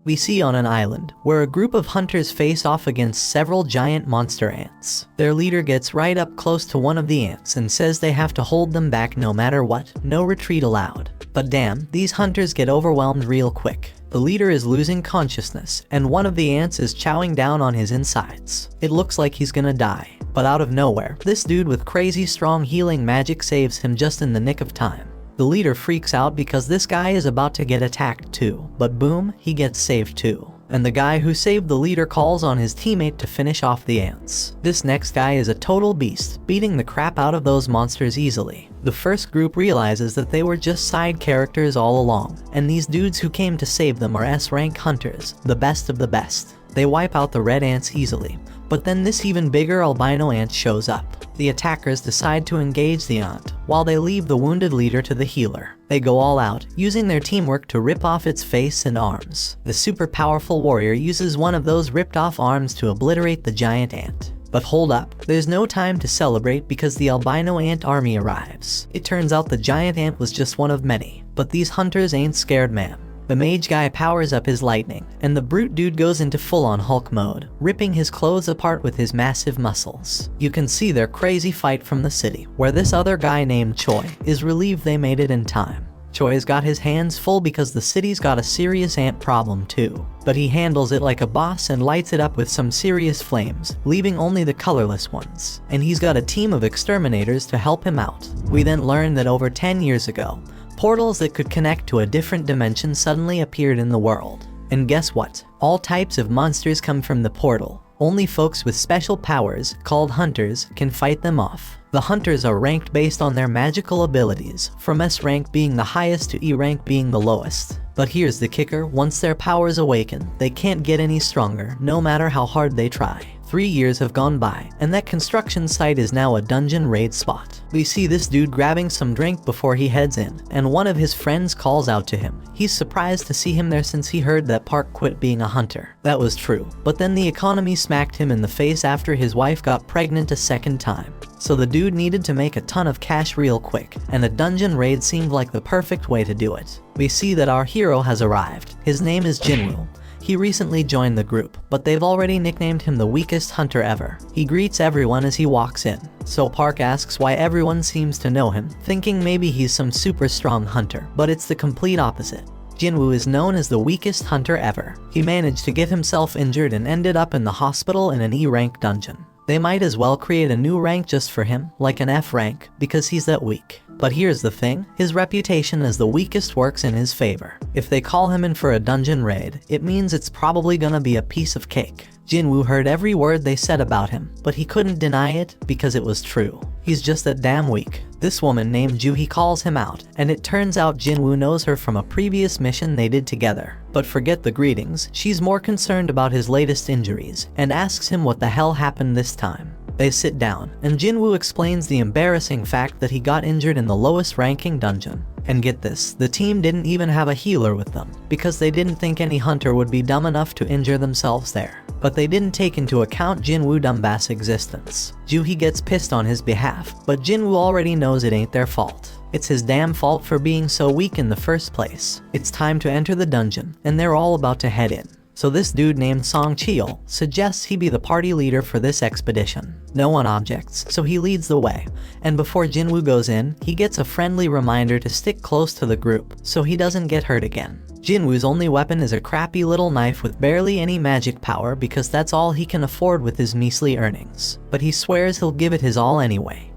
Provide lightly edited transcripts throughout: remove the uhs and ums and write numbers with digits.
We see on an island, where a group of hunters face off against several giant monster ants. Their leader gets right up close to one of the ants and says they have to hold them back no matter what, no retreat allowed. But damn, these hunters get overwhelmed real quick. The leader is losing consciousness, and one of the ants is chowing down on his insides. It looks like he's gonna die. But out of nowhere, this dude with crazy strong healing magic saves him just in the nick of time. The leader freaks out because this guy is about to get attacked too, but boom, he gets saved too. And the guy who saved the leader calls on his teammate to finish off the ants. This next guy is a total beast, beating the crap out of those monsters easily. The first group realizes that they were just side characters all along, and these dudes who came to save them are S-rank hunters, the best of the best. They wipe out the red ants easily, but then this even bigger albino ant shows up. The attackers decide to engage the ant, while they leave the wounded leader to the healer. They go all out, using their teamwork to rip off its face and arms. The super powerful warrior uses one of those ripped off arms to obliterate the giant ant. But hold up, there's no time to celebrate because the albino ant army arrives. It turns out the giant ant was just one of many, but these hunters ain't scared, man. The mage guy powers up his lightning, and the brute dude goes into full-on Hulk mode, ripping his clothes apart with his massive muscles. You can see their crazy fight from the city, where this other guy named Choi is relieved they made it in time. Choi's got his hands full because the city's got a serious ant problem too. But he handles it like a boss and lights it up with some serious flames, leaving only the colorless ones. And he's got a team of exterminators to help him out. We then learn that over 10 years ago, portals that could connect to a different dimension suddenly appeared in the world. And guess what? All types of monsters come from the portal. Only folks with special powers, called hunters, can fight them off. The hunters are ranked based on their magical abilities, from S rank being the highest to E rank being the lowest. But here's the kicker, once their powers awaken, they can't get any stronger, no matter how hard they try. 3 years have gone by, and that construction site is now a dungeon raid spot. We see this dude grabbing some drink before he heads in, and one of his friends calls out to him. He's surprised to see him there since he heard that Park quit being a hunter. That was true, but then the economy smacked him in the face after his wife got pregnant a second time. So the dude needed to make a ton of cash real quick, and a dungeon raid seemed like the perfect way to do it. We see that our hero has arrived. His name is Jinwoo. He recently joined the group, but they've already nicknamed him the weakest hunter ever. He greets everyone as he walks in, so Park asks why everyone seems to know him, thinking maybe he's some super strong hunter, but it's the complete opposite. Jinwoo is known as the weakest hunter ever. He managed to get himself injured and ended up in the hospital in an E-rank dungeon. They might as well create a new rank just for him, like an F rank, because he's that weak. But here's the thing, his reputation as the weakest works in his favor. If they call him in for a dungeon raid, it means it's probably gonna be a piece of cake. Jinwoo heard every word they said about him, but he couldn't deny it because it was true. He's just that damn weak. This woman named Juhi calls him out, and it turns out Jinwoo knows her from a previous mission they did together. But forget the greetings, she's more concerned about his latest injuries, and asks him what the hell happened this time. They sit down, and Jinwoo explains the embarrassing fact that he got injured in the lowest ranking dungeon. And get this, the team didn't even have a healer with them, because they didn't think any hunter would be dumb enough to injure themselves there. But they didn't take into account Jinwoo Dumbass' existence. Juhi gets pissed on his behalf, but Jinwoo already knows it ain't their fault. It's his damn fault for being so weak in the first place. It's time to enter the dungeon, and they're all about to head in. So this dude named Song Cheol suggests he be the party leader for this expedition. No one objects, so he leads the way, and before Jinwoo goes in, he gets a friendly reminder to stick close to the group, so he doesn't get hurt again. Jinwoo's only weapon is a crappy little knife with barely any magic power because that's all he can afford with his measly earnings. But he swears he'll give it his all anyway.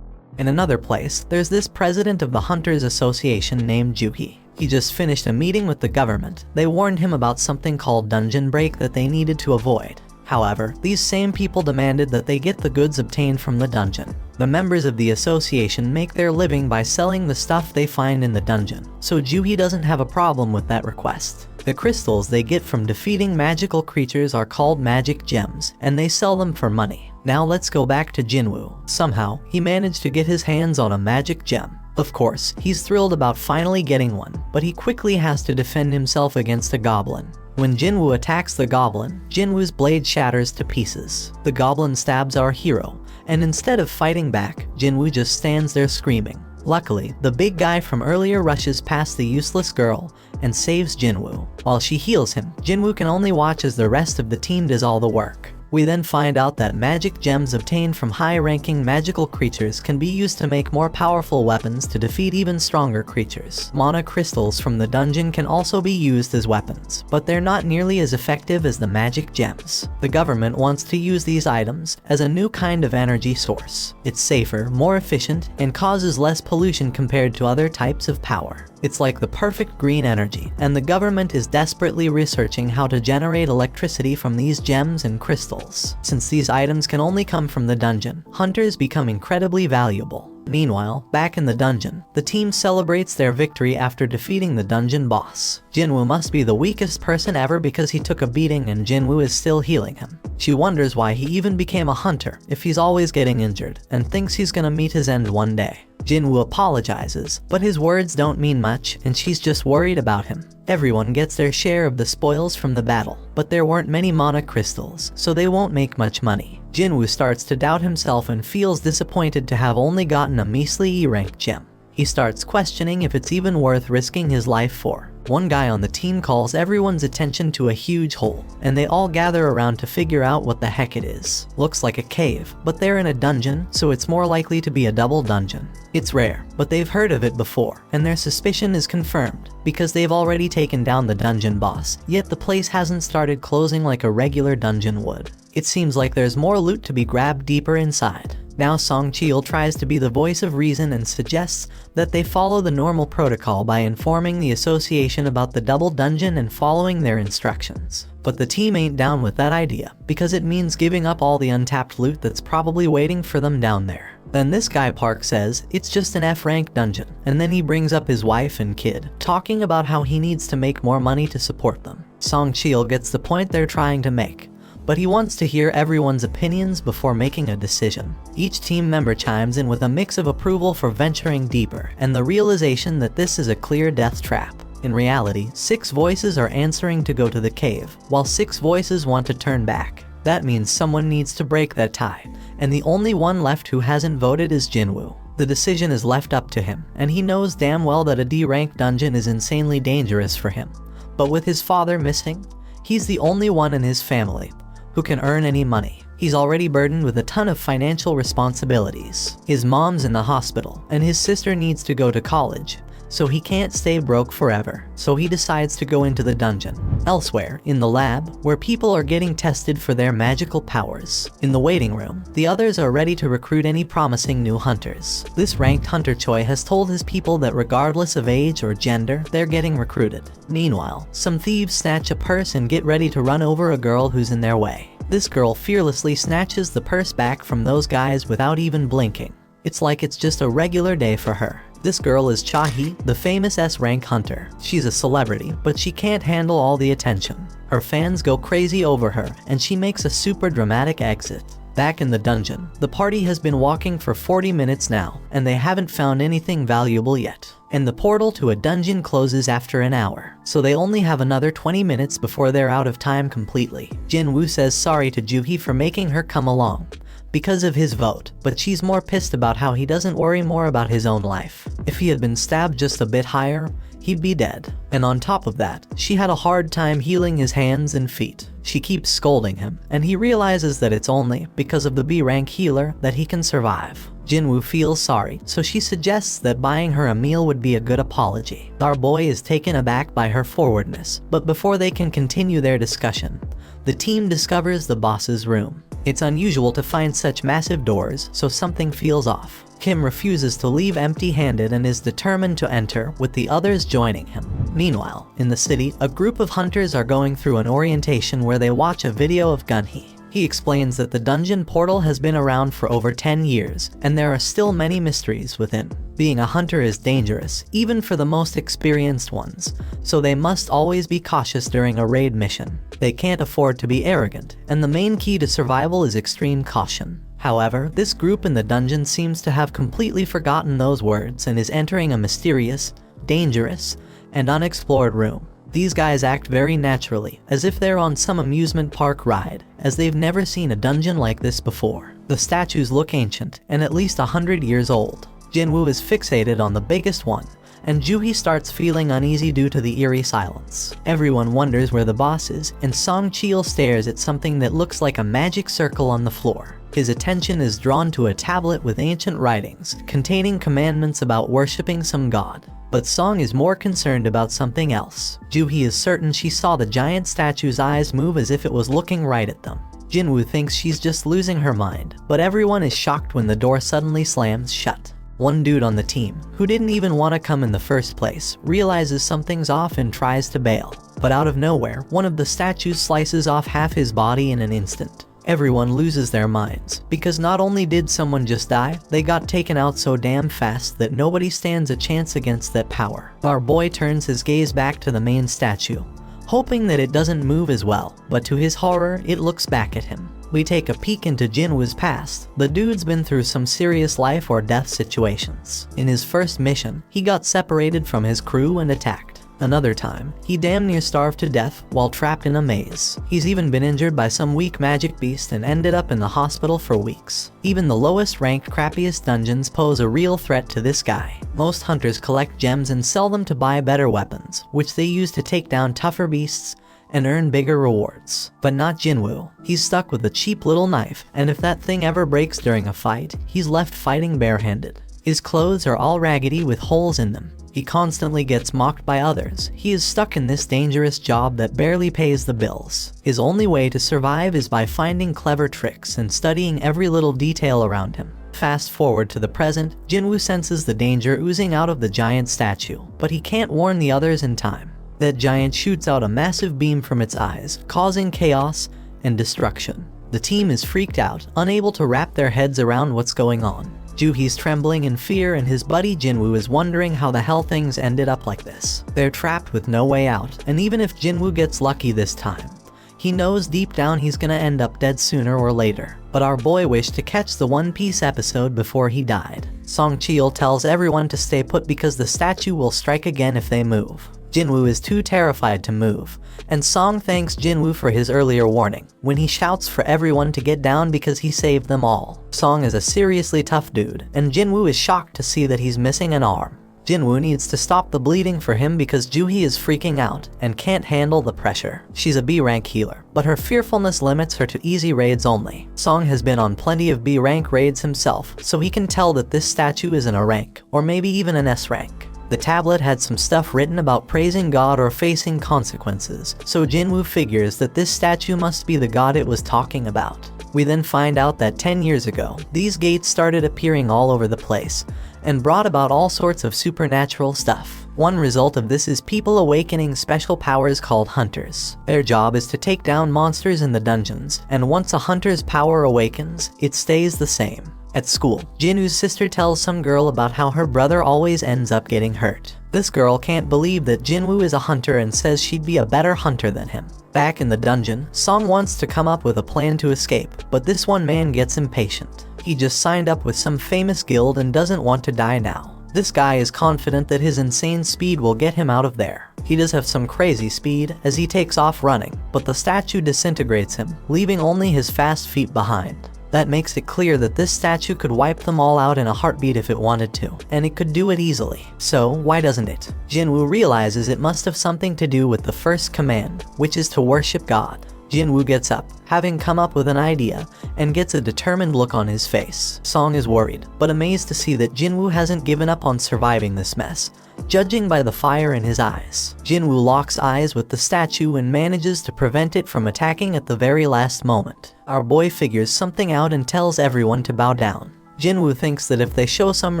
In another place, there's this president of the Hunters Association named Juhi. He just finished a meeting with the government. They warned him about something called dungeon break that they needed to avoid. However, these same people demanded that they get the goods obtained from the dungeon. The members of the association make their living by selling the stuff they find in the dungeon, so Juhi doesn't have a problem with that request. The crystals they get from defeating magical creatures are called magic gems, and they sell them for money. Now let's go back to Jinwoo. Somehow, he managed to get his hands on a magic gem. Of course, he's thrilled about finally getting one, but he quickly has to defend himself against a goblin. When Jinwoo attacks the goblin, Jinwoo's blade shatters to pieces. The goblin stabs our hero, and instead of fighting back, Jinwoo just stands there screaming. Luckily, the big guy from earlier rushes past the useless girl, and saves Jinwoo. While she heals him, Jinwoo can only watch as the rest of the team does all the work. We then find out that magic gems obtained from high-ranking magical creatures can be used to make more powerful weapons to defeat even stronger creatures. Mana crystals from the dungeon can also be used as weapons, but they're not nearly as effective as the magic gems. The government wants to use these items as a new kind of energy source. It's safer, more efficient, and causes less pollution compared to other types of power. It's like the perfect green energy, and the government is desperately researching how to generate electricity from these gems and crystals. Since these items can only come from the dungeon, hunters become incredibly valuable. Meanwhile, back in the dungeon, the team celebrates their victory after defeating the dungeon boss. Jinwoo must be the weakest person ever because he took a beating and Jinwoo is still healing him. She wonders why he even became a hunter if he's always getting injured, and thinks he's gonna meet his end one day. Jinwoo apologizes, but his words don't mean much and she's just worried about him. Everyone gets their share of the spoils from the battle, but there weren't many mana crystals, so they won't make much money. Jinwoo starts to doubt himself and feels disappointed to have only gotten a measly E-rank gem. He starts questioning if it's even worth risking his life for. One guy on the team calls everyone's attention to a huge hole, and they all gather around to figure out what the heck it is. Looks like a cave, but they're in a dungeon, so it's more likely to be a double dungeon. It's rare, but they've heard of it before, and their suspicion is confirmed, because they've already taken down the dungeon boss, yet the place hasn't started closing like a regular dungeon would. It seems like there's more loot to be grabbed deeper inside. Now Song Cheol tries to be the voice of reason and suggests that they follow the normal protocol by informing the association about the double dungeon and following their instructions. But the team ain't down with that idea, because it means giving up all the untapped loot that's probably waiting for them down there. Then this guy Park says it's just an F-rank dungeon, and then he brings up his wife and kid, talking about how he needs to make more money to support them. Song Cheol gets the point they're trying to make, but he wants to hear everyone's opinions before making a decision. Each team member chimes in with a mix of approval for venturing deeper and the realization that this is a clear death trap. In reality, 6 voices are answering to go to the cave, while 6 voices want to turn back. That means someone needs to break that tie, and the only one left who hasn't voted is Jinwoo. The decision is left up to him, and he knows damn well that a D-rank dungeon is insanely dangerous for him. But with his father missing, he's the only one in his family who can earn any money. He's already burdened with a ton of financial responsibilities. His mom's in the hospital, and his sister needs to go to college, so he can't stay broke forever. So he decides to go into the dungeon. Elsewhere, in the lab, where people are getting tested for their magical powers. In the waiting room, the others are ready to recruit any promising new hunters. This ranked hunter Choi has told his people that regardless of age or gender, they're getting recruited. Meanwhile, some thieves snatch a purse and get ready to run over a girl who's in their way. This girl fearlessly snatches the purse back from those guys without even blinking. It's like it's just a regular day for her. This girl is Cha-hee, the famous S-rank hunter. She's a celebrity, but she can't handle all the attention. Her fans go crazy over her, and she makes a super dramatic exit. Back in the dungeon, the party has been walking for 40 minutes now, and they haven't found anything valuable yet. And the portal to a dungeon closes after an hour, so they only have another 20 minutes before they're out of time completely. Jinwoo says sorry to Joo-hee for making her come along because of his vote, but she's more pissed about how he doesn't worry more about his own life. If he had been stabbed just a bit higher, he'd be dead. And on top of that, she had a hard time healing his hands and feet. She keeps scolding him, and he realizes that it's only because of the B-rank healer that he can survive. Jinwoo feels sorry, so she suggests that buying her a meal would be a good apology. Our boy is taken aback by her forwardness, but before they can continue their discussion, the team discovers the boss's room. It's unusual to find such massive doors, so something feels off. Kim refuses to leave empty-handed and is determined to enter, with the others joining him. Meanwhile, in the city, a group of hunters are going through an orientation where they watch a video of Gunhee. He explains that the dungeon portal has been around for over 10 years, and there are still many mysteries within. Being a hunter is dangerous, even for the most experienced ones, so they must always be cautious during a raid mission. They can't afford to be arrogant, and the main key to survival is extreme caution. However, this group in the dungeon seems to have completely forgotten those words and is entering a mysterious, dangerous, and unexplored room. These guys act very naturally, as if they're on some amusement park ride, as they've never seen a dungeon like this before. The statues look ancient, and at least 100 years old. Jinwoo is fixated on the biggest one, and Joohee starts feeling uneasy due to the eerie silence. Everyone wonders where the boss is, and Song Chil stares at something that looks like a magic circle on the floor. His attention is drawn to a tablet with ancient writings, containing commandments about worshipping some god. But Song is more concerned about something else. Joohee is certain she saw the giant statue's eyes move as if it was looking right at them. Jinwoo thinks she's just losing her mind, but everyone is shocked when the door suddenly slams shut. One dude on the team, who didn't even want to come in the first place, realizes something's off and tries to bail. But out of nowhere, one of the statues slices off half his body in an instant. Everyone loses their minds, because not only did someone just die, they got taken out so damn fast that nobody stands a chance against that power. Our boy turns his gaze back to the main statue, hoping that it doesn't move as well, but to his horror, it looks back at him. We take a peek into Jinwoo's past. The dude's been through some serious life or death situations. In his first mission, he got separated from his crew and attacked. Another time, he damn near starved to death while trapped in a maze. He's even been injured by some weak magic beast and ended up in the hospital for weeks. Even the lowest ranked, crappiest dungeons pose a real threat to this guy. Most hunters collect gems and sell them to buy better weapons, which they use to take down tougher beasts and earn bigger rewards. But not Jinwoo. He's stuck with a cheap little knife, and if that thing ever breaks during a fight, he's left fighting barehanded. His clothes are all raggedy with holes in them. He constantly gets mocked by others. He is stuck in this dangerous job that barely pays the bills. His only way to survive is by finding clever tricks and studying every little detail around him. Fast forward to the present, Jinwoo senses the danger oozing out of the giant statue, but he can't warn the others in time. That giant shoots out a massive beam from its eyes, causing chaos and destruction. The team is freaked out, unable to wrap their heads around what's going on. Joohee's trembling in fear, and his buddy Jinwoo is wondering how the hell things ended up like this. They're trapped with no way out, and even if Jinwoo gets lucky this time, he knows deep down he's gonna end up dead sooner or later. But our boy wished to catch the One Piece episode before he died. Song Chil tells everyone to stay put because the statue will strike again if they move. Jinwoo is too terrified to move, and Song thanks Jinwoo for his earlier warning, when he shouts for everyone to get down because he saved them all. Song is a seriously tough dude, and Jinwoo is shocked to see that he's missing an arm. Jinwoo needs to stop the bleeding for him because Joohee is freaking out and can't handle the pressure. She's a B-rank healer, but her fearfulness limits her to easy raids only. Song has been on plenty of B-rank raids himself, so he can tell that this statue isn't a rank, or maybe even an S-rank. The tablet had some stuff written about praising God or facing consequences, so Jinwoo figures that this statue must be the god it was talking about. We then find out that 10 years ago, these gates started appearing all over the place, and brought about all sorts of supernatural stuff. One result of this is people awakening special powers called hunters. Their job is to take down monsters in the dungeons, and once a hunter's power awakens, it stays the same. At school, Jinwoo's sister tells some girl about how her brother always ends up getting hurt. This girl can't believe that Jinwoo is a hunter and says she'd be a better hunter than him. Back in the dungeon, Song wants to come up with a plan to escape, but this one man gets impatient. He just signed up with some famous guild and doesn't want to die now. This guy is confident that his insane speed will get him out of there. He does have some crazy speed as he takes off running, but the statue disintegrates him, leaving only his fast feet behind. That makes it clear that this statue could wipe them all out in a heartbeat if it wanted to, and it could do it easily. So why doesn't it? Jinwoo realizes it must have something to do with the first command, which is to worship God. Jinwoo gets up, having come up with an idea, and gets a determined look on his face. Song is worried, but amazed to see that Jinwoo hasn't given up on surviving this mess, judging by the fire in his eyes. Jinwoo locks eyes with the statue and manages to prevent it from attacking at the very last moment. Our boy figures something out and tells everyone to bow down. Jinwoo thinks that if they show some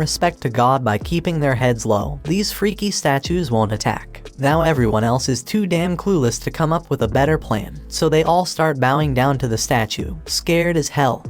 respect to God by keeping their heads low, these freaky statues won't attack. Now everyone else is too damn clueless to come up with a better plan, so they all start bowing down to the statue, scared as hell,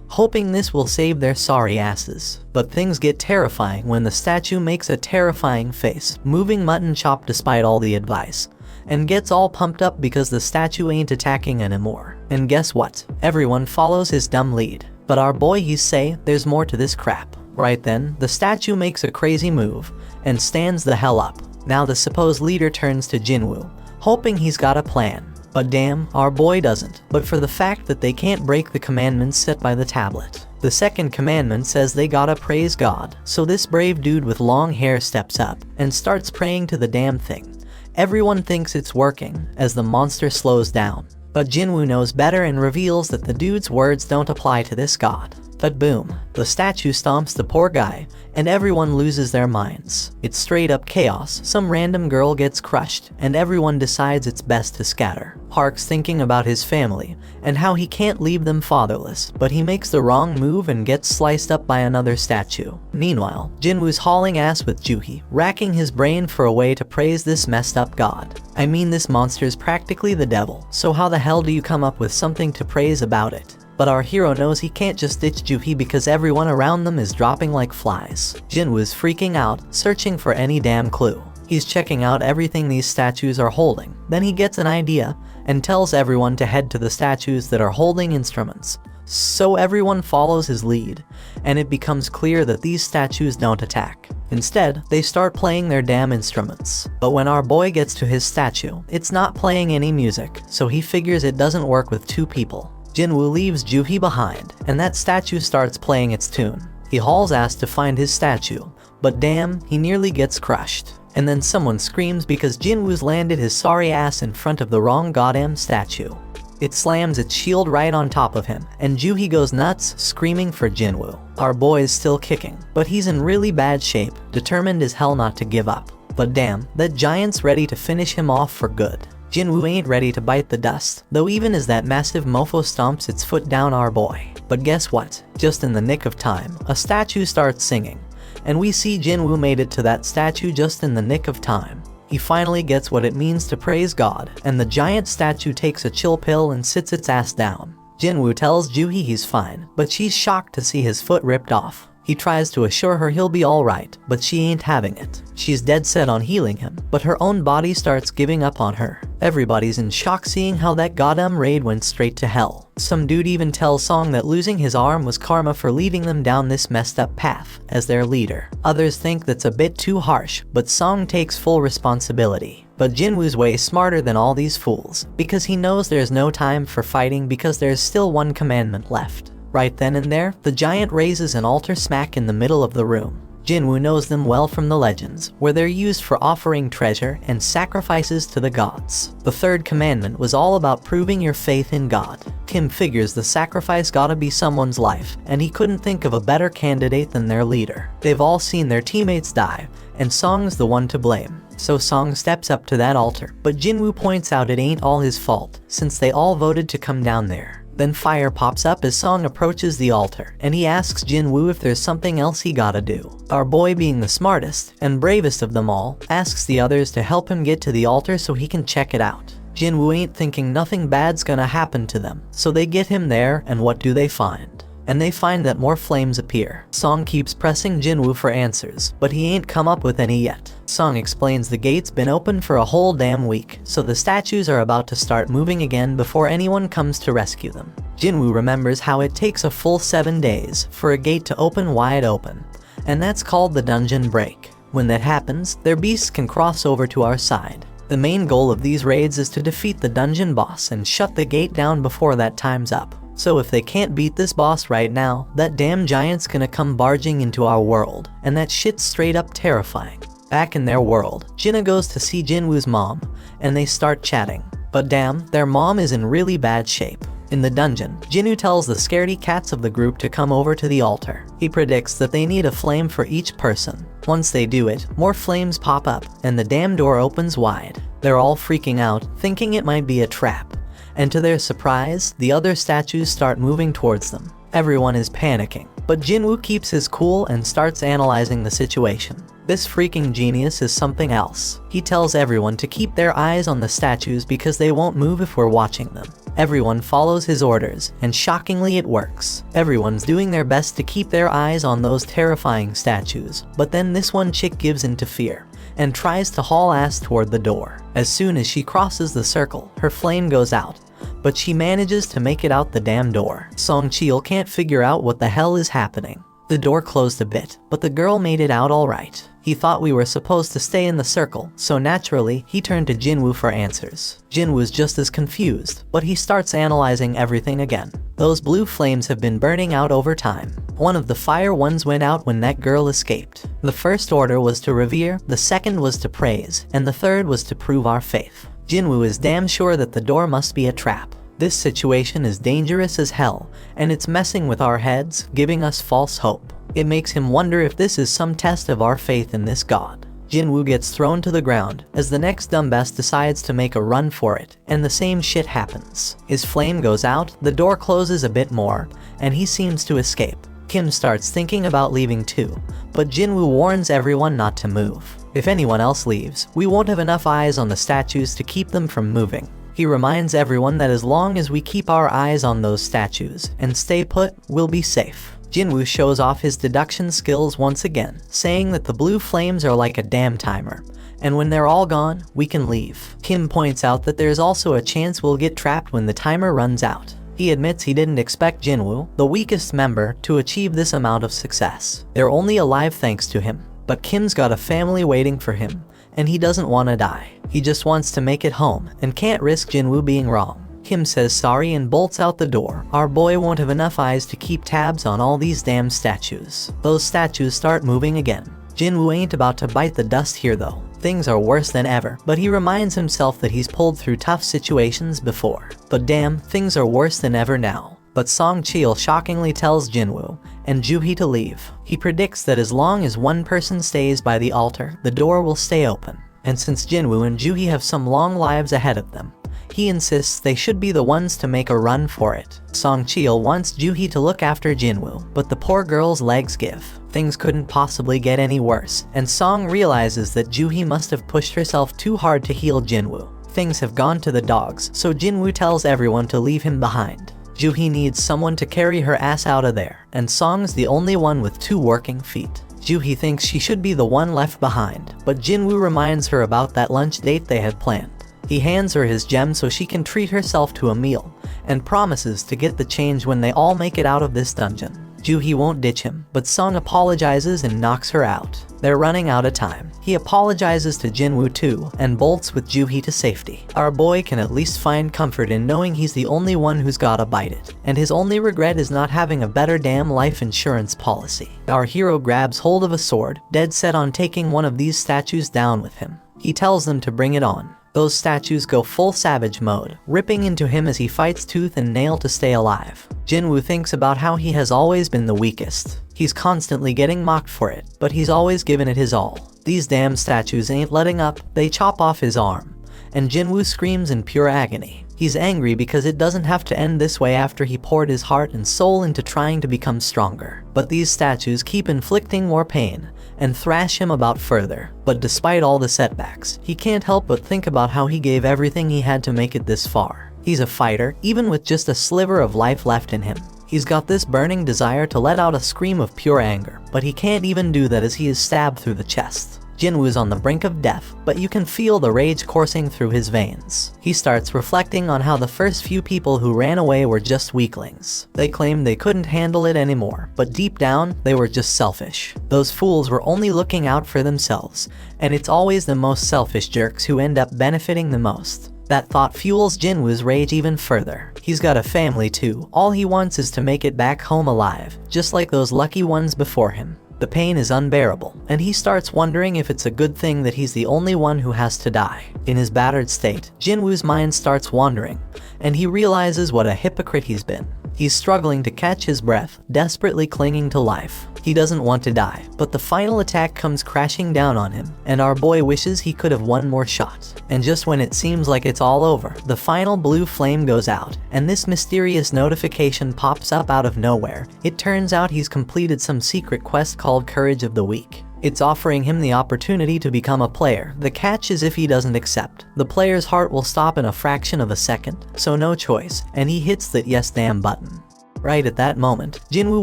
hoping this will save their sorry asses. But things get terrifying when the statue makes a terrifying face, moving mutton chop despite all the advice, and gets all pumped up because the statue ain't attacking anymore. And guess what? Everyone follows his dumb lead. But our boy he's say there's more to this crap. Right then, the statue makes a crazy move and stands the hell up. Now the supposed leader turns to Jinwoo, hoping he's got a plan. But damn, our boy doesn't, but for the fact that they can't break the commandments set by the tablet. The second commandment says they gotta praise God, so this brave dude with long hair steps up and starts praying to the damn thing. Everyone thinks it's working as the monster slows down, but Jinwoo knows better and reveals that the dude's words don't apply to this god. But boom, the statue stomps the poor guy, and everyone loses their minds. It's straight up chaos. Some random girl gets crushed, and everyone decides it's best to scatter. Park's thinking about his family, and how he can't leave them fatherless, but he makes the wrong move and gets sliced up by another statue. Meanwhile, Jinwoo's hauling ass with Juhi, racking his brain for a way to praise this messed up god. I mean, this monster's practically the devil, so how the hell do you come up with something to praise about it? But our hero knows he can't just ditch Juhi because everyone around them is dropping like flies. Jinwoo's freaking out, searching for any damn clue. He's checking out everything these statues are holding. Then he gets an idea and tells everyone to head to the statues that are holding instruments. So everyone follows his lead, and it becomes clear that these statues don't attack. Instead, they start playing their damn instruments. But when our boy gets to his statue, it's not playing any music, so he figures it doesn't work with two people. Jinwoo leaves Juhi behind, and that statue starts playing its tune. He hauls ass to find his statue, but damn, he nearly gets crushed. And then someone screams because Jinwoo's landed his sorry ass in front of the wrong goddamn statue. It slams its shield right on top of him, and Juhi goes nuts, screaming for Jinwoo. Our boy is still kicking, but he's in really bad shape, determined as hell not to give up. But damn, that giant's ready to finish him off for good. Jinwoo ain't ready to bite the dust, though even as that massive mofo stomps its foot down our boy. But guess what? Just in the nick of time, a statue starts singing, and we see Jinwoo made it to that statue just in the nick of time. He finally gets what it means to praise God, and the giant statue takes a chill pill and sits its ass down. Jinwoo tells Juhi he's fine, but she's shocked to see his foot ripped off. He tries to assure her he'll be alright, but she ain't having it. She's dead set on healing him, but her own body starts giving up on her. Everybody's in shock seeing how that goddamn raid went straight to hell. Some dude even tells Song that losing his arm was karma for leading them down this messed up path as their leader. Others think that's a bit too harsh, but Song takes full responsibility. But Jinwoo's way smarter than all these fools, because he knows there's no time for fighting because there's still one commandment left. Right then and there, the giant raises an altar smack in the middle of the room. Jinwoo knows them well from the legends, where they're used for offering treasure and sacrifices to the gods. The third commandment was all about proving your faith in God. Kim figures the sacrifice gotta be someone's life, and he couldn't think of a better candidate than their leader. They've all seen their teammates die, and Song's the one to blame. So Song steps up to that altar, but Jinwoo points out it ain't all his fault, since they all voted to come down there. Then fire pops up as Song approaches the altar, and he asks Jinwoo if there's something else he gotta do. Our boy, being the smartest and bravest of them all, asks the others to help him get to the altar so he can check it out. Jinwoo ain't thinking nothing bad's gonna happen to them, so they get him there, and what do they find? And they find that more flames appear. Song keeps pressing Jinwoo for answers, but he ain't come up with any yet. Song explains the gate's been open for a whole damn week, so the statues are about to start moving again before anyone comes to rescue them. Jinwoo remembers how it takes a full 7 days for a gate to open wide open, and that's called the dungeon break. When that happens, their beasts can cross over to our side. The main goal of these raids is to defeat the dungeon boss and shut the gate down before that time's up. So if they can't beat this boss right now, that damn giant's gonna come barging into our world, and that shit's straight up terrifying. Back in their world, Jinna goes to see Jinwoo's mom, and they start chatting. But damn, their mom is in really bad shape. In the dungeon, Jinwoo tells the scaredy cats of the group to come over to the altar. He predicts that they need a flame for each person. Once they do it, more flames pop up, and the damn door opens wide. They're all freaking out, thinking it might be a trap. And to their surprise, the other statues start moving towards them. Everyone is panicking, but Jinwoo keeps his cool and starts analyzing the situation. This freaking genius is something else. He tells everyone to keep their eyes on the statues because they won't move if we're watching them. Everyone follows his orders, and shockingly it works. Everyone's doing their best to keep their eyes on those terrifying statues, but then this one chick gives in to fear and tries to haul ass toward the door. As soon as she crosses the circle, her flame goes out, but she manages to make it out the damn door. Song Cheol can't figure out what the hell is happening. The door closed a bit, but the girl made it out alright. He thought we were supposed to stay in the circle, so naturally, he turned to Jinwoo for answers. Jinwoo's just as confused, but he starts analyzing everything again. Those blue flames have been burning out over time. One of the fire ones went out when that girl escaped. The first order was to revere, the second was to praise, and the third was to prove our faith. Jinwoo is damn sure that the door must be a trap. This situation is dangerous as hell, and it's messing with our heads, giving us false hope. It makes him wonder if this is some test of our faith in this god. Jinwoo gets thrown to the ground as the next dumbass decides to make a run for it, and the same shit happens. His flame goes out, the door closes a bit more, and he seems to escape. Kim starts thinking about leaving too, but Jinwoo warns everyone not to move. If anyone else leaves, we won't have enough eyes on the statues to keep them from moving. He reminds everyone that as long as we keep our eyes on those statues and stay put, we'll be safe. Jinwoo shows off his deduction skills once again, saying that the blue flames are like a damn timer, and when they're all gone, we can leave. Kim points out that there's also a chance we'll get trapped when the timer runs out. He admits he didn't expect Jinwoo, the weakest member, to achieve this amount of success. They're only alive thanks to him, but Kim's got a family waiting for him, and he doesn't want to die. He just wants to make it home, and can't risk Jinwoo being wrong. Kim says sorry and bolts out the door. Our boy won't have enough eyes to keep tabs on all these damn statues. Those statues start moving again. Jinwoo ain't about to bite the dust here though. Things are worse than ever, but he reminds himself that he's pulled through tough situations before. But damn, things are worse than ever now. But Song Cheol shockingly tells Jinwoo and Juhee to leave. He predicts that as long as one person stays by the altar, the door will stay open. And since Jinwoo and Juhee have some long lives ahead of them, he insists they should be the ones to make a run for it. Song Cheol wants Juhee to look after Jinwoo, but the poor girl's legs give. Things couldn't possibly get any worse, and Song realizes that Juhee must have pushed herself too hard to heal Jinwoo. Things have gone to the dogs, so Jinwoo tells everyone to leave him behind. Juhee needs someone to carry her ass out of there, and Song's the only one with 2 working feet. Juhee thinks she should be the one left behind, but Jinwoo reminds her about that lunch date they had planned. He hands her his gem so she can treat herself to a meal, and promises to get the change when they all make it out of this dungeon. Juhee won't ditch him, but Song apologizes and knocks her out. They're running out of time. He apologizes to Jinwoo too, and bolts with Juhee to safety. Our boy can at least find comfort in knowing he's the only one who's gotta bite it, and his only regret is not having a better damn life insurance policy. Our hero grabs hold of a sword, dead set on taking one of these statues down with him. He tells them to bring it on. Those statues go full savage mode, ripping into him as he fights tooth and nail to stay alive. Jinwoo thinks about how he has always been the weakest. He's constantly getting mocked for it, but he's always given it his all. These damn statues ain't letting up, they chop off his arm, and Jinwoo screams in pure agony. He's angry because it doesn't have to end this way after he poured his heart and soul into trying to become stronger. But these statues keep inflicting more pain, and thrash him about further. But despite all the setbacks, he can't help but think about how he gave everything he had to make it this far. He's a fighter, even with just a sliver of life left in him. He's got this burning desire to let out a scream of pure anger, but he can't even do that as he is stabbed through the chest. Jinwoo's on the brink of death, but you can feel the rage coursing through his veins. He starts reflecting on how the first few people who ran away were just weaklings. They claimed they couldn't handle it anymore, but deep down, they were just selfish. Those fools were only looking out for themselves, and it's always the most selfish jerks who end up benefiting the most. That thought fuels Jinwoo's rage even further. He's got a family too. All he wants is to make it back home alive, just like those lucky ones before him. The pain is unbearable, and he starts wondering if it's a good thing that he's the only one who has to die. In his battered state, Jinwoo's mind starts wandering, and he realizes what a hypocrite he's been. He's struggling to catch his breath, desperately clinging to life. He doesn't want to die, but the final attack comes crashing down on him, and our boy wishes he could have one more shot. And just when it seems like it's all over, the final blue flame goes out, and this mysterious notification pops up out of nowhere. It turns out he's completed some secret quest called Courage of the Weak. It's offering him the opportunity to become a player. The catch is if he doesn't accept, the player's heart will stop in a fraction of a second, so no choice, and he hits that yes damn button. Right at that moment, Jinwoo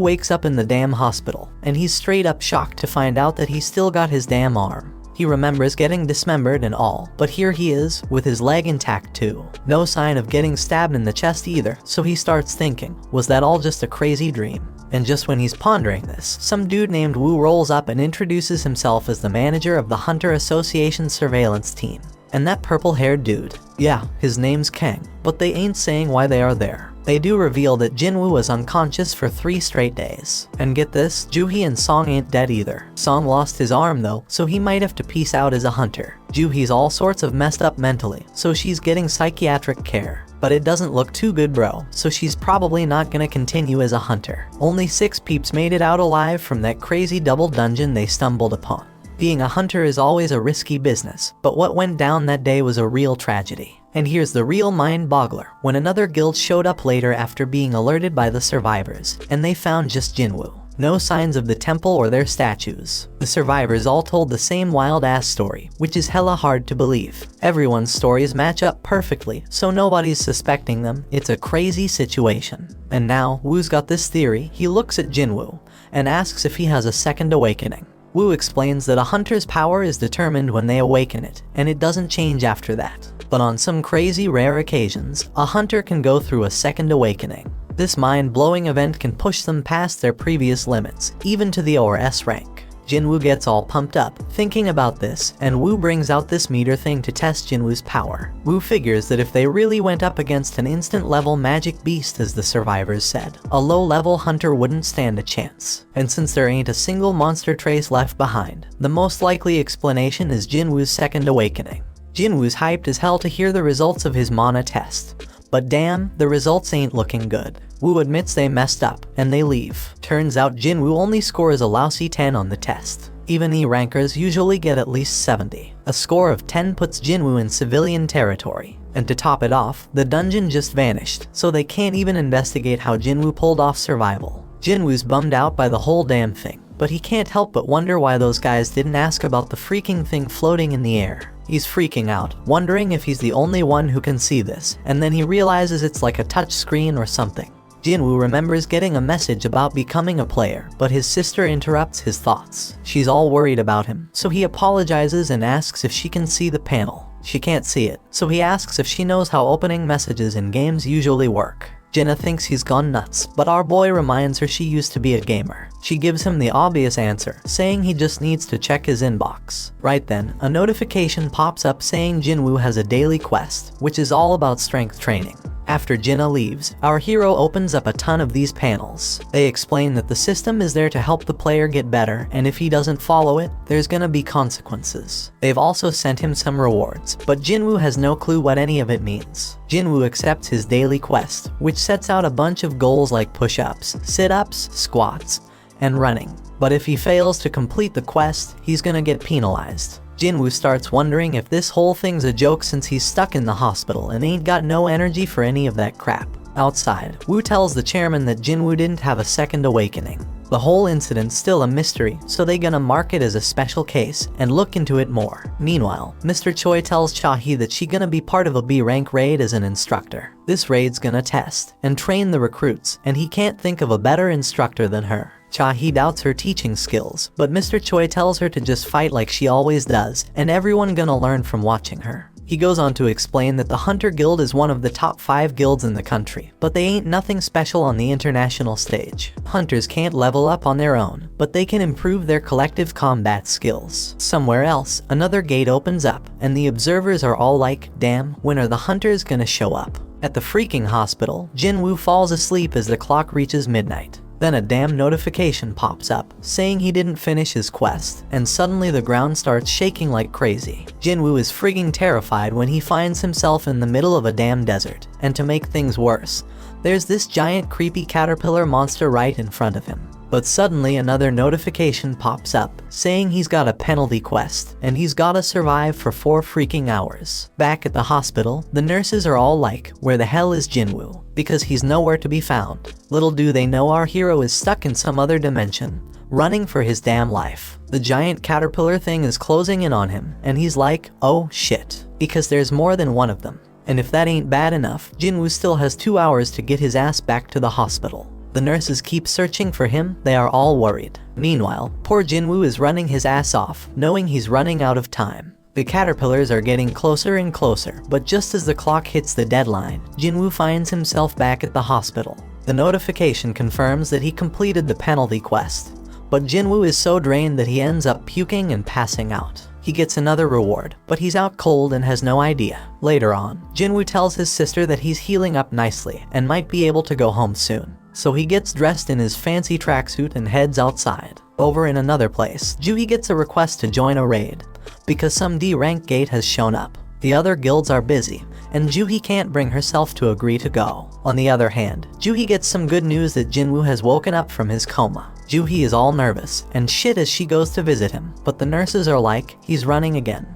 wakes up in the damn hospital, and he's straight up shocked to find out that he's still got his damn arm. He remembers getting dismembered and all, but here he is, with his leg intact too. No sign of getting stabbed in the chest either, so he starts thinking, was that all just a crazy dream? And just when he's pondering this, some dude named Woo rolls up and introduces himself as the manager of the Hunter Association surveillance team. And that purple-haired dude, yeah, his name's Kang, but they ain't saying why they are there. They do reveal that Jinwoo was unconscious for 3 straight days. And get this, Joohee and Song ain't dead either. Song lost his arm though, so he might have to peace out as a hunter. Joohee's all sorts of messed up mentally, so she's getting psychiatric care. But it doesn't look too good, bro, so she's probably not gonna continue as a hunter. Only 6 peeps made it out alive from that crazy double dungeon they stumbled upon. Being a hunter is always a risky business, but what went down that day was a real tragedy. And here's the real mind-boggler, when another guild showed up later after being alerted by the survivors, and they found just Jinwoo. No signs of the temple or their statues. The survivors all told the same wild-ass story, which is hella hard to believe. Everyone's stories match up perfectly, so nobody's suspecting them. It's a crazy situation. And now, Woo's got this theory. He looks at Jinwoo and asks if he has a second awakening. Woo explains that a hunter's power is determined when they awaken it, and it doesn't change after that. But on some crazy rare occasions, a hunter can go through a second awakening. This mind-blowing event can push them past their previous limits, even to the ORS rank. Jinwoo gets all pumped up, thinking about this, and Woo brings out this meter thing to test Jinwoo's power. Woo figures that if they really went up against an instant-level magic beast as the survivors said, a low-level hunter wouldn't stand a chance. And since there ain't a single monster trace left behind, the most likely explanation is Jinwoo's second awakening. Jinwoo's hyped as hell to hear the results of his mana test. But damn, the results ain't looking good. Woo admits they messed up, and they leave. Turns out Jinwoo only scores a lousy 10 on the test. Even E-rankers usually get at least 70. A score of 10 puts Jinwoo in civilian territory. And to top it off, the dungeon just vanished, so they can't even investigate how Jinwoo pulled off survival. Jinwoo's bummed out by the whole damn thing, but he can't help but wonder why those guys didn't ask about the freaking thing floating in the air. He's freaking out, wondering if he's the only one who can see this, and then he realizes it's like a touch screen or something. Jinwoo remembers getting a message about becoming a player, but his sister interrupts his thoughts. She's all worried about him, so he apologizes and asks if she can see the panel. She can't see it, so he asks if she knows how opening messages in games usually work. Jinna thinks he's gone nuts, but our boy reminds her she used to be a gamer. She gives him the obvious answer, saying he just needs to check his inbox. Right then, a notification pops up saying Jinwoo has a daily quest, which is all about strength training. After Jinna leaves, our hero opens up a ton of these panels. They explain that the system is there to help the player get better, and if he doesn't follow it, there's gonna be consequences. They've also sent him some rewards, but Jinwoo has no clue what any of it means. Jinwoo accepts his daily quest, which sets out a bunch of goals like push-ups, sit-ups, squats, and running. But if he fails to complete the quest, he's gonna get penalized. Jinwoo starts wondering if this whole thing's a joke since he's stuck in the hospital and ain't got no energy for any of that crap. Outside, Woo tells the chairman that Jinwoo didn't have a second awakening. The whole incident's still a mystery, so they gonna mark it as a special case and look into it more. Meanwhile, Mr. Choi tells Cha-hee that she gonna be part of a B-rank raid as an instructor. This raid's gonna test and train the recruits, and he can't think of a better instructor than her. Cha-hee doubts her teaching skills, but Mr. Choi tells her to just fight like she always does, and everyone gonna learn from watching her. He goes on to explain that the Hunter Guild is one of the top 5 guilds in the country, but they ain't nothing special on the international stage. Hunters can't level up on their own, but they can improve their collective combat skills. Somewhere else, another gate opens up, and the observers are all like, damn, when are the hunters gonna show up? At the freaking hospital, Jinwoo falls asleep as the clock reaches midnight. Then a damn notification pops up, saying he didn't finish his quest, and suddenly the ground starts shaking like crazy. Jinwoo is frigging terrified when he finds himself in the middle of a damn desert, and to make things worse, there's this giant creepy caterpillar monster right in front of him. But suddenly another notification pops up, saying he's got a penalty quest, and he's gotta survive for 4 freaking hours. Back at the hospital, the nurses are all like, where the hell is Jinwoo? Because he's nowhere to be found. Little do they know our hero is stuck in some other dimension, running for his damn life. The giant caterpillar thing is closing in on him, and he's like, oh shit, because there's more than one of them. And if that ain't bad enough, Jinwoo still has 2 hours to get his ass back to the hospital. The nurses keep searching for him, they are all worried. Meanwhile, poor Jinwoo is running his ass off, knowing he's running out of time. The caterpillars are getting closer and closer, but just as the clock hits the deadline, Jinwoo finds himself back at the hospital. The notification confirms that he completed the penalty quest, but Jinwoo is so drained that he ends up puking and passing out. He gets another reward, but he's out cold and has no idea. Later on, Jinwoo tells his sister that he's healing up nicely and might be able to go home soon. So he gets dressed in his fancy tracksuit and heads outside. Over in another place, Juhi gets a request to join a raid, because some D-rank gate has shown up. The other guilds are busy, and Juhi can't bring herself to agree to go. On the other hand, Juhi gets some good news that Jinwoo has woken up from his coma. Juhi is all nervous and shit as she goes to visit him, but the nurses are like, he's running again,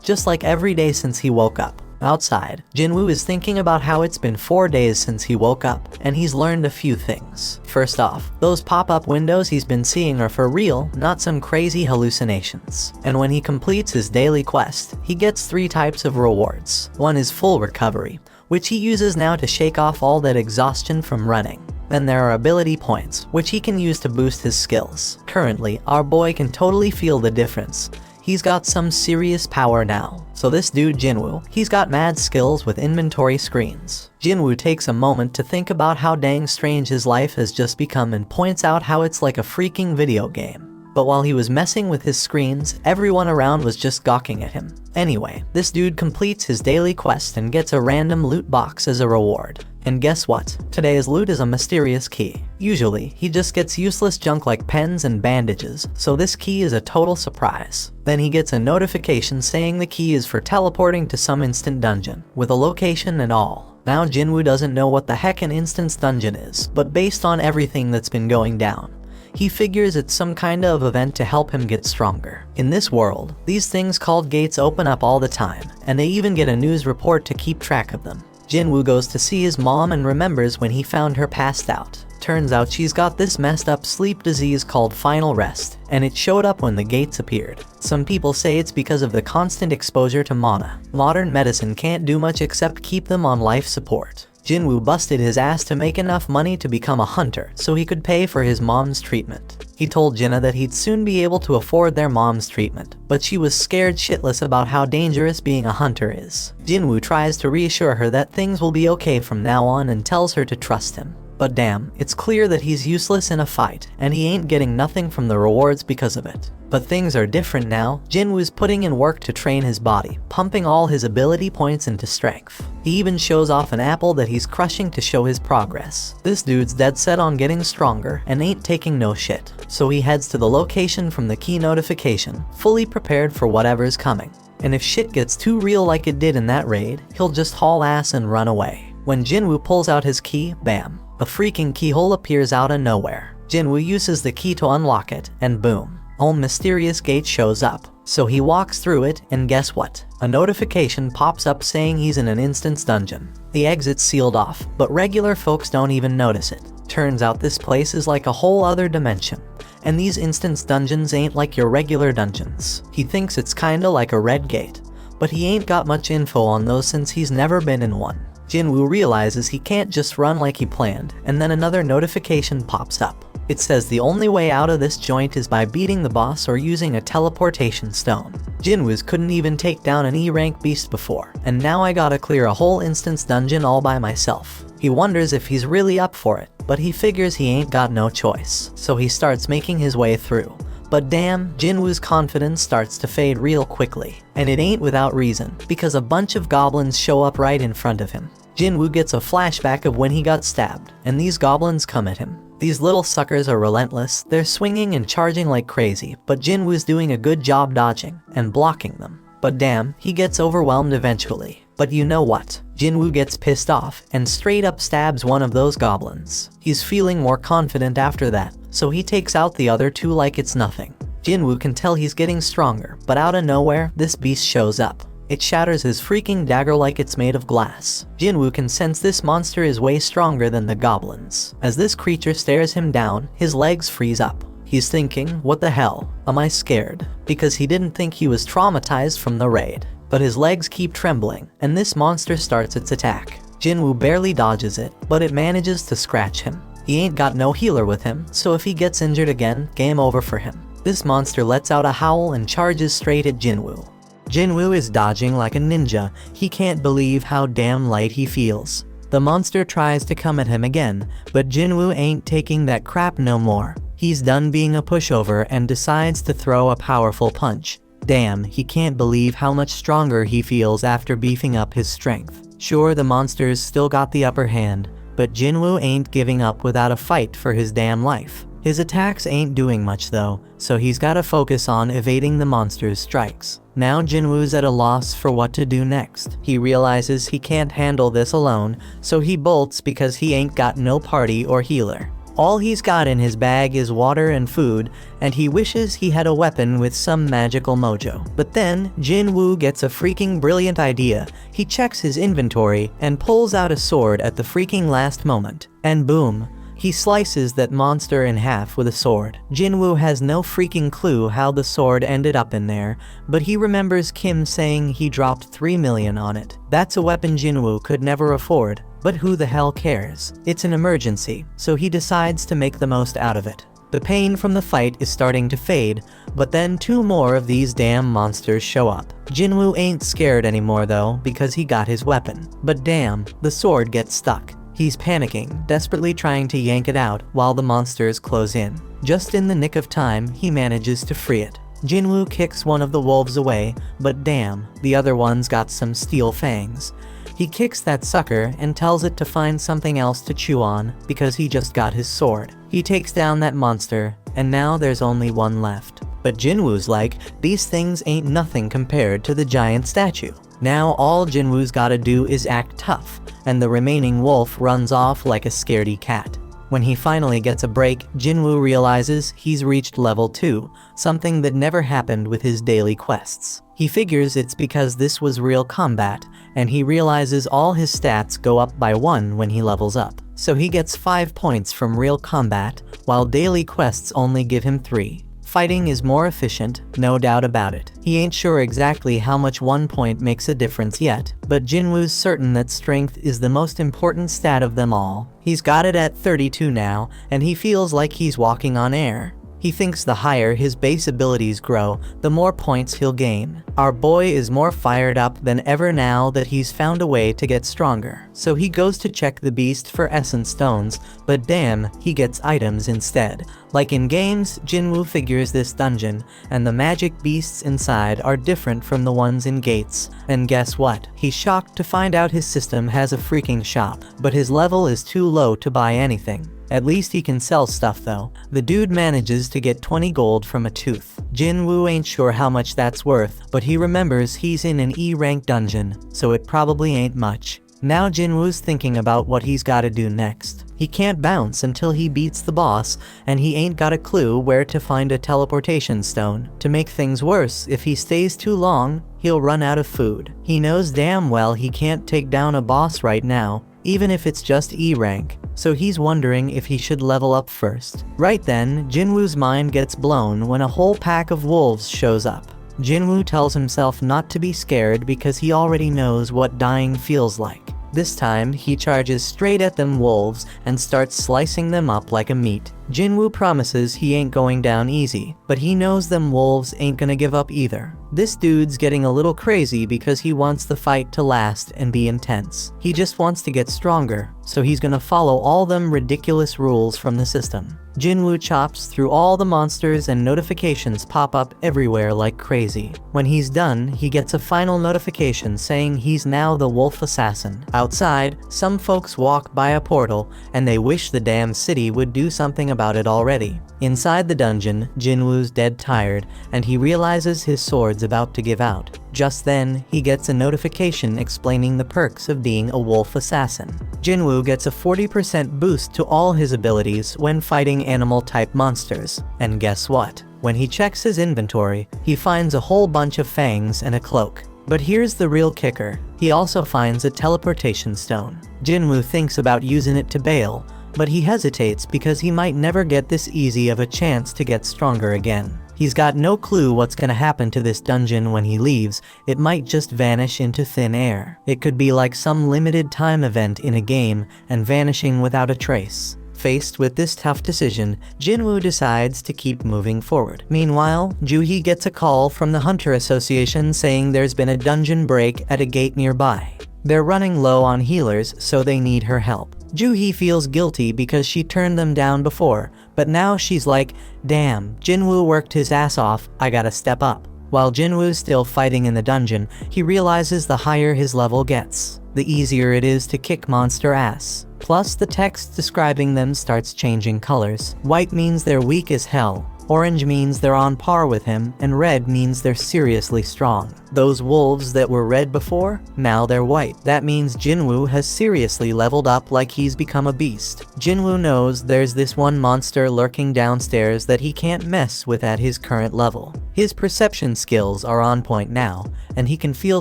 just like every day since he woke up. Outside, Jinwoo is thinking about how it's been 4 days since he woke up, and he's learned a few things. First off, those pop-up windows he's been seeing are for real, not some crazy hallucinations. And when he completes his daily quest, he gets 3 types of rewards. One is full recovery, which he uses now to shake off all that exhaustion from running. Then there are ability points, which he can use to boost his skills. Currently, our boy can totally feel the difference. He's got some serious power now. So this dude Jinwoo, he's got mad skills with inventory screens. Jinwoo takes a moment to think about how dang strange his life has just become and points out how it's like a freaking video game. But while he was messing with his screens, everyone around was just gawking at him. Anyway, this dude completes his daily quest and gets a random loot box as a reward. And guess what? Today's loot is a mysterious key. Usually, he just gets useless junk like pens and bandages, so this key is a total surprise. Then he gets a notification saying the key is for teleporting to some instant dungeon, with a location and all. Now Jinwoo doesn't know what the heck an instance dungeon is, but based on everything that's been going down, he figures it's some kind of event to help him get stronger. In this world, these things called gates open up all the time, and they even get a news report to keep track of them. Jinwoo goes to see his mom and remembers when he found her passed out. Turns out she's got this messed up sleep disease called final rest, and it showed up when the gates appeared. Some people say it's because of the constant exposure to mana. Modern medicine can't do much except keep them on life support. Jinwoo busted his ass to make enough money to become a hunter so he could pay for his mom's treatment. He told Jinna that he'd soon be able to afford their mom's treatment, but she was scared shitless about how dangerous being a hunter is. Jinwoo tries to reassure her that things will be okay from now on and tells her to trust him. But damn, it's clear that he's useless in a fight, and he ain't getting nothing from the rewards because of it. But things are different now. Jinwoo's putting in work to train his body, pumping all his ability points into strength. He even shows off an apple that he's crushing to show his progress. This dude's dead set on getting stronger and ain't taking no shit. So he heads to the location from the key notification, fully prepared for whatever's coming. And if shit gets too real like it did in that raid, he'll just haul ass and run away. When Jinwoo pulls out his key, bam, a freaking keyhole appears out of nowhere. Jinwoo uses the key to unlock it, and boom, a mysterious gate shows up. So he walks through it, and guess what? A notification pops up saying he's in an instance dungeon. The exit's sealed off, but regular folks don't even notice it. Turns out this place is like a whole other dimension, and these instance dungeons ain't like your regular dungeons. He thinks it's kinda like a red gate, but he ain't got much info on those since he's never been in one. Jinwoo realizes he can't just run like he planned, and then another notification pops up. It says the only way out of this joint is by beating the boss or using a teleportation stone. Jinwoo's couldn't even take down an E-rank beast before, and now I gotta clear a whole instance dungeon all by myself. He wonders if he's really up for it, but he figures he ain't got no choice, so he starts making his way through. But damn, Jinwoo's confidence starts to fade real quickly. And it ain't without reason, because a bunch of goblins show up right in front of him. Jinwoo gets a flashback of when he got stabbed, and these goblins come at him. These little suckers are relentless, they're swinging and charging like crazy, but Jinwoo's doing a good job dodging and blocking them. But damn, he gets overwhelmed eventually. But you know what? Jinwoo gets pissed off and straight up stabs one of those goblins. He's feeling more confident after that, so he takes out the other two like it's nothing. Jinwoo can tell he's getting stronger, but out of nowhere, this beast shows up. It shatters his freaking dagger like it's made of glass. Jinwoo can sense this monster is way stronger than the goblins. As this creature stares him down, his legs freeze up. He's thinking, what the hell? Am I scared? Because he didn't think he was traumatized from the raid. But his legs keep trembling, and this monster starts its attack. Jinwoo barely dodges it, but it manages to scratch him. He ain't got no healer with him, so if he gets injured again, game over for him. This monster lets out a howl and charges straight at Jinwoo. Jinwoo is dodging like a ninja. He can't believe how damn light he feels. The monster tries to come at him again, but Jinwoo ain't taking that crap no more. He's done being a pushover and decides to throw a powerful punch. Damn, he can't believe how much stronger he feels after beefing up his strength. Sure, the monsters still got the upper hand, but Jinwoo ain't giving up without a fight for his damn life. His attacks ain't doing much though, so he's gotta focus on evading the monster's strikes. Now Jinwoo's at a loss for what to do next. He realizes he can't handle this alone, so he bolts because he ain't got no party or healer. All he's got in his bag is water and food, and he wishes he had a weapon with some magical mojo. But then, Jinwoo gets a freaking brilliant idea. He checks his inventory and pulls out a sword at the freaking last moment. And boom, he slices that monster in half with a sword. Jinwoo has no freaking clue how the sword ended up in there, but he remembers Kim saying he dropped 3 million on it. That's a weapon Jinwoo could never afford. But who the hell cares? It's an emergency, so he decides to make the most out of it. The pain from the fight is starting to fade, but then 2 more of these damn monsters show up. Jinwoo ain't scared anymore though, because he got his weapon. But damn, the sword gets stuck. He's panicking, desperately trying to yank it out while the monsters close in. Just in the nick of time, he manages to free it. Jinwoo kicks one of the wolves away, but damn, the other one's got some steel fangs. He kicks that sucker and tells it to find something else to chew on because he just got his sword. He takes down that monster, and now there's only one left. But Jinwoo's like, these things ain't nothing compared to the giant statue. Now all Jinwoo's gotta do is act tough, and the remaining wolf runs off like a scaredy cat. When he finally gets a break, Jinwoo realizes he's reached level 2, something that never happened with his daily quests. He figures it's because this was real combat, and he realizes all his stats go up by 1 when he levels up. So he gets 5 points from real combat, while daily quests only give him 3. Fighting is more efficient, no doubt about it. He ain't sure exactly how much 1 point makes a difference yet, but Jinwoo's certain that strength is the most important stat of them all. He's got it at 32 now, and he feels like he's walking on air. He thinks the higher his base abilities grow, the more points he'll gain. Our boy is more fired up than ever now that he's found a way to get stronger. So he goes to check the beast for essence stones, but damn, he gets items instead. Like in games, Jinwoo figures this dungeon, and the magic beasts inside are different from the ones in Gates. And guess what? He's shocked to find out his system has a freaking shop, but his level is too low to buy anything. At least he can sell stuff though. The dude manages to get 20 gold from a tooth. Jinwoo ain't sure how much that's worth, but he remembers he's in an E-rank dungeon, so it probably ain't much. Now Jinwoo's thinking about what he's gotta do next. He can't bounce until he beats the boss, and he ain't got a clue where to find a teleportation stone. To make things worse, if he stays too long, he'll run out of food. He knows damn well he can't take down a boss right now, even if it's just E-rank, so he's wondering if he should level up first. Right then, Jinwoo's mind gets blown when a whole pack of wolves shows up. Jinwoo tells himself not to be scared because he already knows what dying feels like. This time, he charges straight at them wolves and starts slicing them up like a meat. Jinwoo promises he ain't going down easy, but he knows them wolves ain't gonna give up either. This dude's getting a little crazy because he wants the fight to last and be intense. He just wants to get stronger, so he's gonna follow all them ridiculous rules from the system. Jinwoo chops through all the monsters and notifications pop up everywhere like crazy. When he's done, he gets a final notification saying he's now the wolf assassin. Outside, some folks walk by a portal, and they wish the damn city would do something about it already. Inside the dungeon, Jinwoo's dead tired, and he realizes his sword's about to give out. Just then, he gets a notification explaining the perks of being a wolf assassin. Jinwoo gets a 40% boost to all his abilities when fighting animal-type monsters. And guess what? When he checks his inventory, he finds a whole bunch of fangs and a cloak. But here's the real kicker. He also finds a teleportation stone. Jinwoo thinks about using it to bail, but he hesitates because he might never get this easy of a chance to get stronger again. He's got no clue what's gonna happen to this dungeon when he leaves. It might just vanish into thin air. It could be like some limited time event in a game and vanishing without a trace. Faced with this tough decision, Jinwoo decides to keep moving forward. Meanwhile, Juhee gets a call from the Hunter Association saying there's been a dungeon break at a gate nearby. They're running low on healers, so they need her help. Juhee feels guilty because she turned them down before, but now she's like, damn, Jinwoo worked his ass off, I gotta step up. While Jinwoo's still fighting in the dungeon, he realizes the higher his level gets, the easier it is to kick monster ass. Plus, the text describing them starts changing colors. White means they're weak as hell, orange means they're on par with him, and red means they're seriously strong. Those wolves that were red before, now they're white. That means Jinwoo has seriously leveled up like he's become a beast. Jinwoo knows there's this one monster lurking downstairs that he can't mess with at his current level. His perception skills are on point now, and he can feel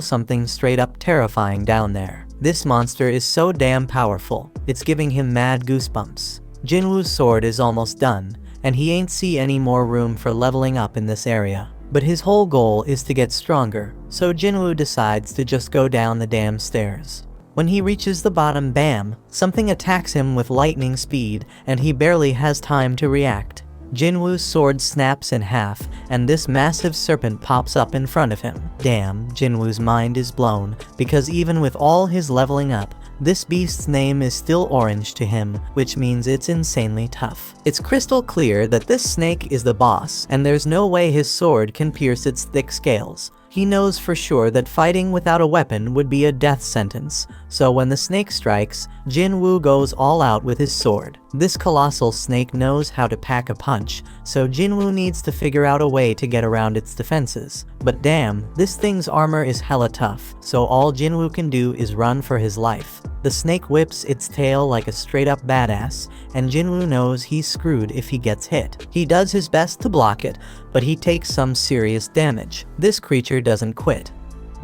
something straight up terrifying down there. This monster is so damn powerful, it's giving him mad goosebumps. Jinwoo's sword is almost done, and he ain't see any more room for leveling up in this area. But his whole goal is to get stronger, so Jinwoo decides to just go down the damn stairs. When he reaches the bottom, bam, something attacks him with lightning speed, and he barely has time to react. Jinwoo's sword snaps in half, and this massive serpent pops up in front of him. Damn, Jinwoo's mind is blown, because even with all his leveling up, this beast's name is still orange to him, which means it's insanely tough. It's crystal clear that this snake is the boss, and there's no way his sword can pierce its thick scales. He knows for sure that fighting without a weapon would be a death sentence, so when the snake strikes, Jinwoo goes all out with his sword. This colossal snake knows how to pack a punch, so Jinwoo needs to figure out a way to get around its defenses. But damn, this thing's armor is hella tough, so all Jinwoo can do is run for his life. The snake whips its tail like a straight-up badass, and Jinwoo knows he's screwed if he gets hit. He does his best to block it, but he takes some serious damage. This creature doesn't quit.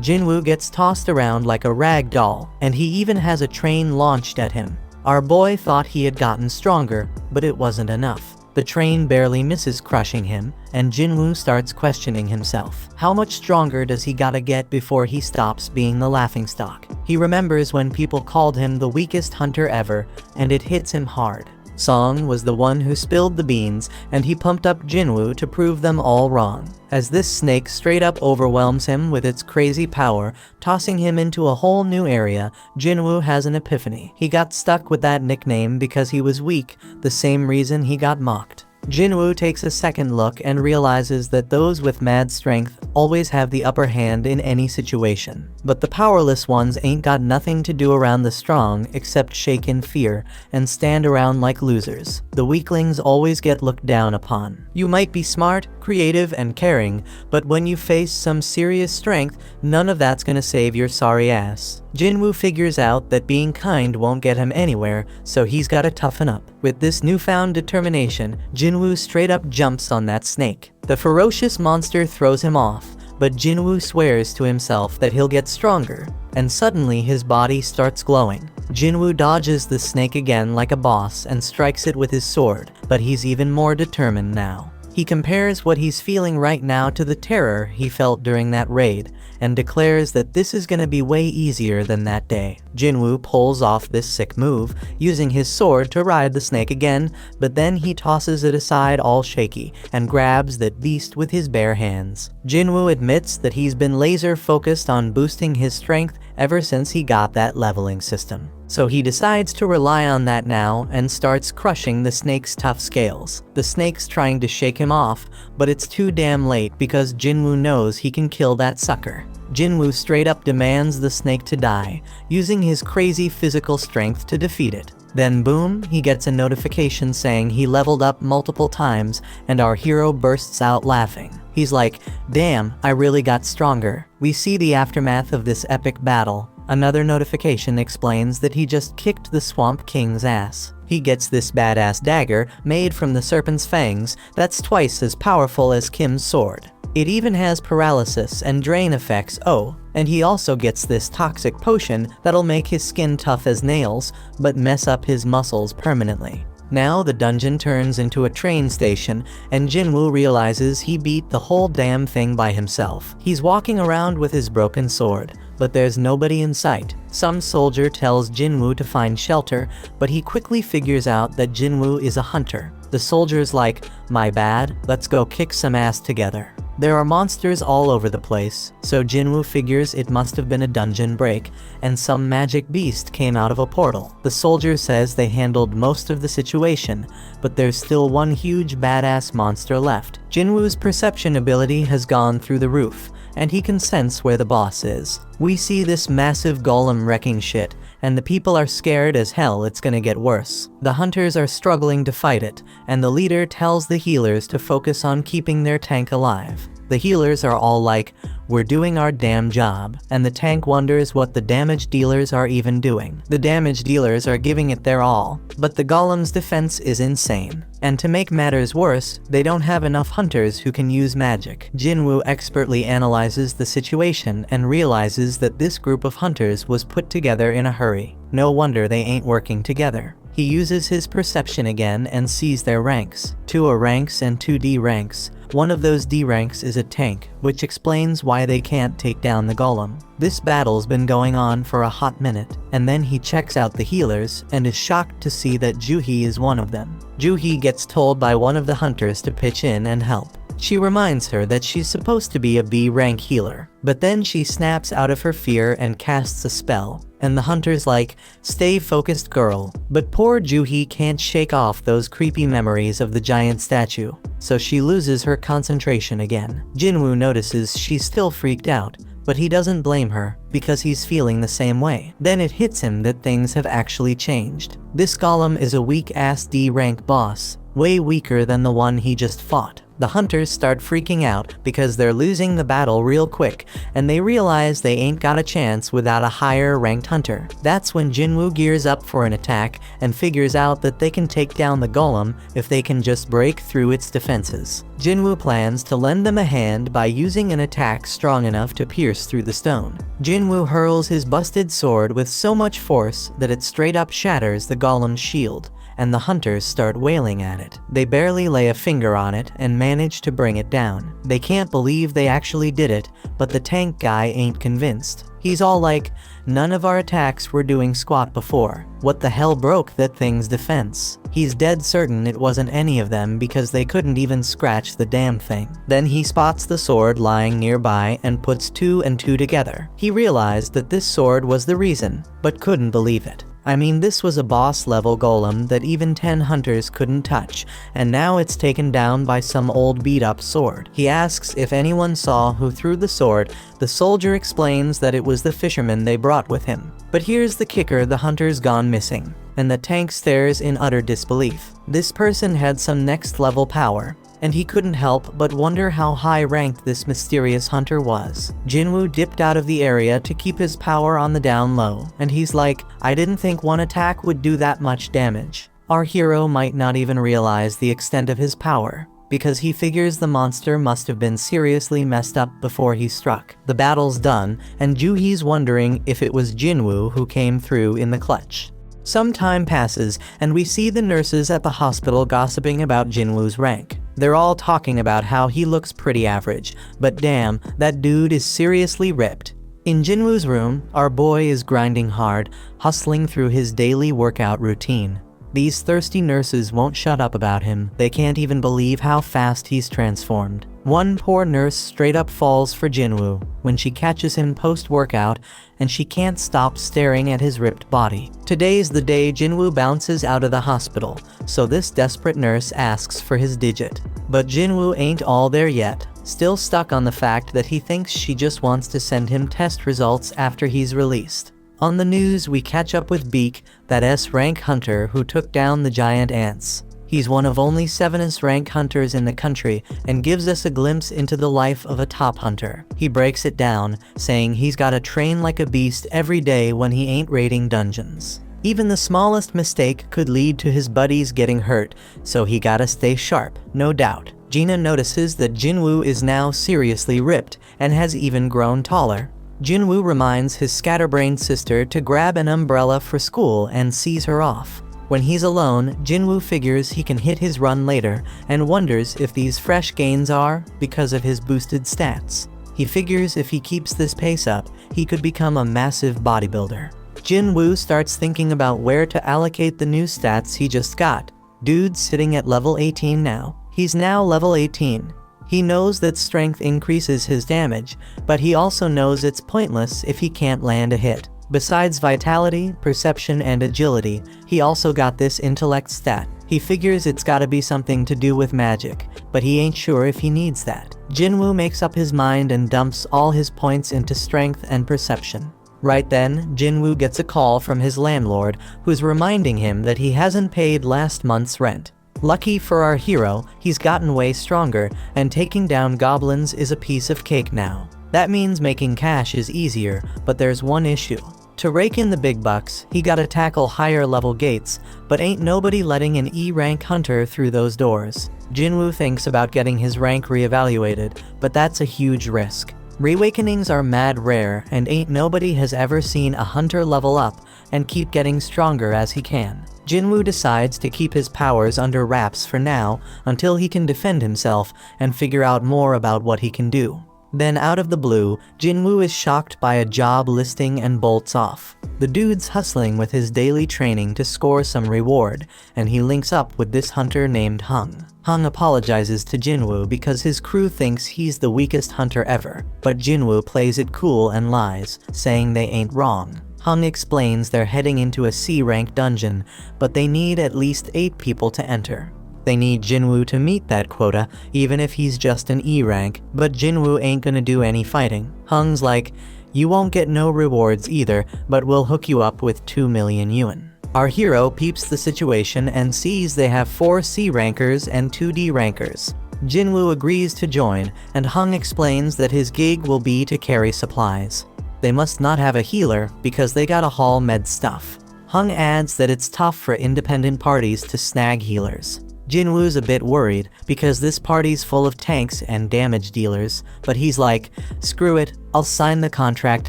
Jinwoo gets tossed around like a rag doll, and he even has a train launched at him. Our boy thought he had gotten stronger, but it wasn't enough. The train barely misses crushing him, and Jinwoo starts questioning himself. How much stronger does he gotta get before he stops being the laughingstock? He remembers when people called him the weakest hunter ever, and it hits him hard. Song was the one who spilled the beans, and he pumped up Jinwoo to prove them all wrong. As this snake straight up overwhelms him with its crazy power, tossing him into a whole new area, Jinwoo has an epiphany. He got stuck with that nickname because he was weak, the same reason he got mocked. Jinwoo takes a second look and realizes that those with mad strength always have the upper hand in any situation. But the powerless ones ain't got nothing to do around the strong except shake in fear and stand around like losers. The weaklings always get looked down upon. You might be smart, creative, and caring, but when you face some serious strength, none of that's gonna save your sorry ass. Jinwoo figures out that being kind won't get him anywhere, so he's gotta toughen up. With this newfound determination, Jinwoo straight up jumps on that snake. The ferocious monster throws him off, but Jinwoo swears to himself that he'll get stronger, and suddenly his body starts glowing. Jinwoo dodges the snake again like a boss and strikes it with his sword, but he's even more determined now. He compares what he's feeling right now to the terror he felt during that raid, and declares that this is gonna be way easier than that day. Jinwoo pulls off this sick move, using his sword to ride the snake again, but then he tosses it aside all shaky, and grabs that beast with his bare hands. Jinwoo admits that he's been laser focused on boosting his strength ever since he got that leveling system. So he decides to rely on that now and starts crushing the snake's tough scales. The snake's trying to shake him off, but it's too damn late because Jinwoo knows he can kill that sucker. Jinwoo straight up demands the snake to die, using his crazy physical strength to defeat it. Then boom, he gets a notification saying he leveled up multiple times, and our hero bursts out laughing. He's like, damn, I really got stronger. We see the aftermath of this epic battle. Another notification explains that he just kicked the Swamp King's ass. He gets this badass dagger made from the serpent's fangs that's twice as powerful as Kim's sword. It even has paralysis and drain effects, oh, and he also gets this toxic potion that'll make his skin tough as nails, but mess up his muscles permanently. Now the dungeon turns into a train station, and Jinwoo realizes he beat the whole damn thing by himself. He's walking around with his broken sword, but there's nobody in sight. Some soldier tells Jinwoo to find shelter, but he quickly figures out that Jinwoo is a hunter. The soldier's like, my bad, let's go kick some ass together. There are monsters all over the place, so Jinwoo figures it must have been a dungeon break, and some magic beast came out of a portal. The soldier says they handled most of the situation, but there's still one huge badass monster left. Jinwoo's perception ability has gone through the roof, and he can sense where the boss is. We see this massive golem wrecking shit, and the people are scared as hell it's gonna get worse. The hunters are struggling to fight it, and the leader tells the healers to focus on keeping their tank alive. The healers are all like, "We're doing our damn job," and the tank wonders what the damage dealers are even doing. The damage dealers are giving it their all, but the golem's defense is insane. And to make matters worse, they don't have enough hunters who can use magic. Jinwoo expertly analyzes the situation and realizes that this group of hunters was put together in a hurry. No wonder they ain't working together. He uses his perception again and sees their ranks. 2 A ranks and 2 D ranks. One of those D ranks is a tank, which explains why they can't take down the golem. This battle's been going on for a hot minute, and then he checks out the healers and is shocked to see that Juhee is one of them. Juhee gets told by one of the hunters to pitch in and help. She reminds her that she's supposed to be a B rank healer, but then she snaps out of her fear and casts a spell. And the hunter's like, "Stay focused, girl." But poor Juhee can't shake off those creepy memories of the giant statue, so she loses her concentration again. Jinwoo notices she's still freaked out, but he doesn't blame her, because he's feeling the same way. Then it hits him that things have actually changed. This golem is a weak-ass D rank boss, way weaker than the one he just fought. The hunters start freaking out because they're losing the battle real quick, and they realize they ain't got a chance without a higher ranked hunter. That's when Jinwoo gears up for an attack and figures out that they can take down the golem if they can just break through its defenses. Jinwoo plans to lend them a hand by using an attack strong enough to pierce through the stone. Jinwoo hurls his busted sword with so much force that it straight up shatters the golem's shield, and the hunters start wailing at it. They barely lay a finger on it and manage to bring it down. They can't believe they actually did it, but the tank guy ain't convinced. He's all like, "None of our attacks were doing squat before. What the hell broke that thing's defense?" He's dead certain it wasn't any of them because they couldn't even scratch the damn thing. Then he spots the sword lying nearby and puts 2 and 2 together. He realized that this sword was the reason, but couldn't believe it. I mean, this was a boss-level golem that even 10 hunters couldn't touch, and now it's taken down by some old beat-up sword. He asks if anyone saw who threw the sword. The soldier explains that it was the fisherman they brought with him. But here's the kicker: the hunter's gone missing, and the tank stares in utter disbelief. This person had some next-level power, and he couldn't help but wonder how high-ranked this mysterious hunter was. Jinwoo dipped out of the area to keep his power on the down low, and he's like, "I didn't think one attack would do that much damage." Our hero might not even realize the extent of his power, because he figures the monster must have been seriously messed up before he struck. The battle's done, and Juhee's wondering if it was Jinwoo who came through in the clutch. Some time passes, and we see the nurses at the hospital gossiping about Jinwoo's rank. They're all talking about how he looks pretty average, but damn, that dude is seriously ripped. In Jinwoo's room, our boy is grinding hard, hustling through his daily workout routine. These thirsty nurses won't shut up about him. They can't even believe how fast he's transformed. One poor nurse straight up falls for Jinwoo when she catches him post-workout, and she can't stop staring at his ripped body. Today's the day Jinwoo bounces out of the hospital, so this desperate nurse asks for his digit. But Jinwoo ain't all there yet, still stuck on the fact that he thinks she just wants to send him test results after he's released. On the news, we catch up with Beak, that S-rank hunter who took down the giant ants. He's one of only 7 S-rank hunters in the country and gives us a glimpse into the life of a top hunter. He breaks it down, saying he's gotta train like a beast every day when he ain't raiding dungeons. Even the smallest mistake could lead to his buddies getting hurt, so he gotta stay sharp, no doubt. Gina notices that Jinwoo is now seriously ripped and has even grown taller. Jinwoo reminds his scatterbrained sister to grab an umbrella for school and sees her off. When he's alone, Jinwoo figures he can hit his run later and wonders if these fresh gains are because of his boosted stats. He figures if he keeps this pace up, he could become a massive bodybuilder. Jinwoo starts thinking about where to allocate the new stats he just got. Dude's sitting at level 18 now. He's now level 18. He knows that strength increases his damage, but he also knows it's pointless if he can't land a hit. Besides vitality, perception, and agility, he also got this intellect stat. He figures it's gotta be something to do with magic, but he ain't sure if he needs that. Jinwoo makes up his mind and dumps all his points into strength and perception. Right then, Jinwoo gets a call from his landlord, who's reminding him that he hasn't paid last month's rent. Lucky for our hero, he's gotten way stronger, and taking down goblins is a piece of cake now. That means making cash is easier, but there's one issue. To rake in the big bucks, he gotta tackle higher level gates, but ain't nobody letting an E-rank hunter through those doors. Jinwoo thinks about getting his rank reevaluated, but that's a huge risk. Reawakenings are mad rare, and ain't nobody has ever seen a hunter level up and keep getting stronger as he can. Jinwoo decides to keep his powers under wraps for now until he can defend himself and figure out more about what he can do. Then out of the blue, Jinwoo is shocked by a job listing and bolts off. The dude's hustling with his daily training to score some reward, and he links up with this hunter named Hung. Hung apologizes to Jinwoo because his crew thinks he's the weakest hunter ever, but Jinwoo plays it cool and lies, saying they ain't wrong. Hung explains they're heading into a C-rank dungeon, but they need at least 8 people to enter. They need Jinwoo to meet that quota, even if he's just an E rank, but Jinwoo ain't gonna do any fighting. Hung's like, you won't get no rewards either, but we'll hook you up with 2 million yuan. Our hero peeps the situation and sees they have 4 C rankers and 2 D rankers. Jinwoo agrees to join, and Hung explains that his gig will be to carry supplies. They must not have a healer because they gotta haul med stuff. Hung adds that it's tough for independent parties to snag healers. Jinwoo's a bit worried because this party's full of tanks and damage dealers, but he's like, screw it, I'll sign the contract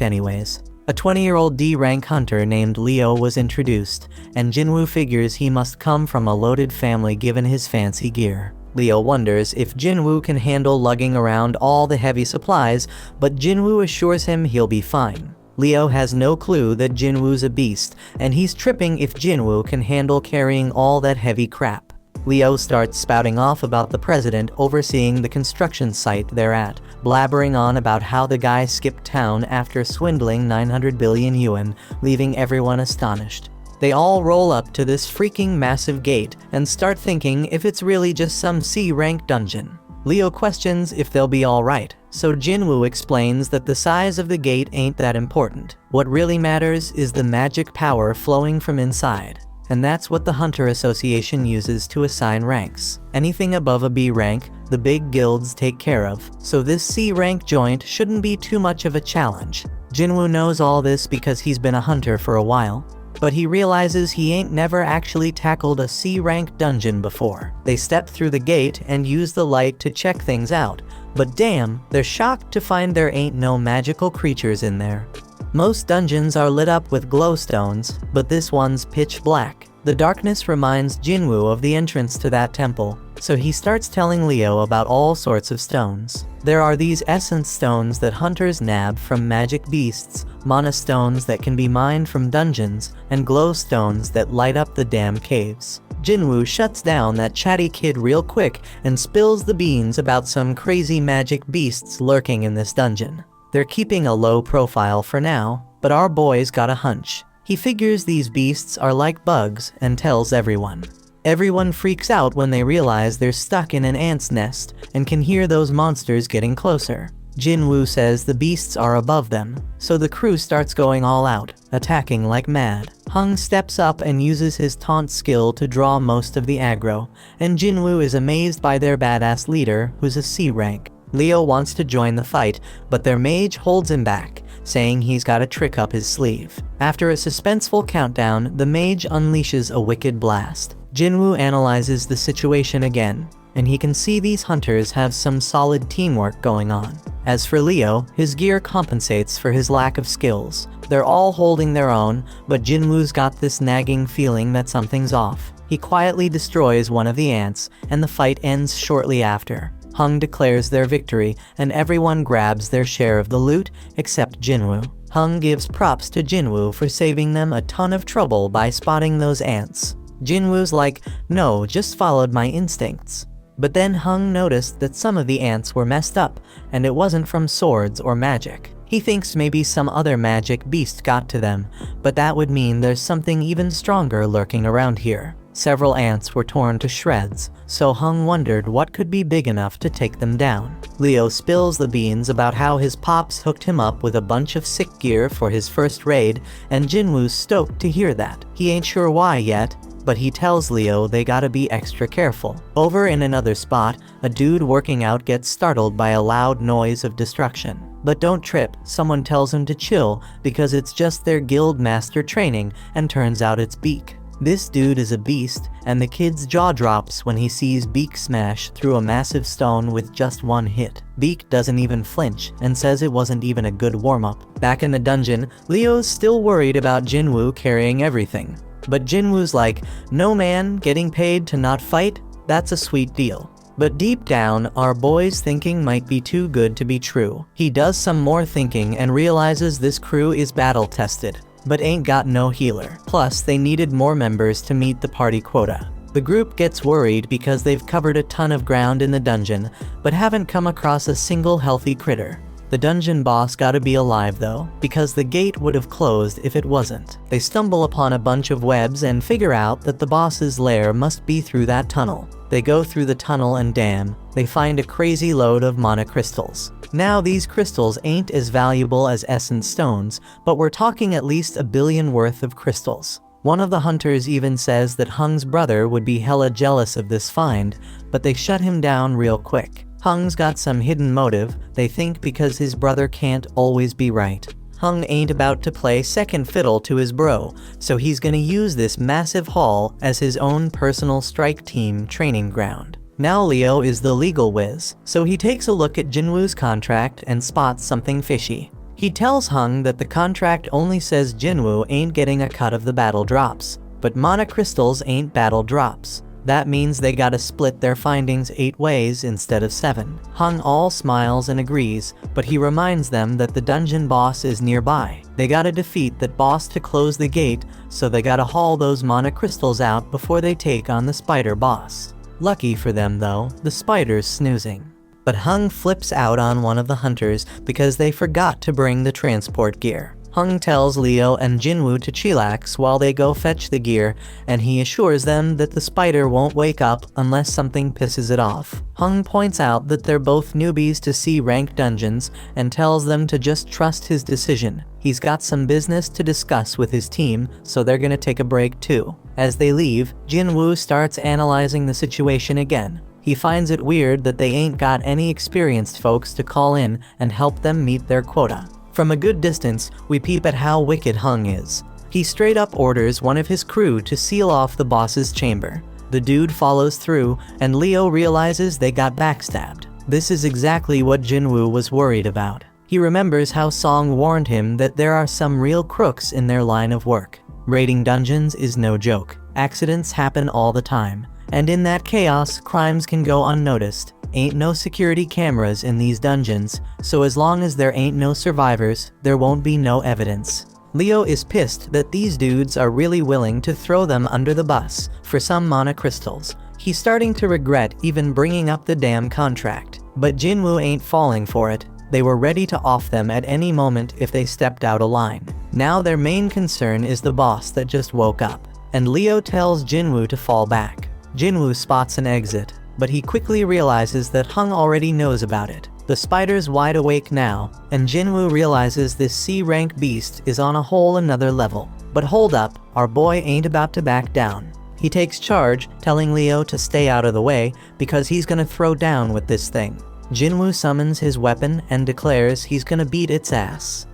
anyways. A 20-year-old D-rank hunter named Leo was introduced, and Jinwoo figures he must come from a loaded family given his fancy gear. Leo wonders if Jinwoo can handle lugging around all the heavy supplies, but Jinwoo assures him he'll be fine. Leo has no clue that Jinwoo's a beast, and he's tripping if Jinwoo can handle carrying all that heavy crap. Leo starts spouting off about the president overseeing the construction site they're at, blabbering on about how the guy skipped town after swindling 900 billion yuan, leaving everyone astonished. They all roll up to this freaking massive gate and start thinking if it's really just some C-rank dungeon. Leo questions if they'll be alright, so Jinwoo explains that the size of the gate ain't that important. What really matters is the magic power flowing from inside. And that's what the Hunter Association uses to assign ranks. Anything above a B rank, the big guilds take care of, so this C rank joint shouldn't be too much of a challenge. Jinwoo knows all this because he's been a hunter for a while, but he realizes he ain't never actually tackled a C rank dungeon before. They step through the gate and use the light to check things out, but damn, they're shocked to find there ain't no magical creatures in there. Most dungeons are lit up with glowstones, but this one's pitch black. The darkness reminds Jinwoo of the entrance to that temple, so he starts telling Leo about all sorts of stones. There are these essence stones that hunters nab from magic beasts, mana stones that can be mined from dungeons, and glow stones that light up the damn caves. Jinwoo shuts down that chatty kid real quick and spills the beans about some crazy magic beasts lurking in this dungeon. They're keeping a low profile for now, but our boy's got a hunch. He figures these beasts are like bugs and tells everyone. Everyone freaks out when they realize they're stuck in an ant's nest and can hear those monsters getting closer. Jinwoo says the beasts are above them, so the crew starts going all out, attacking like mad. Hung steps up and uses his taunt skill to draw most of the aggro, and Jinwoo is amazed by their badass leader, who's a C rank. Leo wants to join the fight, but their mage holds him back, saying he's got a trick up his sleeve. After a suspenseful countdown, the mage unleashes a wicked blast. Jinwoo analyzes the situation again, and he can see these hunters have some solid teamwork going on. As for Leo, his gear compensates for his lack of skills. They're all holding their own, but Jinwoo's got this nagging feeling that something's off. He quietly destroys one of the ants, and the fight ends shortly after. Hung declares their victory, and everyone grabs their share of the loot, except Jinwoo. Hung gives props to Jinwoo for saving them a ton of trouble by spotting those ants. Jinwoo's like, no, just followed my instincts. But then Hung noticed that some of the ants were messed up, and it wasn't from swords or magic. He thinks maybe some other magic beast got to them, but that would mean there's something even stronger lurking around here. Several ants were torn to shreds, so Hung wondered what could be big enough to take them down. Leo spills the beans about how his pops hooked him up with a bunch of sick gear for his first raid, and Jinwoo's stoked to hear that. He ain't sure why yet, but he tells Leo they gotta be extra careful. Over in another spot, a dude working out gets startled by a loud noise of destruction. But don't trip, someone tells him to chill because it's just their guild master training, and turns out it's Beak. This dude is a beast, and the kid's jaw drops when he sees Beak smash through a massive stone with just one hit. Beak doesn't even flinch, and says it wasn't even a good warm-up. Back in the dungeon, Leo's still worried about Jinwoo carrying everything. But Jinwoo's like, no man, getting paid to not fight? That's a sweet deal. But deep down, our boy's thinking might be too good to be true. He does some more thinking and realizes this crew is battle-tested, but ain't got no healer. Plus, they needed more members to meet the party quota. The group gets worried because they've covered a ton of ground in the dungeon, but haven't come across a single healthy critter. The dungeon boss gotta be alive though, because the gate would have closed if it wasn't. They stumble upon a bunch of webs and figure out that the boss's lair must be through that tunnel. They go through the tunnel and damn, they find a crazy load of mana crystals. Now these crystals ain't as valuable as essence stones, but we're talking at least 1 billion worth of crystals. One of the hunters even says that Hung's brother would be hella jealous of this find, but they shut him down real quick. Hung's got some hidden motive, they think, because his brother can't always be right. Hung ain't about to play second fiddle to his bro, so he's gonna use this massive haul as his own personal strike team training ground. Now Leo is the legal whiz, so he takes a look at Jinwoo's contract and spots something fishy. He tells Hung that the contract only says Jinwoo ain't getting a cut of the battle drops, but mana crystals ain't battle drops. That means they gotta split their findings 8 ways instead of 7. Hung all smiles and agrees, but he reminds them that the dungeon boss is nearby. They gotta defeat that boss to close the gate, so they gotta haul those mana crystals out before they take on the spider boss. Lucky for them though, the spider's snoozing. But Hung flips out on one of the hunters because they forgot to bring the transport gear. Hung tells Leo and Jinwoo to chillax while they go fetch the gear, and he assures them that the spider won't wake up unless something pisses it off. Hung points out that they're both newbies to C-rank dungeons and tells them to just trust his decision. He's got some business to discuss with his team, so they're gonna take a break too. As they leave, Jinwoo starts analyzing the situation again. He finds it weird that they ain't got any experienced folks to call in and help them meet their quota. From a good distance, we peep at how wicked Hung is. He straight up orders one of his crew to seal off the boss's chamber. The dude follows through, and Leo realizes they got backstabbed. This is exactly what Jinwoo was worried about. He remembers how Song warned him that there are some real crooks in their line of work. Raiding dungeons is no joke. Accidents happen all the time. And in that chaos, crimes can go unnoticed. Ain't no security cameras in these dungeons, so as long as there ain't no survivors, there won't be no evidence. Leo is pissed that these dudes are really willing to throw them under the bus for some mana crystals. He's starting to regret even bringing up the damn contract. But Jinwoo ain't falling for it. They were ready to off them at any moment if they stepped out of line. Now their main concern is the boss that just woke up, and Leo tells Jinwoo to fall back. Jinwoo spots an exit, but he quickly realizes that Hung already knows about it. The spider's wide awake now, and Jinwoo realizes this C-rank beast is on a whole another level. But hold up, our boy ain't about to back down. He takes charge, telling Leo to stay out of the way because he's gonna throw down with this thing. Jinwoo summons his weapon and declares he's gonna beat its ass.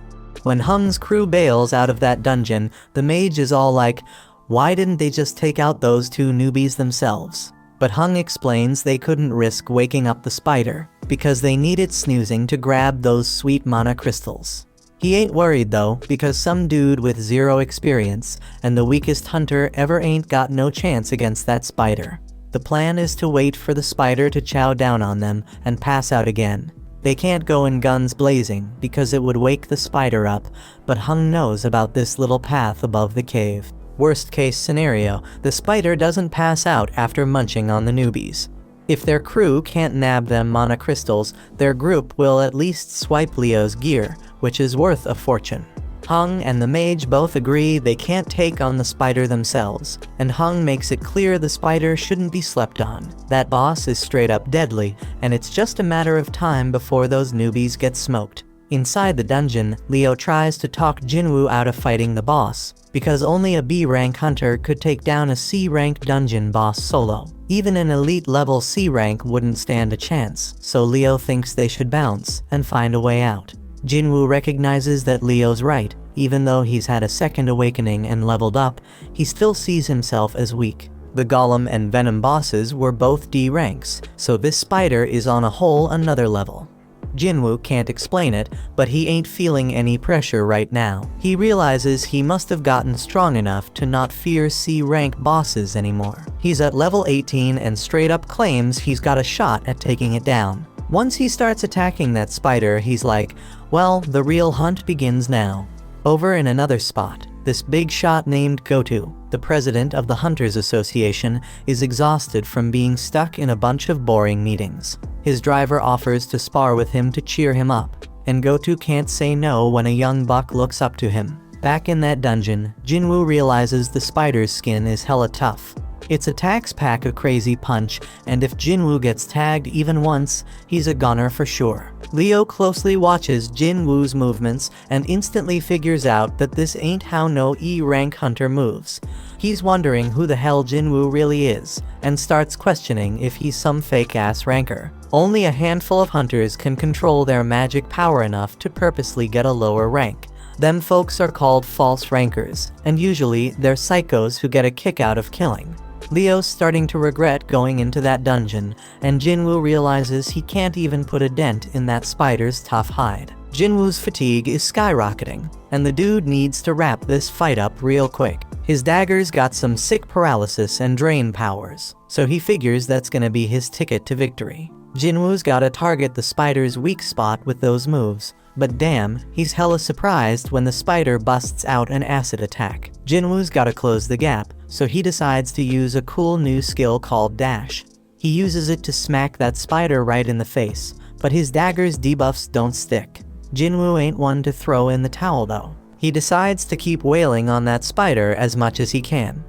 When Hung's crew bails out of that dungeon, the mage is all like, why didn't they just take out those 2 newbies themselves? But Hung explains they couldn't risk waking up the spider, because they needed snoozing to grab those sweet mana crystals. He ain't worried though, because some dude with 0 experience, and the weakest hunter ever ain't got no chance against that spider. The plan is to wait for the spider to chow down on them and pass out again. They can't go in guns blazing, because it would wake the spider up, but Hung knows about this little path above the cave. Worst case scenario, the spider doesn't pass out after munching on the newbies. If their crew can't nab them mana crystals, their group will at least swipe Leo's gear, which is worth a fortune. Hung and the mage both agree they can't take on the spider themselves, and Hung makes it clear the spider shouldn't be slept on. That boss is straight up deadly, and it's just a matter of time before those newbies get smoked. Inside the dungeon, Leo tries to talk Jinwoo out of fighting the boss, because only a B-rank hunter could take down a C-rank dungeon boss solo. Even an elite level C rank wouldn't stand a chance, so Leo thinks they should bounce and find a way out. Jinwoo recognizes that Leo's right. Even though he's had a second awakening and leveled up, he still sees himself as weak. The Golem and Venom bosses were both D ranks, so this spider is on a whole another level. Jinwoo can't explain it, but he ain't feeling any pressure right now. He realizes he must have gotten strong enough to not fear C-rank bosses anymore. He's at level 18 and straight up claims he's got a shot at taking it down. Once he starts attacking that spider, he's like, well, the real hunt begins now. Over in another spot, this big shot named Gotu, the president of the Hunters Association, is exhausted from being stuck in a bunch of boring meetings. His driver offers to spar with him to cheer him up, and Gotu can't say no when a young buck looks up to him. Back in that dungeon, Jinwoo realizes the spider's skin is hella tough. Its attacks pack a crazy punch, and if Jinwoo gets tagged even once, he's a goner for sure. Leo closely watches Jinwoo's movements and instantly figures out that this ain't how no E-rank hunter moves. He's wondering who the hell Jinwoo really is, and starts questioning if he's some fake-ass ranker. Only a handful of hunters can control their magic power enough to purposely get a lower rank. Them folks are called false rankers, and usually they're psychos who get a kick out of killing. Leo's starting to regret going into that dungeon, and Jinwoo realizes he can't even put a dent in that spider's tough hide. Jinwoo's fatigue is skyrocketing, and the dude needs to wrap this fight up real quick. His dagger's got some sick paralysis and drain powers, so he figures that's gonna be his ticket to victory. Jinwoo's gotta target the spider's weak spot with those moves, but damn, he's hella surprised when the spider busts out an acid attack. Jinwoo's gotta close the gap, so he decides to use a cool new skill called Dash. He uses it to smack that spider right in the face, but his dagger's debuffs don't stick. Jinwoo ain't one to throw in the towel though. He decides to keep wailing on that spider as much as he can.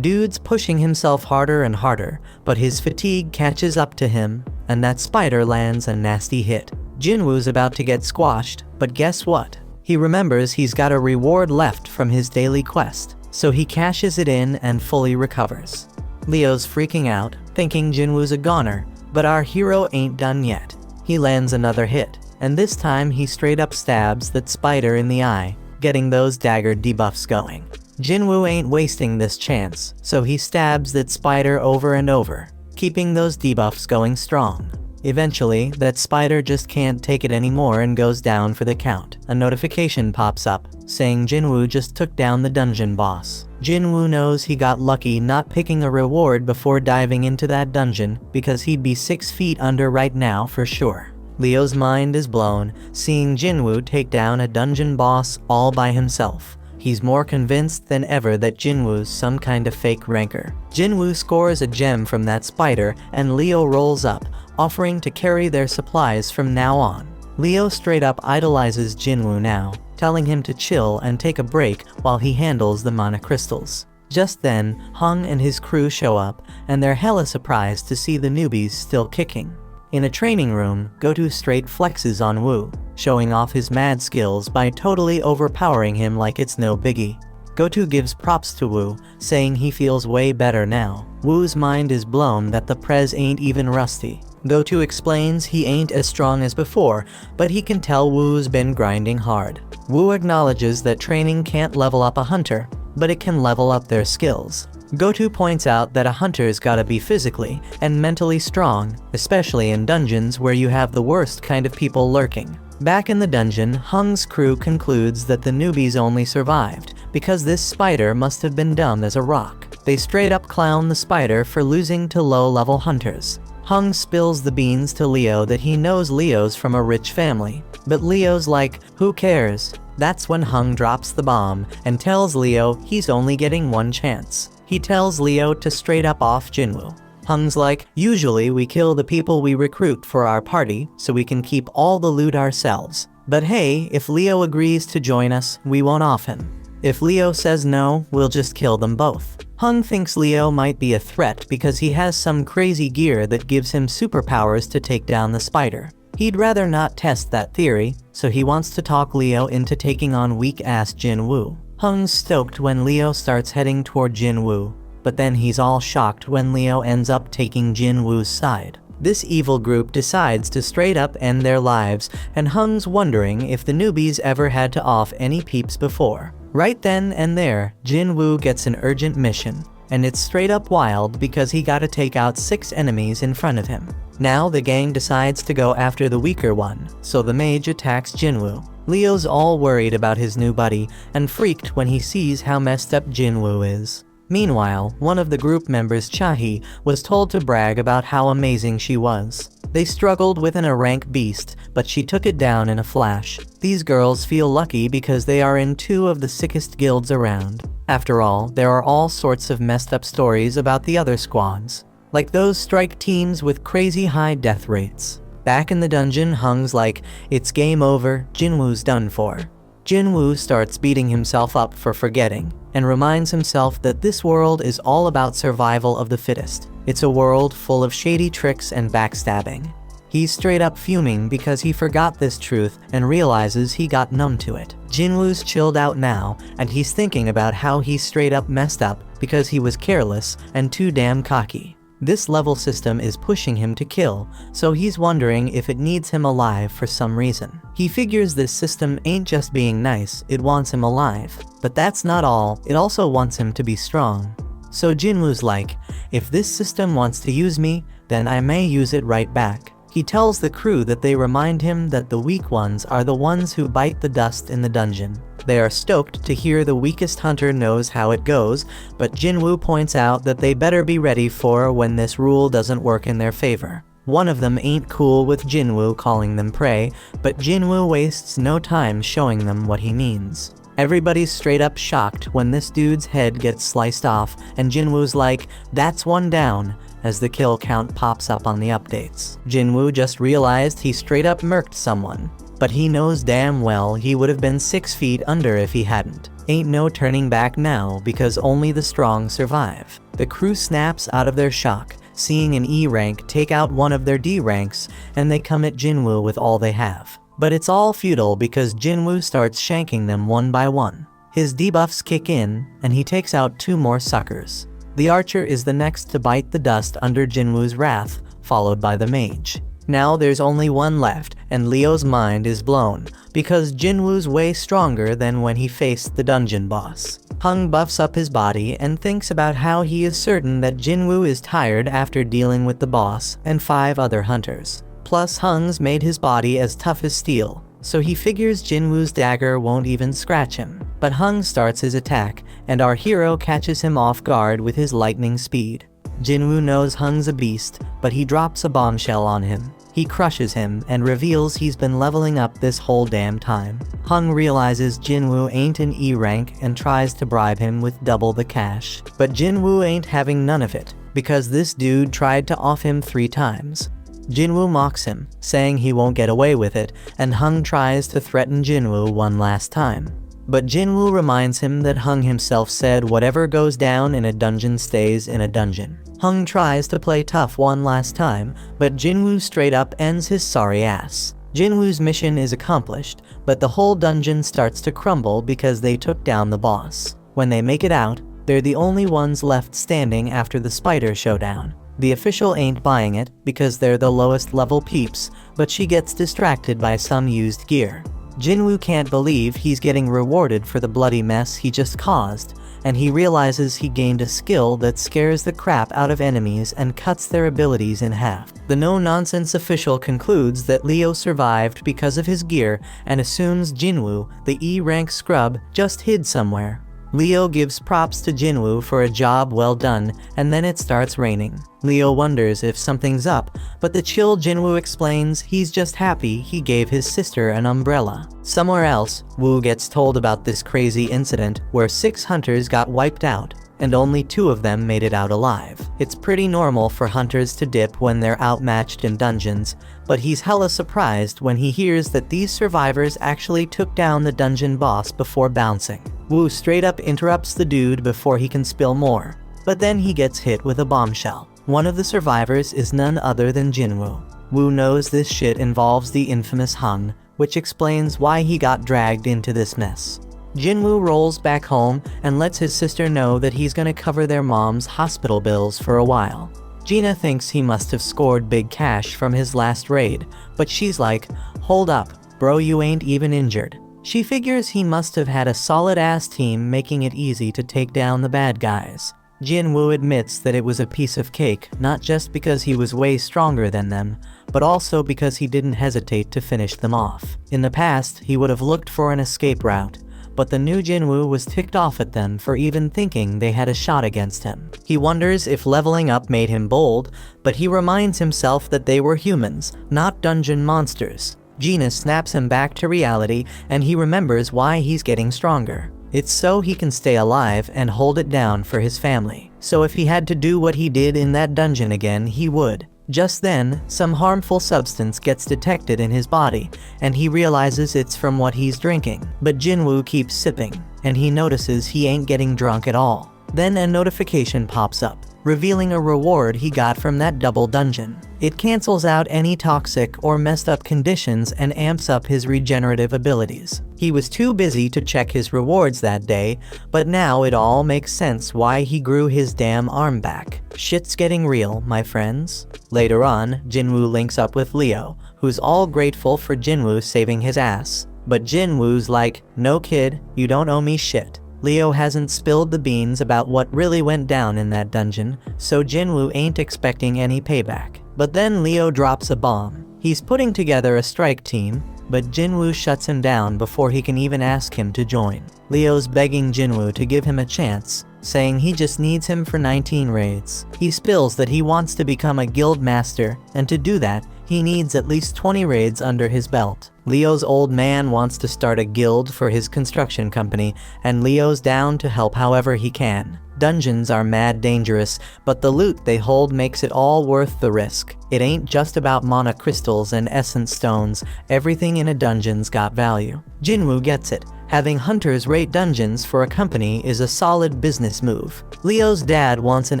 Dude's pushing himself harder and harder, but his fatigue catches up to him, and that spider lands a nasty hit. Jinwoo's about to get squashed, but guess what? He remembers he's got a reward left from his daily quest, so he cashes it in and fully recovers. Leo's freaking out, thinking Jinwoo's a goner, but our hero ain't done yet. He lands another hit, and this time he straight up stabs that spider in the eye, getting those dagger debuffs going. Jinwoo ain't wasting this chance, so he stabs that spider over and over, keeping those debuffs going strong. Eventually, that spider just can't take it anymore and goes down for the count. A notification pops up, saying Jinwoo just took down the dungeon boss. Jinwoo knows he got lucky not picking a reward before diving into that dungeon, because he'd be 6 feet under right now for sure. Leo's mind is blown, seeing Jinwoo take down a dungeon boss all by himself. He's more convinced than ever that Jinwoo's some kind of fake ranker. Jinwoo scores a gem from that spider, and Leo rolls up, offering to carry their supplies from now on. Leo straight up idolizes Jinwoo now, telling him to chill and take a break while he handles the mana crystals. Just then, Hung and his crew show up, and they're hella surprised to see the newbies still kicking. In a training room, Gotu straight flexes on Woo, showing off his mad skills by totally overpowering him like it's no biggie. Gotu gives props to Woo, saying he feels way better now. Woo's mind is blown that the prez ain't even rusty. Gotu explains he ain't as strong as before, but he can tell Woo's been grinding hard. Woo acknowledges that training can't level up a hunter, but it can level up their skills. Gotu points out that a hunter's gotta be physically and mentally strong, especially in dungeons where you have the worst kind of people lurking. Back in the dungeon, Hung's crew concludes that the newbies only survived because this spider must have been dumb as a rock. They straight up clown the spider for losing to low-level hunters. Hung spills the beans to Leo that he knows Leo's from a rich family, but Leo's like, who cares? That's when Hung drops the bomb and tells Leo he's only getting one chance. He tells Leo to straight up off Jinwoo. Hung's like, usually we kill the people we recruit for our party so we can keep all the loot ourselves. But hey, if Leo agrees to join us, we won't off him. If Leo says no, we'll just kill them both. Hung thinks Leo might be a threat because he has some crazy gear that gives him superpowers to take down the spider. He'd rather not test that theory, so he wants to talk Leo into taking on weak-ass Jinwoo. Hung's stoked when Leo starts heading toward Jinwoo, but then he's all shocked when Leo ends up taking Jinwoo's side. This evil group decides to straight up end their lives, and Hung's wondering if the newbies ever had to off any peeps before. Right then and there, Jinwoo gets an urgent mission, and it's straight up wild because he gotta take out 6 enemies in front of him. Now the gang decides to go after the weaker one, so the mage attacks Jinwoo. Leo's all worried about his new buddy, and freaked when he sees how messed up Jinwoo is. Meanwhile, one of the group members, Chahi, was told to brag about how amazing she was. They struggled with a rank beast, but she took it down in a flash. These girls feel lucky because they are in 2 of the sickest guilds around. After all, there are all sorts of messed up stories about the other squads, like those strike teams with crazy high death rates. Back in the dungeon, Hung's like, it's game over, Jinwoo's done for. Jinwoo starts beating himself up for forgetting, and reminds himself that this world is all about survival of the fittest. It's a world full of shady tricks and backstabbing. He's straight up fuming because he forgot this truth and realizes he got numb to it. Jinwoo's chilled out now, and he's thinking about how he straight up messed up because he was careless and too damn cocky. This level system is pushing him to kill, so he's wondering if it needs him alive for some reason. He figures this system ain't just being nice, it wants him alive. But that's not all, it also wants him to be strong. So Jinwoo's like, if this system wants to use me, then I may use it right back. He tells the crew that they remind him that the weak ones are the ones who bite the dust in the dungeon. They are stoked to hear the weakest hunter knows how it goes, but Jinwoo points out that they better be ready for when this rule doesn't work in their favor. One of them ain't cool with Jinwoo calling them prey, but Jinwoo wastes no time showing them what he means. Everybody's straight up shocked when this dude's head gets sliced off, and Jinwoo's like, that's one down, as the kill count pops up on the updates. Jinwoo just realized he straight up murked someone, but he knows damn well he would have been 6 feet under if he hadn't. Ain't no turning back now because only the strong survive. The crew snaps out of their shock, seeing an E rank take out one of their D ranks, and they come at Jinwoo with all they have. But it's all futile because Jinwoo starts shanking them one by one. His debuffs kick in, and he takes out 2 more suckers. The archer is the next to bite the dust under Jinwoo's wrath, followed by the mage. Now there's only one left, and Leo's mind is blown, because Jinwoo's way stronger than when he faced the dungeon boss. Hung buffs up his body and thinks about how he is certain that Jinwoo is tired after dealing with the boss and 5 other hunters. Plus Hung's made his body as tough as steel, so he figures Jinwoo's dagger won't even scratch him. But Hung starts his attack, and our hero catches him off guard with his lightning speed. Jinwoo knows Hung's a beast, but he drops a bombshell on him. He crushes him and reveals he's been leveling up this whole damn time. Hung realizes Jinwoo ain't an E rank and tries to bribe him with double the cash. But Jinwoo ain't having none of it, because this dude tried to off him 3 times. Jinwoo mocks him, saying he won't get away with it, and Hung tries to threaten Jinwoo one last time. But Jinwoo reminds him that Hung himself said whatever goes down in a dungeon stays in a dungeon. Hung tries to play tough one last time, but Jinwoo straight up ends his sorry ass. Jinwoo's mission is accomplished, but the whole dungeon starts to crumble because they took down the boss. When they make it out, they're the only ones left standing after the spider showdown. The official ain't buying it because they're the lowest level peeps, but she gets distracted by some used gear. Jinwoo can't believe he's getting rewarded for the bloody mess he just caused, and he realizes he gained a skill that scares the crap out of enemies and cuts their abilities in half. The no-nonsense official concludes that Leo survived because of his gear and assumes Jinwoo, the E-rank scrub, just hid somewhere. Leo gives props to Jinwoo for a job well done, and then it starts raining. Leo wonders if something's up, but the chill Jinwoo explains he's just happy he gave his sister an umbrella. Somewhere else, Woo gets told about this crazy incident where 6 hunters got wiped out. and only 2 of them made it out alive. It's pretty normal for hunters to dip when they're outmatched in dungeons, but he's hella surprised when he hears that these survivors actually took down the dungeon boss before bouncing. Woo straight up interrupts the dude before he can spill more, but then he gets hit with a bombshell. One of the survivors is none other than Jinwoo. Woo knows this shit involves the infamous Hung, which explains why he got dragged into this mess. Jinwoo rolls back home and lets his sister know that he's gonna cover their mom's hospital bills for a while. Gina thinks he must have scored big cash from his last raid, but she's like, hold up, bro, you ain't even injured. She figures he must have had a solid-ass team making it easy to take down the bad guys. Jinwoo admits that it was a piece of cake, not just because he was way stronger than them, but also because he didn't hesitate to finish them off. In the past, he would have looked for an escape route, but the new Jinwoo was ticked off at them for even thinking they had a shot against him. He wonders if leveling up made him bold, but he reminds himself that they were humans, not dungeon monsters. Gina snaps him back to reality, and he remembers why he's getting stronger. It's so he can stay alive and hold it down for his family. So if he had to do what he did in that dungeon again, he would. Just then, some harmful substance gets detected in his body, and he realizes it's from what he's drinking. But Jinwoo keeps sipping, and he notices he ain't getting drunk at all. Then a notification pops up, revealing a reward he got from that double dungeon. It cancels out any toxic or messed up conditions and amps up his regenerative abilities. He was too busy to check his rewards that day, but now it all makes sense why he grew his damn arm back. Shit's getting real, my friends. Later on, Jinwoo links up with Leo, who's all grateful for Jinwoo saving his ass. But Jinwoo's like, no kid, you don't owe me shit. Leo hasn't spilled the beans about what really went down in that dungeon, so Jinwoo ain't expecting any payback. But then Leo drops a bomb. He's putting together a strike team, but Jinwoo shuts him down before he can even ask him to join. Leo's begging Jinwoo to give him a chance, saying he just needs him for 19 raids. He spills that he wants to become a guild master, and to do that, he needs at least 20 raids under his belt. Leo's old man wants to start a guild for his construction company, and Leo's down to help however he can. Dungeons are mad dangerous, but the loot they hold makes it all worth the risk. It ain't just about mana crystals and essence stones, everything in a dungeon's got value. Jinwoo gets it. Having hunters raid dungeons for a company is a solid business move. Leo's dad wants an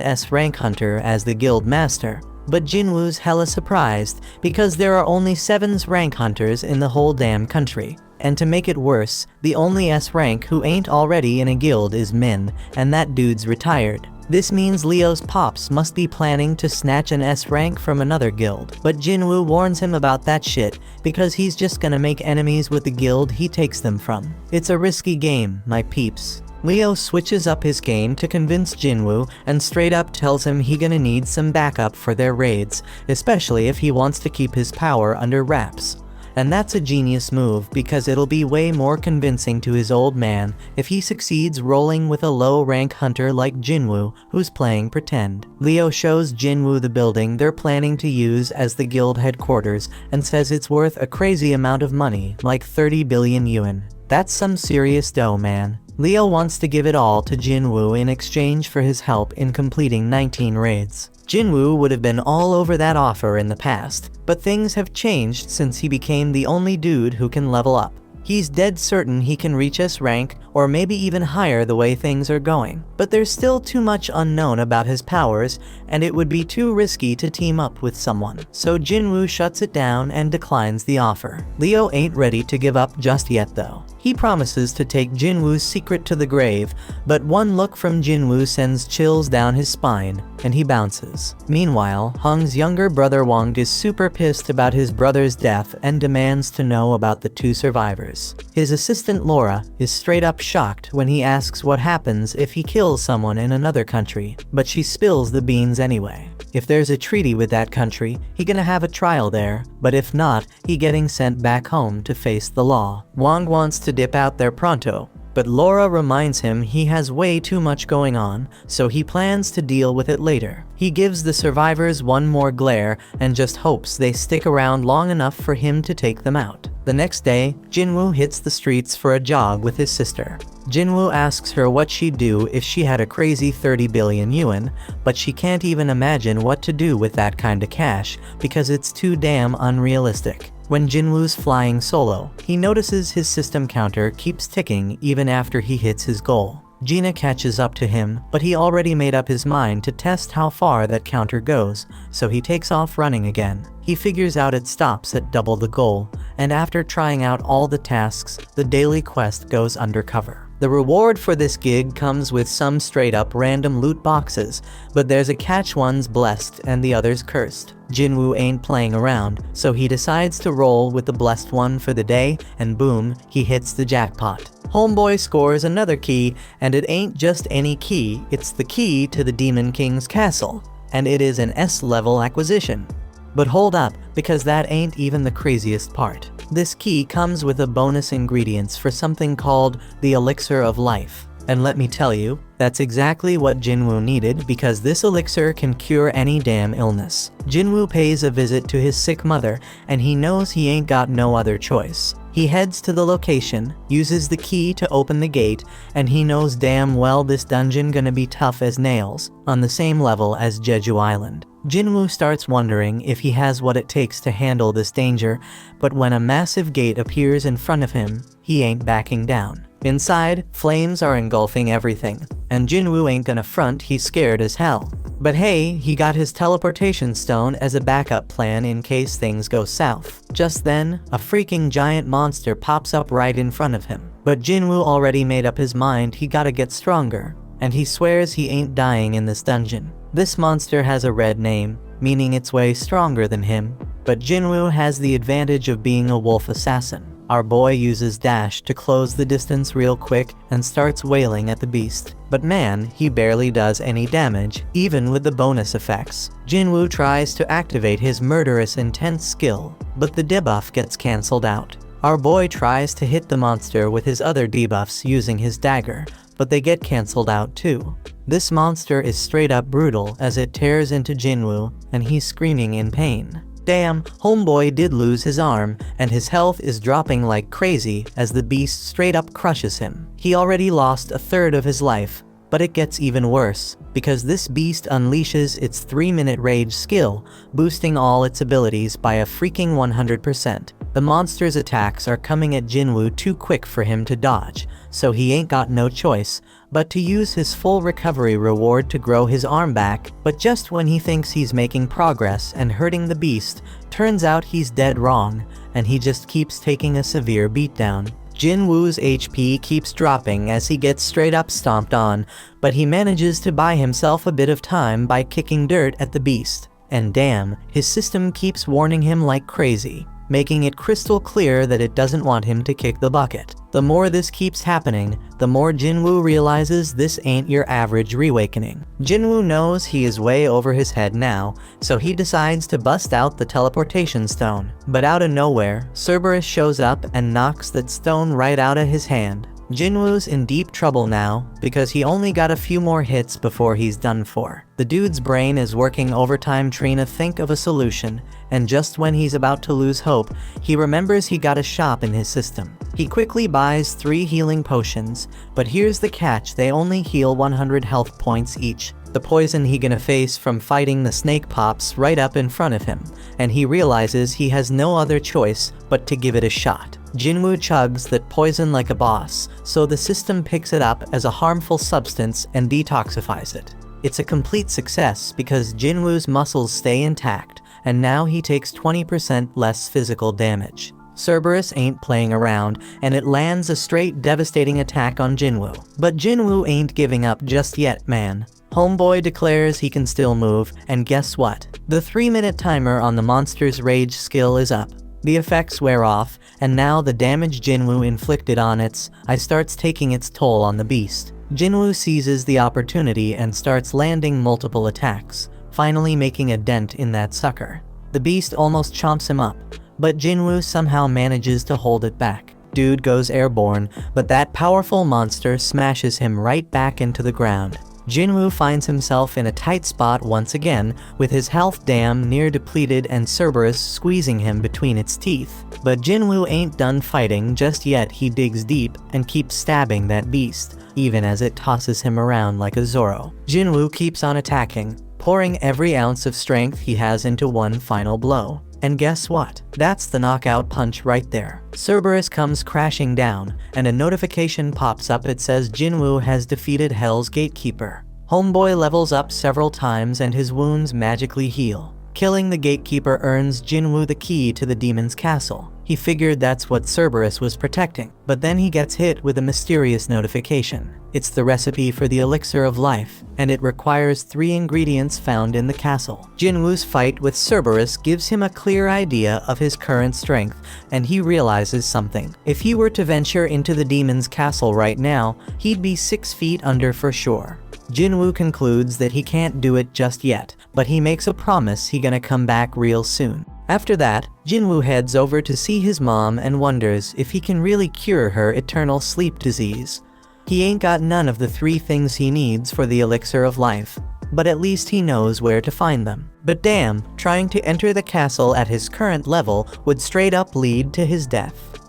S-rank hunter as the guild master, but Jinwoo's hella surprised because there are only 7 rank hunters in the whole damn country. And to make it worse, the only S-rank who ain't already in a guild is Min, and that dude's retired. This means Leo's pops must be planning to snatch an S-rank from another guild. But Jinwoo warns him about that shit, because he's just gonna make enemies with the guild he takes them from. It's a risky game, my peeps. Leo switches up his game to convince Jinwoo and straight up tells him he gonna need some backup for their raids, especially if he wants to keep his power under wraps. And that's a genius move because it'll be way more convincing to his old man if he succeeds rolling with a low-rank hunter like Jinwoo who's playing pretend. Leo shows Jinwoo the building they're planning to use as the guild headquarters and says it's worth a crazy amount of money, like 30 billion yuan. That's some serious dough, man. Leo wants to give it all to Jinwoo in exchange for his help in completing 19 raids. Jinwoo would have been all over that offer in the past, but things have changed since he became the only dude who can level up. He's dead certain he can reach S rank, or maybe even higher the way things are going. But there's still too much unknown about his powers, and it would be too risky to team up with someone. So Jinwoo shuts it down and declines the offer. Leo ain't ready to give up just yet though. He promises to take Jinwoo's secret to the grave, but one look from Jinwoo sends chills down his spine, and he bounces. Meanwhile, Hung's younger brother Wang is super pissed about his brother's death and demands to know about the 2 survivors. His assistant Laura is straight up shocked when he asks what happens if he kills someone in another country, but she spills the beans anyway. If there's a treaty with that country, he gonna have a trial there, but if not, he getting sent back home to face the law. Wang wants to dip out there pronto, but Laura reminds him he has way too much going on, so he plans to deal with it later. He gives the survivors one more glare and just hopes they stick around long enough for him to take them out. The next day, Jinwoo hits the streets for a jog with his sister. Jinwoo asks her what she'd do if she had a crazy 30 billion yuan, but she can't even imagine what to do with that kind of cash because it's too damn unrealistic. When Jinwoo's flying solo, he notices his system counter keeps ticking even after he hits his goal. Gina catches up to him, but he already made up his mind to test how far that counter goes, so he takes off running again. He figures out it stops at double the goal, and after trying out all the tasks, the daily quest goes undercover. The reward for this gig comes with some straight up random loot boxes, but there's a catch: one's blessed and the other's cursed. Jinwoo ain't playing around, so he decides to roll with the blessed one for the day, and boom, he hits the jackpot. Homeboy scores another key, and it ain't just any key, it's the key to the Demon King's castle, and it is an S-level acquisition. But hold up, because that ain't even the craziest part. This key comes with a bonus ingredients for something called the Elixir of Life. And let me tell you, that's exactly what Jinwoo needed, because this elixir can cure any damn illness. Jinwoo pays a visit to his sick mother, and he knows he ain't got no other choice. He heads to the location, uses the key to open the gate, and he knows damn well this dungeon gonna be tough as nails, on the same level as Jeju Island. Jinwoo starts wondering if he has what it takes to handle this danger, but when a massive gate appears in front of him, he ain't backing down. Inside, flames are engulfing everything, and Jinwoo ain't gonna front, he's scared as hell. But hey, he got his teleportation stone as a backup plan in case things go south. Just then, a freaking giant monster pops up right in front of him. But Jinwoo already made up his mind he gotta get stronger, and he swears he ain't dying in this dungeon. This monster has a red name, meaning it's way stronger than him, but Jinwoo has the advantage of being a wolf assassin. Our boy uses dash to close the distance real quick and starts wailing at the beast. But man, he barely does any damage, even with the bonus effects. Jinwoo tries to activate his murderous intense skill, but the debuff gets cancelled out. Our boy tries to hit the monster with his other debuffs using his dagger, but they get cancelled out too. This monster is straight up brutal as it tears into Jinwoo, and he's screaming in pain. Damn, homeboy did lose his arm, and his health is dropping like crazy as the beast straight up crushes him. He already lost a third of his life, but it gets even worse, because this beast unleashes its 3-minute rage skill, boosting all its abilities by a freaking 100%. The monster's attacks are coming at Jinwoo too quick for him to dodge, so he ain't got no choice but to use his full recovery reward to grow his arm back. But just when he thinks he's making progress and hurting the beast, turns out he's dead wrong, and he just keeps taking a severe beatdown. Jinwoo's HP keeps dropping as he gets straight up stomped on, but he manages to buy himself a bit of time by kicking dirt at the beast. And damn, his system keeps warning him like crazy, making it crystal clear that it doesn't want him to kick the bucket. The more this keeps happening, the more Jinwoo realizes this ain't your average reawakening. Jinwoo knows he is way over his head now, so he decides to bust out the teleportation stone. But out of nowhere, Cerberus shows up and knocks that stone right out of his hand. Jinwoo's in deep trouble now, because he only got a few more hits before he's done for. The dude's brain is working overtime trying to think of a solution, and just when he's about to lose hope, he remembers he got a shop in his system. He quickly buys 3 healing potions, but here's the catch: they only heal 100 health points each. The poison he gonna face from fighting the snake pops right up in front of him, and he realizes he has no other choice but to give it a shot. Jinwoo chugs that poison like a boss, so the system picks it up as a harmful substance and detoxifies it. It's a complete success because Jinwoo's muscles stay intact, and now he takes 20% less physical damage. Cerberus ain't playing around, and it lands a straight devastating attack on Jinwoo. But Jinwoo ain't giving up just yet, man. Homeboy declares he can still move, and guess what? The 3-minute timer on the monster's rage skill is up. The effects wear off, and now the damage Jinwoo inflicted on its eye starts taking its toll on the beast. Jinwoo seizes the opportunity and starts landing multiple attacks, finally making a dent in that sucker. The beast almost chomps him up, but Jinwoo somehow manages to hold it back. dude goes airborne, but that powerful monster smashes him right back into the ground. Jinwoo finds himself in a tight spot once again, with his health damn near depleted and Cerberus squeezing him between its teeth. But Jinwoo ain't done fighting just yet. He digs deep and keeps stabbing that beast, even as it tosses him around like a Zorro. Jinwoo keeps on attacking, pouring every ounce of strength he has into one final blow. And guess what? That's the knockout punch right there. Cerberus comes crashing down, and a notification pops up. It says Jinwoo has defeated Hell's Gatekeeper. Homeboy levels up several times and his wounds magically heal. Killing the Gatekeeper earns Jinwoo the key to the demon's castle. He figured that's what Cerberus was protecting, but then he gets hit with a mysterious notification. It's the recipe for the elixir of life, and it requires 3 ingredients found in the castle. Jinwoo's fight with Cerberus gives him a clear idea of his current strength, and he realizes something. If he were to venture into the demon's castle right now, he'd be 6 feet under for sure. Jinwoo concludes that he can't do it just yet, but he makes a promise he gonna come back real soon. After that, Jinwoo heads over to see his mom and wonders if he can really cure her eternal sleep disease. He ain't got none of the 3 things he needs for the elixir of life, but at least he knows where to find them. But damn, trying to enter the castle at his current level would straight up lead to his death.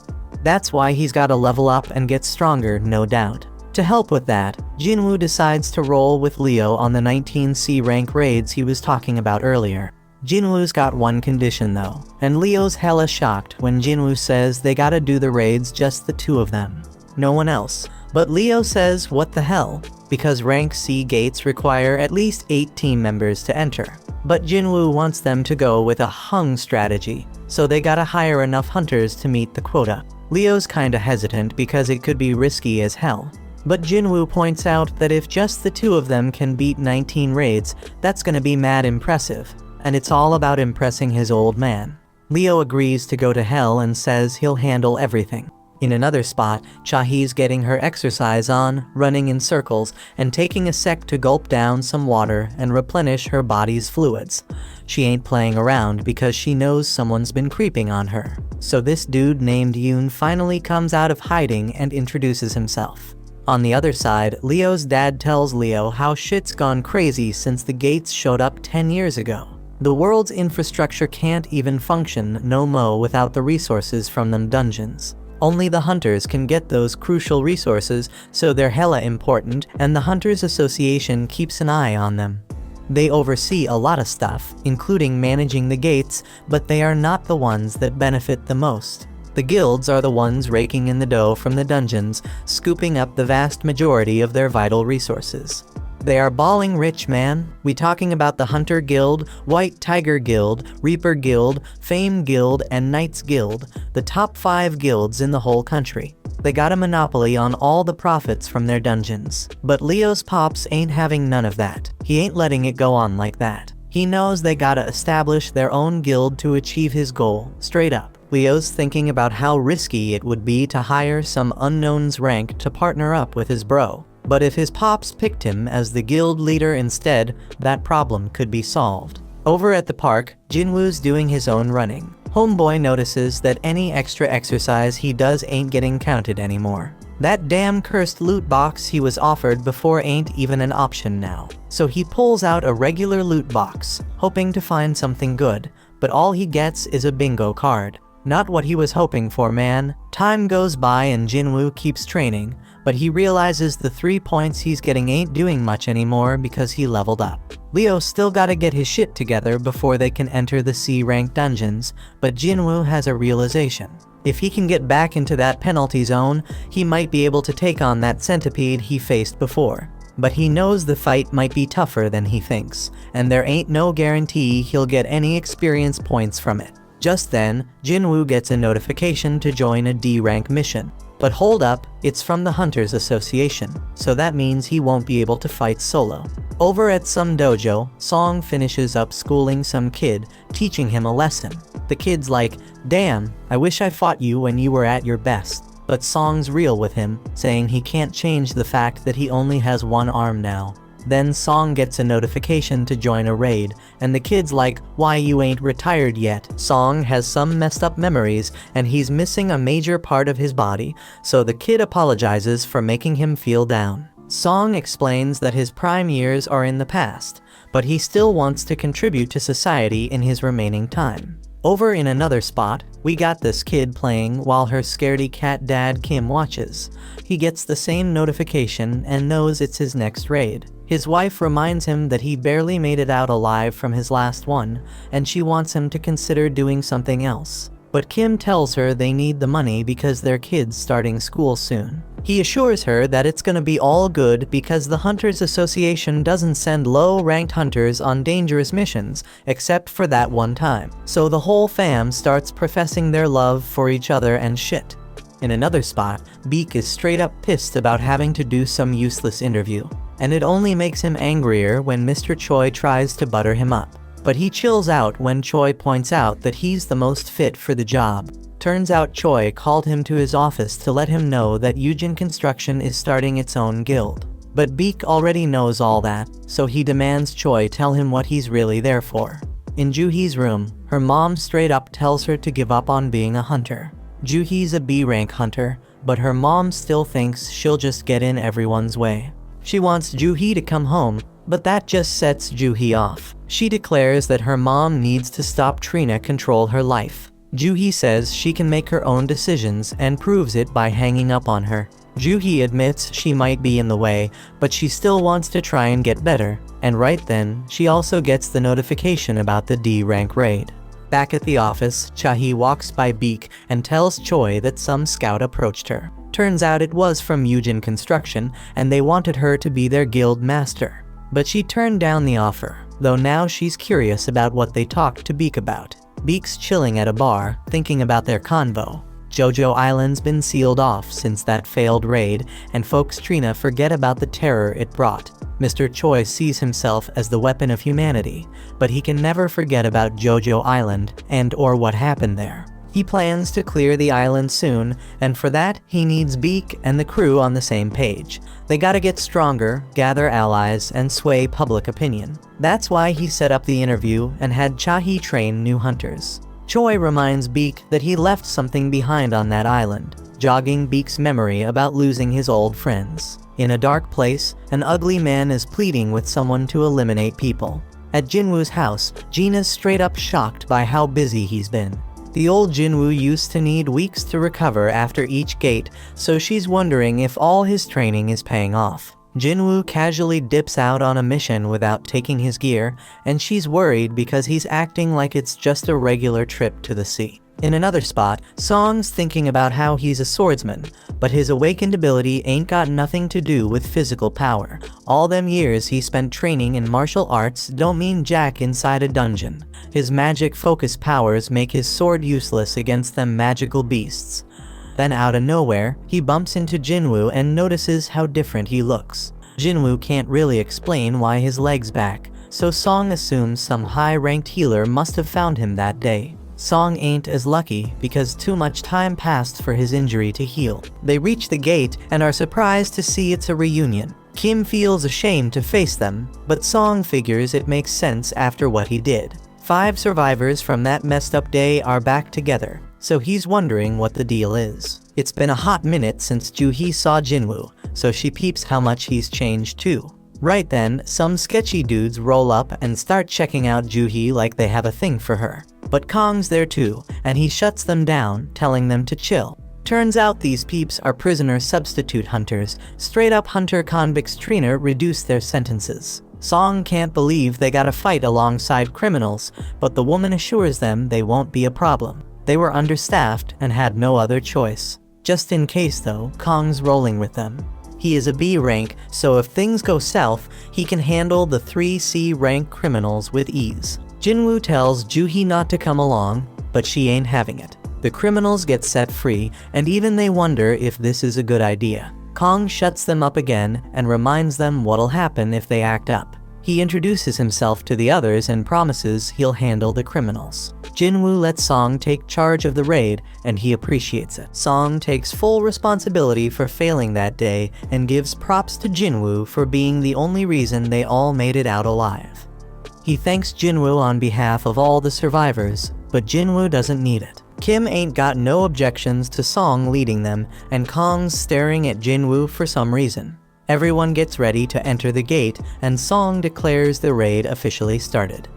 That's why he's gotta level up and get stronger, no doubt. To help with that, Jinwoo decides to roll with Leo on the 19C rank raids he was talking about earlier. Jinwoo's got one condition though, and Leo's hella shocked when Jinwoo says they gotta do the raids just the 2 of them. No one else. But Leo says what the hell, because rank C gates require at least 8 team members to enter. But Jinwoo wants them to go with a hung strategy, so they gotta hire enough hunters to meet the quota. Leo's kinda hesitant because it could be risky as hell. But Jinwoo points out that if just the 2 of them can beat 19 raids, that's gonna be mad impressive. And it's all about impressing his old man. Leo agrees to go to hell and says he'll handle everything. In another spot, Chahee's getting her exercise on, running in circles, and taking a sec to gulp down some water and replenish her body's fluids. She ain't playing around because she knows someone's been creeping on her. So this dude named Yoon finally comes out of hiding and introduces himself. On the other side, Leo's dad tells Leo how shit's gone crazy since the gates showed up 10 years ago. The world's infrastructure can't even function no mo without the resources from them dungeons. Only the hunters can get those crucial resources, so they're hella important, and the Hunters Association keeps an eye on them. They oversee a lot of stuff, including managing the gates, but they are not the ones that benefit the most. The guilds are the ones raking in the dough from the dungeons, scooping up the vast majority of their vital resources. They are balling rich, man. We talking about the Hunter Guild, White Tiger Guild, Reaper Guild, Fame Guild, and Knights Guild, the top 5 guilds in the whole country. They got a monopoly on all the profits from their dungeons. But Leo's pops ain't having none of that. He ain't letting it go on like that. He knows they gotta establish their own guild to achieve his goal, straight up. Leo's thinking about how risky it would be to hire some unknown's rank to partner up with his bro. But if his pops picked him as the guild leader instead, that problem could be solved. Over at the park, Jinwoo's doing his own running. Homeboy notices that any extra exercise he does ain't getting counted anymore. That damn cursed loot box he was offered before ain't even an option now. So he pulls out a regular loot box, hoping to find something good, but all he gets is a bingo card. Not what he was hoping for, man. Time goes by and Jinwoo keeps training, but he realizes the 3 points he's getting ain't doing much anymore because he leveled up. Leo still gotta get his shit together before they can enter the C-rank dungeons, but Jinwoo has a realization. If he can get back into that penalty zone, he might be able to take on that centipede he faced before. But he knows the fight might be tougher than he thinks, and there ain't no guarantee he'll get any experience points from it. Just then, Jinwoo gets a notification to join a D-rank mission. But hold up, it's from the Hunters Association, so that means he won't be able to fight solo. Over at some dojo, Song finishes up schooling some kid, teaching him a lesson. The kid's like, "Damn, I wish I fought you when you were at your best." But Song's real with him, saying he can't change the fact that he only has one arm now. Then Song gets a notification to join a raid, and the kid's like, "Why you ain't retired yet?" Song has some messed up memories, and he's missing a major part of his body, so the kid apologizes for making him feel down. Song explains that his prime years are in the past, but he still wants to contribute to society in his remaining time. Over in another spot, we got this kid playing while her scaredy cat dad Kim watches. He gets the same notification and knows it's his next raid. His wife reminds him that he barely made it out alive from his last one, and she wants him to consider doing something else. But Kim tells her they need the money because their kid's starting school soon. He assures her that it's gonna be all good because the Hunters Association doesn't send low-ranked hunters on dangerous missions, except for that one time. So the whole fam starts professing their love for each other and shit. In another spot, Beak is straight up pissed about having to do some useless interview, and it only makes him angrier when Mr. Choi tries to butter him up. But he chills out when Choi points out that he's the most fit for the job. Turns out Choi called him to his office to let him know that Yujin Construction is starting its own guild. But Beak already knows all that, so he demands Choi tell him what he's really there for. In Juhee's room, her mom straight up tells her to give up on being a hunter. Juhee's a B-rank hunter, but her mom still thinks she'll just get in everyone's way. She wants Juhee to come home, but that just sets Juhee off. She declares that her mom needs to stop Trina control her life. Juhee says she can make her own decisions and proves it by hanging up on her. Juhee admits she might be in the way, but she still wants to try and get better, and right then, she also gets the notification about the D-rank raid. Back at the office, Chahi walks by Beak and tells Choi that some scout approached her. Turns out it was from Yujin Construction, and they wanted her to be their guild master. But she turned down the offer, though now she's curious about what they talked to Beak about. Beak's chilling at a bar, thinking about their convo. Jojo Island's been sealed off since that failed raid, and folks Trina forget about the terror it brought. Mr. Choi sees himself as the weapon of humanity, but he can never forget about Jojo Island and/or what happened there. He plans to clear the island soon, and for that, he needs Beak and the crew on the same page. They gotta get stronger, gather allies, and sway public opinion. That's why he set up the interview and had Chahi train new hunters. Choi reminds Beak that he left something behind on that island, jogging Beak's memory about losing his old friends. In a dark place, an ugly man is pleading with someone to eliminate people. At Jinwoo's house, Gina's straight up shocked by how busy he's been. The old Jinwoo used to need weeks to recover after each gate, so she's wondering if all his training is paying off. Jinwoo casually dips out on a mission without taking his gear, and she's worried because he's acting like it's just a regular trip to the sea. In another spot, Song's thinking about how he's a swordsman, but his awakened ability ain't got nothing to do with physical power. All them years he spent training in martial arts don't mean jack inside a dungeon. His magic focus powers make his sword useless against them magical beasts. Then out of nowhere, he bumps into Jinwoo and notices how different he looks. Jinwoo can't really explain why his leg's back, so Song assumes some high-ranked healer must have found him that day. Song ain't as lucky because too much time passed for his injury to heal. They reach the gate and are surprised to see it's a reunion. Kim feels ashamed to face them, but Song figures it makes sense after what he did. 5 survivors from that messed up day are back together, so he's wondering what the deal is. It's been a hot minute since Juhee saw Jinwoo, so she peeps how much he's changed too. Right then, some sketchy dudes roll up and start checking out Juhee like they have a thing for her. But Kong's there too, and he shuts them down, telling them to chill. Turns out these peeps are prisoner substitute hunters. Straight up hunter convicts. Trina reduced their sentences. Song can't believe they gotta fight alongside criminals, but the woman assures them they won't be a problem. They were understaffed and had no other choice. Just in case though, Kong's rolling with them. He is a B rank, so if things go south, he can handle the 3 C rank criminals with ease. Jinwoo tells Juhee not to come along, but she ain't having it. The criminals get set free, and even they wonder if this is a good idea. Kong shuts them up again and reminds them what'll happen if they act up. He introduces himself to the others and promises he'll handle the criminals. Jinwoo lets Song take charge of the raid, and he appreciates it. Song takes full responsibility for failing that day and gives props to Jinwoo for being the only reason they all made it out alive. He thanks Jinwoo on behalf of all the survivors, but Jinwoo doesn't need it. Kim ain't got no objections to Song leading them, and Kong's staring at Jinwoo for some reason. Everyone gets ready to enter the gate, and Song declares the raid officially started.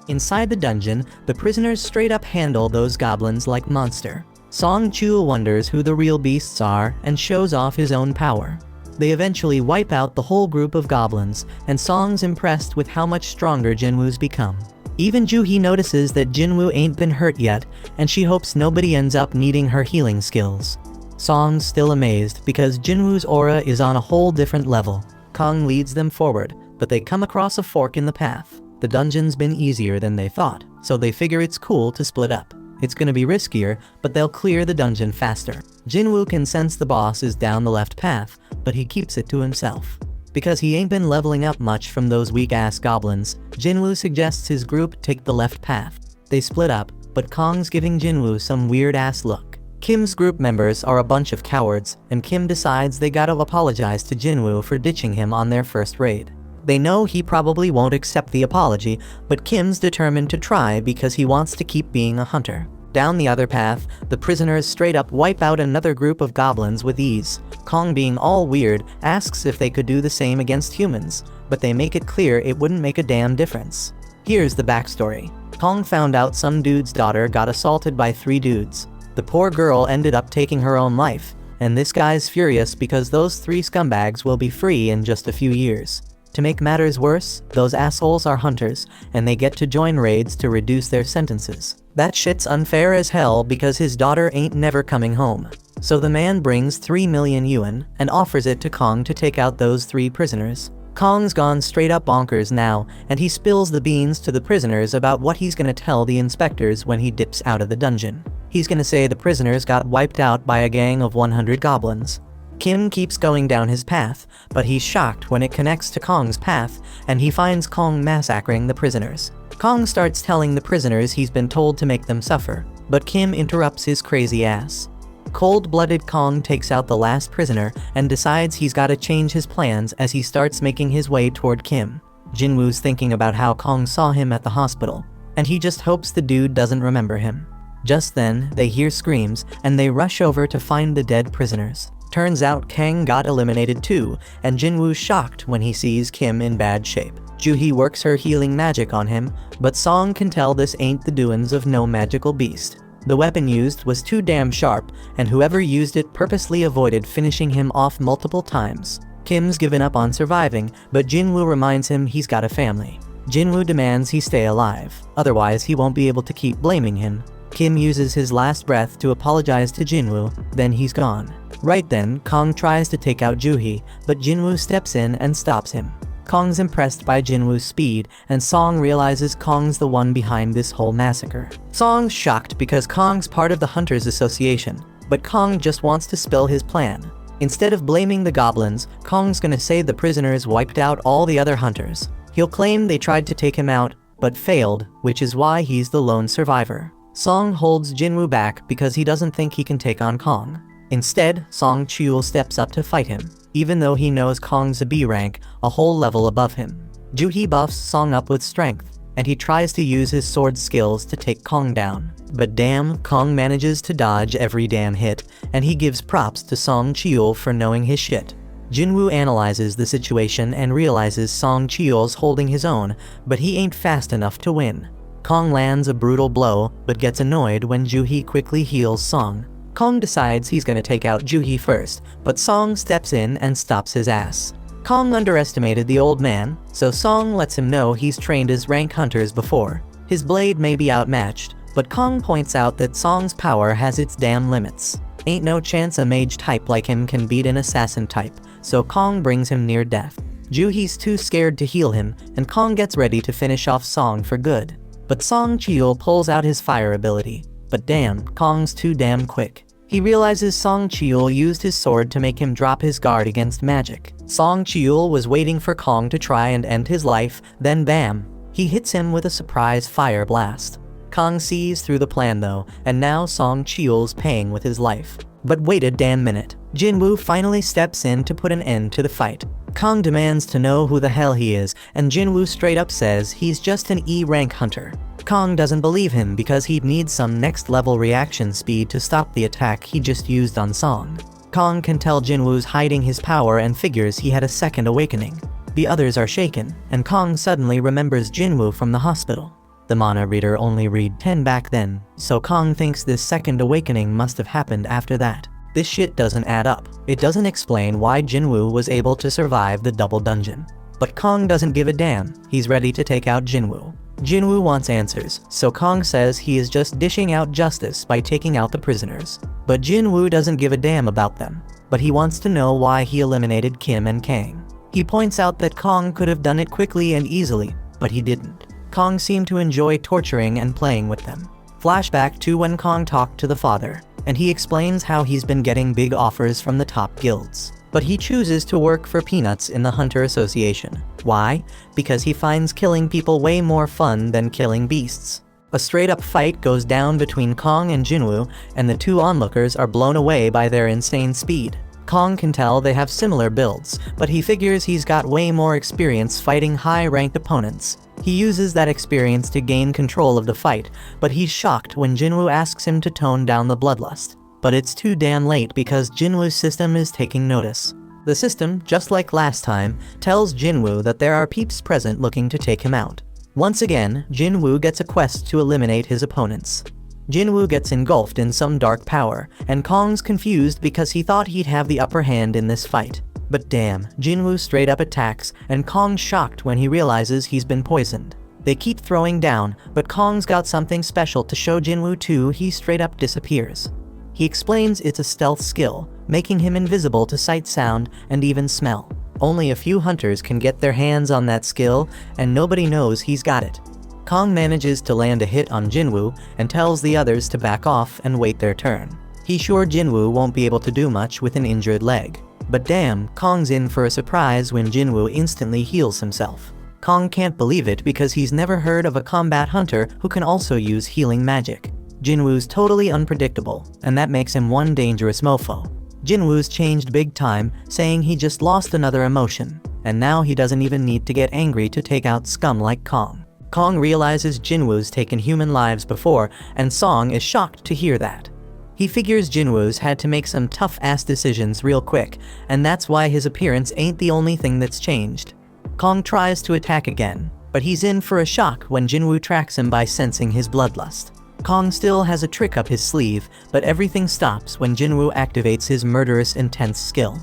Inside the dungeon, the prisoners straight up handle those goblins like monster. Song Chul wonders who the real beasts are and shows off his own power. They eventually wipe out the whole group of goblins, and Song's impressed with how much stronger Jinwoo's become. Even Juhee notices that Jinwoo ain't been hurt yet, and she hopes nobody ends up needing her healing skills. Song's still amazed because Jinwoo's aura is on a whole different level. Kong leads them forward, but they come across a fork in the path. The dungeon's been easier than they thought, so they figure it's cool to split up. It's gonna be riskier, but they'll clear the dungeon faster. Jinwoo can sense the boss is down the left path, but he keeps it to himself. Because he ain't been leveling up much from those weak-ass goblins, Jinwoo suggests his group take the left path. They split up, but Kong's giving Jinwoo some weird-ass look. Kim's group members are a bunch of cowards, and Kim decides they gotta apologize to Jinwoo for ditching him on their first raid. They know he probably won't accept the apology, but Kim's determined to try because he wants to keep being a hunter. Down the other path, the prisoners straight up wipe out another group of goblins with ease. Kong, being all weird, asks if they could do the same against humans, but they make it clear it wouldn't make a damn difference. Here's the backstory. Kong found out some dude's daughter got assaulted by 3 dudes. The poor girl ended up taking her own life, and this guy's furious because those 3 scumbags will be free in just a few years. To make matters worse, those assholes are hunters, and they get to join raids to reduce their sentences. That shit's unfair as hell because his daughter ain't never coming home. So the man brings 3 million yuan and offers it to Kong to take out those 3 prisoners. Kong's gone straight up bonkers now, and he spills the beans to the prisoners about what he's gonna tell the inspectors when he dips out of the dungeon. He's gonna say the prisoners got wiped out by a gang of 100 goblins. Kim keeps going down his path, but he's shocked when it connects to Kong's path, and he finds Kong massacring the prisoners. Kong starts telling the prisoners he's been told to make them suffer, but Kim interrupts his crazy ass. Cold-blooded Kong takes out the last prisoner and decides he's gotta change his plans as he starts making his way toward Kim. Jinwoo's thinking about how Kong saw him at the hospital, and he just hopes the dude doesn't remember him. Just then, they hear screams, and they rush over to find the dead prisoners. Turns out Kang got eliminated too, and Jinwoo's shocked when he sees Kim in bad shape. Juhee works her healing magic on him, but Song can tell this ain't the doings of no magical beast. The weapon used was too damn sharp, and whoever used it purposely avoided finishing him off multiple times. Kim's given up on surviving, but Jinwoo reminds him he's got a family. Jinwoo demands he stay alive, otherwise he won't be able to keep blaming him. Kim uses his last breath to apologize to Jinwoo, then he's gone. Right then, Kong tries to take out Juhee, but Jinwoo steps in and stops him. Kong's impressed by Jinwoo's speed, and Song realizes Kong's the one behind this whole massacre. Song's shocked because Kong's part of the Hunters Association, but Kong just wants to spill his plan. Instead of blaming the goblins, Kong's gonna say the prisoners wiped out all the other hunters. He'll claim they tried to take him out, but failed, which is why he's the lone survivor. Song holds Jinwoo back because he doesn't think he can take on Kong. Instead, Song Chul steps up to fight him, even though he knows Kong's a B rank, a whole level above him. Juhee buffs Song up with strength, and he tries to use his sword skills to take Kong down. But damn, Kong manages to dodge every damn hit, and he gives props to Song Chul for knowing his shit. Jinwoo analyzes the situation and realizes Song Chul's holding his own, but he ain't fast enough to win. Kong lands a brutal blow, but gets annoyed when Juhee quickly heals Song. Kong decides he's gonna take out Juhee first, but Song steps in and stops his ass. Kong underestimated the old man, so Song lets him know he's trained as rank hunters before. His blade may be outmatched, but Kong points out that Song's power has its damn limits. Ain't no chance a mage type like him can beat an assassin type, so Kong brings him near death. Juhee's too scared to heal him, and Kong gets ready to finish off Song for good. But Song Chul pulls out his fire ability. But damn, Kong's too damn quick. He realizes Song Cheol used his sword to make him drop his guard against magic. Song Cheol was waiting for Kong to try and end his life, then bam! He hits him with a surprise fire blast. Kong sees through the plan though, and now Song Cheol's paying with his life. But wait a damn minute. Jinwoo finally steps in to put an end to the fight. Kong demands to know who the hell he is, and Jinwoo straight up says he's just an E-rank hunter. Kong doesn't believe him because he'd need some next level reaction speed to stop the attack he just used on Song. Kong can tell Jinwoo's hiding his power and figures he had a second awakening. The others are shaken, and Kong suddenly remembers Jinwoo from the hospital. The mana reader only read 10 back then, so Kong thinks this second awakening must have happened after that. This shit doesn't add up. It doesn't explain why Jinwoo was able to survive the double dungeon. But Kong doesn't give a damn, he's ready to take out Jinwoo. Jinwoo wants answers, so Kong says he is just dishing out justice by taking out the prisoners. But Jinwoo doesn't give a damn about them, but he wants to know why he eliminated Kim and Kang. He points out that Kong could have done it quickly and easily, but he didn't. Kong seemed to enjoy torturing and playing with them. Flashback to when Kong talked to the father, and he explains how he's been getting big offers from the top guilds. But he chooses to work for peanuts in the Hunter Association. Why? Because he finds killing people way more fun than killing beasts. A straight-up fight goes down between Kong and Jinwoo, and the two onlookers are blown away by their insane speed. Kong can tell they have similar builds, but he figures he's got way more experience fighting high-ranked opponents. He uses that experience to gain control of the fight, but he's shocked when Jinwoo asks him to tone down the bloodlust. But it's too damn late because Jinwoo's system is taking notice. The system, just like last time, tells Jinwoo that there are peeps present looking to take him out. Once again, Jinwoo gets a quest to eliminate his opponents. Jinwoo gets engulfed in some dark power, and Kong's confused because he thought he'd have the upper hand in this fight. But damn, Jinwoo straight up attacks, and Kong's shocked when he realizes he's been poisoned. They keep throwing down, but Kong's got something special to show Jinwoo too. He straight up disappears. He explains it's a stealth skill, making him invisible to sight, sound, and even smell. Only a few hunters can get their hands on that skill, and nobody knows he's got it. Kong manages to land a hit on Jinwoo and tells the others to back off and wait their turn. He's sure Jinwoo won't be able to do much with an injured leg. But damn, Kong's in for a surprise when Jinwoo instantly heals himself. Kong can't believe it because he's never heard of a combat hunter who can also use healing magic. Jinwoo's totally unpredictable, and that makes him one dangerous mofo. Jinwoo's changed big time, saying he just lost another emotion, and now he doesn't even need to get angry to take out scum like Kong. Kong realizes Jinwoo's taken human lives before, and Song is shocked to hear that. He figures Jinwoo's had to make some tough-ass decisions real quick, and that's why his appearance ain't the only thing that's changed. Kong tries to attack again, but he's in for a shock when Jinwoo tracks him by sensing his bloodlust. Kong still has a trick up his sleeve, but everything stops when Jinwoo activates his murderous intense skill.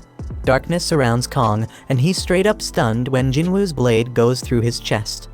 Darkness surrounds Kong, and he's straight up stunned when Jinwoo's blade goes through his chest.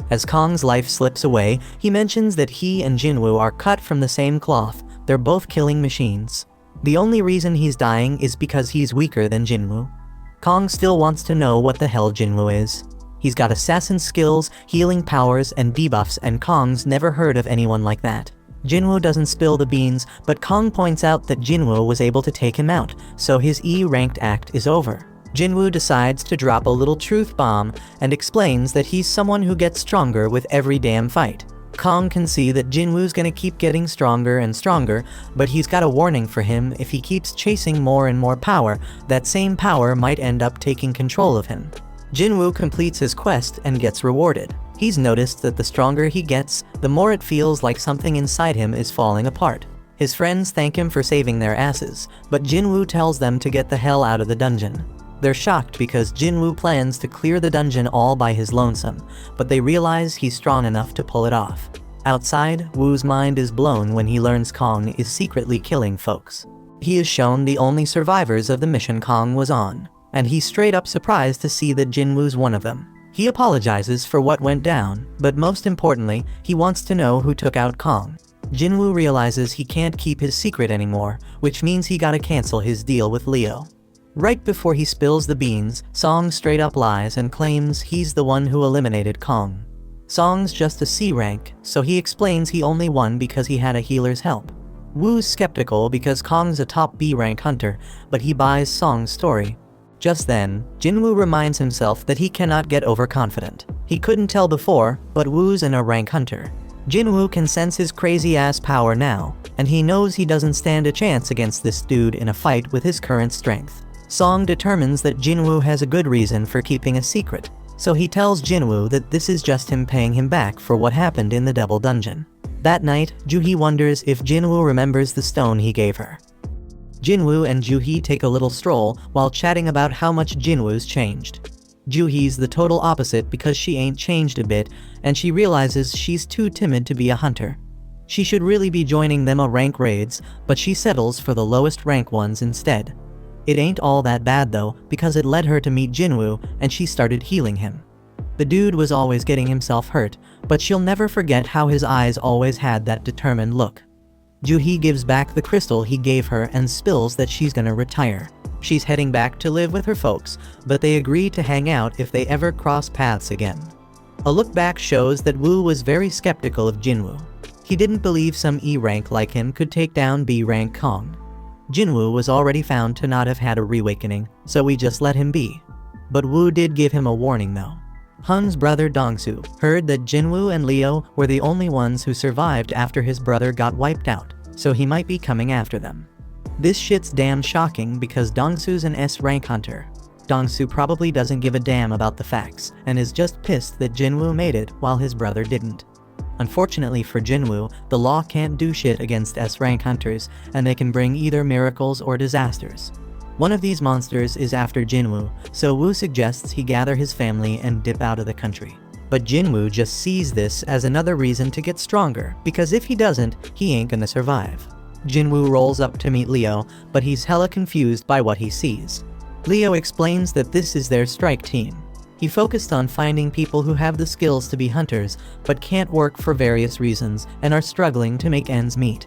As Kong's life slips away, he mentions that he and Jinwoo are cut from the same cloth. They're both killing machines. The only reason he's dying is because he's weaker than Jinwoo. Kong still wants to know what the hell Jinwoo is. He's got assassin skills, healing powers, and debuffs, and Kong's never heard of anyone like that. Jinwoo doesn't spill the beans, but Kong points out that Jinwoo was able to take him out, so his E-ranked act is over. Jinwoo decides to drop a little truth bomb and explains that he's someone who gets stronger with every damn fight. Kong can see that Jinwoo's gonna keep getting stronger and stronger, but he's got a warning for him: if he keeps chasing more and more power, that same power might end up taking control of him. Jinwoo completes his quest and gets rewarded. He's noticed that the stronger he gets, the more it feels like something inside him is falling apart. His friends thank him for saving their asses, but Jinwoo tells them to get the hell out of the dungeon. They're shocked because Jinwoo plans to clear the dungeon all by his lonesome, but they realize he's strong enough to pull it off. Outside, Woo's mind is blown when he learns Kong is secretly killing folks. He is shown the only survivors of the mission Kong was on, and he's straight up surprised to see that Jinwoo's one of them. He apologizes for what went down, but most importantly, he wants to know who took out Kong. Jinwoo realizes he can't keep his secret anymore, which means he gotta cancel his deal with Leo. Right before he spills the beans, Song straight up lies and claims he's the one who eliminated Kong. Song's just a C rank, so he explains he only won because he had a healer's help. Woo's skeptical because Kong's a top B rank hunter, but he buys Song's story. Just then, Jinwoo reminds himself that he cannot get overconfident. He couldn't tell before, but Woo's an A rank hunter. Jinwoo can sense his crazy-ass power now, and he knows he doesn't stand a chance against this dude in a fight with his current strength. Song determines that Jinwoo has a good reason for keeping a secret, so he tells Jinwoo that this is just him paying him back for what happened in the Devil Dungeon. That night, Juhee wonders if Jinwoo remembers the stone he gave her. Jinwoo and Juhee take a little stroll while chatting about how much Jinwoo's changed. Juhee's the total opposite because she ain't changed a bit, and she realizes she's too timid to be a hunter. She should really be joining them A rank raids, but she settles for the lowest rank ones instead. It ain't all that bad though, because it led her to meet Jinwoo, and she started healing him. The dude was always getting himself hurt, but she'll never forget how his eyes always had that determined look. Juhee gives back the crystal he gave her and spills that she's gonna retire. She's heading back to live with her folks, but they agree to hang out if they ever cross paths again. A look back shows that Woo was very skeptical of Jinwoo. He didn't believe some E rank like him could take down B rank Kong. Jinwoo was already found to not have had a reawakening, so we just let him be. But Woo did give him a warning though. Hun's brother Dongsu heard that Jinwoo and Leo were the only ones who survived after his brother got wiped out, so he might be coming after them. This shit's damn shocking because Dongsu's an S rank hunter. Dongsu probably doesn't give a damn about the facts, and is just pissed that Jinwoo made it while his brother didn't. Unfortunately for Jinwoo, the law can't do shit against S rank hunters, and they can bring either miracles or disasters. One of these monsters is after Jinwoo, so Woo suggests he gather his family and dip out of the country. But Jinwoo just sees this as another reason to get stronger, because if he doesn't, he ain't gonna survive. Jinwoo rolls up to meet Leo, but he's hella confused by what he sees. Leo explains that this is their strike team. He focused on finding people who have the skills to be hunters, but can't work for various reasons and are struggling to make ends meet.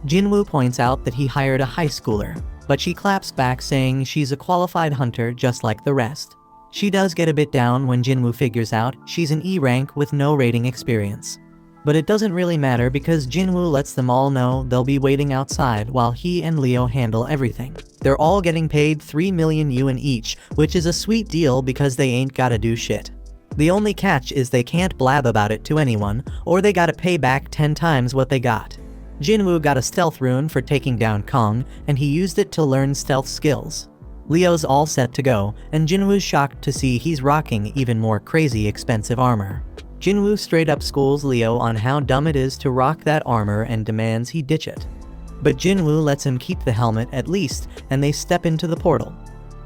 Jinwoo points out that he hired a high schooler, but she claps back saying she's a qualified hunter just like the rest. She does get a bit down when Jinwoo figures out she's an E rank with no raiding experience. But it doesn't really matter because Jinwoo lets them all know they'll be waiting outside while he and Leo handle everything. They're all getting paid 3 million yuan each, which is a sweet deal because they ain't gotta do shit. The only catch is they can't blab about it to anyone, or they gotta pay back 10 times what they got. Jinwoo got a stealth rune for taking down Kong, and he used it to learn stealth skills. Leo's all set to go, and Jinwoo's shocked to see he's rocking even more crazy expensive armor. Jinwoo straight up schools Leo on how dumb it is to rock that armor and demands he ditch it. But Jinwoo lets him keep the helmet at least, and they step into the portal.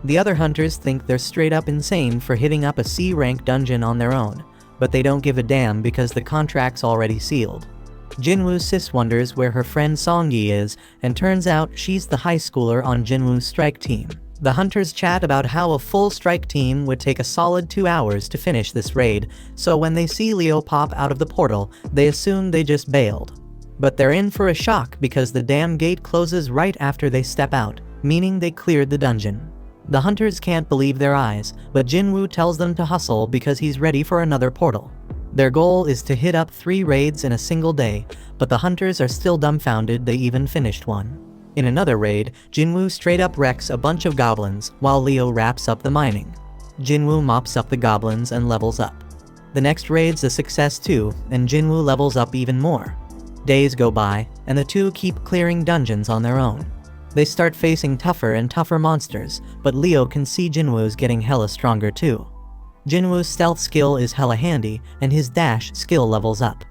The other hunters think they're straight up insane for hitting up a C rank dungeon on their own, but they don't give a damn because the contract's already sealed. Jinwoo's sis wonders where her friend Songyi is, and turns out she's the high schooler on Jinwoo's strike team. The hunters chat about how a full strike team would take a solid 2 hours to finish this raid, so when they see Leo pop out of the portal, they assume they just bailed. But they're in for a shock because the damn gate closes right after they step out, meaning they cleared the dungeon. The hunters can't believe their eyes, but Jinwoo tells them to hustle because he's ready for another portal. Their goal is to hit up 3 raids in a single day, but the hunters are still dumbfounded they even finished one. In another raid, Jinwoo straight up wrecks a bunch of goblins, while Leo wraps up the mining. Jinwoo mops up the goblins and levels up. The next raid's a success too, and Jinwoo levels up even more. Days go by, and the two keep clearing dungeons on their own. They start facing tougher and tougher monsters, but Leo can see Jinwoo's getting hella stronger too. Jinwoo's stealth skill is hella handy, and his dash skill levels up.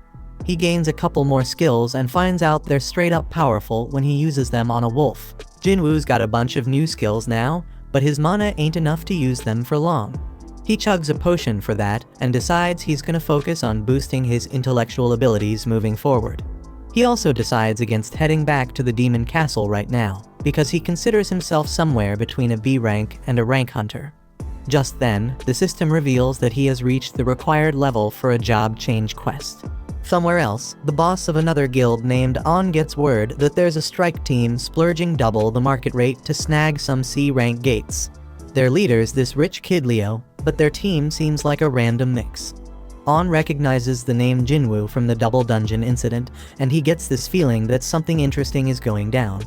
He gains a couple more skills and finds out they're straight up powerful when he uses them on a wolf. Jinwoo's got a bunch of new skills now, but his mana ain't enough to use them for long. He chugs a potion for that and decides he's gonna focus on boosting his intellectual abilities moving forward. He also decides against heading back to the Demon Castle right now, because he considers himself somewhere between a B rank and a rank hunter. Just then, the system reveals that he has reached the required level for a job change quest. Somewhere else, the boss of another guild named On gets word that there's a strike team splurging double the market rate to snag some C-rank gates. Their leader's this rich kid Leo, but their team seems like a random mix. On recognizes the name Jinwoo from the double dungeon incident, and he gets this feeling that something interesting is going down.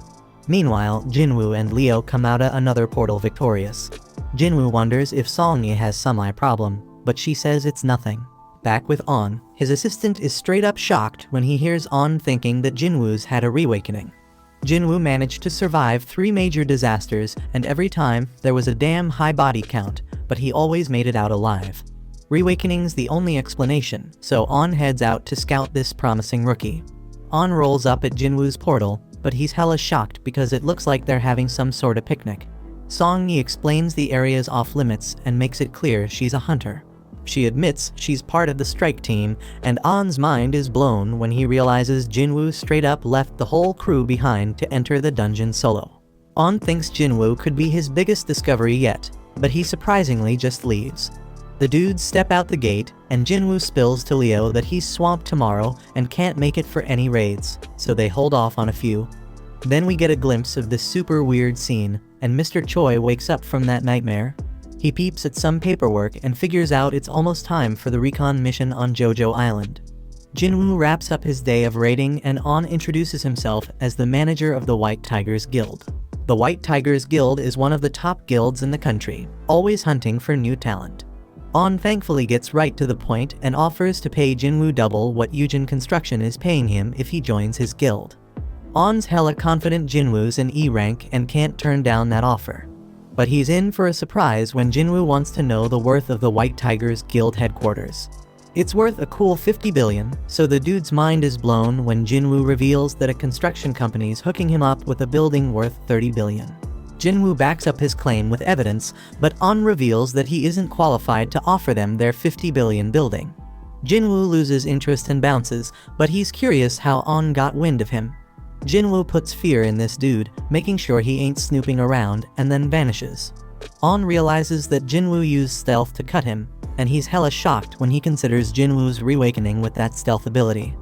Meanwhile, Jinwoo and Leo come out another portal victorious. Jinwoo wonders if Songyi has some eye problem, but she says it's nothing. Back with On, his assistant is straight up shocked when he hears On thinking that Jinwoo's had a reawakening. Jinwoo managed to survive 3 major disasters, and every time, there was a damn high body count, but he always made it out alive. Reawakening's the only explanation, so On heads out to scout this promising rookie. On rolls up at Jinwoo's portal, but he's hella shocked because it looks like they're having some sort of picnic. Songyi explains the area's off limits and makes it clear she's a hunter. She admits she's part of the strike team, and On's mind is blown when he realizes Jinwoo straight up left the whole crew behind to enter the dungeon solo. On thinks Jinwoo could be his biggest discovery yet, but he surprisingly just leaves. The dudes step out the gate, and Jinwoo spills to Leo that he's swamped tomorrow and can't make it for any raids, so they hold off on a few. Then we get a glimpse of this super weird scene, and Mr. Choi wakes up from that nightmare. He peeps at some paperwork and figures out it's almost time for the recon mission on Jojo Island. Jinwoo wraps up his day of raiding, and On introduces himself as the manager of the White Tigers Guild. The White Tigers Guild is one of the top guilds in the country, always hunting for new talent. On thankfully gets right to the point and offers to pay Jinwoo double what Eugen Construction is paying him if he joins his guild. On's hella confident Jinwoo's in E rank and can't turn down that offer. But he's in for a surprise when Jinwoo wants to know the worth of the White Tigers Guild headquarters. It's worth a cool 50 billion, so the dude's mind is blown when Jinwoo reveals that a construction company's hooking him up with a building worth 30 billion. Jinwoo backs up his claim with evidence, but On reveals that he isn't qualified to offer them their 50 billion building. Jinwoo loses interest and bounces, but he's curious how On got wind of him. Jinwoo puts fear in this dude, making sure he ain't snooping around, and then vanishes. On realizes that Jinwoo used stealth to cut him, and he's hella shocked when he considers Jinwoo's reawakening with that stealth ability.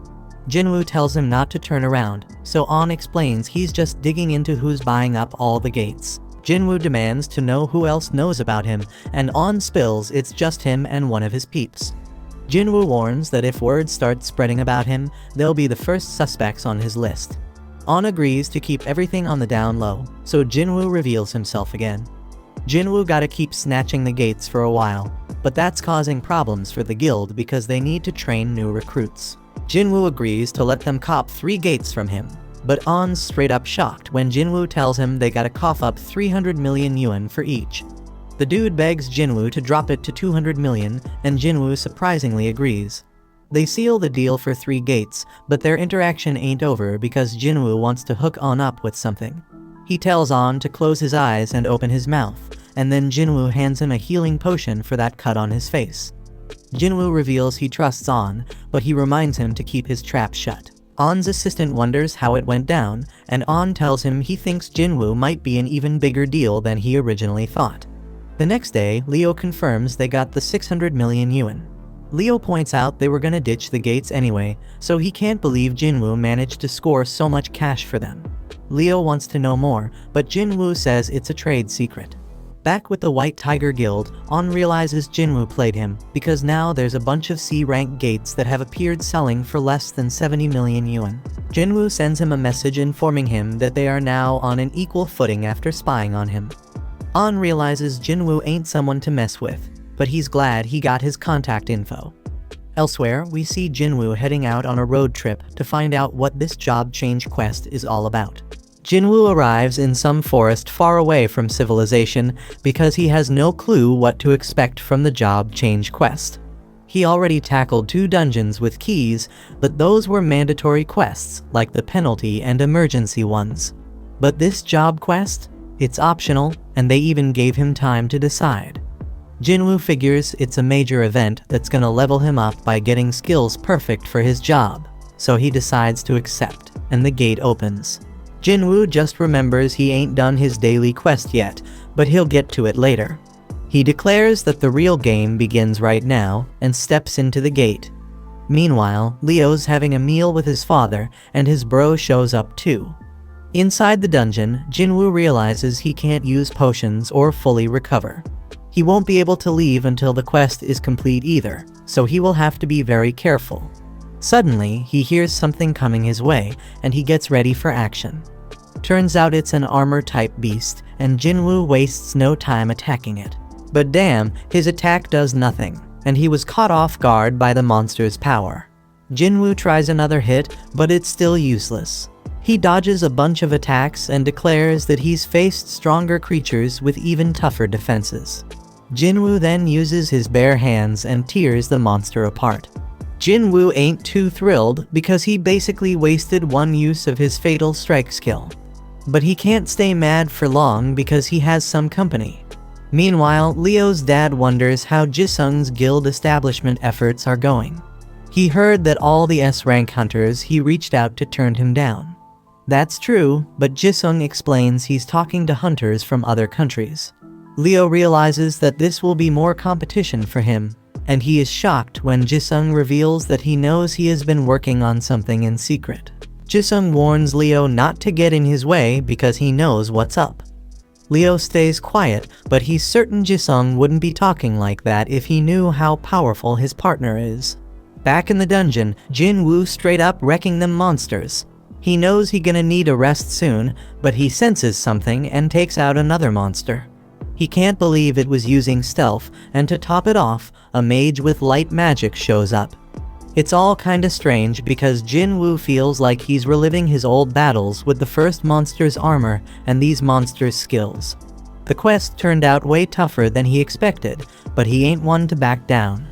Jinwoo tells him not to turn around, so On explains he's just digging into who's buying up all the gates. Jinwoo demands to know who else knows about him, and On spills it's just him and one of his peeps. Jinwoo warns that if word starts spreading about him, they'll be the first suspects on his list. On agrees to keep everything on the down low, so Jinwoo reveals himself again. Jinwoo gotta keep snatching the gates for a while, but that's causing problems for the guild because they need to train new recruits. Jinwoo agrees to let them cop 3 gates from him, but On's straight up shocked when Jinwoo tells him they gotta cough up 300 million yuan for each. The dude begs Jinwoo to drop it to 200 million, and Jinwoo surprisingly agrees. They seal the deal for 3 gates, but their interaction ain't over because Jinwoo wants to hook On up with something. He tells On to close his eyes and open his mouth, and then Jinwoo hands him a healing potion for that cut on his face. Jinwoo reveals he trusts On, but he reminds him to keep his trap shut. On's assistant wonders how it went down, and On tells him he thinks Jinwoo might be an even bigger deal than he originally thought. The next day, Leo confirms they got the 600 million yuan. Leo points out they were gonna ditch the gates anyway, so he can't believe Jinwoo managed to score so much cash for them. Leo wants to know more, but Jinwoo says it's a trade secret. Back with the White Tiger Guild, On realizes Jinwoo played him, because now there's a bunch of C-rank gates that have appeared selling for less than 70 million yuan. Jinwoo sends him a message informing him that they are now on an equal footing after spying on him. On realizes Jinwoo ain't someone to mess with, but he's glad he got his contact info. Elsewhere, we see Jinwoo heading out on a road trip to find out what this job change quest is all about. Jinwoo arrives in some forest far away from civilization because he has no clue what to expect from the job change quest. He already tackled 2 dungeons with keys, but those were mandatory quests, like the penalty and emergency ones. But this job quest? It's optional, and they even gave him time to decide. Jinwoo figures it's a major event that's gonna level him up by getting skills perfect for his job, so he decides to accept, and the gate opens. Jinwoo just remembers he ain't done his daily quest yet, but he'll get to it later. He declares that the real game begins right now, and steps into the gate. Meanwhile, Leo's having a meal with his father, and his bro shows up too. Inside the dungeon, Jinwoo realizes he can't use potions or fully recover. He won't be able to leave until the quest is complete either, so he will have to be very careful. Suddenly, he hears something coming his way, and he gets ready for action. Turns out it's an armor-type beast, and Jinwoo wastes no time attacking it. But damn, his attack does nothing, and he was caught off guard by the monster's power. Jinwoo tries another hit, but it's still useless. He dodges a bunch of attacks and declares that he's faced stronger creatures with even tougher defenses. Jinwoo then uses his bare hands and tears the monster apart. Jinwoo ain't too thrilled because he basically wasted one use of his fatal strike skill. But he can't stay mad for long because he has some company. Meanwhile, Leo's dad wonders how Jisung's guild establishment efforts are going. He heard that all the S-rank hunters he reached out to turned him down. That's true, but Jisung explains he's talking to hunters from other countries. Leo realizes that this will be more competition for him, and he is shocked when Jisung reveals that he knows he has been working on something in secret. Jisung warns Leo not to get in his way because he knows what's up. Leo stays quiet, but he's certain Jisung wouldn't be talking like that if he knew how powerful his partner is. Back in the dungeon, Jinwoo straight up wrecking them monsters. He knows he's gonna need a rest soon, but he senses something and takes out another monster. He can't believe it was using stealth, and to top it off, a mage with light magic shows up. It's all kinda strange because Jinwoo feels like he's reliving his old battles with the first monster's armor and these monsters' skills. The quest turned out way tougher than he expected, but he ain't one to back down.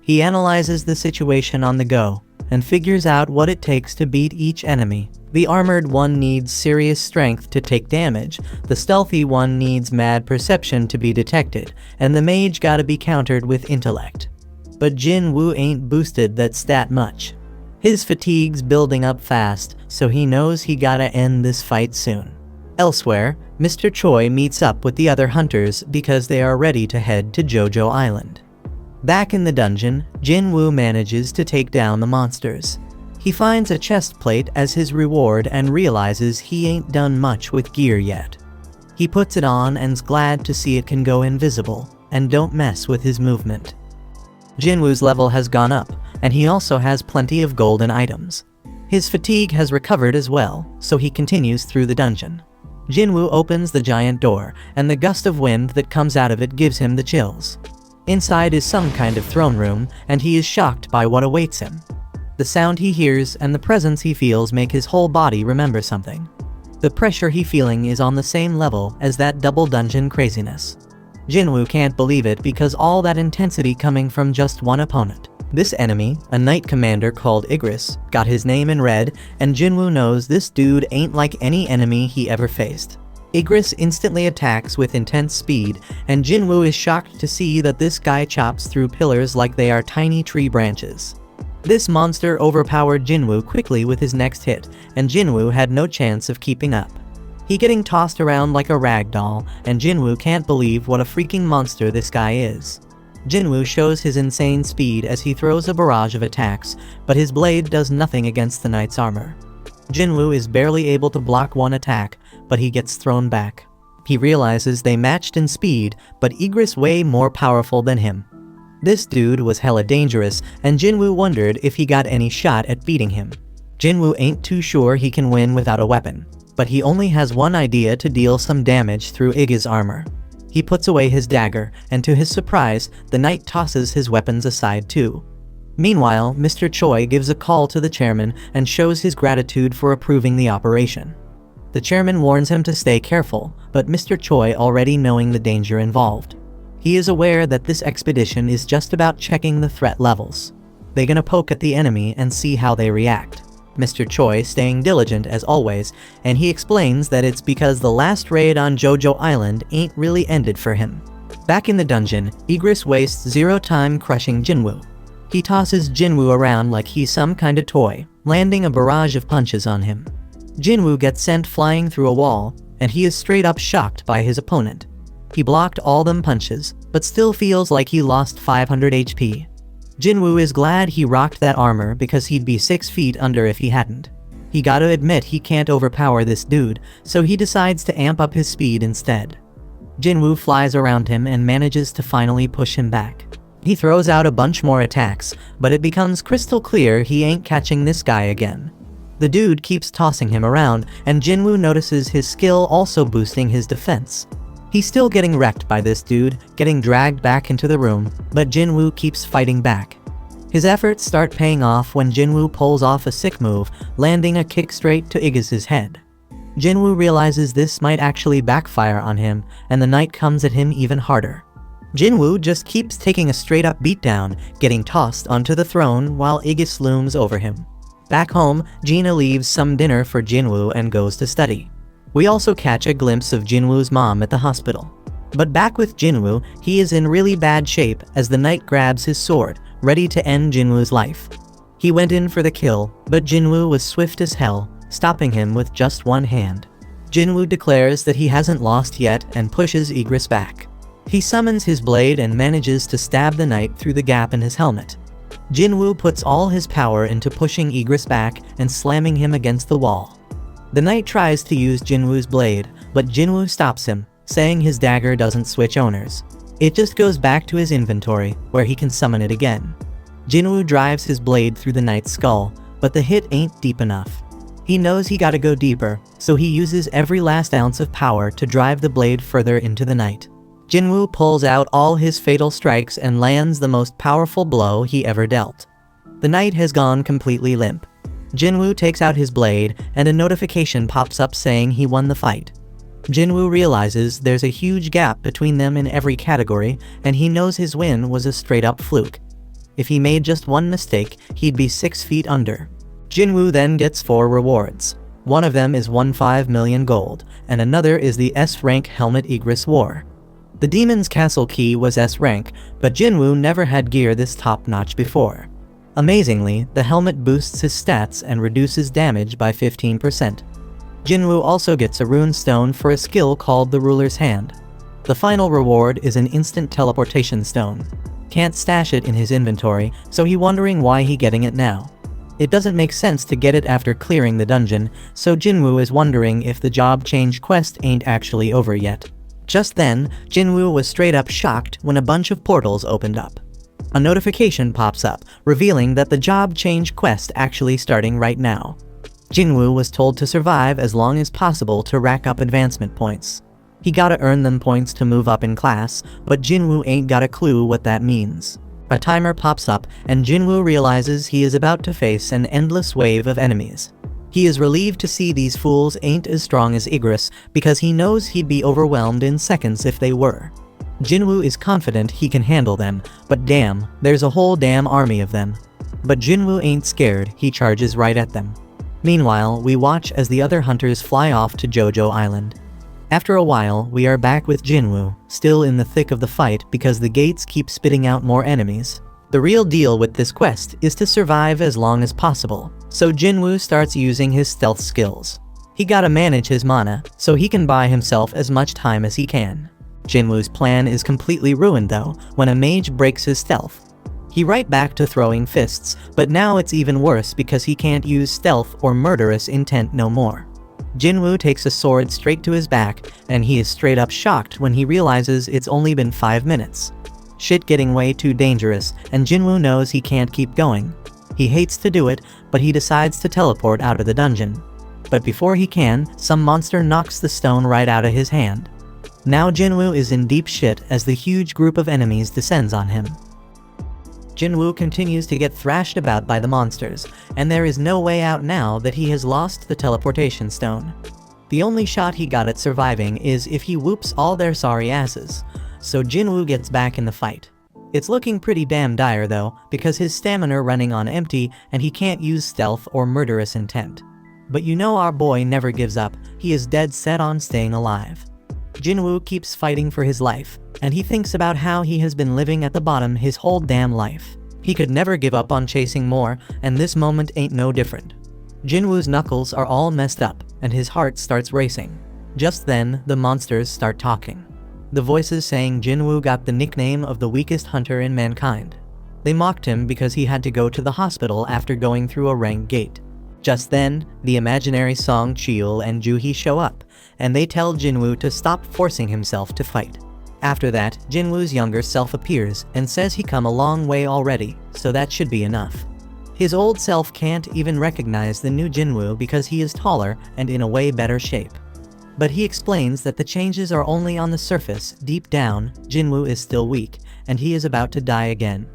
He analyzes the situation on the go, and figures out what it takes to beat each enemy. The armored one needs serious strength to take damage, the stealthy one needs mad perception to be detected, and the mage gotta be countered with intellect. But Jinwoo ain't boosted that stat much. His fatigue's building up fast, so he knows he gotta end this fight soon. Elsewhere, Mr. Choi meets up with the other hunters because they are ready to head to Jojo Island. Back in the dungeon, Jinwoo manages to take down the monsters. He finds a chest plate as his reward and realizes he ain't done much with gear yet. He puts it on and's glad to see it can go invisible, and don't mess with his movement. Jinwoo's level has gone up, and he also has plenty of golden items. His fatigue has recovered as well, so he continues through the dungeon. Jinwoo opens the giant door, and the gust of wind that comes out of it gives him the chills. Inside is some kind of throne room, and he is shocked by what awaits him. The sound he hears and the presence he feels make his whole body remember something. The pressure he's feeling is on the same level as that double dungeon craziness. Jinwoo can't believe it because all that intensity coming from just one opponent. This enemy, a knight commander called Igris, got his name in red, and Jinwoo knows this dude ain't like any enemy he ever faced. Igris instantly attacks with intense speed, and Jinwoo is shocked to see that this guy chops through pillars like they are tiny tree branches. This monster overpowered Jinwoo quickly with his next hit, and Jinwoo had no chance of keeping up. He getting tossed around like a rag doll, and Jinwoo can't believe what a freaking monster this guy is. Jinwoo shows his insane speed as he throws a barrage of attacks, but his blade does nothing against the knight's armor. Jinwoo is barely able to block one attack, but he gets thrown back. He realizes they matched in speed, but Igris way more powerful than him. This dude was hella dangerous, and Jinwoo wondered if he got any shot at beating him. Jinwoo ain't too sure he can win without a weapon, but he only has one idea to deal some damage through Iggy's armor. He puts away his dagger, and to his surprise, the knight tosses his weapons aside too. Meanwhile, Mr. Choi gives a call to the chairman and shows his gratitude for approving the operation. The chairman warns him to stay careful, but Mr. Choi already knowing the danger involved. He is aware that this expedition is just about checking the threat levels. They're gonna poke at the enemy and see how they react. Mr. Choi staying diligent as always, and he explains that it's because the last raid on Jojo Island ain't really ended for him. Back in the dungeon, Igris wastes zero time crushing Jinwoo. He tosses Jinwoo around like he's some kind of toy, landing a barrage of punches on him. Jinwoo gets sent flying through a wall, and he is straight up shocked by his opponent. He blocked all them punches, but still feels like he lost 500 HP. Jinwoo is glad he rocked that armor because he'd be 6 feet under if he hadn't. He gotta admit he can't overpower this dude, so he decides to amp up his speed instead. Jinwoo flies around him and manages to finally push him back. He throws out a bunch more attacks, but it becomes crystal clear he ain't catching this guy again. The dude keeps tossing him around, and Jinwoo notices his skill also boosting his defense. He's still getting wrecked by this dude, getting dragged back into the room, but Jinwoo keeps fighting back. His efforts start paying off when Jinwoo pulls off a sick move, landing a kick straight to Aegis's head. Jinwoo realizes this might actually backfire on him, and the knight comes at him even harder. Jinwoo just keeps taking a straight-up beatdown, getting tossed onto the throne while Aegis looms over him. Back home, Gina leaves some dinner for Jinwoo and goes to study. We also catch a glimpse of Jinwoo's mom at the hospital. But back with Jinwoo, he is in really bad shape as the knight grabs his sword, ready to end Jinwoo's life. He went in for the kill, but Jinwoo was swift as hell, stopping him with just one hand. Jinwoo declares that he hasn't lost yet and pushes Aegis back. He summons his blade and manages to stab the knight through the gap in his helmet. Jinwoo puts all his power into pushing Aegis back and slamming him against the wall. The knight tries to use Jinwoo's blade, but Jinwoo stops him, saying his dagger doesn't switch owners. It just goes back to his inventory, where he can summon it again. Jinwoo drives his blade through the knight's skull, but the hit ain't deep enough. He knows he gotta go deeper, so he uses every last ounce of power to drive the blade further into the knight. Jinwoo pulls out all his fatal strikes and lands the most powerful blow he ever dealt. The knight has gone completely limp. Jinwoo takes out his blade, and a notification pops up saying he won the fight. Jinwoo realizes there's a huge gap between them in every category, and he knows his win was a straight-up fluke. If he made just one mistake, he'd be 6 feet under. Jinwoo then gets 4 rewards. One of them is 15 million gold, and another is the S-rank helmet Aegis wore. The Demon's Castle key was S-rank, but Jinwoo never had gear this top-notch before. Amazingly, the helmet boosts his stats and reduces damage by 15%. Jinwoo also gets a rune stone for a skill called the Ruler's Hand. The final reward is an instant teleportation stone. Can't stash it in his inventory, so he's wondering why he getting it now. It doesn't make sense to get it after clearing the dungeon, so Jinwoo is wondering if the job change quest ain't actually over yet. Just then, Jinwoo was straight up shocked when a bunch of portals opened up. A notification pops up, revealing that the job change quest actually starting right now. Jinwoo was told to survive as long as possible to rack up advancement points. He gotta earn them points to move up in class, but Jinwoo ain't got a clue what that means. A timer pops up, and Jinwoo realizes he is about to face an endless wave of enemies. He is relieved to see these fools ain't as strong as Aegis, because he knows he'd be overwhelmed in seconds if they were. Jinwoo is confident he can handle them, but damn, there's a whole damn army of them. But Jinwoo ain't scared, he charges right at them. Meanwhile, we watch as the other hunters fly off to Jojo Island. After a while, we are back with Jinwoo, still in the thick of the fight because the gates keep spitting out more enemies. The real deal with this quest is to survive as long as possible, so Jinwoo starts using his stealth skills. He gotta manage his mana, so he can buy himself as much time as he can. Jinwoo's plan is completely ruined though, when a mage breaks his stealth. He right back to throwing fists, but now it's even worse because he can't use stealth or murderous intent no more. Jinwoo takes a sword straight to his back, and he is straight up shocked when he realizes it's only been 5 minutes. Shit getting way too dangerous, and Jinwoo knows he can't keep going. He hates to do it, but he decides to teleport out of the dungeon. But before he can, some monster knocks the stone right out of his hand. Now Jinwoo is in deep shit as the huge group of enemies descends on him. Jinwoo continues to get thrashed about by the monsters, and there is no way out now that he has lost the teleportation stone. The only shot he got at surviving is if he whoops all their sorry asses, so Jinwoo gets back in the fight. It's looking pretty damn dire though, because his stamina running on empty and he can't use stealth or murderous intent. But you know our boy never gives up, he is dead set on staying alive. Jinwoo keeps fighting for his life, and he thinks about how he has been living at the bottom his whole damn life. He could never give up on chasing more, and this moment ain't no different. Jinwoo's knuckles are all messed up, and his heart starts racing. Just then, the monsters start talking. The voices saying Jinwoo got the nickname of the weakest hunter in mankind. They mocked him because he had to go to the hospital after going through a rank gate. Just then, the imaginary Song Cheol and Juhee show up, and they tell Jinwoo to stop forcing himself to fight. After that, Jinwoo's younger self appears and says he come a long way already, so that should be enough. His old self can't even recognize the new Jinwoo because he is taller and in a way better shape. But he explains that the changes are only on the surface. Deep down, Jinwoo is still weak, and he is about to die again.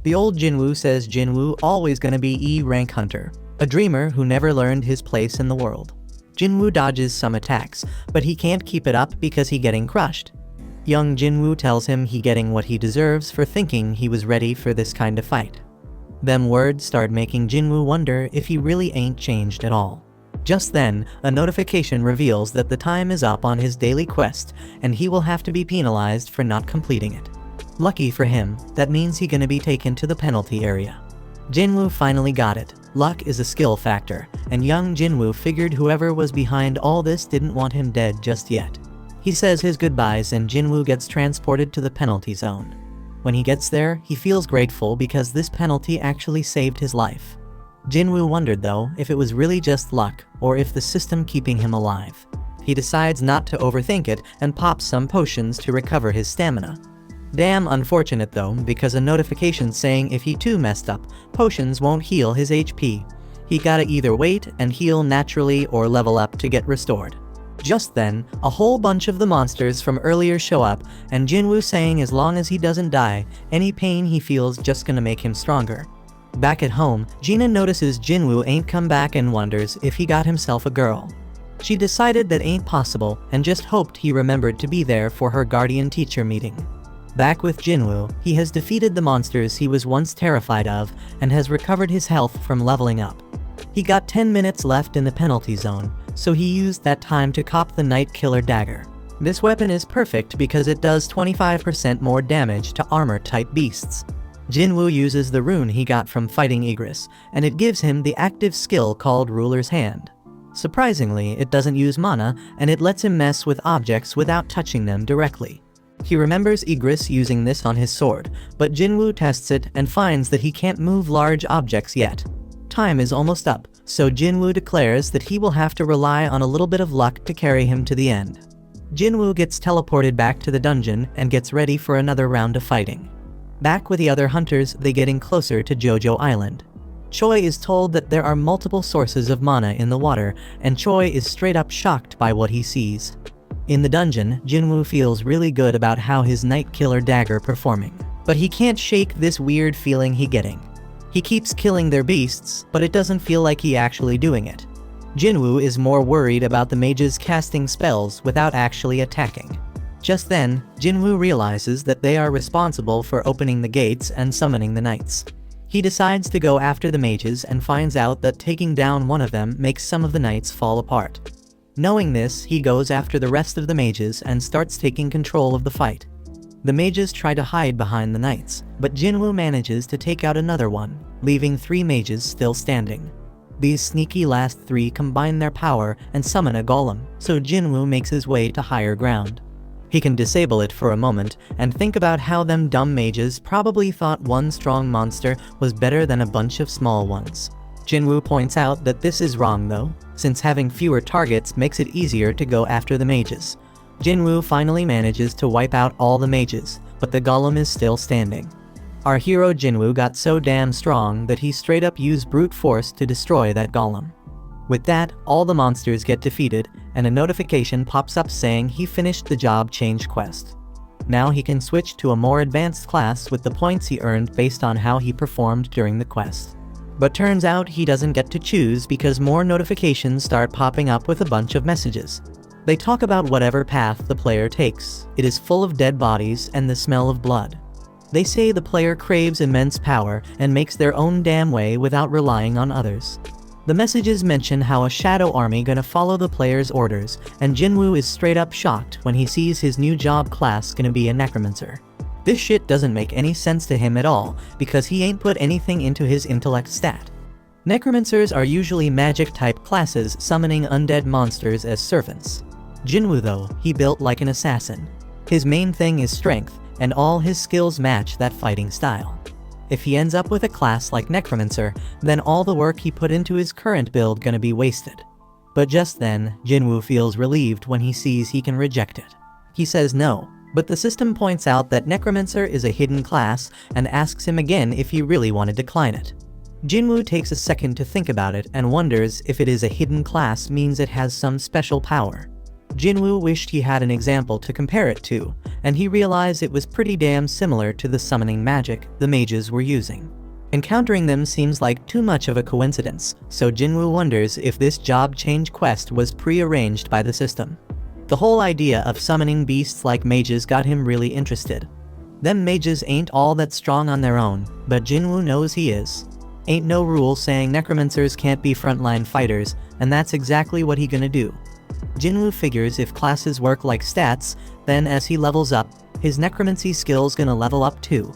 The old Jinwoo says Jinwoo always gonna be E-rank hunter, a dreamer who never learned his place in the world. Jinwoo dodges some attacks, but he can't keep it up because he getting crushed. Young Jinwoo tells him he getting what he deserves for thinking he was ready for this kind of fight. Them words start making Jinwoo wonder if he really ain't changed at all. Just then, a notification reveals that the time is up on his daily quest, and he will have to be penalized for not completing it. Lucky for him, that means he gonna be taken to the penalty area. Jinwoo finally got it. Luck is a skill factor, and young Jinwoo figured whoever was behind all this didn't want him dead just yet. He says his goodbyes and Jinwoo gets transported to the penalty zone. When he gets there, he feels grateful because this penalty actually saved his life. Jinwoo wondered though if it was really just luck or if the system keeping him alive. He decides not to overthink it and pops some potions to recover his stamina. Damn unfortunate though, because a notification saying if he too messed up, potions won't heal his HP. He gotta either wait and heal naturally or level up to get restored. Just then, a whole bunch of the monsters from earlier show up, and Jinwoo saying as long as he doesn't die, any pain he feels just gonna make him stronger. Back at home, Gina notices Jinwoo ain't come back and wonders if he got himself a girl. She decided that ain't possible and just hoped he remembered to be there for her guardian teacher meeting. Back with Jinwoo, he has defeated the monsters he was once terrified of and has recovered his health from leveling up. He got 10 minutes left in the penalty zone, so he used that time to cop the Night Killer Dagger. This weapon is perfect because it does 25% more damage to armor-type beasts. Jinwoo uses the rune he got from fighting Igris, and it gives him the active skill called Ruler's Hand. Surprisingly, it doesn't use mana, and it lets him mess with objects without touching them directly. He remembers Igris using this on his sword, but Jinwoo tests it and finds that he can't move large objects yet. Time is almost up, so Jinwoo declares that he will have to rely on a little bit of luck to carry him to the end. Jinwoo gets teleported back to the dungeon and gets ready for another round of fighting. Back with the other hunters, they getting closer to Jojo Island. Choi is told that there are multiple sources of mana in the water, and Choi is straight up shocked by what he sees. In the dungeon, Jinwoo feels really good about how his Night Killer Dagger performing, but he can't shake this weird feeling he getting. He keeps killing their beasts, but it doesn't feel like he actually doing it. Jinwoo is more worried about the mages casting spells without actually attacking. Just then, Jinwoo realizes that they are responsible for opening the gates and summoning the knights. He decides to go after the mages and finds out that taking down one of them makes some of the knights fall apart. Knowing this, he goes after the rest of the mages and starts taking control of the fight. The mages try to hide behind the knights, but Jinwoo manages to take out another one, leaving 3 mages still standing. These sneaky last 3 combine their power and summon a golem, so Jinwoo makes his way to higher ground. He can disable it for a moment and think about how them dumb mages probably thought one strong monster was better than a bunch of small ones. Jinwoo points out that this is wrong though, since having fewer targets makes it easier to go after the mages. Jinwoo finally manages to wipe out all the mages, but the golem is still standing. Our hero Jinwoo got so damn strong that he straight up used brute force to destroy that golem. With that, all the monsters get defeated, and a notification pops up saying he finished the job change quest. Now he can switch to a more advanced class with the points he earned based on how he performed during the quest. But turns out he doesn't get to choose because more notifications start popping up with a bunch of messages. They talk about whatever path the player takes. It is full of dead bodies and the smell of blood. They say the player craves immense power and makes their own damn way without relying on others. The messages mention how a shadow army gonna follow the player's orders, and Jinwoo is straight up shocked when he sees his new job class gonna be a necromancer. This shit doesn't make any sense to him at all, because he ain't put anything into his intellect stat. Necromancers are usually magic-type classes summoning undead monsters as servants. Jinwoo though, he built like an assassin. His main thing is strength, and all his skills match that fighting style. If he ends up with a class like Necromancer, then all the work he put into his current build gonna be wasted. But just then, Jinwoo feels relieved when he sees he can reject it. He says no, but the system points out that Necromancer is a hidden class and asks him again if he really want to decline it. Jinwoo takes a second to think about it and wonders if it is a hidden class means it has some special power. Jinwoo wished he had an example to compare it to, and he realized it was pretty damn similar to the summoning magic the mages were using. Encountering them seems like too much of a coincidence, so Jinwoo wonders if this job change quest was pre-arranged by the system. The whole idea of summoning beasts like mages got him really interested. Them mages ain't all that strong on their own, but Jinwoo knows he is. Ain't no rule saying necromancers can't be frontline fighters, and that's exactly what he gonna do. Jinwoo figures if classes work like stats, then as he levels up, his necromancy skills gonna level up too.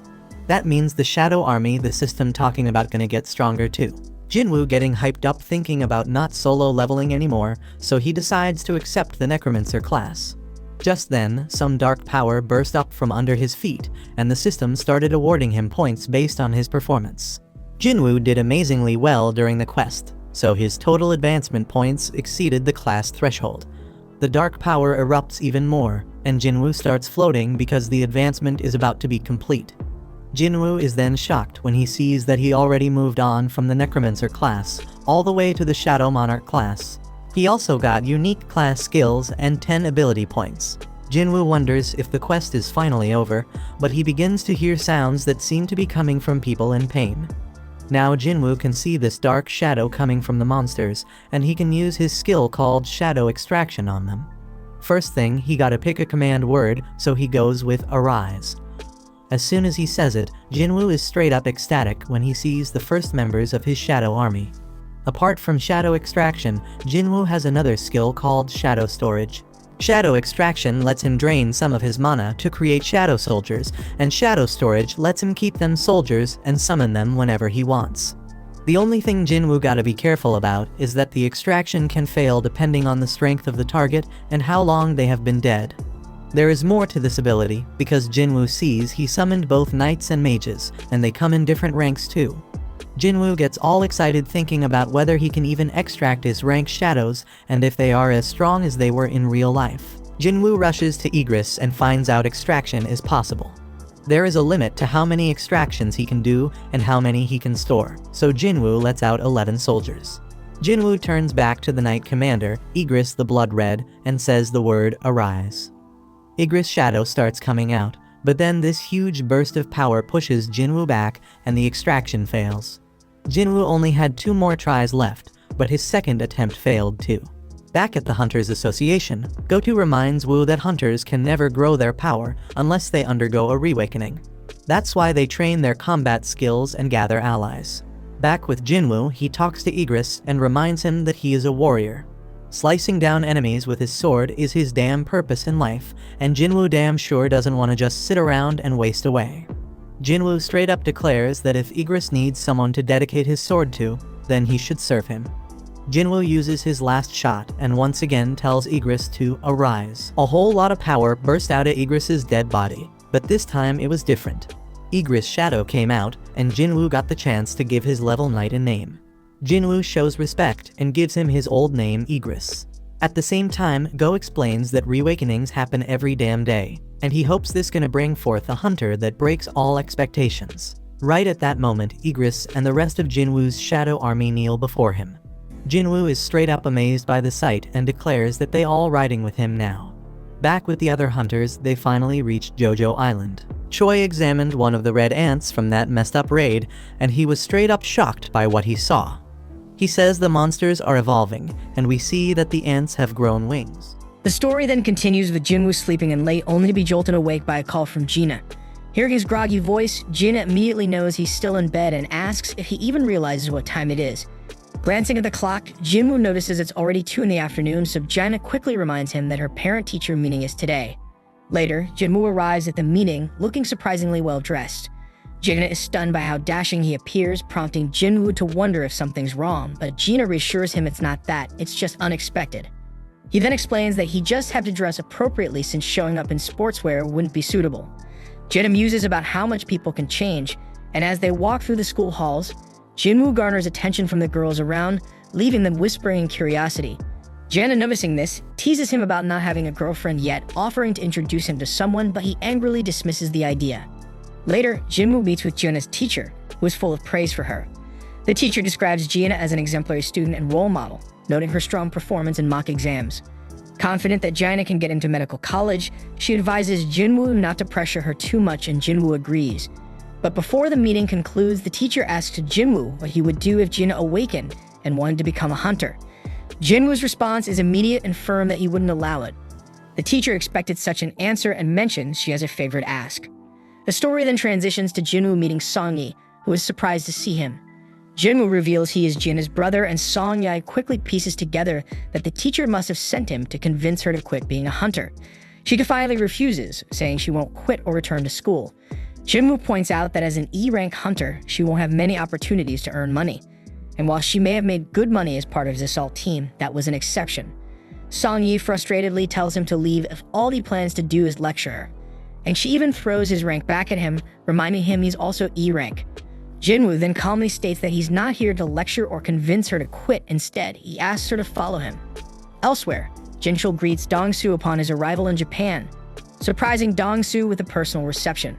That means the shadow army the system talking about gonna get stronger too. Jinwoo getting hyped up thinking about not solo leveling anymore, so he decides to accept the necromancer class. Just then, some dark power burst up from under his feet, and the system started awarding him points based on his performance. Jinwoo did amazingly well during the quest, so his total advancement points exceeded the class threshold. The dark power erupts even more, and Jinwoo starts floating because the advancement is about to be complete. Jinwoo is then shocked when he sees that he already moved on from the Necromancer class, all the way to the Shadow Monarch class. He also got unique class skills and 10 ability points. Jinwoo wonders if the quest is finally over, but he begins to hear sounds that seem to be coming from people in pain. Now Jinwoo can see this dark shadow coming from the monsters, and he can use his skill called Shadow Extraction on them. First thing, he gotta pick a command word, so he goes with Arise. As soon as he says it, Jinwoo is straight up ecstatic when he sees the first members of his shadow army. Apart from Shadow Extraction, Jinwoo has another skill called Shadow Storage. Shadow Extraction lets him drain some of his mana to create shadow soldiers, and Shadow Storage lets him keep them soldiers and summon them whenever he wants. The only thing Jinwoo gotta be careful about is that the extraction can fail depending on the strength of the target and how long they have been dead. There is more to this ability, because Jinwoo sees he summoned both knights and mages, and they come in different ranks too. Jinwoo gets all excited thinking about whether he can even extract his rank shadows, and if they are as strong as they were in real life. Jinwoo rushes to Igris and finds out extraction is possible. There is a limit to how many extractions he can do and how many he can store, so Jinwoo lets out 11 soldiers. Jinwoo turns back to the Knight Commander, Igris the Blood Red, and says the word Arise. Igris' shadow starts coming out, but then this huge burst of power pushes Jinwoo back and the extraction fails. Jinwoo only had 2 more tries left, but his second attempt failed too. Back at the Hunters Association, Goto reminds Woo that hunters can never grow their power unless they undergo a reawakening. That's why they train their combat skills and gather allies. Back with Jinwoo, he talks to Igris and reminds him that he is a warrior. Slicing down enemies with his sword is his damn purpose in life, and Jinwoo damn sure doesn't want to just sit around and waste away. Jinwoo straight up declares that if Igris needs someone to dedicate his sword to, then he should serve him. Jinwoo uses his last shot and once again tells Igris to arise. A whole lot of power burst out of Igris's dead body, but this time it was different. Igris' shadow came out, and Jinwoo got the chance to give his level knight a name. Jinwoo shows respect and gives him his old name Igris. At the same time, Go explains that reawakenings happen every damn day, and he hopes this gonna bring forth a hunter that breaks all expectations. Right at that moment, Igris and the rest of Jinwoo's shadow army kneel before him. Jinwoo is straight up amazed by the sight and declares that they all riding with him now. Back with the other hunters, they finally reached Jojo Island. Choi examined one of the red ants from that messed up raid, and he was straight up shocked by what he saw. He says the monsters are evolving, and we see that the ants have grown wings. The story then continues with Jinwoo sleeping in late only to be jolted awake by a call from Gina. Hearing his groggy voice, Gina immediately knows he's still in bed and asks if he even realizes what time it is. Glancing at the clock, Jinwoo notices it's already 2 in the afternoon, so Gina quickly reminds him that her parent-teacher meeting is today. Later, Jinwoo arrives at the meeting looking surprisingly well-dressed. Gina is stunned by how dashing he appears, prompting Jinwoo to wonder if something's wrong, but Gina reassures him it's not that, it's just unexpected. He then explains that he just had to dress appropriately since showing up in sportswear wouldn't be suitable. Gina muses about how much people can change, and as they walk through the school halls, Jinwoo garners attention from the girls around, leaving them whispering in curiosity. Jana, noticing this, teases him about not having a girlfriend yet, offering to introduce him to someone, but he angrily dismisses the idea. Later, Jinwoo meets with Jana's teacher, who is full of praise for her. The teacher describes Jana as an exemplary student and role model, noting her strong performance in mock exams. Confident that Jana can get into medical college, she advises Jinwoo not to pressure her too much, and Jinwoo agrees. But before the meeting concludes, the teacher asks Jinwoo what he would do if Jina awakened and wanted to become a hunter. Jinwoo's response is immediate and firm that he wouldn't allow it. The teacher expected such an answer and mentions she has a favorite ask. The story then transitions to Jinwoo meeting Song-yi, who is surprised to see him. Jinwoo reveals he is Jina's brother, and Song-yi quickly pieces together that the teacher must have sent him to convince her to quit being a hunter. She defiantly refuses, saying she won't quit or return to school. Jinwoo points out that as an E-rank hunter, she won't have many opportunities to earn money. And while she may have made good money as part of his assault team, that was an exception. Song-yi frustratedly tells him to leave if all he plans to do is lecture her. And she even throws his rank back at him, reminding him he's also E-rank. Jinwoo then calmly states that he's not here to lecture or convince her to quit. Instead, he asks her to follow him. Elsewhere, Jinchul greets Dong-soo upon his arrival in Japan, surprising Dong-soo with a personal reception.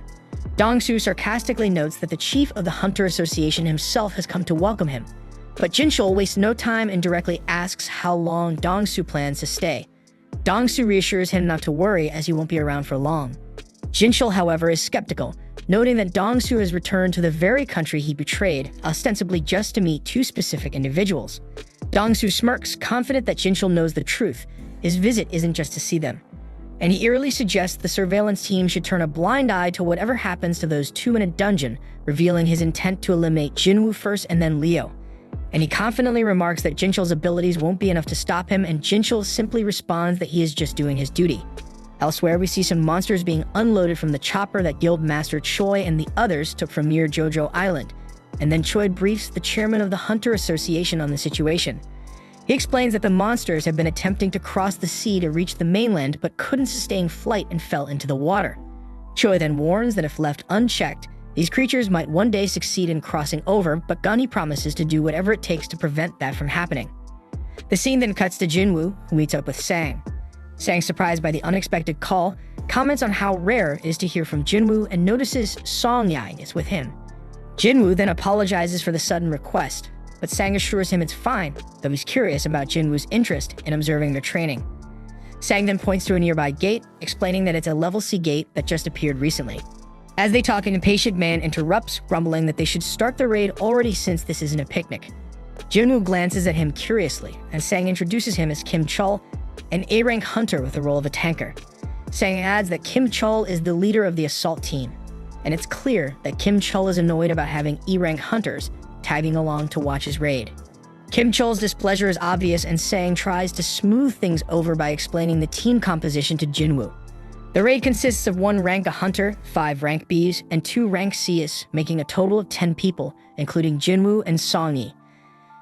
Dong-soo sarcastically notes that the chief of the Hunter Association himself has come to welcome him. But Jinchul wastes no time and directly asks how long Dong-soo plans to stay. Dong-soo reassures him not to worry, as he won't be around for long. Jinchul, however, is skeptical, noting that Dong-soo has returned to the very country he betrayed, ostensibly just to meet two specific individuals. Dong-soo smirks, confident that Jinchul knows the truth. His visit isn't just to see them. And he eerily suggests the surveillance team should turn a blind eye to whatever happens to those two in a dungeon, revealing his intent to eliminate Jinwoo first and then Leo. And he confidently remarks that Jinchul's abilities won't be enough to stop him, and Jinchul simply responds that he is just doing his duty. Elsewhere, we see some monsters being unloaded from the chopper that Guildmaster Choi and the others took from near Jojo Island, and then Choi briefs the chairman of the Hunter Association on the situation. He explains that the monsters have been attempting to cross the sea to reach the mainland but couldn't sustain flight and fell into the water. Choi then warns that if left unchecked, these creatures might one day succeed in crossing over, but Gunny promises to do whatever it takes to prevent that from happening. The scene then cuts to Jinwoo, who meets up with Sang. Sang, surprised by the unexpected call, comments on how rare it is to hear from Jinwoo and notices Song-yi is with him. Jinwoo then apologizes for the sudden request, but Sang assures him it's fine, though he's curious about Jinwoo's interest in observing their training. Sang then points to a nearby gate, explaining that it's a level C gate that just appeared recently. As they talk, an impatient man interrupts, grumbling that they should start the raid already since this isn't a picnic. Jinwoo glances at him curiously, and Sang introduces him as Kim Chul, an A-rank hunter with the role of a tanker. Sang adds that Kim Chul is the leader of the assault team, and it's clear that Kim Chul is annoyed about having E-rank hunters tagging along to watch his raid. Kim Chul's displeasure is obvious, and Sang tries to smooth things over by explaining the team composition to Jinwoo. The raid consists of 1 rank A hunter, 5 rank Bs, and 2 rank Cs, making a total of 10 people, including Jinwoo and Song-yi.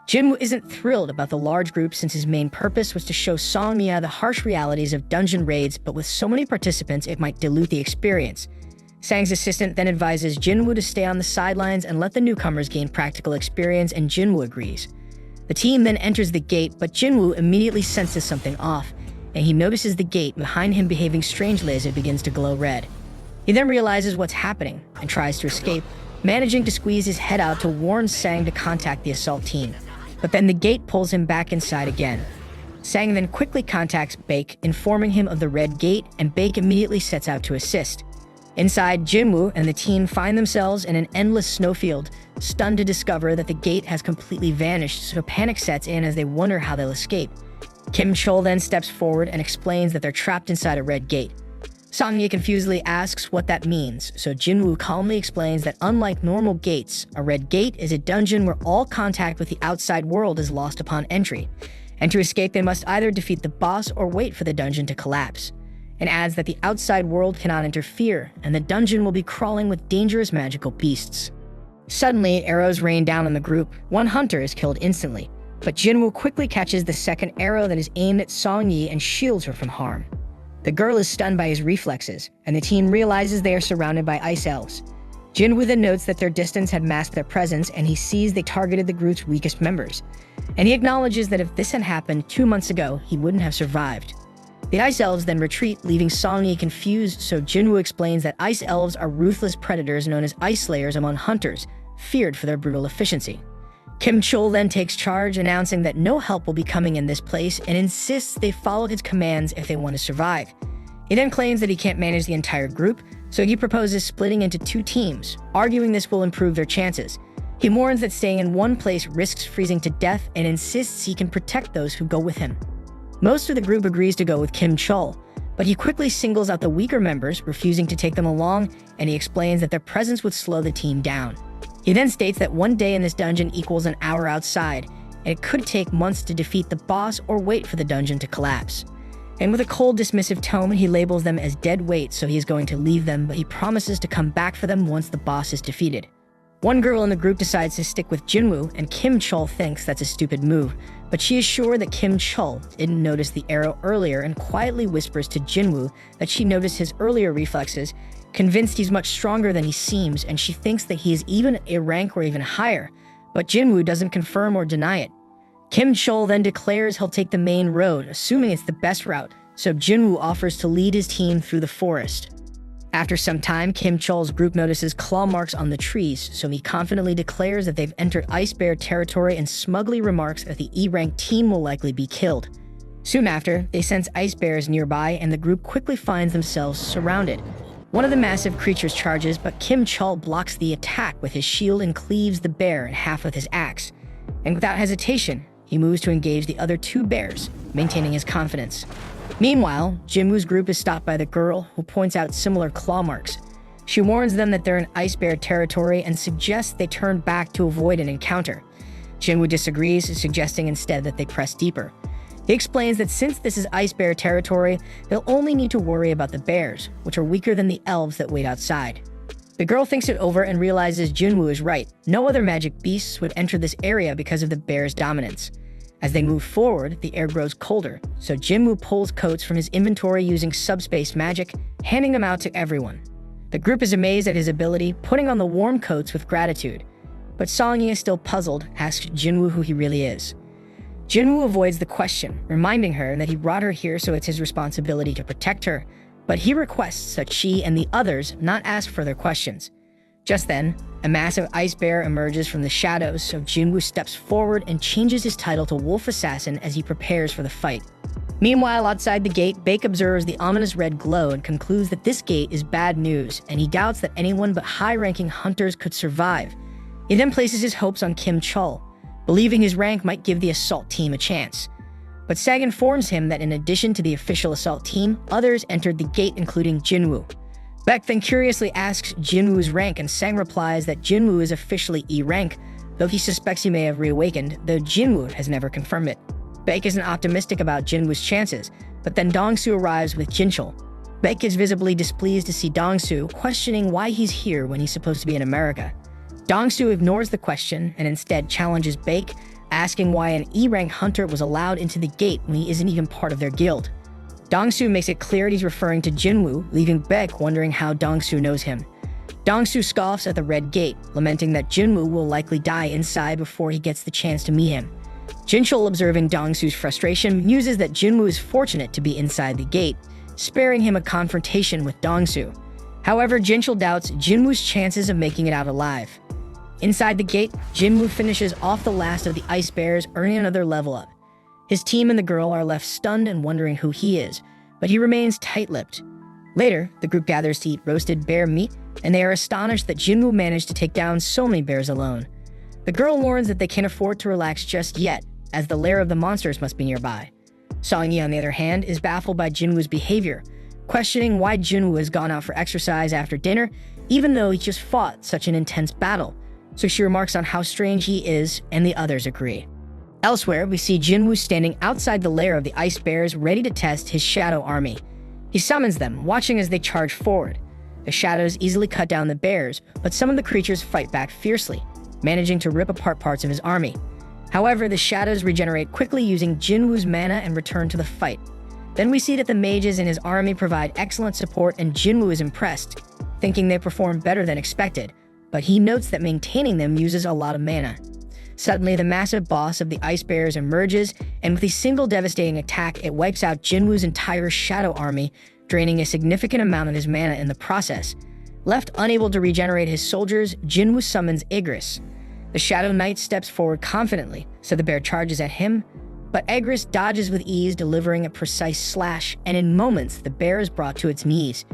Jinwoo isn't thrilled about the large group since his main purpose was to show Song-yi the harsh realities of dungeon raids, but with so many participants it might dilute the experience. Sang's assistant then advises Jinwoo to stay on the sidelines and let the newcomers gain practical experience, and Jinwoo agrees. The team then enters the gate, but Jinwoo immediately senses something off, and he notices the gate behind him behaving strangely as it begins to glow red. He then realizes what's happening and tries to escape, managing to squeeze his head out to warn Sang to contact the assault team. But then the gate pulls him back inside again. Sang then quickly contacts Baek, informing him of the red gate, and Baek immediately sets out to assist. Inside, Jinwoo and the team find themselves in an endless snowfield, stunned to discover that the gate has completely vanished, so panic sets in as they wonder how they'll escape. Kim Chul then steps forward and explains that they're trapped inside a red gate. Song-yi confusedly asks what that means, so Jinwoo calmly explains that unlike normal gates, a red gate is a dungeon where all contact with the outside world is lost upon entry, and to escape they must either defeat the boss or wait for the dungeon to collapse, and adds that the outside world cannot interfere, and the dungeon will be crawling with dangerous magical beasts. Suddenly, arrows rain down on the group. 1 hunter is killed instantly, but Jinwoo quickly catches the second arrow that is aimed at Song-yi and shields her from harm. The girl is stunned by his reflexes, and the team realizes they are surrounded by ice elves. Jinwoo then notes that their distance had masked their presence, and he sees they targeted the group's weakest members. And he acknowledges that if this had happened 2 months ago, he wouldn't have survived. The Ice Elves then retreat, leaving Song-yi confused, so Jinwoo explains that Ice Elves are ruthless predators known as Ice Slayers among hunters, feared for their brutal efficiency. Kim Chol then takes charge, announcing that no help will be coming in this place and insists they follow his commands if they want to survive. He then claims that he can't manage the entire group, so he proposes splitting into 2 teams, arguing this will improve their chances. He warns that staying in one place risks freezing to death and insists he can protect those who go with him. Most of the group agrees to go with Kim Chol, but he quickly singles out the weaker members, refusing to take them along, and he explains that their presence would slow the team down. He then states that 1 day in this dungeon equals an hour outside, and it could take months to defeat the boss or wait for the dungeon to collapse. And with a cold, dismissive tone, he labels them as dead weight, so he is going to leave them, but he promises to come back for them once the boss is defeated. One girl in the group decides to stick with Jinwoo, and Kim Chol thinks that's a stupid move, but she is sure that Kim Chol didn't notice the arrow earlier and quietly whispers to Jinwoo that she noticed his earlier reflexes, convinced he's much stronger than he seems, and she thinks that he is even a rank or even higher, but Jinwoo doesn't confirm or deny it. Kim Chol then declares he'll take the main road, assuming it's the best route, so Jinwoo offers to lead his team through the forest. After some time, Kim Chol's group notices claw marks on the trees, so he confidently declares that they've entered Ice Bear territory and smugly remarks that the E-rank team will likely be killed. Soon after, they sense ice bears nearby, and the group quickly finds themselves surrounded. One of the massive creatures charges, but Kim Chol blocks the attack with his shield and cleaves the bear in half with his axe. And without hesitation, he moves to engage the other 2 bears, maintaining his confidence. Meanwhile, Jinwoo's group is stopped by the girl, who points out similar claw marks. She warns them that they're in Ice Bear territory and suggests they turn back to avoid an encounter. Jinwoo disagrees, suggesting instead that they press deeper. He explains that since this is Ice Bear territory, they'll only need to worry about the bears, which are weaker than the elves that wait outside. The girl thinks it over and realizes Jinwoo is right. No other magic beasts would enter this area because of the bear's dominance. As they move forward, the air grows colder, so Jinwoo pulls coats from his inventory using subspace magic, handing them out to everyone. The group is amazed at his ability, putting on the warm coats with gratitude. But Song-yi is still puzzled, asks Jinwoo who he really is. Jinwoo avoids the question, reminding her that he brought her here so it's his responsibility to protect her, but he requests that she and the others not ask further questions. Just then, a massive ice bear emerges from the shadows, so Jinwoo steps forward and changes his title to Wolf Assassin as he prepares for the fight. Meanwhile, outside the gate, Baek observes the ominous red glow and concludes that this gate is bad news, and he doubts that anyone but high-ranking hunters could survive. He then places his hopes on Kim Chol, believing his rank might give the assault team a chance. But Sag informs him that in addition to the official assault team, others entered the gate, including Jinwoo. Baek then curiously asks Jinwoo's rank, and Sang replies that Jinwoo is officially E rank, though he suspects he may have reawakened, though Jinwoo has never confirmed it. Baek isn't optimistic about Jinwoo's chances, but then Dongsu arrives with Jinchul. Baek is visibly displeased to see Dongsu, questioning why he's here when he's supposed to be in America. Dongsu ignores the question and instead challenges Baek, asking why an E-rank hunter was allowed into the gate when he isn't even part of their guild. Dongsu makes it clear he's referring to Jinwoo, leaving Baek wondering how Dongsu knows him. Dongsu scoffs at the red gate, lamenting that Jinwoo will likely die inside before he gets the chance to meet him. Jinchul, observing Dongsu's frustration, muses that Jinwoo is fortunate to be inside the gate, sparing him a confrontation with Dongsu. However, Jinchul doubts Jinwoo's chances of making it out alive. Inside the gate, Jinwoo finishes off the last of the ice bears, earning another level up. His team and the girl are left stunned and wondering who he is, but he remains tight-lipped. Later, the group gathers to eat roasted bear meat, and they are astonished that Jinwoo managed to take down so many bears alone. The girl warns that they can't afford to relax just yet, as the lair of the monsters must be nearby. Song-yi, on the other hand, is baffled by Jinwoo's behavior, questioning why Jinwoo has gone out for exercise after dinner, even though he just fought such an intense battle. So she remarks on how strange he is, and the others agree. Elsewhere, we see Jinwoo standing outside the lair of the ice bears, ready to test his shadow army. He summons them, watching as they charge forward. The shadows easily cut down the bears, but some of the creatures fight back fiercely, managing to rip apart parts of his army. However, the shadows regenerate quickly using Jinwoo's mana and return to the fight. Then we see that the mages in his army provide excellent support, and Jinwoo is impressed, thinking they perform better than expected, but he notes that maintaining them uses a lot of mana. Suddenly, the massive boss of the Ice Bears emerges, and with a single devastating attack, it wipes out Jinwoo's entire shadow army, draining a significant amount of his mana in the process. Left unable to regenerate his soldiers, Jinwoo summons Igris. The Shadow Knight steps forward confidently, so the bear charges at him, but Igris dodges with ease, delivering a precise slash, and in moments, the bear is brought to its knees.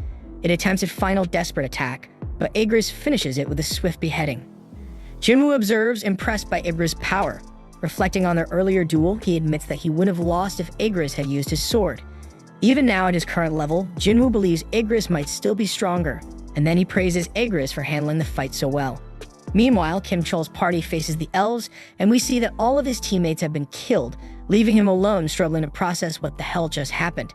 It attempts a final desperate attack, but Igris finishes it with a swift beheading. Jinwoo observes, impressed by Igris' power. Reflecting on their earlier duel, he admits that he would have lost if Igris had used his sword. Even now at his current level, Jinwoo believes Igris might still be stronger, and then he praises Igris for handling the fight so well. Meanwhile, Kim Chol's party faces the elves, and we see that all of his teammates have been killed, leaving him alone struggling to process what the hell just happened.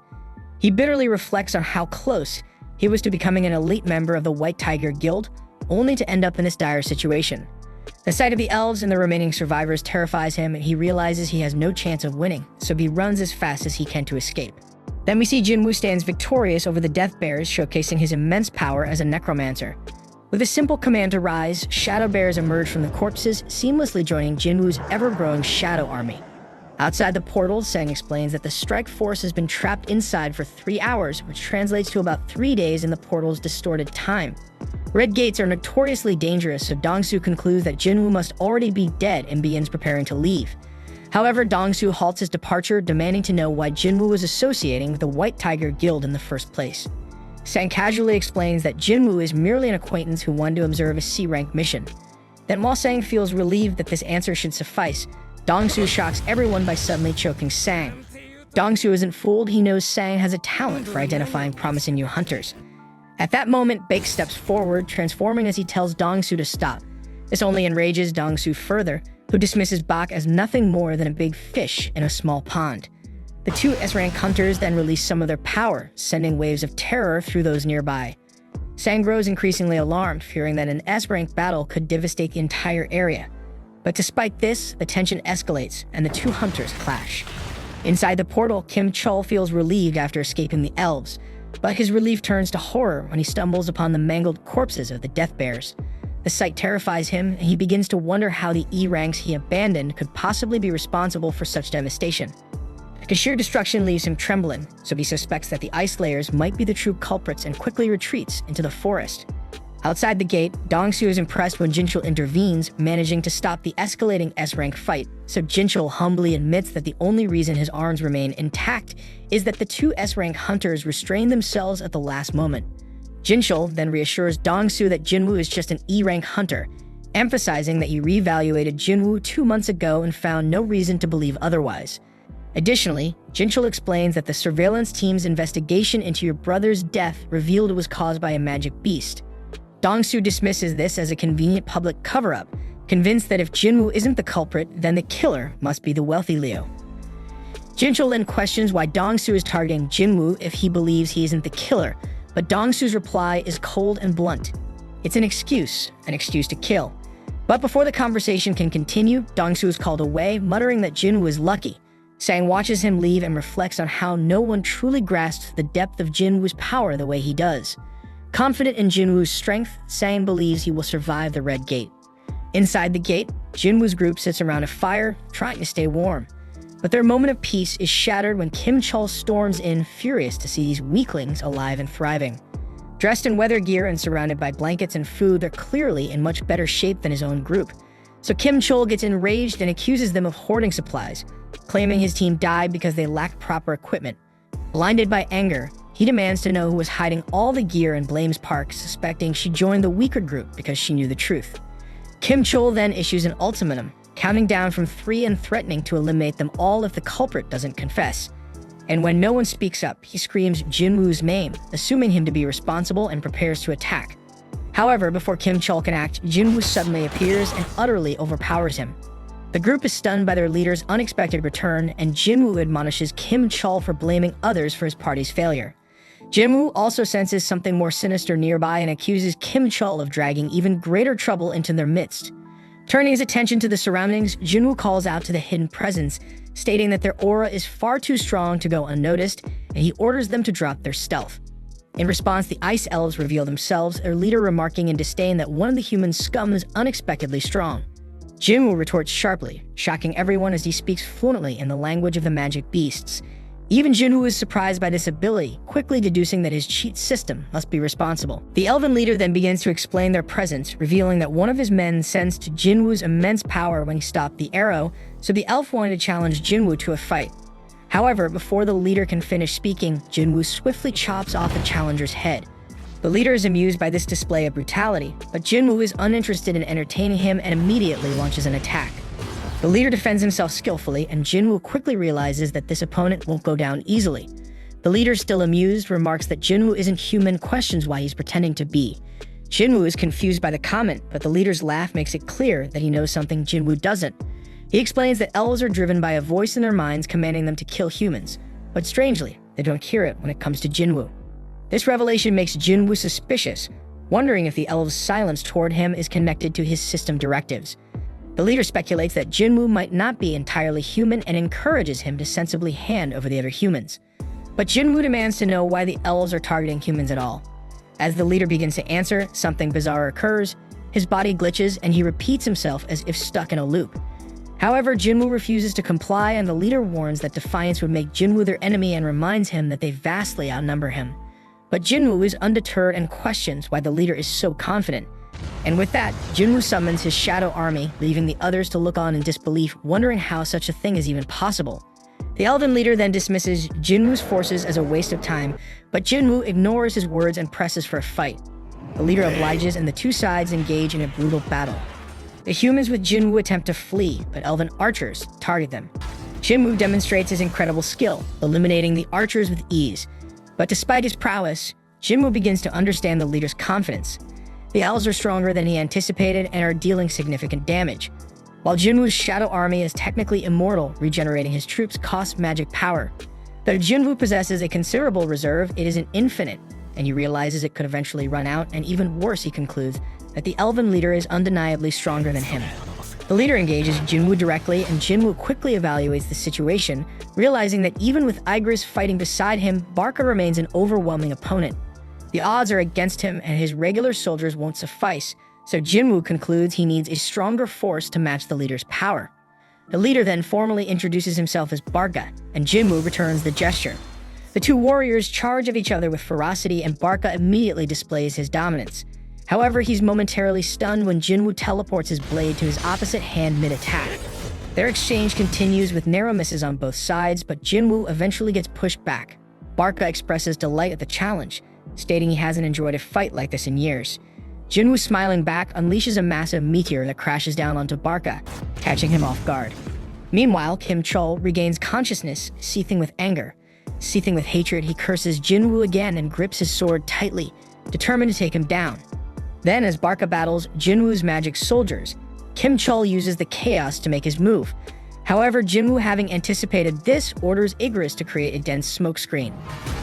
He bitterly reflects on how close he was to becoming an elite member of the White Tiger Guild, only to end up in this dire situation. The sight of the elves and the remaining survivors terrifies him, and he realizes he has no chance of winning, so he runs as fast as he can to escape. Then we see Jinwoo stands victorious over the Death Bears, showcasing his immense power as a necromancer. With a simple command to rise, Shadow Bears emerge from the corpses, seamlessly joining Jinwoo's ever-growing Shadow Army. Outside the portal, Sang explains that the strike force has been trapped inside for 3 hours, which translates to about 3 days in the portal's distorted time. Red gates are notoriously dangerous, so Dongsu concludes that Jinwoo must already be dead and begins preparing to leave. However, Dongsu halts his departure, demanding to know why Jinwoo was associating with the White Tiger Guild in the first place. Sang casually explains that Jinwoo is merely an acquaintance who wanted to observe a C-rank mission. Then while Sang feels relieved that this answer should suffice, Dongsu shocks everyone by suddenly choking Sang. Dongsu isn't fooled, he knows Sang has a talent for identifying promising new hunters. At that moment, Baek steps forward, transforming as he tells Dongsu to stop. This only enrages Dongsu further, who dismisses Bak as nothing more than a big fish in a small pond. The two S-rank hunters then release some of their power, sending waves of terror through those nearby. Sang grows increasingly alarmed, fearing that an S-rank battle could devastate the entire area. But despite this, the tension escalates, and the two hunters clash. Inside the portal, Kim Chol feels relieved after escaping the elves, but his relief turns to horror when he stumbles upon the mangled corpses of the Death Bears. The sight terrifies him, and he begins to wonder how the E-ranks he abandoned could possibly be responsible for such devastation. The sheer destruction leaves him trembling, so he suspects that the Ice Layers might be the true culprits and quickly retreats into the forest. Outside the gate, Dongsu is impressed when Jinchul intervenes, managing to stop the escalating S-rank fight, so Jinchul humbly admits that the only reason his arms remain intact is that the two S-rank hunters restrained themselves at the last moment. Jinchul then reassures Dongsu that Jinwoo is just an E-rank hunter, emphasizing that he reevaluated Jinwoo 2 months ago and found no reason to believe otherwise. Additionally, Jinchul explains that the surveillance team's investigation into your brother's death revealed it was caused by a magic beast. Dongsu dismisses this as a convenient public cover-up, convinced that if Jinwoo isn't the culprit, then the killer must be the wealthy Leo. Jinchul then questions why Dongsu is targeting Jinwoo if he believes he isn't the killer, but Dongsu's reply is cold and blunt. It's an excuse to kill. But before the conversation can continue, Dongsu is called away, muttering that Jinwoo is lucky. Sang watches him leave and reflects on how no one truly grasps the depth of Jinwoo's power the way he does. Confident in Jinwoo's strength, Sang believes he will survive the Red Gate. Inside the gate, Jinwoo's group sits around a fire, trying to stay warm. But their moment of peace is shattered when Kim Chol storms in, furious to see these weaklings alive and thriving. Dressed in weather gear and surrounded by blankets and food, they're clearly in much better shape than his own group. So Kim Chol gets enraged and accuses them of hoarding supplies, claiming his team died because they lacked proper equipment. Blinded by anger, he demands to know who was hiding all the gear and blames Park, suspecting she joined the weaker group because she knew the truth. Kim Chol then issues an ultimatum, counting down from 3 and threatening to eliminate them all if the culprit doesn't confess. And when no one speaks up, he screams Jinwoo's name, assuming him to be responsible, and prepares to attack. However, before Kim Chol can act, Jinwoo suddenly appears and utterly overpowers him. The group is stunned by their leader's unexpected return, and Jinwoo admonishes Kim Chol for blaming others for his party's failure. Jinwoo also senses something more sinister nearby and accuses Kim Chol of dragging even greater trouble into their midst. Turning his attention to the surroundings, Jinwoo calls out to the hidden presence, stating that their aura is far too strong to go unnoticed, and he orders them to drop their stealth. In response, the Ice Elves reveal themselves, their leader remarking in disdain that one of the human scum is unexpectedly strong. Jinwoo retorts sharply, shocking everyone as he speaks fluently in the language of the magic beasts. Even Jinwoo is surprised by this ability, quickly deducing that his cheat system must be responsible. The elven leader then begins to explain their presence, revealing that one of his men sensed Jinwoo's immense power when he stopped the arrow, so the elf wanted to challenge Jinwoo to a fight. However, before the leader can finish speaking, Jinwoo swiftly chops off the challenger's head. The leader is amused by this display of brutality, but Jinwoo is uninterested in entertaining him and immediately launches an attack. The leader defends himself skillfully, and Jinwoo quickly realizes that this opponent won't go down easily. The leader, still amused, remarks that Jinwoo isn't human, questions why he's pretending to be. Jinwoo is confused by the comment, but the leader's laugh makes it clear that he knows something Jinwoo doesn't. He explains that elves are driven by a voice in their minds commanding them to kill humans, but strangely, they don't hear it when it comes to Jinwoo. This revelation makes Jinwoo suspicious, wondering if the elves' silence toward him is connected to his system directives. The leader speculates that Jinwoo might not be entirely human and encourages him to sensibly hand over the other humans. But Jinwoo demands to know why the elves are targeting humans at all. As the leader begins to answer, something bizarre occurs. His body glitches and he repeats himself as if stuck in a loop. However, Jinwoo refuses to comply, and the leader warns that defiance would make Jinwoo their enemy and reminds him that they vastly outnumber him. But Jinwoo is undeterred and questions why the leader is so confident. And with that, Jinwoo summons his shadow army, leaving the others to look on in disbelief, wondering how such a thing is even possible. The elven leader then dismisses Jinwoo's forces as a waste of time, but Jinwoo ignores his words and presses for a fight. The leader obliges, and the two sides engage in a brutal battle. The humans with Jinwoo attempt to flee, but elven archers target them. Jinwoo demonstrates his incredible skill, eliminating the archers with ease. But despite his prowess, Jinwoo begins to understand the leader's confidence. The elves are stronger than he anticipated and are dealing significant damage. While Jinwoo's shadow army is technically immortal, regenerating his troops costs magic power. Though Jinwoo possesses a considerable reserve, it isn't infinite, and he realizes it could eventually run out, and even worse, he concludes that the elven leader is undeniably stronger than him. The leader engages Jinwoo directly, and Jinwoo quickly evaluates the situation, realizing that even with Igris fighting beside him, Barca remains an overwhelming opponent. The odds are against him, and his regular soldiers won't suffice, so Jinwoo concludes he needs a stronger force to match the leader's power. The leader then formally introduces himself as Barca, and Jinwoo returns the gesture. The two warriors charge at each other with ferocity, and Barca immediately displays his dominance. However, he's momentarily stunned when Jinwoo teleports his blade to his opposite hand mid-attack. Their exchange continues with narrow misses on both sides, but Jinwoo eventually gets pushed back. Barca expresses delight at the challenge, stating he hasn't enjoyed a fight like this in years. Jinwoo, smiling back, unleashes a massive meteor that crashes down onto Barca, catching him off guard. Meanwhile, Kim Chol regains consciousness, seething with anger. Seething with hatred, he curses Jinwoo again and grips his sword tightly, determined to take him down. Then, as Barca battles Jinwoo's magic soldiers, Kim Chol uses the chaos to make his move. However, Jinwoo, having anticipated this, orders Igris to create a dense smokescreen.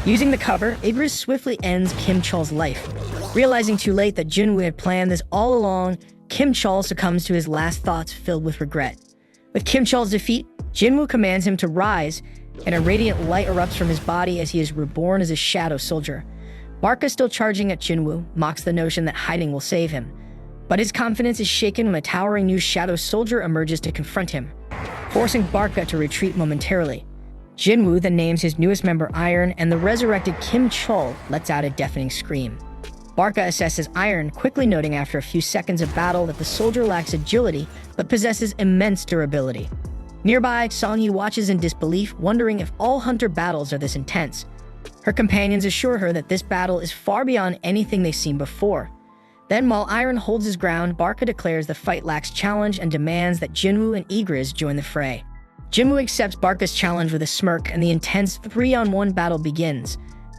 Using the cover, Igris swiftly ends Kim Chol's life. Realizing too late that Jinwoo had planned this all along, Kim Chol succumbs to his last thoughts filled with regret. With Kim Chol's defeat, Jinwoo commands him to rise, and a radiant light erupts from his body as he is reborn as a shadow soldier. Barca, still charging at Jinwoo, mocks the notion that hiding will save him. But his confidence is shaken when a towering new shadow soldier emerges to confront him, forcing Barca to retreat momentarily. Jinwoo then names his newest member Iron, and the resurrected Kim Chol lets out a deafening scream. Barca assesses Iron, quickly noting after a few seconds of battle that the soldier lacks agility, but possesses immense durability. Nearby, Songyi watches in disbelief, wondering if all hunter battles are this intense. Her companions assure her that this battle is far beyond anything they've seen before. Then, while Iron holds his ground, Barca declares the fight lacks challenge and demands that Jinwoo and Igris join the fray. Jinwoo accepts Barca's challenge with a smirk, and the intense 3-on-1 battle begins.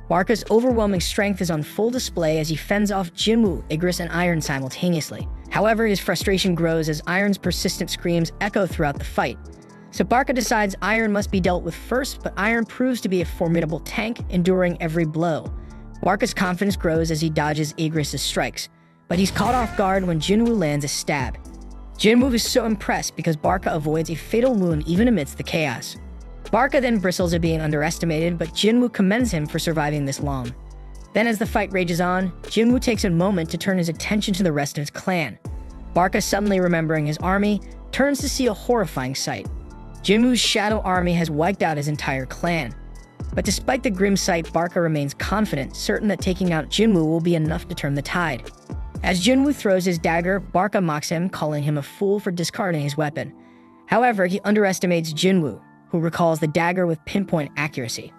Barca's overwhelming strength is on full display as he fends off Jinwoo, Igris, and Iron simultaneously. However, his frustration grows as Iron's persistent screams echo throughout the fight. So Barca decides Iron must be dealt with first, but Iron proves to be a formidable tank, enduring every blow. Barca's confidence grows as he dodges Igris' strikes, but he's caught off guard when Jinwoo lands a stab. Jinwoo is so impressed because Barca avoids a fatal wound even amidst the chaos. Barca then bristles at being underestimated, but Jinwoo commends him for surviving this long. Then as the fight rages on, Jinwoo takes a moment to turn his attention to the rest of his clan. Barca, suddenly remembering his army, turns to see a horrifying sight. Jinwoo's shadow army has wiped out his entire clan. But despite the grim sight, Barca remains confident, certain that taking out Jinwoo will be enough to turn the tide. As Jinwoo throws his dagger, Barca mocks him, calling him a fool for discarding his weapon. However, he underestimates Jinwoo, who recalls the dagger with pinpoint accuracy.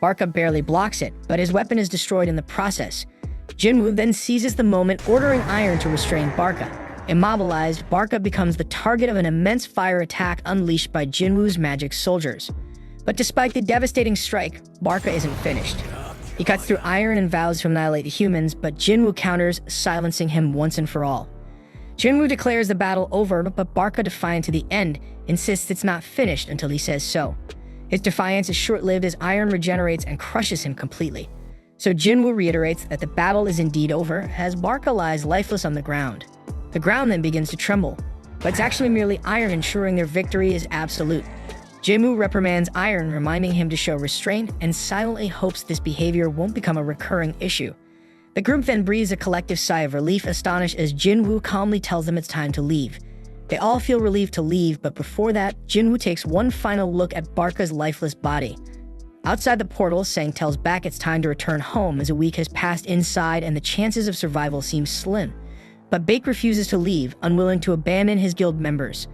Barca barely blocks it, but his weapon is destroyed in the process. Jinwoo then seizes the moment, ordering Iron to restrain Barca. Immobilized, Barca becomes the target of an immense fire attack unleashed by Jinwoo's magic soldiers. But despite the devastating strike, Barca isn't finished. He cuts through Iron and vows to annihilate the humans, but Jinwoo counters, silencing him once and for all. Jinwoo declares the battle over, but Barca, defiant to the end, insists it's not finished until he says so. His defiance is short-lived as Iron regenerates and crushes him completely. So Jinwoo reiterates that the battle is indeed over, as Barca lies lifeless on the ground. The ground then begins to tremble, but it's actually merely Iron ensuring their victory is absolute. Jinwoo reprimands Iron, reminding him to show restraint, and silently hopes this behavior won't become a recurring issue. The group then breathes a collective sigh of relief, astonished as Jinwoo calmly tells them it's time to leave. They all feel relieved to leave, but before that, Jinwoo takes one final look at Barca's lifeless body. Outside the portal, Sang tells Baek it's time to return home as a week has passed inside and the chances of survival seem slim. But Baek refuses to leave, unwilling to abandon his guild members.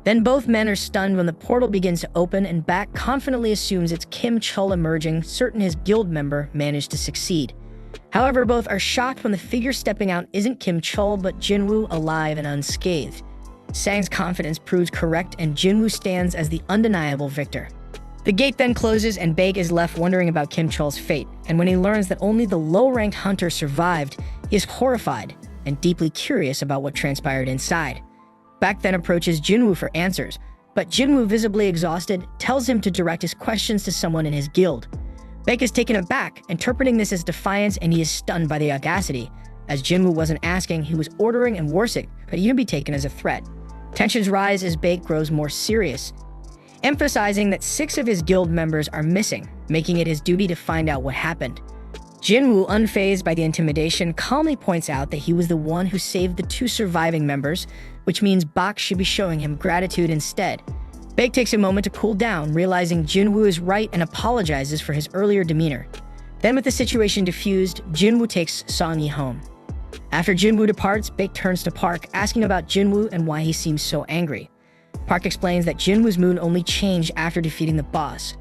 Then both men are stunned when the portal begins to open and Baek confidently assumes it's Kim Chul emerging, certain his guild member managed to succeed. However, both are shocked when the figure stepping out isn't Kim Chul but Jinwoo, alive and unscathed. Sang's confidence proves correct and Jinwoo stands as the undeniable victor. The gate then closes and Baek is left wondering about Kim Chul's fate, and when he learns that only the low-ranked hunter survived, he is horrified and deeply curious about what transpired inside. Baek then approaches Jinwoo for answers, but Jinwoo, visibly exhausted, tells him to direct his questions to someone in his guild. Baek is taken aback, interpreting this as defiance, and he is stunned by the audacity. As Jinwoo wasn't asking, he was ordering, and worse, it could even be taken as a threat. Tensions rise as Baek grows more serious, emphasizing that 6 of his guild members are missing, making it his duty to find out what happened. Jinwoo, unfazed by the intimidation, calmly points out that he was the one who saved the 2 surviving members, which means Baek should be showing him gratitude instead. Baek takes a moment to cool down, realizing Jinwoo is right and apologizes for his earlier demeanor. Then with the situation diffused, Jinwoo takes Song-yi home. After Jinwoo departs, Baek turns to Park, asking about Jinwoo and why he seems so angry. Park explains that Jinwoo's mood only changed after defeating the boss.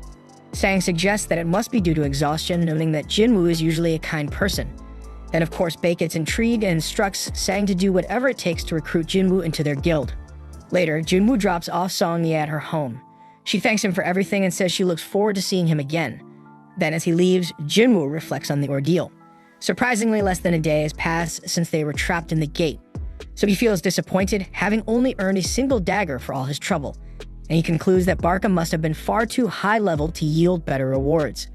Sang suggests that it must be due to exhaustion, noting that Jinwoo is usually a kind person. Then of course Baek gets intrigued and instructs Sang to do whatever it takes to recruit Jinwoo into their guild. Later, Jinwoo drops off Song-yi at her home. She thanks him for everything and says she looks forward to seeing him again. Then as he leaves, Jinwoo reflects on the ordeal. Surprisingly, less than a day has passed since they were trapped in the gate. So he feels disappointed, having only earned a single dagger for all his trouble. And he concludes that Barca must have been far too high-level to yield better rewards.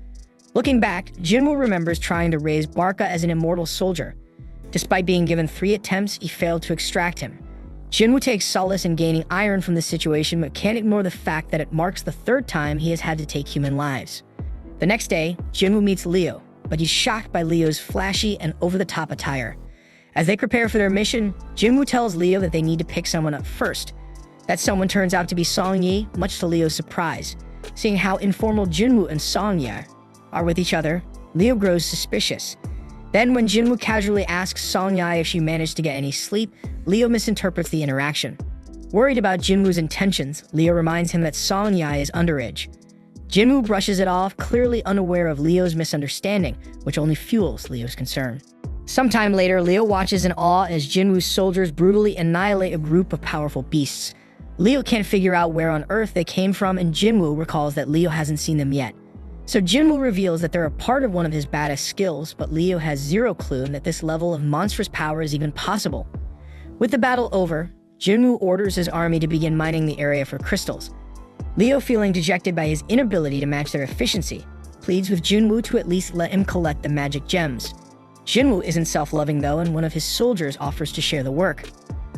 Looking back, Jinwoo remembers trying to raise Barca as an immortal soldier. Despite being given 3 attempts, he failed to extract him. Jinwoo takes solace in gaining Iron from the situation, but can't ignore the fact that it marks the 3rd time he has had to take human lives. The next day, Jinwoo meets Leo, but he's shocked by Leo's flashy and over-the-top attire. As they prepare for their mission, Jinwoo tells Leo that they need to pick someone up first. That someone turns out to be Song-yi, much to Leo's surprise. Seeing how informal Jinwoo and Song-yi are with each other, Leo grows suspicious. Then when Jinwoo casually asks Song-yi if she managed to get any sleep, Leo misinterprets the interaction. Worried about Jinwoo's intentions, Leo reminds him that Song-yi is underage. Jinwoo brushes it off, clearly unaware of Leo's misunderstanding, which only fuels Leo's concern. Sometime later, Leo watches in awe as Jinwoo's soldiers brutally annihilate a group of powerful beasts. Leo can't figure out where on earth they came from, and Jinwoo recalls that Leo hasn't seen them yet. So Jinwoo reveals that they're a part of one of his baddest skills, but Leo has zero clue that this level of monstrous power is even possible. With the battle over, Jinwoo orders his army to begin mining the area for crystals. Leo, feeling dejected by his inability to match their efficiency, pleads with Jinwoo to at least let him collect the magic gems. Jinwoo isn't self-loving though, and one of his soldiers offers to share the work.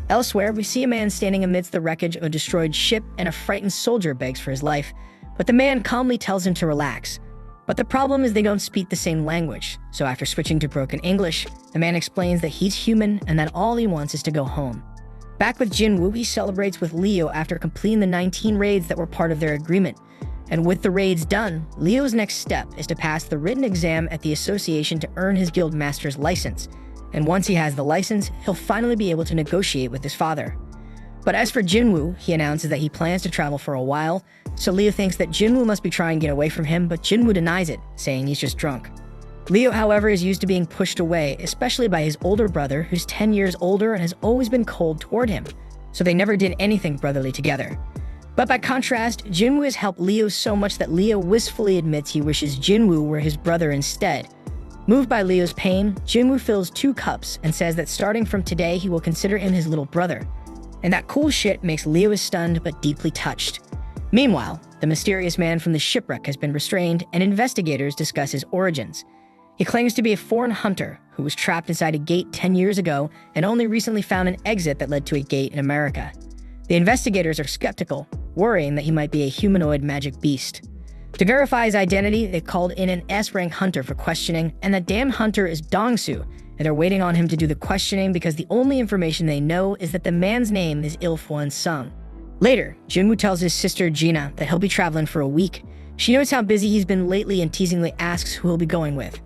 Elsewhere, we see a man standing amidst the wreckage of a destroyed ship, and a frightened soldier begs for his life, but the man calmly tells him to relax. But the problem is they don't speak the same language, so after switching to broken English, the man explains that he's human and that all he wants is to go home. Back with Jinwoo, he celebrates with Leo after completing the 19 raids that were part of their agreement. And with the raids done, Leo's next step is to pass the written exam at the association to earn his guild master's license. And once he has the license, he'll finally be able to negotiate with his father. But as for Jinwoo, he announces that he plans to travel for a while, so Leo thinks that Jinwoo must be trying to get away from him, but Jinwoo denies it, saying he's just drunk. Leo, however, is used to being pushed away, especially by his older brother, who's 10 years older and has always been cold toward him, so they never did anything brotherly together. But by contrast, Jinwoo has helped Leo so much that Leo wistfully admits he wishes Jinwoo were his brother instead. Moved by Leo's pain, Jinwoo fills 2 cups and says that starting from today he will consider him his little brother. And that cool shit makes Leo stunned but deeply touched. Meanwhile, the mysterious man from the shipwreck has been restrained and investigators discuss his origins. He claims to be a foreign hunter who was trapped inside a gate 10 years ago and only recently found an exit that led to a gate in America. The investigators are skeptical, worrying that he might be a humanoid magic beast. To verify his identity, they called in an S-rank hunter for questioning, and the damn hunter is Dongsu, and they're waiting on him to do the questioning because the only information they know is that the man's name is Jinwoo Sung. Later, Jinwoo tells his sister Gina that he'll be traveling for a week. She knows how busy he's been lately and teasingly asks who he'll be going with.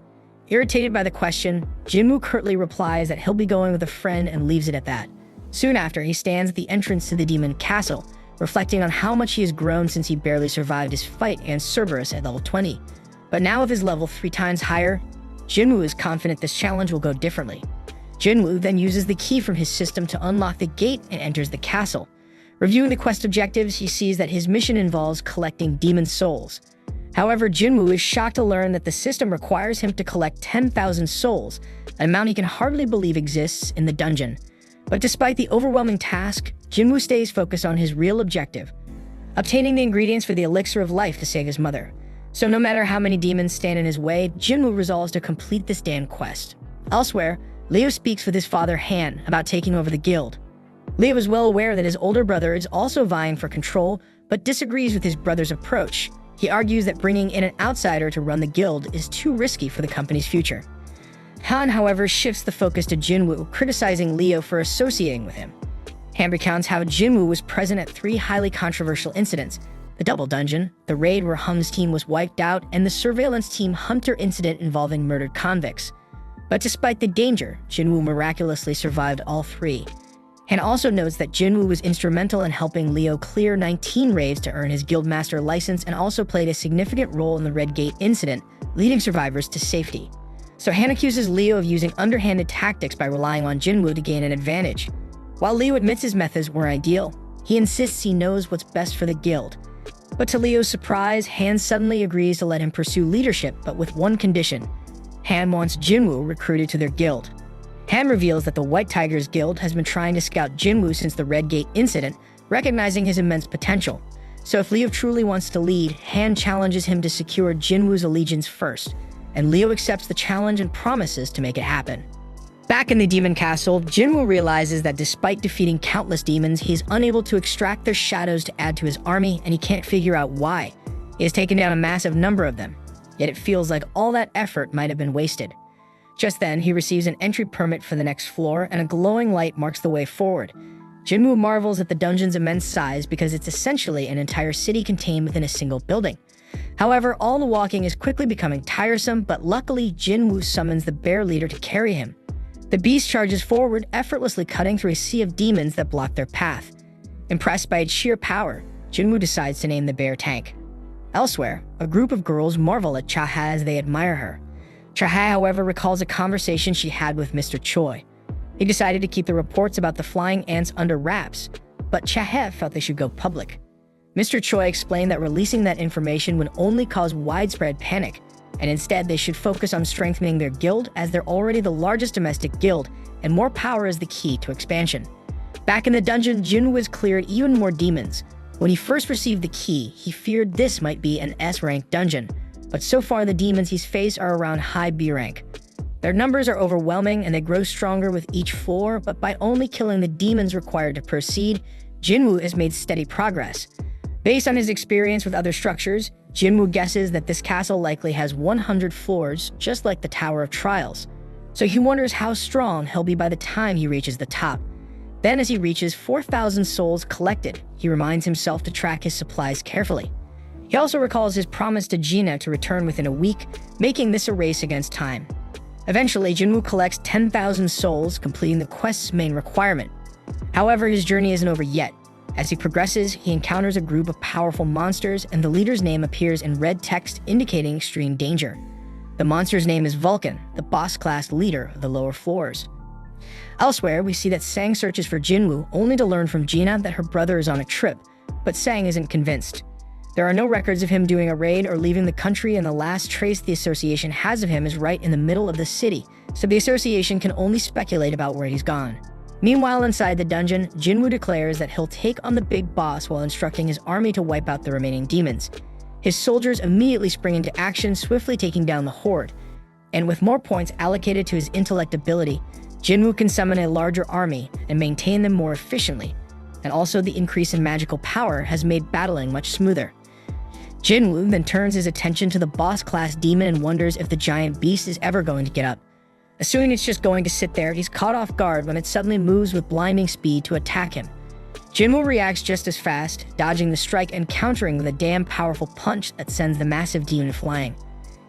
Irritated by the question, Jinwoo curtly replies that he'll be going with a friend and leaves it at that. Soon after, he stands at the entrance to the demon castle, reflecting on how much he has grown since he barely survived his fight against Cerberus at level 20. But now with his level 3 times higher, Jinwoo is confident this challenge will go differently. Jinwoo then uses the key from his system to unlock the gate and enters the castle. Reviewing the quest objectives, he sees that his mission involves collecting demon souls. However, Jinwoo is shocked to learn that the system requires him to collect 10,000 souls, an amount he can hardly believe exists in the dungeon. But despite the overwhelming task, Jinwoo stays focused on his real objective, obtaining the ingredients for the elixir of life to save his mother. So no matter how many demons stand in his way, Jinwoo resolves to complete this damn quest. Elsewhere, Leo speaks with his father Han about taking over the guild. Leo is well aware that his older brother is also vying for control, but disagrees with his brother's approach. He argues that bringing in an outsider to run the guild is too risky for the company's future. Han, however, shifts the focus to Jinwoo, criticizing Leo for associating with him. Han recounts how Jinwoo was present at 3 highly controversial incidents: the double dungeon, the raid where Hum's team was wiped out, and the surveillance team Hunter incident involving murdered convicts. But despite the danger, Jinwoo miraculously survived all 3. Han also notes that Jinwoo was instrumental in helping Leo clear 19 raids to earn his guildmaster license and also played a significant role in the Red Gate incident, leading survivors to safety. So Han accuses Leo of using underhanded tactics by relying on Jinwoo to gain an advantage. While Leo admits his methods were ideal, he insists he knows what's best for the guild. But to Leo's surprise, Han suddenly agrees to let him pursue leadership, but with one condition. Han wants Jinwoo recruited to their guild. Han reveals that the White Tigers Guild has been trying to scout Jinwoo since the Red Gate incident, recognizing his immense potential. So if Leo truly wants to lead, Han challenges him to secure Jinwoo's allegiance first, and Leo accepts the challenge and promises to make it happen. Back in the demon castle, Jinwoo realizes that despite defeating countless demons, he is unable to extract their shadows to add to his army, and he can't figure out why. He has taken down a massive number of them, yet it feels like all that effort might have been wasted. Just then, he receives an entry permit for the next floor, and a glowing light marks the way forward. Jinwoo marvels at the dungeon's immense size because it's essentially an entire city contained within a single building. However, all the walking is quickly becoming tiresome, but luckily Jinwoo summons the bear leader to carry him. The beast charges forward, effortlessly cutting through a sea of demons that block their path. Impressed by its sheer power, Jinwoo decides to name the bear Tank. Elsewhere, a group of girls marvel at Chaha as they admire her. Chaha, however, recalls a conversation she had with Mr. Choi. He decided to keep the reports about the flying ants under wraps, but Chaha felt they should go public. Mr. Choi explained that releasing that information would only cause widespread panic, and instead they should focus on strengthening their guild as they're already the largest domestic guild, and more power is the key to expansion. Back in the dungeon, Jinwoo has cleared even more demons. When he first received the key, he feared this might be an S-rank dungeon, but so far the demons he's faced are around high B rank. Their numbers are overwhelming and they grow stronger with each floor, but by only killing the demons required to proceed, Jinwoo has made steady progress. Based on his experience with other structures, Jinwoo guesses that this castle likely has 100 floors, just like the Tower of Trials. So he wonders how strong he'll be by the time he reaches the top. Then as he reaches 4,000 souls collected, he reminds himself to track his supplies carefully. He also recalls his promise to Gina to return within a week, making this a race against time. Eventually, Jinwoo collects 10,000 souls, completing the quest's main requirement. However, his journey isn't over yet. As he progresses, he encounters a group of powerful monsters, and the leader's name appears in red text indicating extreme danger. The monster's name is Vulcan, the boss-class leader of the lower floors. Elsewhere, we see that Sang searches for Jinwoo, only to learn from Gina that her brother is on a trip, but Sang isn't convinced. There are no records of him doing a raid or leaving the country, and the last trace the association has of him is right in the middle of the city, so the association can only speculate about where he's gone. Meanwhile, inside the dungeon, Jinwoo declares that he'll take on the big boss while instructing his army to wipe out the remaining demons. His soldiers immediately spring into action, swiftly taking down the horde. And with more points allocated to his intellect ability, Jinwoo can summon a larger army and maintain them more efficiently. And also the increase in magical power has made battling much smoother. Jinwoo then turns his attention to the boss-class demon and wonders if the giant beast is ever going to get up. Assuming it's just going to sit there, he's caught off guard when it suddenly moves with blinding speed to attack him. Jinwoo reacts just as fast, dodging the strike and countering with a damn powerful punch that sends the massive demon flying.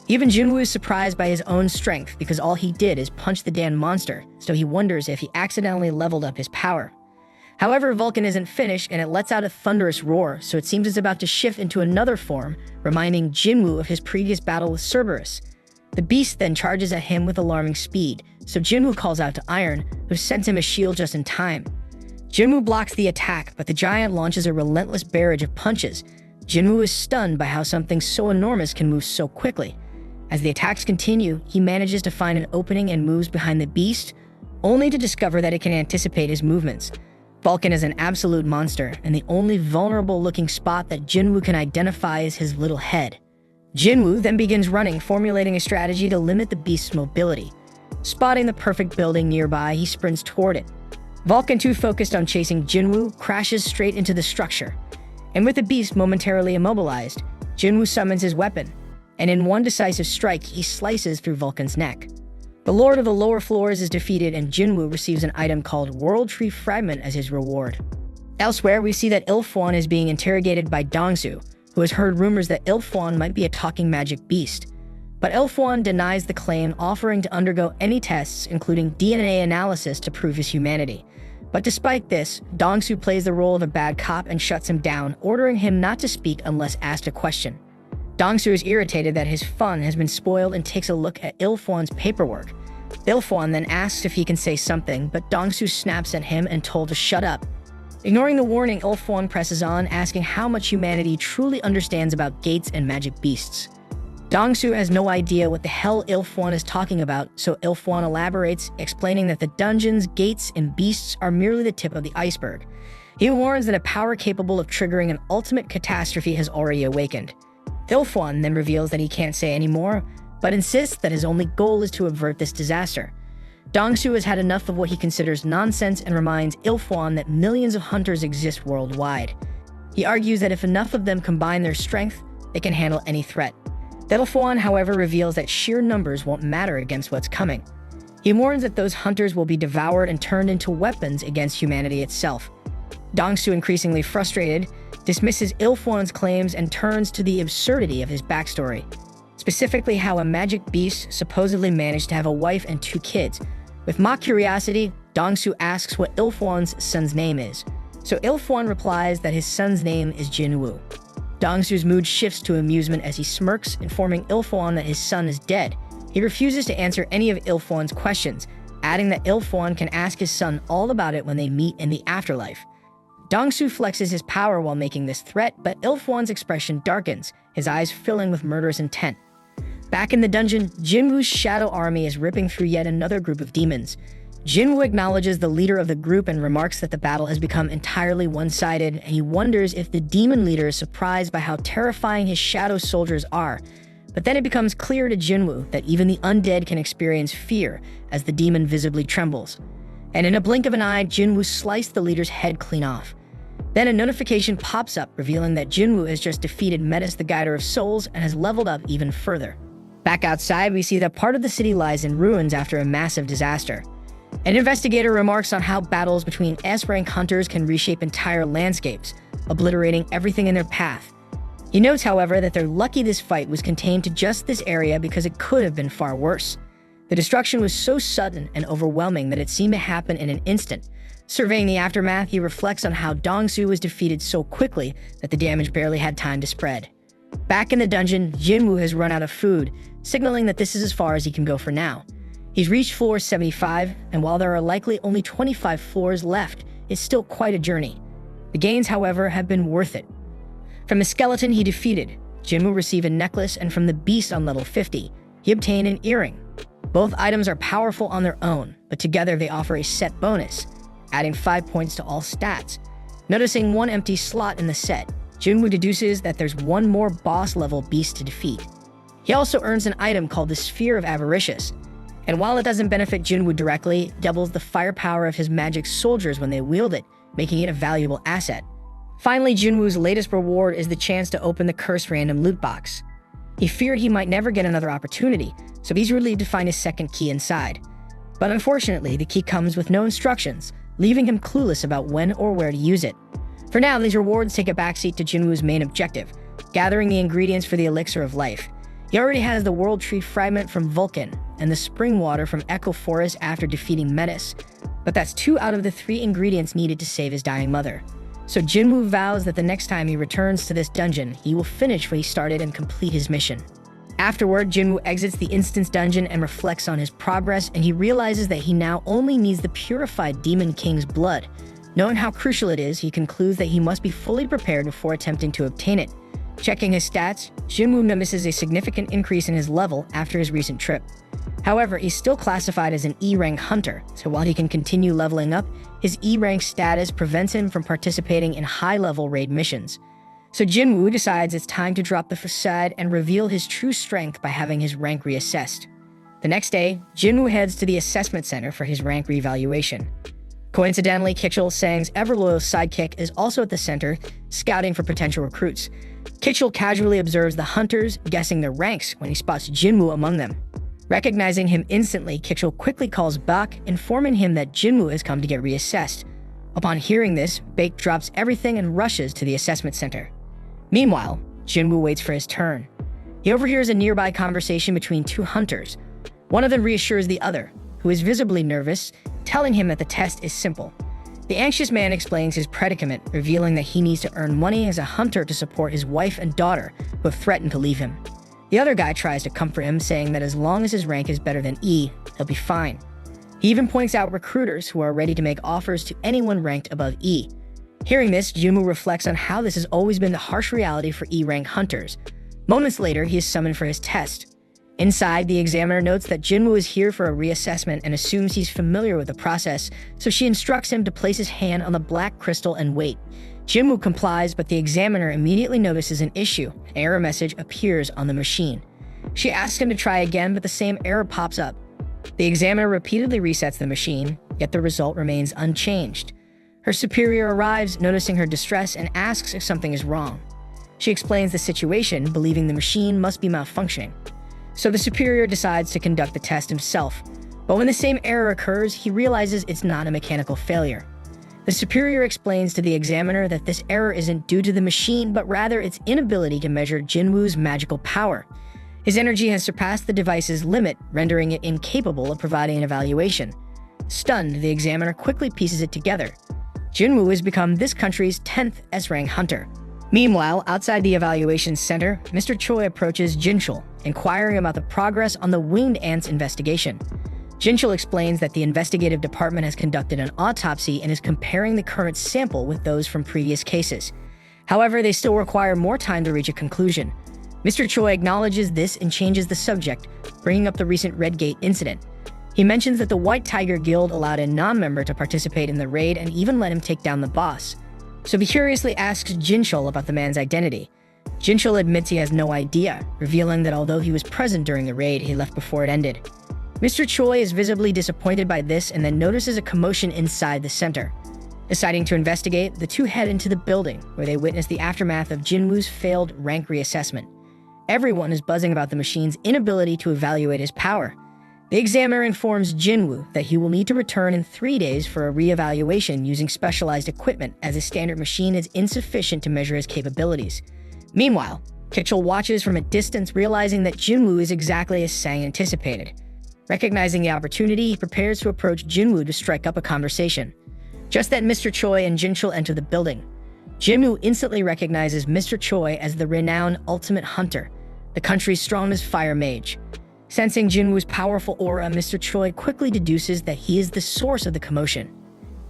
Even Jinwoo is surprised by his own strength because all he did is punch the damn monster, so he wonders if he accidentally leveled up his power. However, Vulcan isn't finished and it lets out a thunderous roar, so it seems it's about to shift into another form, reminding Jinwoo of his previous battle with Cerberus. The beast then charges at him with alarming speed, so Jinwoo calls out to Iron, who sends him a shield just in time. Jinwoo blocks the attack, but the giant launches a relentless barrage of punches. Jinwoo is stunned by how something so enormous can move so quickly. As the attacks continue, he manages to find an opening and moves behind the beast, only to discover that it can anticipate his movements. Vulcan is an absolute monster, and the only vulnerable-looking spot that Jinwoo can identify is his little head. Jinwoo then begins running, formulating a strategy to limit the beast's mobility. Spotting the perfect building nearby, he sprints toward it. Vulcan, too focused on chasing Jinwoo, crashes straight into the structure. And with the beast momentarily immobilized, Jinwoo summons his weapon, and in one decisive strike, he slices through Vulcan's neck. The Lord of the Lower Floors is defeated, and Jinwoo receives an item called World Tree Fragment as his reward. Elsewhere, we see that Ilfwan is being interrogated by Dongsu, who has heard rumors that Ilfwan might be a talking magic beast. But Ilfwan denies the claim, offering to undergo any tests, including DNA analysis, to prove his humanity. But despite this, Dongsu plays the role of a bad cop and shuts him down, ordering him not to speak unless asked a question. Dongsu is irritated that his fun has been spoiled and takes a look at Ilfwan's paperwork. Ilfwan then asks if he can say something, but Dongsu snaps at him and told to shut up. Ignoring the warning, Ilfwan presses on, asking how much humanity truly understands about gates and magic beasts. Dongsu has no idea what the hell Ilfwan is talking about, so Ilfwan elaborates, explaining that the dungeons, gates, and beasts are merely the tip of the iceberg. He warns that a power capable of triggering an ultimate catastrophe has already awakened. Ilfwan then reveals that he can't say any more, but insists that his only goal is to avert this disaster. Dongsu has had enough of what he considers nonsense and reminds Ilfwan that millions of hunters exist worldwide. He argues that if enough of them combine their strength, they can handle any threat. Ilfwan, however, reveals that sheer numbers won't matter against what's coming. He warns that those hunters will be devoured and turned into weapons against humanity itself. Dongsu, increasingly frustrated, dismisses Ilfwan's claims and turns to the absurdity of his backstory. Specifically how a magic beast supposedly managed to have a wife and 2 kids. With mock curiosity, Dongsu asks what Ilfwan's son's name is. So Ilfwan replies that his son's name is Jinwoo. Dongsu's mood shifts to amusement as he smirks, informing Ilfwan that his son is dead. He refuses to answer any of Ilfwan's questions, adding that Ilfwan can ask his son all about it when they meet in the afterlife. Dongsu flexes his power while making this threat, but Ilfwan's expression darkens, his eyes filling with murderous intent. Back in the dungeon, Jinwoo's shadow army is ripping through yet another group of demons. Jinwoo acknowledges the leader of the group and remarks that the battle has become entirely one-sided, and he wonders if the demon leader is surprised by how terrifying his shadow soldiers are. But then it becomes clear to Jinwoo that even the undead can experience fear as the demon visibly trembles. And in a blink of an eye, Jinwoo sliced the leader's head clean off. Then a notification pops up revealing that Jinwoo has just defeated Metis the Guider of Souls and has leveled up even further. Back outside, we see that part of the city lies in ruins after a massive disaster. An investigator remarks on how battles between S-rank hunters can reshape entire landscapes, obliterating everything in their path. He notes, however, that they're lucky this fight was contained to just this area because it could have been far worse. The destruction was so sudden and overwhelming that it seemed to happen in an instant. Surveying the aftermath, he reflects on how Dongsu was defeated so quickly that the damage barely had time to spread. Back in the dungeon, Jinwoo has run out of food, signaling that this is as far as he can go for now. He's reached floor 75, and while there are likely only 25 floors left, it's still quite a journey. The gains, however, have been worth it. From the skeleton he defeated, Jinwoo received a necklace, and from the beast on level 50, he obtained an earring. Both items are powerful on their own, but together they offer a set bonus, adding 5 points to all stats. Noticing one empty slot in the set, Jinwoo deduces that there's one more boss-level beast to defeat. He also earns an item called the Sphere of Avaricious, and while it doesn't benefit Jinwoo directly, it doubles the firepower of his magic soldiers when they wield it, making it a valuable asset. Finally, Jinwoo's latest reward is the chance to open the cursed random loot box. He feared he might never get another opportunity, so he's relieved to find his second key inside. But unfortunately, the key comes with no instructions, leaving him clueless about when or where to use it. For now, these rewards take a backseat to Jinwoo's main objective, gathering the ingredients for the Elixir of Life. He already has the World Tree Fragment from Vulcan and the Spring Water from Echo Forest after defeating Metis, but that's 2 out of the 3 ingredients needed to save his dying mother. So Jinwoo vows that the next time he returns to this dungeon, he will finish what he started and complete his mission. Afterward, Jinwoo exits the instance dungeon and reflects on his progress, and he realizes that he now only needs the purified Demon King's blood. Knowing how crucial it is, he concludes that he must be fully prepared before attempting to obtain it. Checking his stats, Jinwoo notices a significant increase in his level after his recent trip. However, he's still classified as an E-rank hunter, so while he can continue leveling up, his E-rank status prevents him from participating in high-level raid missions. So Jinwoo decides it's time to drop the facade and reveal his true strength by having his rank reassessed. The next day, Jinwoo heads to the assessment center for his rank reevaluation. Coincidentally, Kitchell, Sang's ever-loyal sidekick, is also at the center, scouting for potential recruits. Kitchell casually observes the hunters, guessing their ranks when he spots Jinwoo among them. Recognizing him instantly, Kitchell quickly calls Bak, informing him that Jinwoo has come to get reassessed. Upon hearing this, Bak drops everything and rushes to the assessment center. Meanwhile, Jinwoo waits for his turn. He overhears a nearby conversation between 2 hunters. One of them reassures the other, who is visibly nervous, telling him that the test is simple. The anxious man explains his predicament, revealing that he needs to earn money as a hunter to support his wife and daughter, who have threatened to leave him. The other guy tries to comfort him, saying that as long as his rank is better than E, he'll be fine. He even points out recruiters who are ready to make offers to anyone ranked above E. Hearing this, Jinwoo reflects on how this has always been the harsh reality for E-rank hunters. Moments later, he is summoned for his test. Inside, the examiner notes that Jinwoo is here for a reassessment and assumes he's familiar with the process, so she instructs him to place his hand on the black crystal and wait. Jinwoo complies, but the examiner immediately notices an issue. An error message appears on the machine. She asks him to try again, but the same error pops up. The examiner repeatedly resets the machine, yet the result remains unchanged. Her superior arrives, noticing her distress, and asks if something is wrong. She explains the situation, believing the machine must be malfunctioning. So the superior decides to conduct the test himself, but when the same error occurs, he realizes it's not a mechanical failure. The superior explains to the examiner that this error isn't due to the machine, but rather its inability to measure Jinwoo's magical power. His energy has surpassed the device's limit, rendering it incapable of providing an evaluation. Stunned, the examiner quickly pieces it together. Jinwoo has become this country's 10th S-rank hunter. Meanwhile, outside the evaluation center, Mr. Choi approaches Jinchul, inquiring about the progress on the winged ants investigation. Jinchul explains that the investigative department has conducted an autopsy and is comparing the current sample with those from previous cases. However, they still require more time to reach a conclusion. Mr. Choi acknowledges this and changes the subject, bringing up the recent Redgate incident. He mentions that the White Tiger Guild allowed a non-member to participate in the raid and even let him take down the boss. So he curiously asks Jinchul about the man's identity. Jinchul admits he has no idea, revealing that although he was present during the raid, he left before it ended. Mr. Choi is visibly disappointed by this and then notices a commotion inside the center. Deciding to investigate, the two head into the building, where they witness the aftermath of Jinwoo's failed rank reassessment. Everyone is buzzing about the machine's inability to evaluate his power. The examiner informs Jinwoo that he will need to return in 3 days for a re-evaluation using specialized equipment, as his standard machine is insufficient to measure his capabilities. Meanwhile, Kitchell watches from a distance, realizing that Jinwoo is exactly as Sang anticipated. Recognizing the opportunity, he prepares to approach Jinwoo to strike up a conversation. Just then, Mr. Choi and Jinchul enter the building. Jinwoo instantly recognizes Mr. Choi as the renowned Ultimate Hunter, the country's strongest fire mage. Sensing Jinwoo's powerful aura, Mr. Choi quickly deduces that he is the source of the commotion.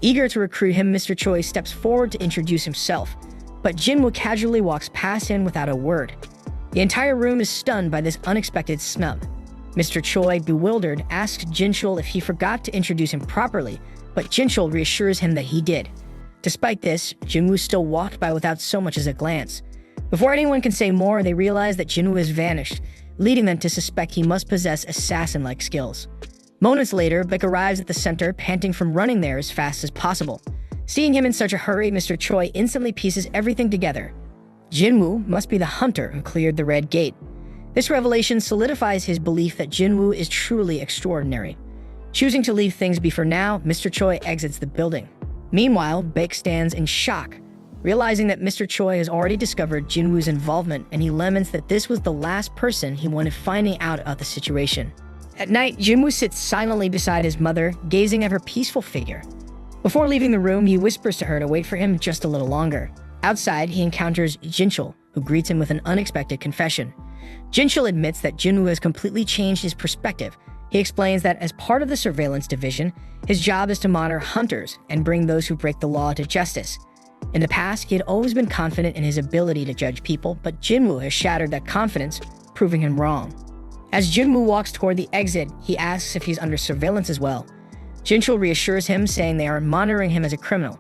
Eager to recruit him, Mr. Choi steps forward to introduce himself, but Jinwoo casually walks past him without a word. The entire room is stunned by this unexpected snub. Mr. Choi, bewildered, asks Jinchul if he forgot to introduce him properly, but Jinchul reassures him that he did. Despite this, Jinwoo still walked by without so much as a glance. Before anyone can say more, they realize that Jinwoo has vanished, leading them to suspect he must possess assassin-like skills. Moments later, Beck arrives at the center, panting from running there as fast as possible. Seeing him in such a hurry, Mr. Choi instantly pieces everything together. Jinwoo must be the hunter who cleared the Red Gate. This revelation solidifies his belief that Jinwoo is truly extraordinary. Choosing to leave things be for now, Mr. Choi exits the building. Meanwhile, Beck stands in shock, realizing that Mr. Choi has already discovered Jinwoo's involvement, and he laments that this was the last person he wanted finding out about the situation. At night, Jinwoo sits silently beside his mother, gazing at her peaceful figure. Before leaving the room, he whispers to her to wait for him just a little longer. Outside, he encounters Jinchul, who greets him with an unexpected confession. Jinchul admits that Jinwoo has completely changed his perspective. He explains that as part of the surveillance division, his job is to monitor hunters and bring those who break the law to justice. In the past, he had always been confident in his ability to judge people, but Jinwoo has shattered that confidence, proving him wrong. As Jinwoo walks toward the exit, he asks if he's under surveillance as well. Jinchul reassures him, saying they are monitoring him as a criminal.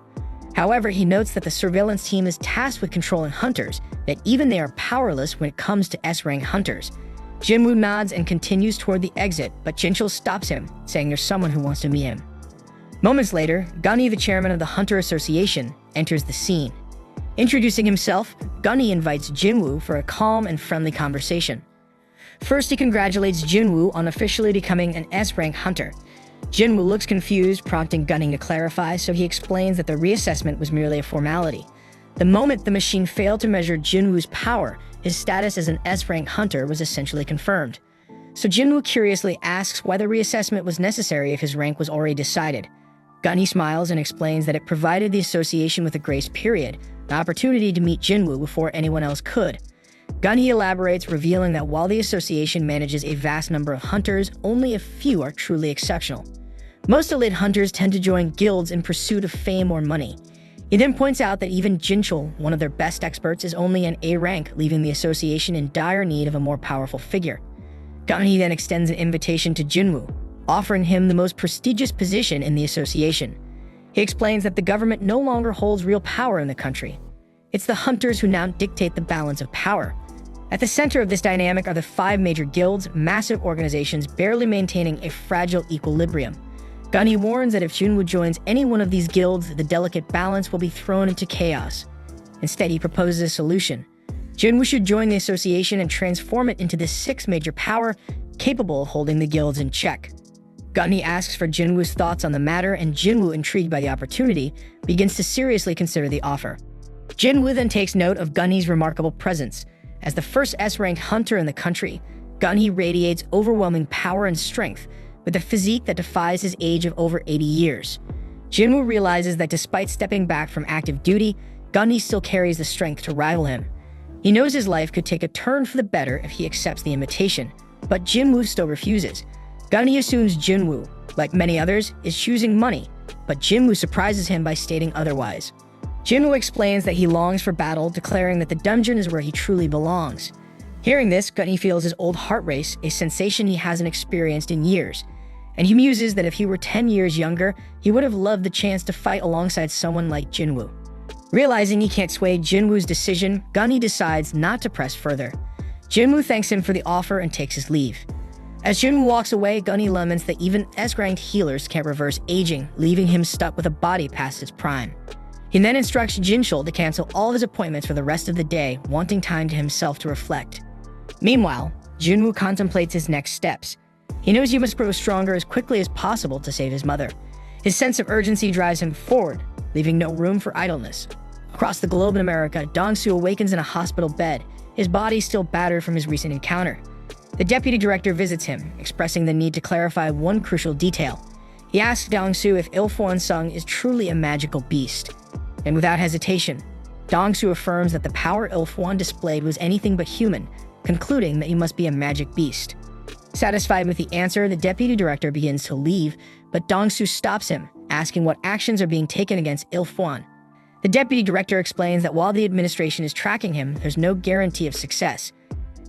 However, he notes that the surveillance team is tasked with controlling hunters, that even they are powerless when it comes to S-rank hunters. Jinwoo nods and continues toward the exit, but Jinchul stops him, saying there's someone who wants to meet him. Moments later, Gunny, the chairman of the Hunter Association, enters the scene. Introducing himself, Gunny invites Jinwoo for a calm and friendly conversation. First, he congratulates Jinwoo on officially becoming an S-rank hunter. Jinwoo looks confused, prompting Gunny to clarify, so he explains that the reassessment was merely a formality. The moment the machine failed to measure Jinwoo's power, his status as an S-rank hunter was essentially confirmed. So Jinwoo curiously asks why the reassessment was necessary if his rank was already decided. Gunny smiles and explains that it provided the association with a grace period, an opportunity to meet Jinwoo before anyone else could. Gunny elaborates, revealing that while the association manages a vast number of hunters, only a few are truly exceptional. Most elite hunters tend to join guilds in pursuit of fame or money. He then points out that even Jinchul, one of their best experts, is only an A rank, leaving the association in dire need of a more powerful figure. Gunny then extends an invitation to Jinwoo, offering him the most prestigious position in the association. He explains that the government no longer holds real power in the country. It's the hunters who now dictate the balance of power. At the center of this dynamic are the 5 major guilds, massive organizations barely maintaining a fragile equilibrium. Gunny warns that if Jinwoo joins any one of these guilds, the delicate balance will be thrown into chaos. Instead, he proposes a solution. Jinwoo should join the association and transform it into the 6th major power, capable of holding the guilds in check. Gunny asks for Jinwoo's thoughts on the matter, and Jinwoo, intrigued by the opportunity, begins to seriously consider the offer. Jinwoo then takes note of Gunny's remarkable presence. As the first S-ranked hunter in the country, Gunny radiates overwhelming power and strength, with a physique that defies his age of over 80 years. Jinwoo realizes that despite stepping back from active duty, Gunny still carries the strength to rival him. He knows his life could take a turn for the better if he accepts the invitation, but Jinwoo still refuses. Gunny assumes Jinwoo, like many others, is choosing money, but Jinwoo surprises him by stating otherwise. Jinwoo explains that he longs for battle, declaring that the dungeon is where he truly belongs. Hearing this, Gunny feels his old heart race, a sensation he hasn't experienced in years, and he muses that if he were 10 years younger, he would have loved the chance to fight alongside someone like Jinwoo. Realizing he can't sway Jinwoo's decision, Gunny decides not to press further. Jinwoo thanks him for the offer and takes his leave. As Jinwoo walks away, Gunny laments that even S-ranked healers can't reverse aging, leaving him stuck with a body past its prime. He then instructs Jinchul to cancel all his appointments for the rest of the day, wanting time to himself to reflect. Meanwhile, Jinwoo contemplates his next steps. He knows he must grow stronger as quickly as possible to save his mother. His sense of urgency drives him forward, leaving no room for idleness. Across the globe in America, Dong-soo awakens in a hospital bed, his body still battered from his recent encounter. The deputy director visits him, expressing the need to clarify one crucial detail. He asks Dong-soo if Jinwoo Sung is truly a magical beast. And without hesitation, Dong-soo affirms that the power Jinwoo displayed was anything but human, concluding that he must be a magic beast. Satisfied with the answer, the deputy director begins to leave, but Dong-soo stops him, asking what actions are being taken against Jinwoo. The deputy director explains that while the administration is tracking him, there's no guarantee of success.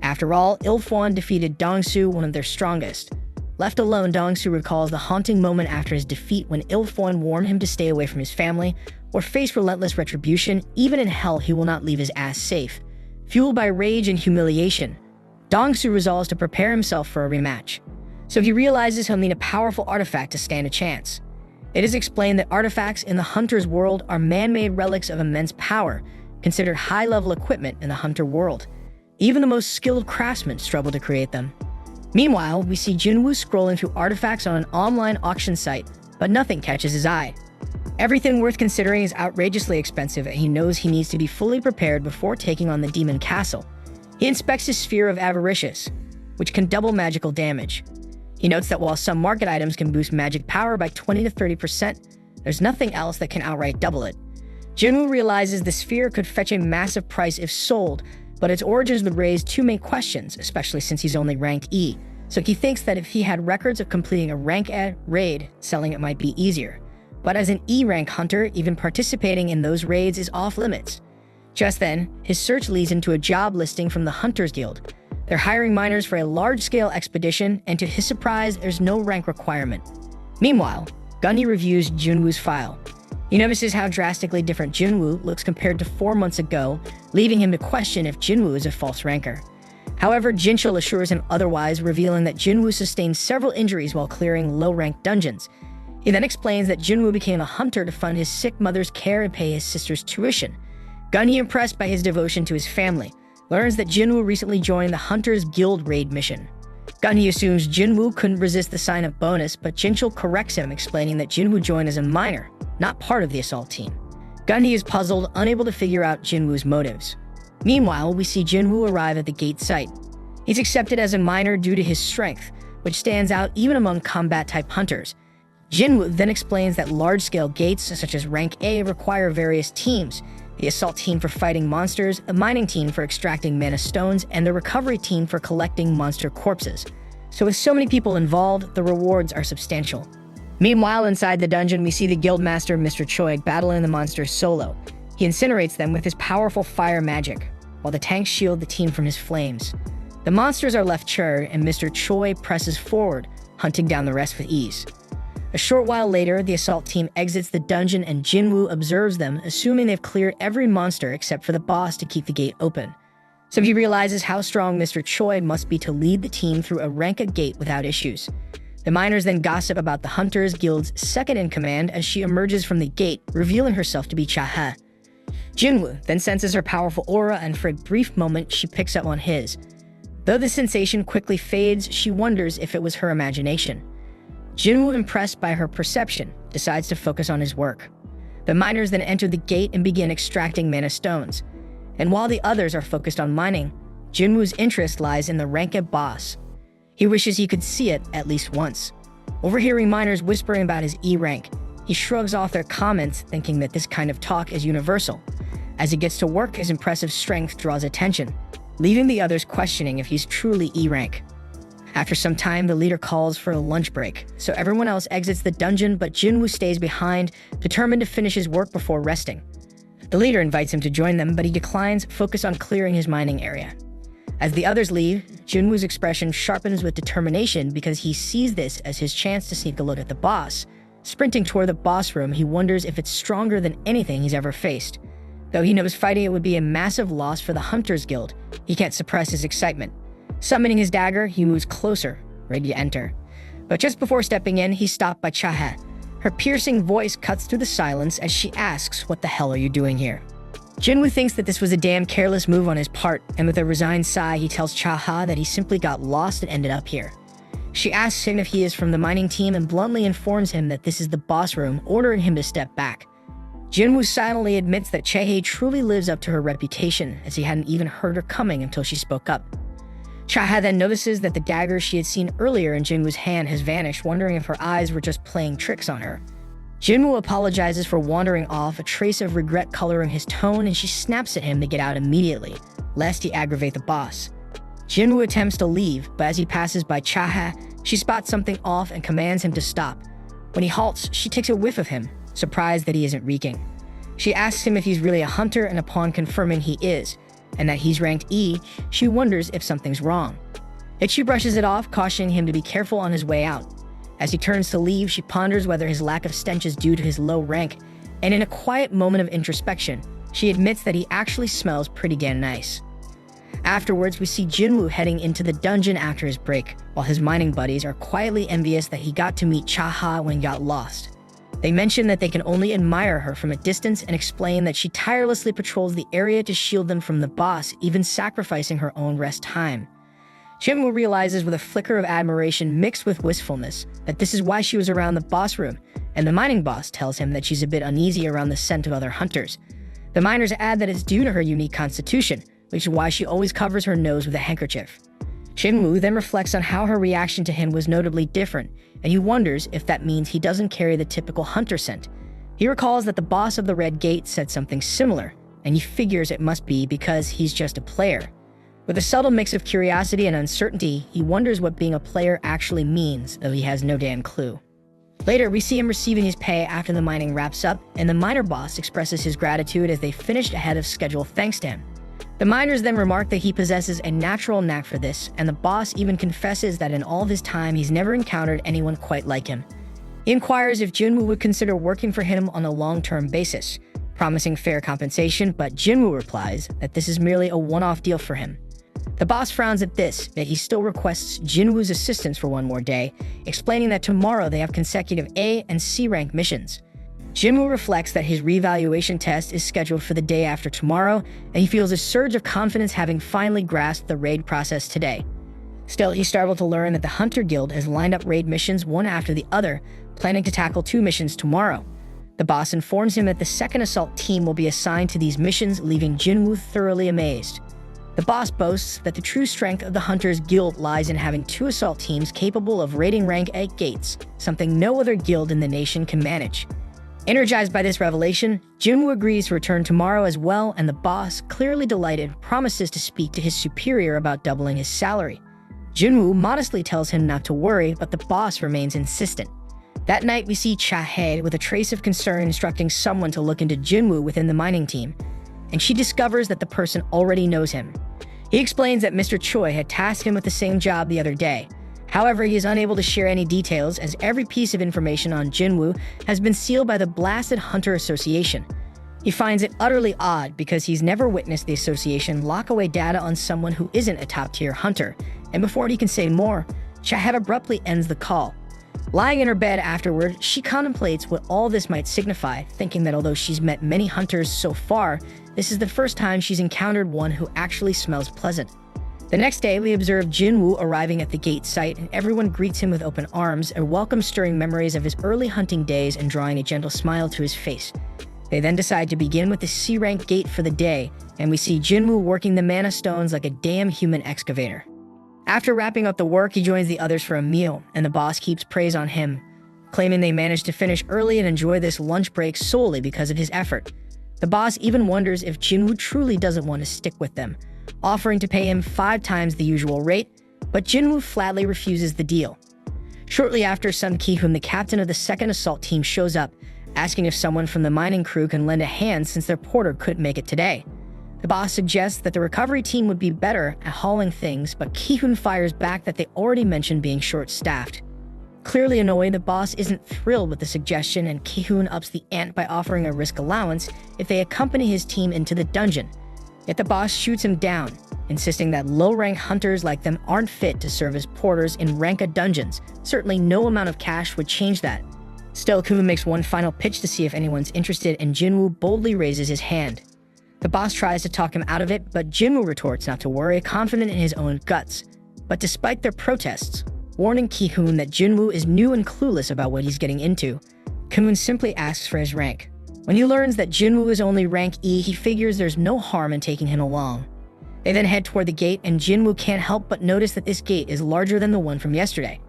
After all, Jinwoo defeated Dong-soo, one of their strongest. Left alone, Dong-soo recalls the haunting moment after his defeat when Jinwoo warned him to stay away from his family or face relentless retribution. Even in hell, he will not leave his ass safe. Fueled by rage and humiliation, Dong-soo resolves to prepare himself for a rematch. So he realizes he'll need a powerful artifact to stand a chance. It is explained that artifacts in the Hunter's world are man-made relics of immense power, considered high-level equipment in the Hunter world. Even the most skilled craftsmen struggle to create them. Meanwhile, we see Jinwoo scrolling through artifacts on an online auction site, but nothing catches his eye. Everything worth considering is outrageously expensive, and he knows he needs to be fully prepared before taking on the Demon Castle. He inspects his sphere of Avaricious, which can double magical damage. He notes that while some market items can boost magic power by 20 to 30%, there's nothing else that can outright double it. Jinwoo realizes the sphere could fetch a massive price if sold, but its origins would raise two main questions, especially since he's only ranked E. So he thinks that if he had records of completing a rank A raid, selling it might be easier. But as an E-rank hunter, even participating in those raids is off limits. Just then, his search leads into a job listing from the Hunters Guild. They're hiring miners for a large-scale expedition, and to his surprise, there's no rank requirement. Meanwhile, Gunny reviews Jinwoo's file. He notices how drastically different Jinwoo looks compared to 4 months ago, leaving him to question if Jinwoo is a false ranker. However, Jinchul assures him otherwise, revealing that Jinwoo sustained several injuries while clearing low-ranked dungeons. He then explains that Jinwoo became a hunter to fund his sick mother's care and pay his sister's tuition. Gunny, impressed by his devotion to his family, learns that Jinwoo recently joined the Hunters Guild raid mission. Gunny assumes Jinwoo couldn't resist the sign-up bonus, but Jinchul corrects him, explaining that Jinwoo joined as a miner, not part of the assault team. Gunny is puzzled, unable to figure out Jinwoo's motives. Meanwhile, we see Jinwoo arrive at the gate site. He's accepted as a miner due to his strength, which stands out even among combat-type hunters. Jinwoo then explains that large-scale gates, such as rank A, require various teams: the assault team for fighting monsters, a mining team for extracting mana stones, and the recovery team for collecting monster corpses. So with so many people involved, the rewards are substantial. Meanwhile, inside the dungeon, we see the guildmaster Mr. Choi battling the monsters solo. He incinerates them with his powerful fire magic, while the tanks shield the team from his flames. The monsters are left charred, and Mr. Choi presses forward, hunting down the rest with ease. A short while later, the assault team exits the dungeon and Jinwoo observes them, assuming they've cleared every monster except for the boss to keep the gate open. So he realizes how strong Mr. Choi must be to lead the team through a rank-A gate without issues. The miners then gossip about the Hunters Guild's second-in-command as she emerges from the gate, revealing herself to be Cha-ha. Jinwoo then senses her powerful aura, and for a brief moment, she picks up on his. Though the sensation quickly fades, she wonders if it was her imagination. Jinwoo, impressed by her perception, decides to focus on his work. The miners then enter the gate and begin extracting mana stones. And while the others are focused on mining, Jinwoo's interest lies in the rank-A boss. He wishes he could see it at least once. Overhearing miners whispering about his E rank, he shrugs off their comments, thinking that this kind of talk is universal. As he gets to work, his impressive strength draws attention, leaving the others questioning if he's truly E rank. After some time, the leader calls for a lunch break, so everyone else exits the dungeon, but Jinwoo stays behind, determined to finish his work before resting. The leader invites him to join them, but he declines, focused on clearing his mining area. As the others leave, Jinwoo's expression sharpens with determination because he sees this as his chance to sneak a look at the boss. Sprinting toward the boss room, he wonders if it's stronger than anything he's ever faced. Though he knows fighting it would be a massive loss for the Hunters Guild, he can't suppress his excitement. Summoning his dagger, he moves closer, ready to enter. But just before stepping in, he's stopped by Chaha. Her piercing voice cuts through the silence as she asks, "What the hell are you doing here?" Jinwoo thinks that this was a damn careless move on his part, and with a resigned sigh, he tells Chaha that he simply got lost and ended up here. She asks him if he is from the mining team and bluntly informs him that this is the boss room, ordering him to step back. Jinwoo silently admits that Chae truly lives up to her reputation, as he hadn't even heard her coming until she spoke up. Chaha then notices that the dagger she had seen earlier in Jinwoo's hand has vanished, wondering if her eyes were just playing tricks on her. Jinwoo apologizes for wandering off, a trace of regret coloring his tone, and she snaps at him to get out immediately, lest he aggravate the boss. Jinwoo attempts to leave, but as he passes by Chaha, she spots something off and commands him to stop. When he halts, she takes a whiff of him, surprised that he isn't reeking. She asks him if he's really a hunter, and upon confirming he is, and that he's ranked E, she wonders if something's wrong. Yet she brushes it off, cautioning him to be careful on his way out. As he turns to leave, she ponders whether his lack of stench is due to his low rank, and in a quiet moment of introspection, she admits that he actually smells pretty damn nice. Afterwards, we see Jinwoo heading into the dungeon after his break, while his mining buddies are quietly envious that he got to meet Chaha when he got lost. They mention that they can only admire her from a distance and explain that she tirelessly patrols the area to shield them from the boss, even sacrificing her own rest time. Jinwoo realizes with a flicker of admiration mixed with wistfulness that this is why she was around the boss room, and the mining boss tells him that she's a bit uneasy around the scent of other hunters. The miners add that it's due to her unique constitution, which is why she always covers her nose with a handkerchief. Jinwoo then reflects on how her reaction to him was notably different, and he wonders if that means he doesn't carry the typical hunter scent. He recalls that the boss of the Red Gate said something similar, and he figures it must be because he's just a player. With a subtle mix of curiosity and uncertainty, he wonders what being a player actually means, though he has no damn clue. Later, we see him receiving his pay after the mining wraps up, and the miner boss expresses his gratitude as they finished ahead of schedule thanks to him. The miners then remark that he possesses a natural knack for this, and the boss even confesses that in all of his time he's never encountered anyone quite like him. He inquires if Jinwoo would consider working for him on a long-term basis, promising fair compensation, but Jinwoo replies that this is merely a one-off deal for him. The boss frowns at this, yet he still requests Jinwoo's assistance for one more day, explaining that tomorrow they have consecutive A and C rank missions. Jinwoo reflects that his reevaluation test is scheduled for the day after tomorrow, and he feels a surge of confidence having finally grasped the raid process today. Still, he's startled to learn that the Hunter Guild has lined up raid missions one after the other, planning to tackle 2 missions tomorrow. The boss informs him that the second assault team will be assigned to these missions, leaving Jinwoo thoroughly amazed. The boss boasts that the true strength of the Hunters Guild lies in having 2 assault teams capable of raiding rank 8 gates, something no other guild in the nation can manage. Energized by this revelation, Jinwoo agrees to return tomorrow as well, and the boss, clearly delighted, promises to speak to his superior about doubling his salary. Jinwoo modestly tells him not to worry, but the boss remains insistent. That night, we see Chae with a trace of concern instructing someone to look into Jinwoo within the mining team, and she discovers that the person already knows him. He explains that Mr. Choi had tasked him with the same job the other day. However, he is unable to share any details as every piece of information on Jinwoo has been sealed by the blasted Hunter Association. He finds it utterly odd because he's never witnessed the association lock away data on someone who isn't a top-tier hunter, and before he can say more, Chahat abruptly ends the call. Lying in her bed afterward, she contemplates what all this might signify, thinking that although she's met many hunters so far, this is the first time she's encountered one who actually smells pleasant. The next day, we observe Jinwoo arriving at the gate site, and everyone greets him with open arms, a welcome stirring memories of his early hunting days and drawing a gentle smile to his face. They then decide to begin with the C-rank gate for the day, and we see Jinwoo working the mana stones like a damn human excavator. After wrapping up the work, he joins the others for a meal, and the boss keeps praise on him, claiming they managed to finish early and enjoy this lunch break solely because of his effort. The boss even wonders if Jinwoo truly doesn't want to stick with them, offering to pay him 5 times the usual rate, but Jinwoo flatly refuses the deal. Shortly after, Sun Ki-hoon, the captain of the second assault team, shows up, asking if someone from the mining crew can lend a hand since their porter couldn't make it today. The boss suggests that the recovery team would be better at hauling things, but Ki-hoon fires back that they already mentioned being short-staffed. Clearly annoyed, the boss isn't thrilled with the suggestion, and Ki-hoon ups the ante by offering a risk allowance if they accompany his team into the dungeon. Yet the boss shoots him down. insisting that low-rank hunters like them aren't fit to serve as porters in Ranka dungeons. Certainly no amount of cash would change that. Still, Kumu makes one final pitch to see if anyone's interested, and Jinwoo boldly raises his hand. The boss tries to talk him out of it, but Jinwoo retorts not to worry, confident in his own guts. But despite their protests, warning Ki-hoon that Jinwoo is new and clueless about what he's getting into, Ki-hoon simply asks for his rank. When he learns that Jinwoo is only rank E, he figures there's no harm in taking him along. They then head toward the gate, and Jinwoo can't help but notice that this gate is larger than the one from yesterday.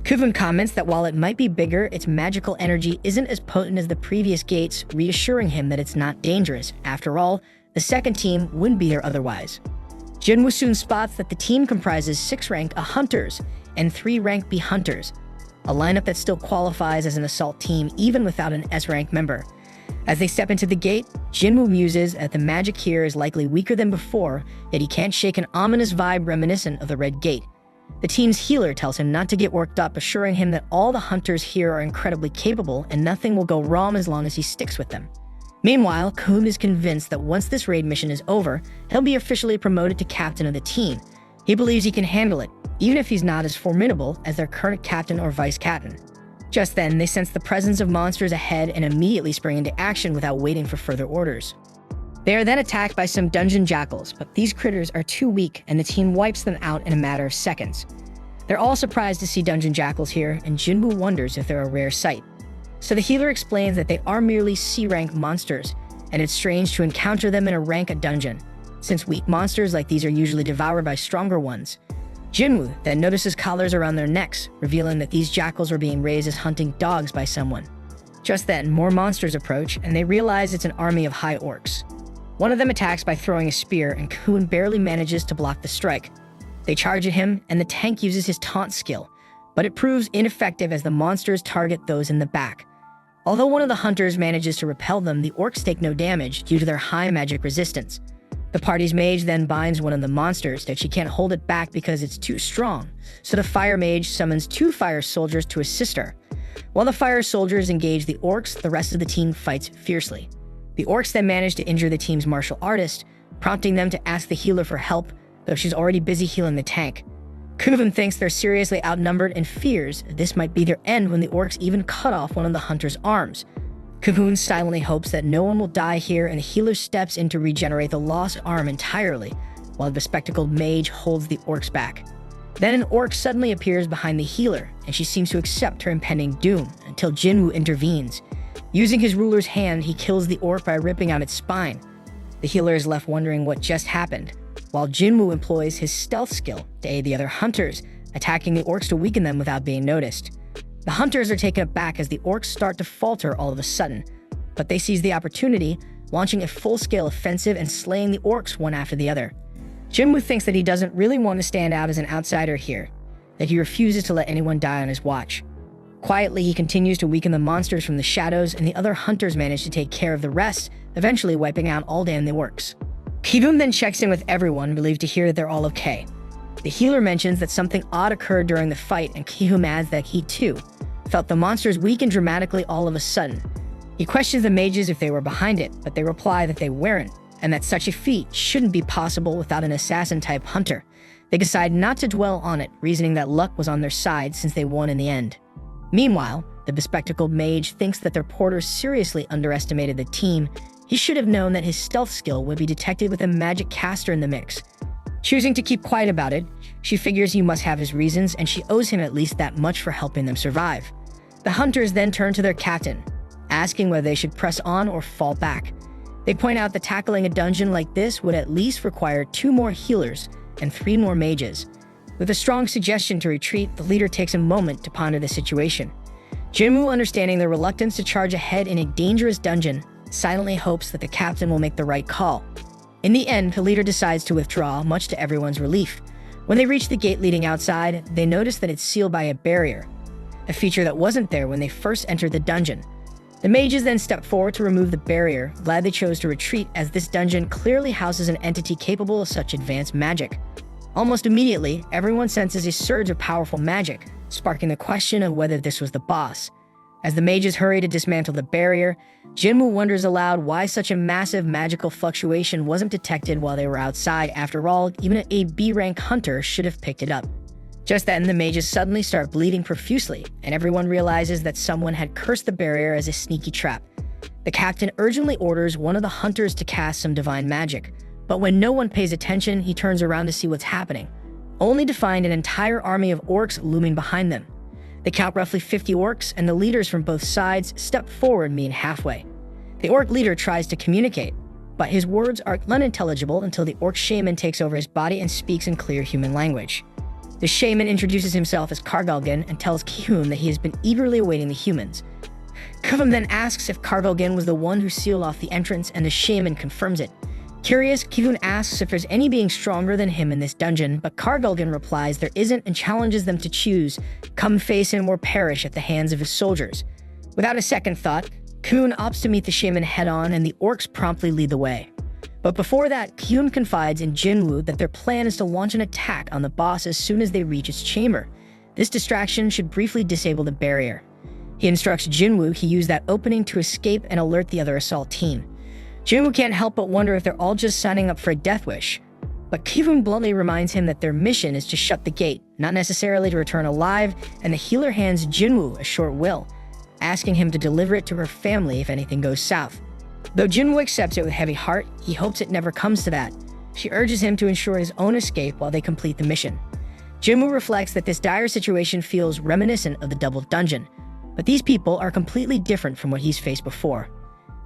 Kuvun comments that while it might be bigger, its magical energy isn't as potent as the previous gates, reassuring him that it's not dangerous. After all, the second team wouldn't be there otherwise. Jinwoo soon spots that the team comprises 6 rank A hunters and 3 rank B hunters, a lineup that still qualifies as an assault team even without an S rank member. As they step into the gate, Jinwoo muses that the magic here is likely weaker than before, yet he can't shake an ominous vibe reminiscent of the Red Gate. The team's healer tells him not to get worked up, assuring him that all the hunters here are incredibly capable and nothing will go wrong as long as he sticks with them. Meanwhile, Kuhn is convinced that once this raid mission is over, he'll be officially promoted to captain of the team. He believes he can handle it, even if he's not as formidable as their current captain or vice captain. Just then, they sense the presence of monsters ahead and immediately spring into action without waiting for further orders. They are then attacked by some dungeon jackals, but these critters are too weak and the team wipes them out in a matter of seconds. They're all surprised to see dungeon jackals here, and Jinwoo wonders if they're a rare sight. So the healer explains that they are merely C-rank monsters, and it's strange to encounter them in a rank A dungeon, since weak monsters like these are usually devoured by stronger ones. Jinwoo then notices collars around their necks, revealing that these jackals were being raised as hunting dogs by someone. Just then, more monsters approach, and they realize it's an army of high orcs. One of them attacks by throwing a spear, and Kuhn barely manages to block the strike. They charge at him, and the tank uses his taunt skill, but it proves ineffective as the monsters target those in the back. Although one of the hunters manages to repel them, the orcs take no damage due to their high magic resistance. The party's mage then binds one of the monsters that she can't hold it back because it's too strong, so the fire mage summons 2 fire soldiers to assist her. While the fire soldiers engage the orcs, the rest of the team fights fiercely. The orcs then manage to injure the team's martial artist, prompting them to ask the healer for help, though she's already busy healing the tank. Kuven thinks they're seriously outnumbered and fears this might be their end when the orcs even cut off one of the hunter's arms. Kuven silently hopes that no one will die here, and the healer steps in to regenerate the lost arm entirely, while the bespectacled mage holds the orcs back. Then an orc suddenly appears behind the healer, and she seems to accept her impending doom, until Jinwoo intervenes. Using his ruler's hand, he kills the orc by ripping out its spine. The healer is left wondering what just happened, while Jinwoo employs his stealth skill to aid the other hunters, attacking the orcs to weaken them without being noticed. The hunters are taken aback as the orcs start to falter all of a sudden, but they seize the opportunity, launching a full-scale offensive and slaying the orcs one after the other. Jinwoo thinks that he doesn't really want to stand out as an outsider here, that he refuses to let anyone die on his watch. Quietly, he continues to weaken the monsters from the shadows, and the other hunters manage to take care of the rest, eventually wiping out all damn the orcs. Kibum then checks in with everyone, relieved to hear that they're all okay. The healer mentions that something odd occurred during the fight, and Kihum adds that he, too, felt the monsters weaken dramatically all of a sudden. He questions the mages if they were behind it, but they reply that they weren't, and that such a feat shouldn't be possible without an assassin-type hunter. They decide not to dwell on it, reasoning that luck was on their side since they won in the end. Meanwhile, the bespectacled mage thinks that their porter seriously underestimated the team. He should have known that his stealth skill would be detected with a magic caster in the mix. Choosing to keep quiet about it, she figures he must have his reasons, and she owes him at least that much for helping them survive. The hunters then turn to their captain, asking whether they should press on or fall back. They point out that tackling a dungeon like this would at least require 2 more healers and 3 more mages. With a strong suggestion to retreat, the leader takes a moment to ponder the situation. Jinwoo, understanding their reluctance to charge ahead in a dangerous dungeon, silently hopes that the captain will make the right call. In the end, the leader decides to withdraw, much to everyone's relief. When they reach the gate leading outside, they notice that it's sealed by a barrier, a feature that wasn't there when they first entered the dungeon. The mages then step forward to remove the barrier, glad they chose to retreat as this dungeon clearly houses an entity capable of such advanced magic. Almost immediately, everyone senses a surge of powerful magic, sparking the question of whether this was the boss. As the mages hurry to dismantle the barrier, Jinwoo wonders aloud why such a massive magical fluctuation wasn't detected while they were outside. After all, even a B-rank hunter should have picked it up. Just then, the mages suddenly start bleeding profusely, and everyone realizes that someone had cursed the barrier as a sneaky trap. The captain urgently orders one of the hunters to cast some divine magic, but when no one pays attention, he turns around to see what's happening, only to find an entire army of orcs looming behind them. They count roughly 50 orcs, and the leaders from both sides step forward, meeting halfway. The orc leader tries to communicate, but his words are unintelligible until the orc shaman takes over his body and speaks in clear human language. The shaman introduces himself as Kargalgan and tells Ki-hoon that he has been eagerly awaiting the humans. Kuvum then asks if Kargalgan was the one who sealed off the entrance, and the shaman confirms it. Curious, Ki-hoon asks if there's any being stronger than him in this dungeon, but Kargalgan replies there isn't and challenges them to choose, come face him or perish at the hands of his soldiers. Without a second thought, Ki-hoon opts to meet the shaman head-on, and the orcs promptly lead the way. But before that, Ki-hoon confides in Jinwoo that their plan is to launch an attack on the boss as soon as they reach its chamber. This distraction should briefly disable the barrier. He instructs Jinwoo he use that opening to escape and alert the other assault team. Jinwoo can't help but wonder if they're all just signing up for a death wish. But Ki-hoon bluntly reminds him that their mission is to shut the gate, not necessarily to return alive, and the healer hands Jinwoo a short will, asking him to deliver it to her family if anything goes south. Though Jinwoo accepts it with heavy heart, he hopes it never comes to that. She urges him to ensure his own escape while they complete the mission. Jinwoo reflects that this dire situation feels reminiscent of the Double Dungeon, but these people are completely different from what he's faced before.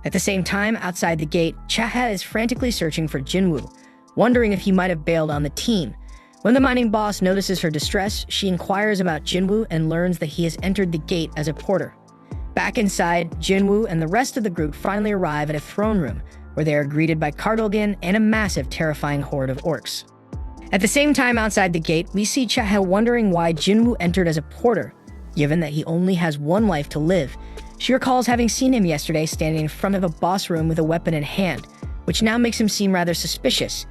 At the same time, outside the gate, Chaha is frantically searching for Jinwoo, wondering if he might have bailed on the team. When the mining boss notices her distress, she inquires about Jinwoo and learns that he has entered the gate as a porter. Back inside, Jinwoo and the rest of the group finally arrive at a throne room, where they are greeted by Kargalgan and a massive, terrifying horde of orcs. At the same time outside the gate, we see Chaha wondering why Jinwoo entered as a porter, given that he only has one life to live. She recalls having seen him yesterday standing in front of a boss room with a weapon in hand, which now makes him seem rather suspicious.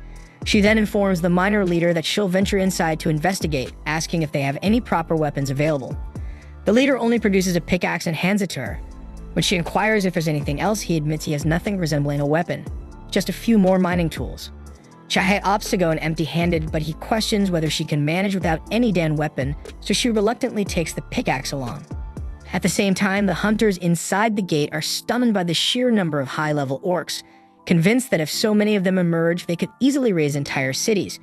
She then informs the miner leader that she'll venture inside to investigate, asking if they have any proper weapons available. The leader only produces a pickaxe and hands it to her. When she inquires if there's anything else, he admits he has nothing resembling a weapon, just a few more mining tools. Chahe opts to go in empty-handed, but he questions whether she can manage without any damn weapon, so she reluctantly takes the pickaxe along. At the same time, the hunters inside the gate are stunned by the sheer number of high-level orcs, convinced that if so many of them emerge, they could easily raise entire cities.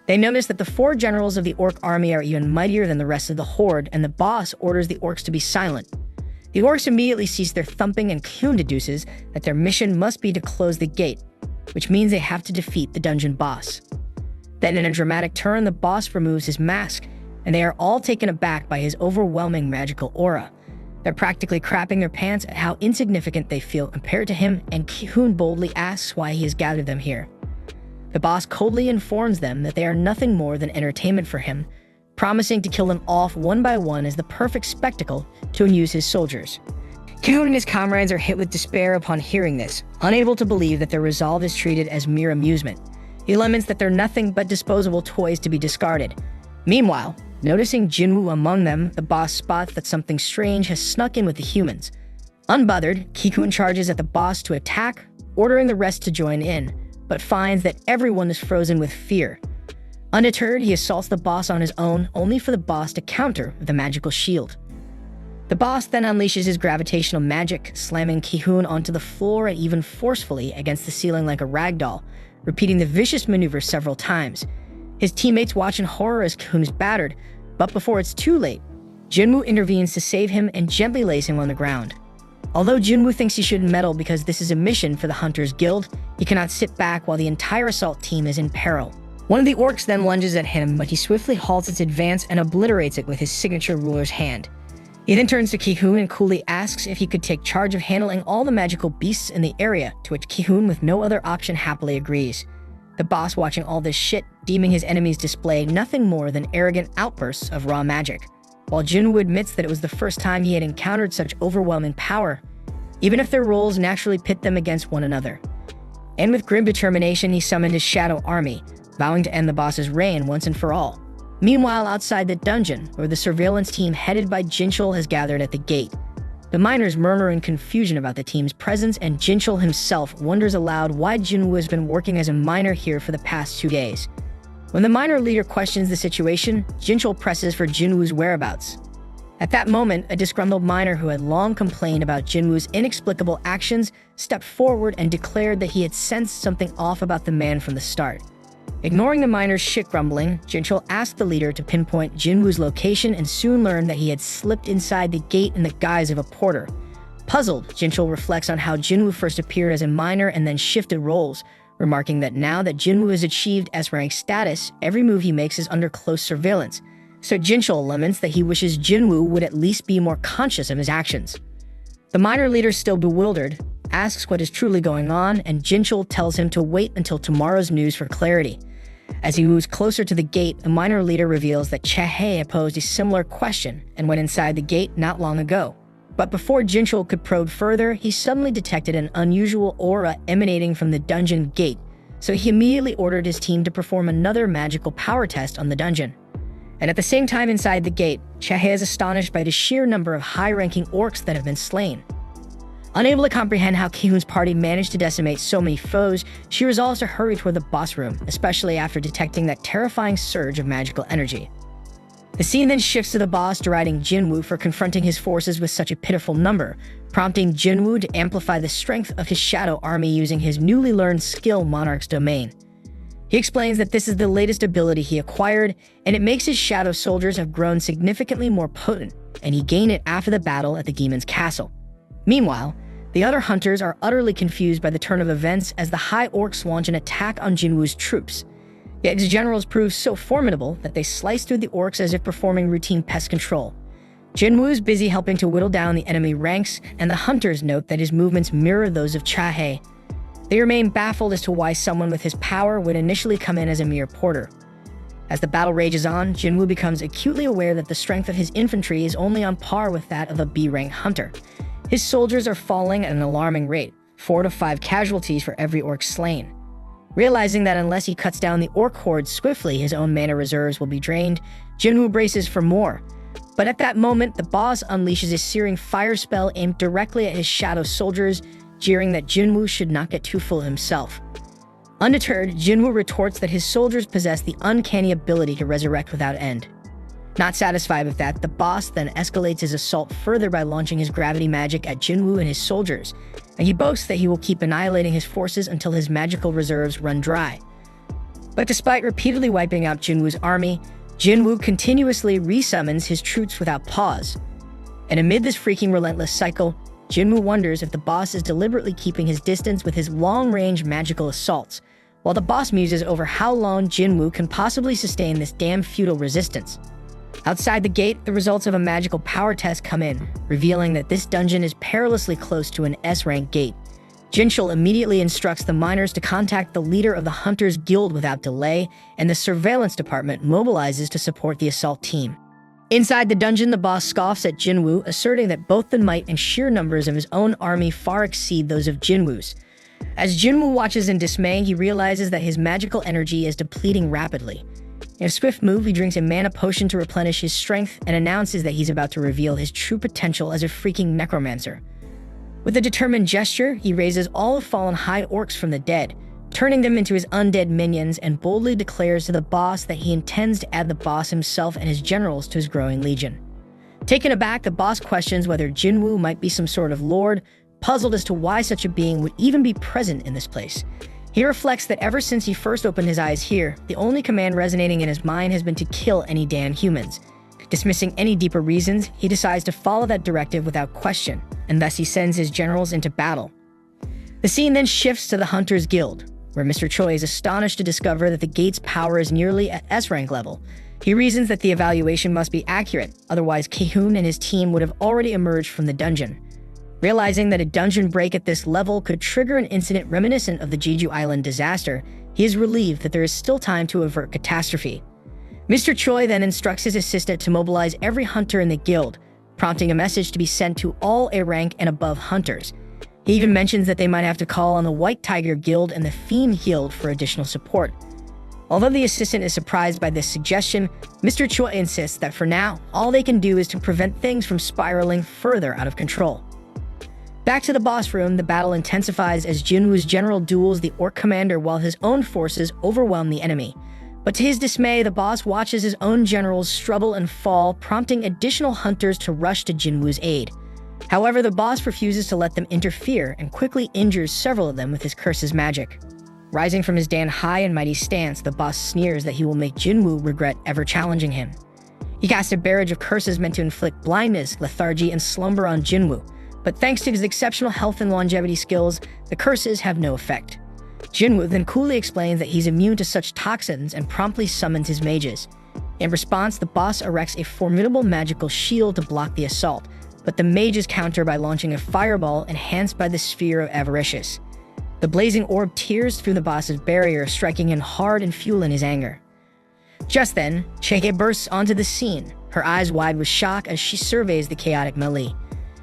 They notice that the 4 generals of the orc army are even mightier than the rest of the horde, and the boss orders the orcs to be silent. The orcs immediately cease their thumping, and Ki-hoon deduces that their mission must be to close the gate, which means they have to defeat the dungeon boss. Then in a dramatic turn, the boss removes his mask, and they are all taken aback by his overwhelming magical aura. They're practically crapping their pants at how insignificant they feel compared to him, and Ki-hoon boldly asks why he has gathered them here. The boss coldly informs them that they are nothing more than entertainment for him, promising to kill them off one by one as the perfect spectacle to amuse his soldiers. Ki-hoon and his comrades are hit with despair upon hearing this, unable to believe that their resolve is treated as mere amusement. He laments that they're nothing but disposable toys to be discarded. Meanwhile, noticing Jinwoo among them, the boss spots that something strange has snuck in with the humans. Unbothered, Ki-hoon charges at the boss to attack, ordering the rest to join in, but finds that everyone is frozen with fear. Undeterred, he assaults the boss on his own, only for the boss to counter with a magical shield. The boss then unleashes his gravitational magic, slamming Ki-hoon onto the floor and even forcefully against the ceiling like a ragdoll, repeating the vicious maneuver several times. His teammates watch in horror as Ki-hoon is battered, but before it's too late, Jinwoo intervenes to save him and gently lays him on the ground. Although Jinwoo thinks he shouldn't meddle because this is a mission for the Hunters Guild, he cannot sit back while the entire assault team is in peril. One of the orcs then lunges at him, but he swiftly halts its advance and obliterates it with his signature ruler's hand. He then turns to Ki-hoon and coolly asks if he could take charge of handling all the magical beasts in the area, to which Ki-hoon, with no other option, happily agrees. The boss, watching all this shit, deeming his enemies display nothing more than arrogant outbursts of raw magic, while Jinwoo admits that it was the first time he had encountered such overwhelming power, even if their roles naturally pit them against one another. And with grim determination, he summoned his shadow army, vowing to end the boss's reign once and for all. Meanwhile, outside the dungeon, where the surveillance team headed by Jinchul has gathered at the gate, The miners murmur in confusion about the team's presence, and Jinchul himself wonders aloud why Jinwoo has been working as a miner here for the past 2 days. When the miner leader questions the situation, Jinchul presses for Jinwoo's whereabouts. At that moment, a disgruntled miner who had long complained about Jinwoo's inexplicable actions stepped forward and declared that he had sensed something off about the man from the start. Ignoring the miner's shit grumbling, Jinchul asked the leader to pinpoint Jinwoo's location and soon learned that he had slipped inside the gate in the guise of a porter. Puzzled, Jinchul reflects on how Jinwoo first appeared as a miner and then shifted roles, remarking that now that Jinwoo has achieved S-rank status, every move he makes is under close surveillance. So Jinchul laments that he wishes Jinwoo would at least be more conscious of his actions. The miner leader, still bewildered, asks what is truly going on, and Jinchul tells him to wait until tomorrow's news for clarity. As he moves closer to the gate, the miner leader reveals that Chae posed a similar question and went inside the gate not long ago. But before Jinchul could probe further, he suddenly detected an unusual aura emanating from the dungeon gate, so he immediately ordered his team to perform another magical power test on the dungeon. And at the same time inside the gate, Chae is astonished by the sheer number of high-ranking orcs that have been slain. Unable to comprehend how Ki-hoon's party managed to decimate so many foes, she resolves to hurry toward the boss room, especially after detecting that terrifying surge of magical energy. The scene then shifts to the boss deriding Jinwoo for confronting his forces with such a pitiful number, prompting Jinwoo to amplify the strength of his shadow army using his newly learned skill Monarch's Domain. He explains that this is the latest ability he acquired, and it makes his shadow soldiers have grown significantly more potent, and he gained it after the battle at the Demon's Castle. Meanwhile, the other hunters are utterly confused by the turn of events as the High Orcs launch an attack on Jinwoo's troops. Yet his generals prove so formidable that they slice through the orcs as if performing routine pest control. Jinwoo is busy helping to whittle down the enemy ranks, and the hunters note that his movements mirror those of Chae. They remain baffled as to why someone with his power would initially come in as a mere porter. As the battle rages on, Jinwoo becomes acutely aware that the strength of his infantry is only on par with that of a B-rank hunter. His soldiers are falling at an alarming rate, 4 to 5 casualties for every orc slain. Realizing that unless he cuts down the orc horde swiftly, his own mana reserves will be drained, Jinwoo braces for more. But at that moment, the boss unleashes a searing fire spell aimed directly at his shadow soldiers, jeering that Jinwoo should not get too full of himself. Undeterred, Jinwoo retorts that his soldiers possess the uncanny ability to resurrect without end. Not satisfied with that, the boss then escalates his assault further by launching his gravity magic at Jinwoo and his soldiers, and he boasts that he will keep annihilating his forces until his magical reserves run dry. But despite repeatedly wiping out Jinwoo's army, Jinwoo continuously resummons his troops without pause. And amid this freaking relentless cycle, Jinwoo wonders if the boss is deliberately keeping his distance with his long-range magical assaults, while the boss muses over how long Jinwoo can possibly sustain this damn futile resistance. Outside the gate, the results of a magical power test come in, revealing that this dungeon is perilously close to an S-rank gate. Jinchul immediately instructs the miners to contact the leader of the Hunters Guild without delay, and the surveillance department mobilizes to support the assault team. Inside the dungeon, the boss scoffs at Jinwoo, asserting that both the might and sheer numbers of his own army far exceed those of Jinwoo's. As Jinwoo watches in dismay, he realizes that his magical energy is depleting rapidly. In a swift move, he drinks a mana potion to replenish his strength and announces that he's about to reveal his true potential as a freaking necromancer. With a determined gesture, he raises all the fallen high orcs from the dead, turning them into his undead minions, and boldly declares to the boss that he intends to add the boss himself and his generals to his growing legion. Taken aback, the boss questions whether Jinwoo might be some sort of lord, puzzled as to why such a being would even be present in this place. He reflects that ever since he first opened his eyes here, the only command resonating in his mind has been to kill any damn humans. Dismissing any deeper reasons, he decides to follow that directive without question, and thus he sends his generals into battle. The scene then shifts to the Hunters Guild, where Mr. Choi is astonished to discover that the gate's power is nearly at S-rank level. He reasons that the evaluation must be accurate, otherwise Ki-hoon and his team would have already emerged from the dungeon. Realizing that a dungeon break at this level could trigger an incident reminiscent of the Jeju Island disaster, he is relieved that there is still time to avert catastrophe. Mr. Choi then instructs his assistant to mobilize every hunter in the guild, prompting a message to be sent to all A-rank and above hunters. He even mentions that they might have to call on the White Tiger Guild and the Fiend Guild for additional support. Although the assistant is surprised by this suggestion, Mr. Choi insists that for now, all they can do is to prevent things from spiraling further out of control. Back to the boss room, the battle intensifies as Jinwoo's general duels the orc commander while his own forces overwhelm the enemy. But to his dismay, the boss watches his own generals struggle and fall, prompting additional hunters to rush to Jinwoo's aid. However, the boss refuses to let them interfere and quickly injures several of them with his curse's magic. Rising from his damned high and mighty stance, the boss sneers that he will make Jinwoo regret ever challenging him. He casts a barrage of curses meant to inflict blindness, lethargy, and slumber on Jinwoo, but thanks to his exceptional health and longevity skills, the curses have no effect. Jinwoo then coolly explains that he's immune to such toxins and promptly summons his mages. In response, the boss erects a formidable magical shield to block the assault, but the mages counter by launching a fireball enhanced by the Sphere of Avaricious. The blazing orb tears through the boss's barrier, striking in hard and fueling his anger. Just then, Cheike bursts onto the scene, her eyes wide with shock as she surveys the chaotic melee.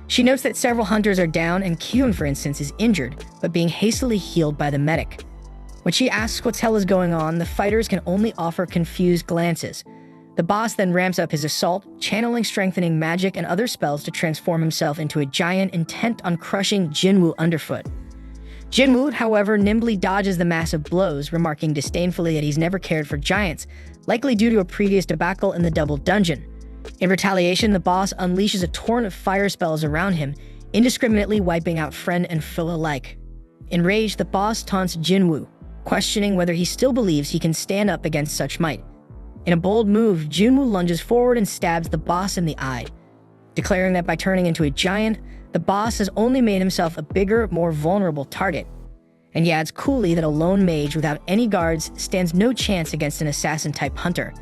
She notes that several hunters are down and Kyun, for instance, is injured, but being hastily healed by the medic. When she asks what hell is going on, the fighters can only offer confused glances. The boss then ramps up his assault, channeling strengthening magic and other spells to transform himself into a giant intent on crushing Jinwoo underfoot. Jinwoo, however, nimbly dodges the massive blows, remarking disdainfully that he's never cared for giants, likely due to a previous debacle in the double dungeon. In retaliation, the boss unleashes a torrent of fire spells around him, indiscriminately wiping out friend and foe alike. Enraged, the boss taunts Jinwoo, questioning whether he still believes he can stand up against such might. In a bold move, Jinwoo lunges forward and stabs the boss in the eye, declaring that by turning into a giant, the boss has only made himself a bigger, more vulnerable target. And he adds coolly that a lone mage without any guards stands no chance against an assassin-type hunter.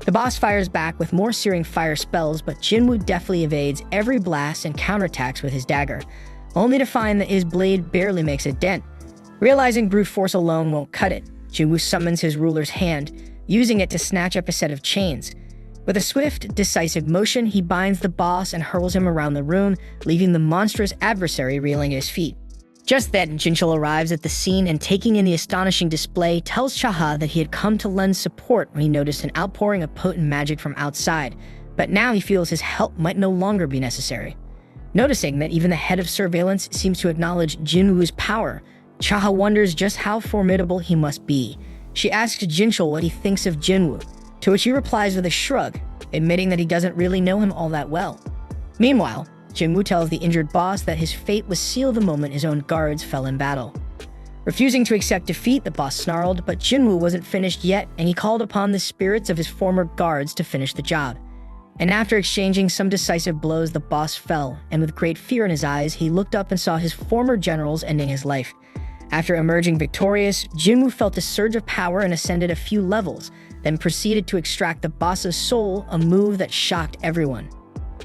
The boss fires back with more searing fire spells, but Jinwoo deftly evades every blast and counterattacks with his dagger, only to find that his blade barely makes a dent. Realizing brute force alone won't cut it, Jinwoo summons his ruler's hand, using it to snatch up a set of chains. With a swift, decisive motion, he binds the boss and hurls him around the room, leaving the monstrous adversary reeling at his feet. Just then, Jinchul arrives at the scene and, taking in the astonishing display, tells Chaha that he had come to lend support when he noticed an outpouring of potent magic from outside, but now he feels his help might no longer be necessary. Noticing that even the head of surveillance seems to acknowledge Jinwoo's power, Chaha wonders just how formidable he must be. She asks Jinchul what he thinks of Jinwoo, to which he replies with a shrug, admitting that he doesn't really know him all that well. Meanwhile, Jinwoo tells the injured boss that his fate was sealed the moment his own guards fell in battle. Refusing to accept defeat, the boss snarled, but Jinwoo wasn't finished yet, and he called upon the spirits of his former guards to finish the job. And after exchanging some decisive blows, the boss fell, and with great fear in his eyes, he looked up and saw his former generals ending his life. After emerging victorious, Jinwoo felt a surge of power and ascended a few levels, then proceeded to extract the boss's soul, a move that shocked everyone.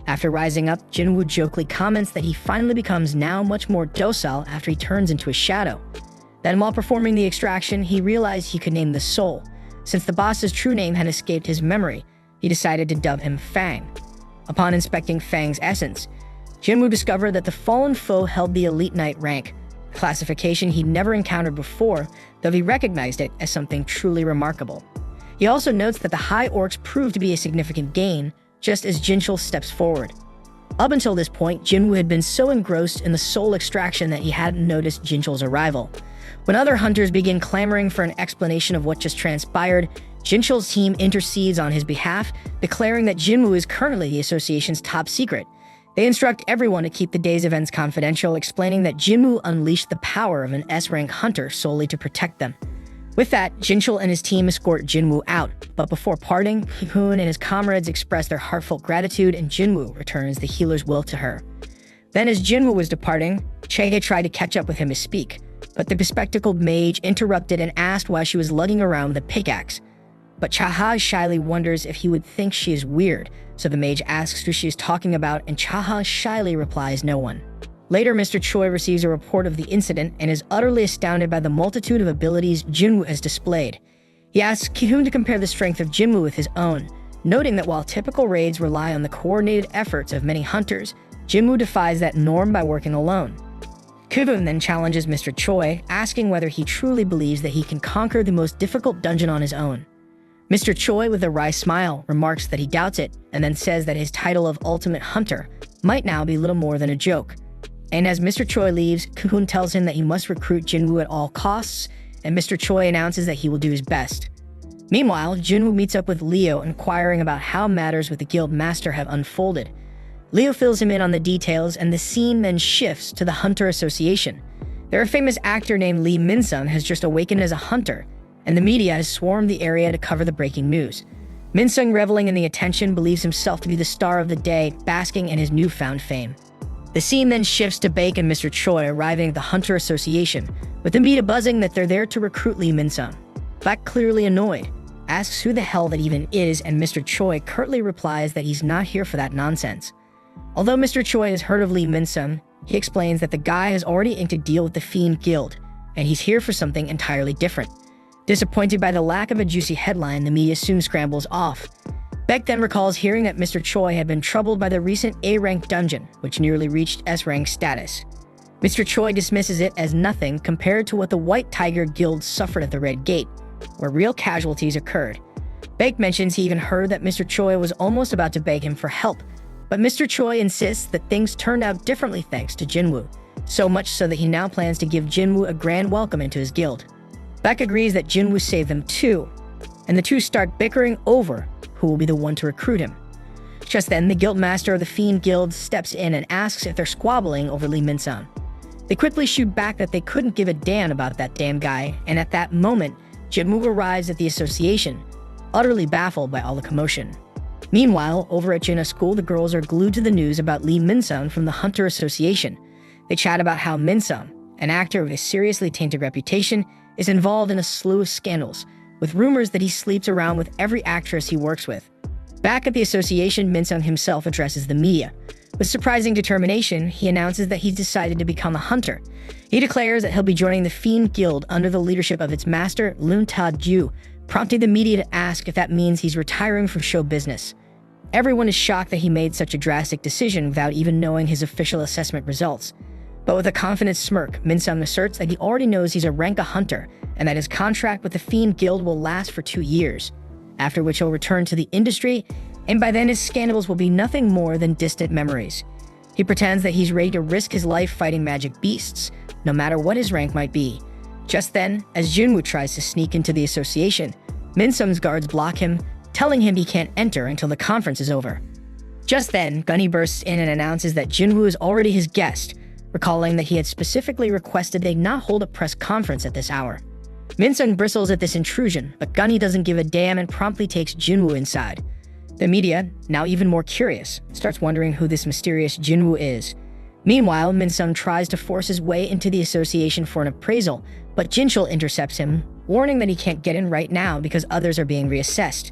After rising up, Jinwoo jokingly comments that he finally becomes now much more docile after he turns into a shadow. Then, while performing the extraction, he realized he could name the soul. Since the boss's true name had escaped his memory, he decided to dub him Fang. Upon inspecting Fang's essence, Jinwoo discovered that the fallen foe held the Elite Knight rank, a classification he'd never encountered before, though he recognized it as something truly remarkable. He also notes that the High Orcs proved to be a significant gain, just as Jinchul steps forward. Up until this point, Jinwoo had been so engrossed in the soul extraction that he hadn't noticed Jinchul's arrival. When other hunters begin clamoring for an explanation of what just transpired, Jinchul's team intercedes on his behalf, declaring that Jinwoo is currently the association's top secret. They instruct everyone to keep the day's events confidential, explaining that Jinwoo unleashed the power of an S-rank hunter solely to protect them. With that, Jinchul and his team escort Jinwoo out, but before parting, Hoon and his comrades express their heartfelt gratitude, and Jinwoo returns the healer's will to her. Then, as Jinwoo was departing, Chehe tried to catch up with him to speak, but the bespectacled mage interrupted and asked why she was lugging around with a pickaxe. But Chaha shyly wonders if he would think she is weird, so the mage asks who she is talking about, and Chaha shyly replies no one. Later, Mr. Choi receives a report of the incident and is utterly astounded by the multitude of abilities Jinwoo has displayed. He asks Ki-hoon to compare the strength of Jinwoo with his own, noting that while typical raids rely on the coordinated efforts of many hunters, Jinwoo defies that norm by working alone. Kuvun then challenges Mr. Choi, asking whether he truly believes that he can conquer the most difficult dungeon on his own. Mr. Choi, with a wry smile, remarks that he doubts it, and then says that his title of Ultimate Hunter might now be little more than a joke. And as Mr. Choi leaves, Kuvun tells him that he must recruit Jinwoo at all costs, and Mr. Choi announces that he will do his best. Meanwhile, Jinwoo meets up with Leo, inquiring about how matters with the guild master have unfolded. Leo fills him in on the details, and the scene then shifts to the Hunter Association. There, a famous actor named Lee Min-sung has just awakened as a hunter, and the media has swarmed the area to cover the breaking news. Min-sung, reveling in the attention, believes himself to be the star of the day, basking in his newfound fame. The scene then shifts to Baek and Mr. Choi arriving at the Hunter Association, with the media buzzing that they're there to recruit Lee Min-sung. Baek, clearly annoyed, asks who the hell that even is, and Mr. Choi curtly replies that he's not here for that nonsense. Although Mr. Choi has heard of Lee Min-sung, he explains that the guy has already inked a deal with the Fiend Guild, and he's here for something entirely different. Disappointed by the lack of a juicy headline, the media soon scrambles off. Baek then recalls hearing that Mr. Choi had been troubled by the recent A-rank dungeon, which nearly reached S-rank status. Mr. Choi dismisses it as nothing compared to what the White Tiger Guild suffered at the Red Gate, where real casualties occurred. Baek mentions he even heard that Mr. Choi was almost about to beg him for help, but Mr. Choi insists that things turned out differently thanks to Jinwoo, so much so that he now plans to give Jinwoo a grand welcome into his guild. Baek agrees that Jinwoo saved them too, and the two start bickering over who will be the one to recruit him. Just then, the guildmaster of the Fiend Guild steps in and asks if they're squabbling over Lee Min-sung. They quickly shoot back that they couldn't give a damn about that damn guy, and at that moment, Jinwoo arrives at the association, utterly baffled by all the commotion. Meanwhile, over at Jinna School, the girls are glued to the news about Lee Min-sung from the Hunter Association. They chat about how Min-sung, an actor with a seriously tainted reputation, is involved in a slew of scandals, with rumors that he sleeps around with every actress he works with. Back at the association, Min-sung himself addresses the media. With surprising determination, he announces that he's decided to become a hunter. He declares that he'll be joining the Fiend Guild under the leadership of its master, Loon Ta-ju, prompting the media to ask if that means he's retiring from show business. Everyone is shocked that he made such a drastic decision without even knowing his official assessment results. But with a confident smirk, Min-sung asserts that he already knows he's a rank hunter and that his contract with the Fiend Guild will last for 2 years, after which he'll return to the industry, and by then his scandals will be nothing more than distant memories. He pretends that he's ready to risk his life fighting magic beasts, no matter what his rank might be. Just then, as Jinwoo tries to sneak into the association, Min-sung's guards block him, telling him he can't enter until the conference is over. Just then, Gunny bursts in and announces that Jinwoo is already his guest, recalling that he had specifically requested they not hold a press conference at this hour. Min-sung bristles at this intrusion, but Gunny doesn't give a damn and promptly takes Jinwoo inside. The media, now even more curious, starts wondering who this mysterious Jinwoo is. Meanwhile, Min-sung tries to force his way into the association for an appraisal, but Jinchul intercepts him, warning that he can't get in right now because others are being reassessed.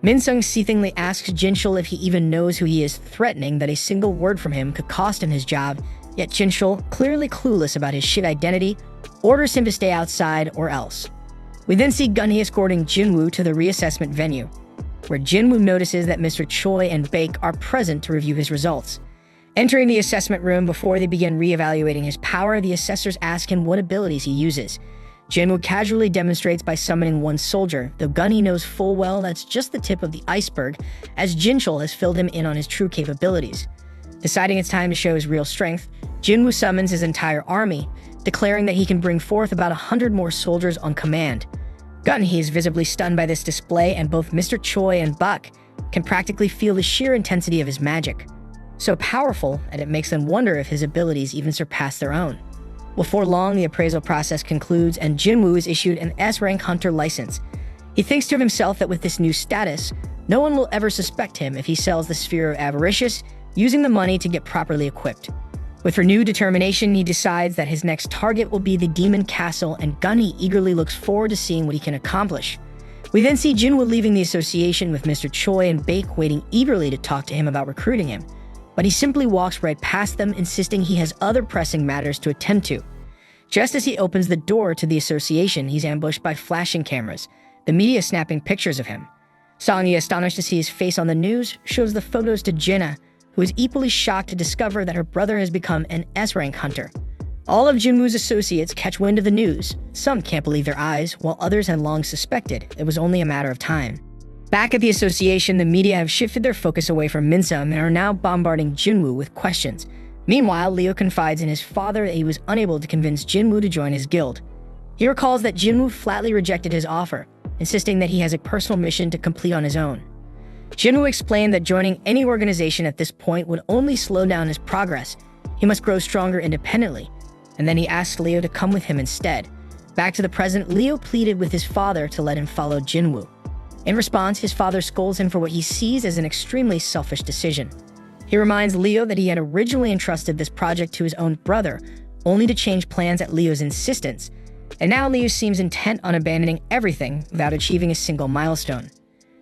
Min-sung seethingly asks Jinchul if he even knows who he is, threatening that a single word from him could cost him his job, yet Jinchul, clearly clueless about his shit identity, orders him to stay outside or else. We then see Gunny escorting Jinwoo to the reassessment venue, where Jinwoo notices that Mr. Choi and Baek are present to review his results. Entering the assessment room before they begin re-evaluating his power, the assessors ask him what abilities he uses. Jinwoo casually demonstrates by summoning one soldier, though Gunny knows full well that's just the tip of the iceberg, as Jinchul has filled him in on his true capabilities. Deciding it's time to show his real strength, Jinwoo summons his entire army, declaring that he can bring forth about 100 more soldiers on command. Gunny is visibly stunned by this display, and both Mr. Choi and Baek can practically feel the sheer intensity of his magic. So powerful that it makes them wonder if his abilities even surpass their own. Before long, the appraisal process concludes and Jinwoo is issued an S-rank hunter license. He thinks to himself that with this new status, no one will ever suspect him if he sells the Sphere of Avaricious, using the money to get properly equipped. With renewed determination, he decides that his next target will be the Demon Castle, and Gunny eagerly looks forward to seeing what he can accomplish. We then see Jinwoo leaving the association with Mr. Choi and Baek waiting eagerly to talk to him about recruiting him, but he simply walks right past them, insisting he has other pressing matters to attend to. Just as he opens the door to the association, he's ambushed by flashing cameras, the media snapping pictures of him. Songy, astonished to see his face on the news, shows the photos to Jinna, who is equally shocked to discover that her brother has become an S-rank hunter. All of Jinwoo's associates catch wind of the news. Some can't believe their eyes, while others had long suspected it was only a matter of time. Back at the association, the media have shifted their focus away from Minsum and are now bombarding Jinwoo with questions. Meanwhile, Leo confides in his father that he was unable to convince Jinwoo to join his guild. He recalls that Jinwoo flatly rejected his offer, insisting that he has a personal mission to complete on his own. Jinwoo explained that joining any organization at this point would only slow down his progress. He must grow stronger independently, and then he asked Leo to come with him instead. Back to the present, Leo pleaded with his father to let him follow Jinwoo. In response, his father scolds him for what he sees as an extremely selfish decision. He reminds Leo that he had originally entrusted this project to his own brother, only to change plans at Leo's insistence, and now Leo seems intent on abandoning everything without achieving a single milestone.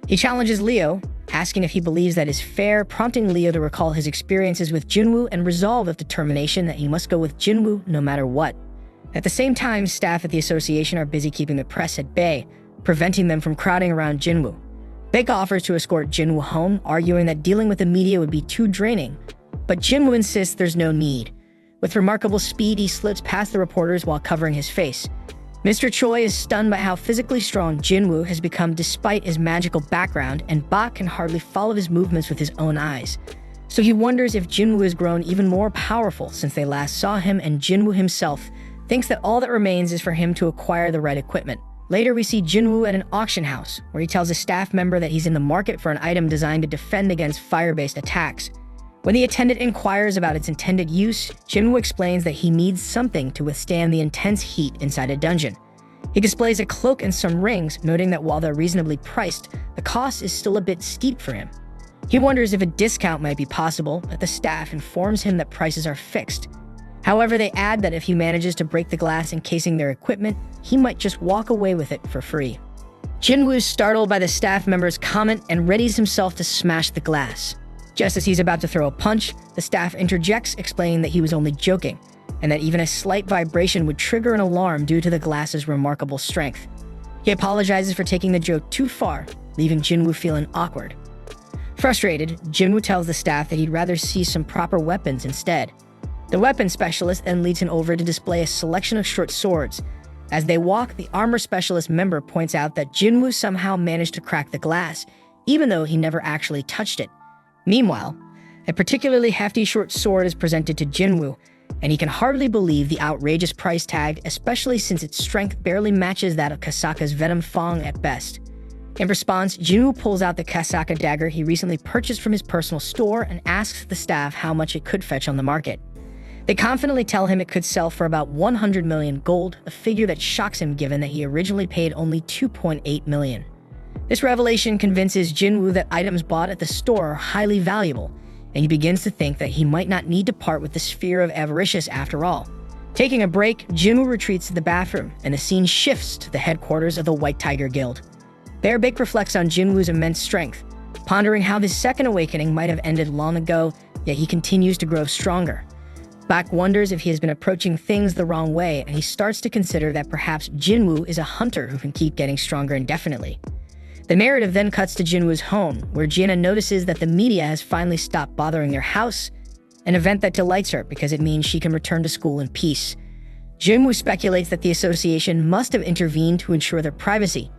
He challenges Leo, asking if he believes that is fair, prompting Leo to recall his experiences with Jinwoo and resolve with determination that he must go with Jinwoo no matter what. At the same time, staff at the association are busy keeping the press at bay, preventing them from crowding around Jinwoo. Baek offers to escort Jinwoo home, arguing that dealing with the media would be too draining, but Jinwoo insists there's no need. With remarkable speed, he slips past the reporters while covering his face. Mr. Choi is stunned by how physically strong Jinwoo has become despite his magical background, and Bak can hardly follow his movements with his own eyes. So he wonders if Jinwoo has grown even more powerful since they last saw him, and Jinwoo himself thinks that all that remains is for him to acquire the right equipment. Later, we see Jinwoo at an auction house, where he tells a staff member that he's in the market for an item designed to defend against fire-based attacks. When the attendant inquires about its intended use, Jinwoo explains that he needs something to withstand the intense heat inside a dungeon. He displays a cloak and some rings, noting that while they're reasonably priced, the cost is still a bit steep for him. He wonders if a discount might be possible, but the staff informs him that prices are fixed. However, they add that if he manages to break the glass encasing their equipment, he might just walk away with it for free. Jinwoo is startled by the staff member's comment and readies himself to smash the glass. Just as he's about to throw a punch, the staff interjects, explaining that he was only joking, and that even a slight vibration would trigger an alarm due to the glass's remarkable strength. He apologizes for taking the joke too far, leaving Jinwoo feeling awkward. Frustrated, Jinwoo tells the staff that he'd rather see some proper weapons instead. The weapons specialist then leads him over to display a selection of short swords. As they walk, the armor specialist member points out that Jinwoo somehow managed to crack the glass, even though he never actually touched it. Meanwhile, a particularly hefty short sword is presented to Jinwoo, and he can hardly believe the outrageous price tag, especially since its strength barely matches that of Kasaka's Venom Fang at best. In response, Jinwoo pulls out the Kasaka dagger he recently purchased from his personal store and asks the staff how much it could fetch on the market. They confidently tell him it could sell for about 100 million gold, a figure that shocks him given that he originally paid only 2.8 million. This revelation convinces Jinwoo that items bought at the store are highly valuable, and he begins to think that he might not need to part with the sphere of avaricious after all. Taking a break, Jinwoo retreats to the bathroom, and the scene shifts to the headquarters of the White Tiger Guild. There, Baek reflects on Jinwoo's immense strength, pondering how his second awakening might have ended long ago, yet he continues to grow stronger. Bak wonders if he has been approaching things the wrong way, and he starts to consider that perhaps Jinwoo is a hunter who can keep getting stronger indefinitely. The narrative then cuts to Jinwoo's home, where Jiena notices that the media has finally stopped bothering their house, an event that delights her because it means she can return to school in peace. Jinwoo speculates that the association must have intervened to ensure their privacy.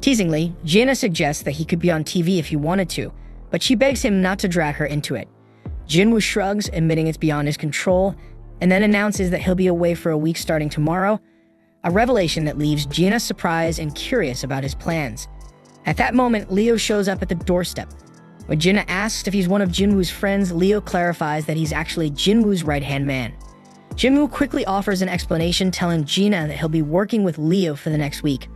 Teasingly, Jiena suggests that he could be on TV if he wanted to, but she begs him not to drag her into it. Jinwoo shrugs, admitting it's beyond his control, and then announces that he'll be away for a week starting tomorrow, a revelation that leaves Jiena surprised and curious about his plans. At that moment, Leo shows up at the doorstep. When Jiena asks if he's one of Jinwoo's friends, Leo clarifies that he's actually Jinwoo's right-hand man. Jinwoo quickly offers an explanation, telling Jiena that he'll be working with Leo for the next week.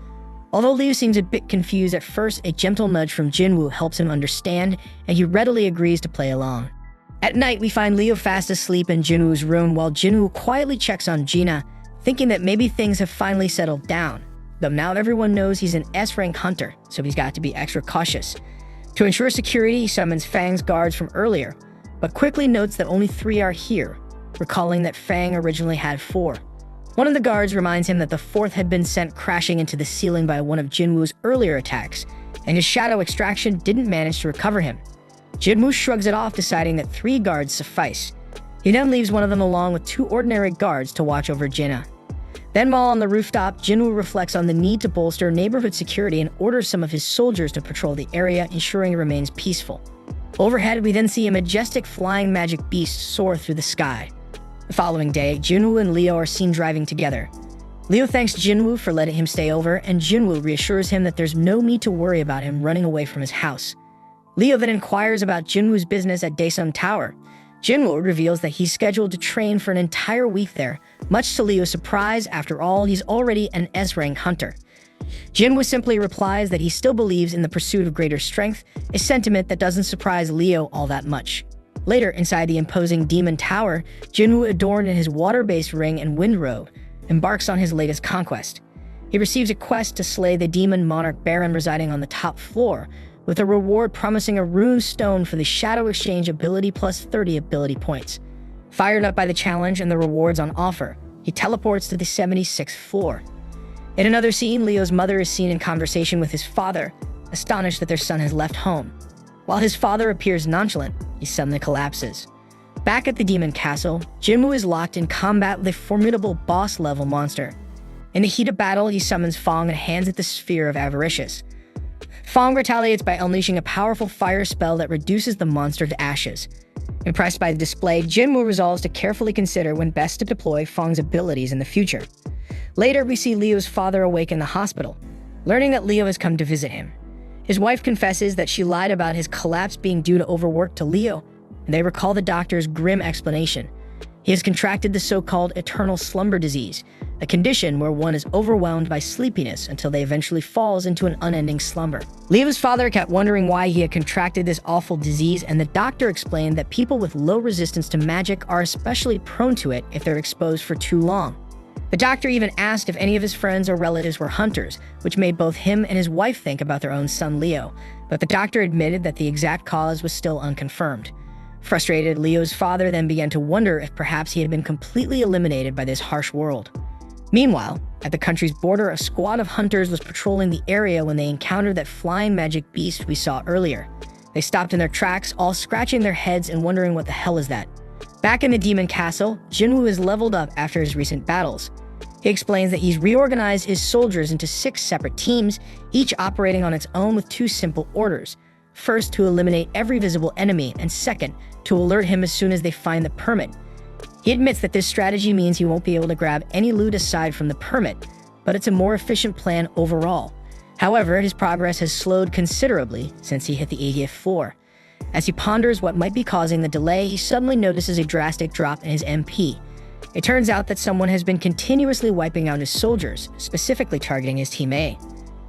Although Leo seems a bit confused at first, a gentle nudge from Jinwoo helps him understand, and he readily agrees to play along. At night, we find Leo fast asleep in Jinwoo's room while Jinwoo quietly checks on Jiena, thinking that maybe things have finally settled down. Though now everyone knows he's an S-rank hunter, so he's got to be extra cautious. To ensure security, he summons Fang's guards from earlier, but quickly notes that only 3 are here, recalling that Fang originally had 4. One of the guards reminds him that the 4th had been sent crashing into the ceiling by one of Jinwoo's earlier attacks, and his shadow extraction didn't manage to recover him. Jinwoo shrugs it off, deciding that 3 guards suffice. He then leaves one of them along with 2 ordinary guards to watch over Jinna. Then while on the rooftop, Jinwoo reflects on the need to bolster neighborhood security and orders some of his soldiers to patrol the area, ensuring it remains peaceful. Overhead, we then see a majestic flying magic beast soar through the sky. The following day, Jinwoo and Leo are seen driving together. Leo thanks Jinwoo for letting him stay over, and Jinwoo reassures him that there's no need to worry about him running away from his house. Leo then inquires about Jinwoo's business at Daesung Tower. Jinwoo reveals that he's scheduled to train for an entire week there, much to Leo's surprise. After all, he's already an S-rank hunter. Jinwoo simply replies that he still believes in the pursuit of greater strength, a sentiment that doesn't surprise Leo all that much. Later, inside the imposing Demon Tower, Jinwoo, adorned in his water-based ring and wind robe, embarks on his latest conquest. He receives a quest to slay the demon monarch Baron residing on the top floor, with a reward promising a rune stone for the Shadow Exchange ability plus 30 ability points. Fired up by the challenge and the rewards on offer, he teleports to the 76th floor. In another scene, Leo's mother is seen in conversation with his father, astonished that their son has left home. While his father appears nonchalant, he suddenly collapses. Back at the Demon Castle, Jinwoo is locked in combat with a formidable boss-level monster. In the heat of battle, he summons Fong and hands it the Sphere of Avaricious. Fong retaliates by unleashing a powerful fire spell that reduces the monster to ashes. Impressed by the display, Jinwoo resolves to carefully consider when best to deploy Fong's abilities in the future. Later, we see Leo's father awake in the hospital, learning that Leo has come to visit him. His wife confesses that she lied about his collapse being due to overwork to Leo, and they recall the doctor's grim explanation. He has contracted the so-called eternal slumber disease, a condition where one is overwhelmed by sleepiness until they eventually falls into an unending slumber. Leo's father kept wondering why he had contracted this awful disease, and the doctor explained that people with low resistance to magic are especially prone to it if they're exposed for too long. The doctor even asked if any of his friends or relatives were hunters, which made both him and his wife think about their own son Leo, but the doctor admitted that the exact cause was still unconfirmed. Frustrated, Leo's father then began to wonder if perhaps he had been completely eliminated by this harsh world. Meanwhile, at the country's border, a squad of hunters was patrolling the area when they encountered that flying magic beast we saw earlier. They stopped in their tracks, all scratching their heads and wondering what the hell is that. Back in the Demon Castle, Jinwoo is leveled up after his recent battles. He explains that he's reorganized his soldiers into 6 separate teams, each operating on its own with 2 simple orders. First, to eliminate every visible enemy, and second, to alert him as soon as they find the permit. He admits that this strategy means he won't be able to grab any loot aside from the permit, but it's a more efficient plan overall. However, his progress has slowed considerably since he hit the 80th floor. As he ponders what might be causing the delay, he suddenly notices a drastic drop in his MP. It turns out that someone has been continuously wiping out his soldiers, specifically targeting his Team A.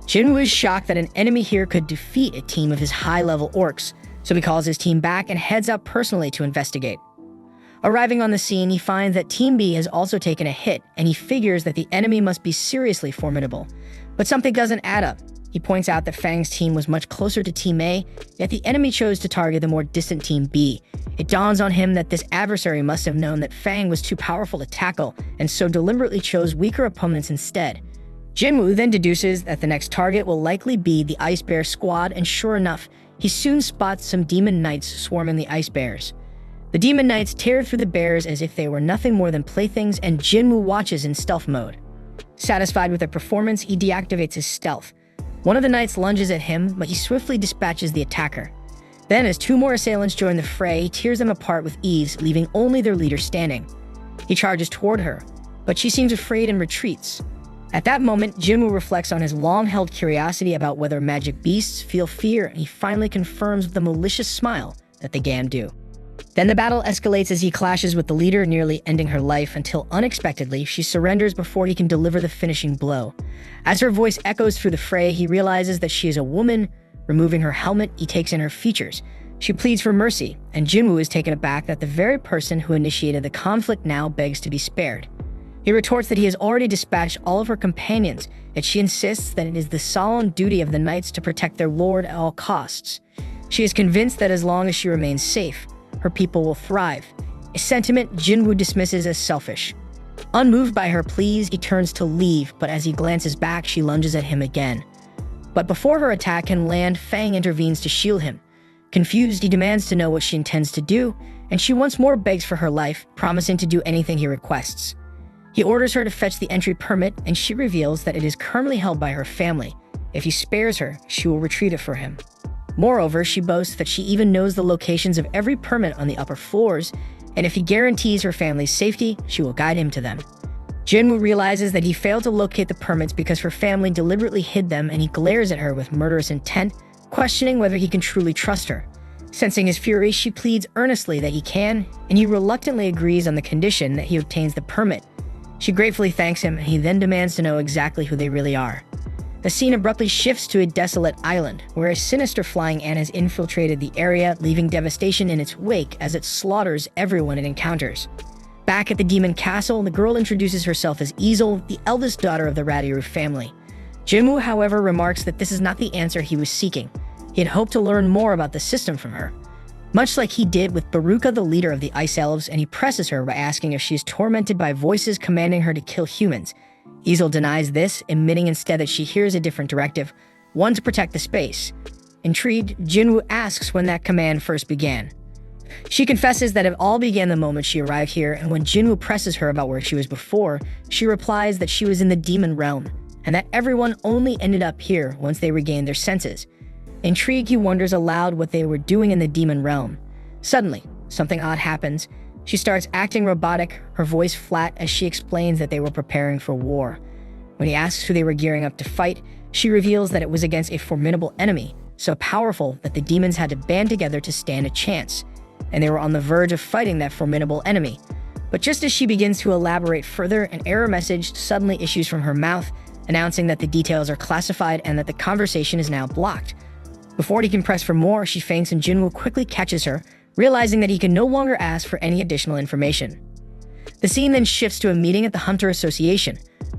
Jinwoo is shocked that an enemy here could defeat a team of his high-level orcs, so he calls his team back and heads out personally to investigate. Arriving on the scene, he finds that Team B has also taken a hit, and he figures that the enemy must be seriously formidable. But something doesn't add up. He points out that Fang's team was much closer to Team A, yet the enemy chose to target the more distant Team B. It dawns on him that this adversary must have known that Fang was too powerful to tackle, and so deliberately chose weaker opponents instead. Jinwoo then deduces that the next target will likely be the Ice Bear squad, and sure enough, he soon spots some demon knights swarming the Ice Bears. The demon knights tear through the bears as if they were nothing more than playthings, and Jinwoo watches in stealth mode. Satisfied with their performance, he deactivates his stealth. One of the knights lunges at him, but he swiftly dispatches the attacker. Then, as 2 more assailants join the fray, he tears them apart with ease, leaving only their leader standing. He charges toward her, but she seems afraid and retreats. At that moment, Jinwoo reflects on his long-held curiosity about whether magic beasts feel fear, and he finally confirms with a malicious smile that they can do. Then the battle escalates as he clashes with the leader, nearly ending her life until unexpectedly she surrenders before he can deliver the finishing blow. As her voice echoes through the fray, he realizes that she is a woman. Removing her helmet, he takes in her features. She pleads for mercy, and Jinwoo is taken aback that the very person who initiated the conflict now begs to be spared. He retorts that he has already dispatched all of her companions, yet she insists that it is the solemn duty of the knights to protect their lord at all costs. She is convinced that as long as she remains safe, her people will thrive, a sentiment Jinwoo dismisses as selfish. Unmoved by her pleas, he turns to leave, but as he glances back, she lunges at him again. But before her attack can land, Fang intervenes to shield him. Confused, he demands to know what she intends to do, and she once more begs for her life, promising to do anything he requests. He orders her to fetch the entry permit, and she reveals that it is currently held by her family. If he spares her, she will retrieve it for him. Moreover, she boasts that she even knows the locations of every permit on the upper floors, and if he guarantees her family's safety, she will guide him to them. Jinwoo realizes that he failed to locate the permits because her family deliberately hid them, and he glares at her with murderous intent, questioning whether he can truly trust her. Sensing his fury, she pleads earnestly that he can, and he reluctantly agrees on the condition that he obtains the permit. She gratefully thanks him, and he then demands to know exactly who they really are. The scene abruptly shifts to a desolate island, where a sinister flying ant has infiltrated the area, leaving devastation in its wake as it slaughters everyone it encounters. Back at the demon castle, the girl introduces herself as Easel, the eldest daughter of the Radiru family. Jinwoo, however, remarks that this is not the answer he was seeking. He had hoped to learn more about the system from her. Much like he did with Baruka, the leader of the Ice Elves, and he presses her by asking if she is tormented by voices commanding her to kill humans. Easel denies this, admitting instead that she hears a different directive, one to protect the space. Intrigued, Jinwoo asks when that command first began. She confesses that it all began the moment she arrived here, and when Jinwoo presses her about where she was before, she replies that she was in the demon realm, and that everyone only ended up here once they regained their senses. Intrigued, he wonders aloud what they were doing in the demon realm. Suddenly, something odd happens. She starts acting robotic, her voice flat as she explains that they were preparing for war. When he asks who they were gearing up to fight, she reveals that it was against a formidable enemy, so powerful that the demons had to band together to stand a chance. And they were on the verge of fighting that formidable enemy. But just as she begins to elaborate further, an error message suddenly issues from her mouth, announcing that the details are classified and that the conversation is now blocked. Before he can press for more, she faints and Jinwoo quickly catches her, realizing that he can no longer ask for any additional information. The scene then shifts to a meeting at the Hunter Association.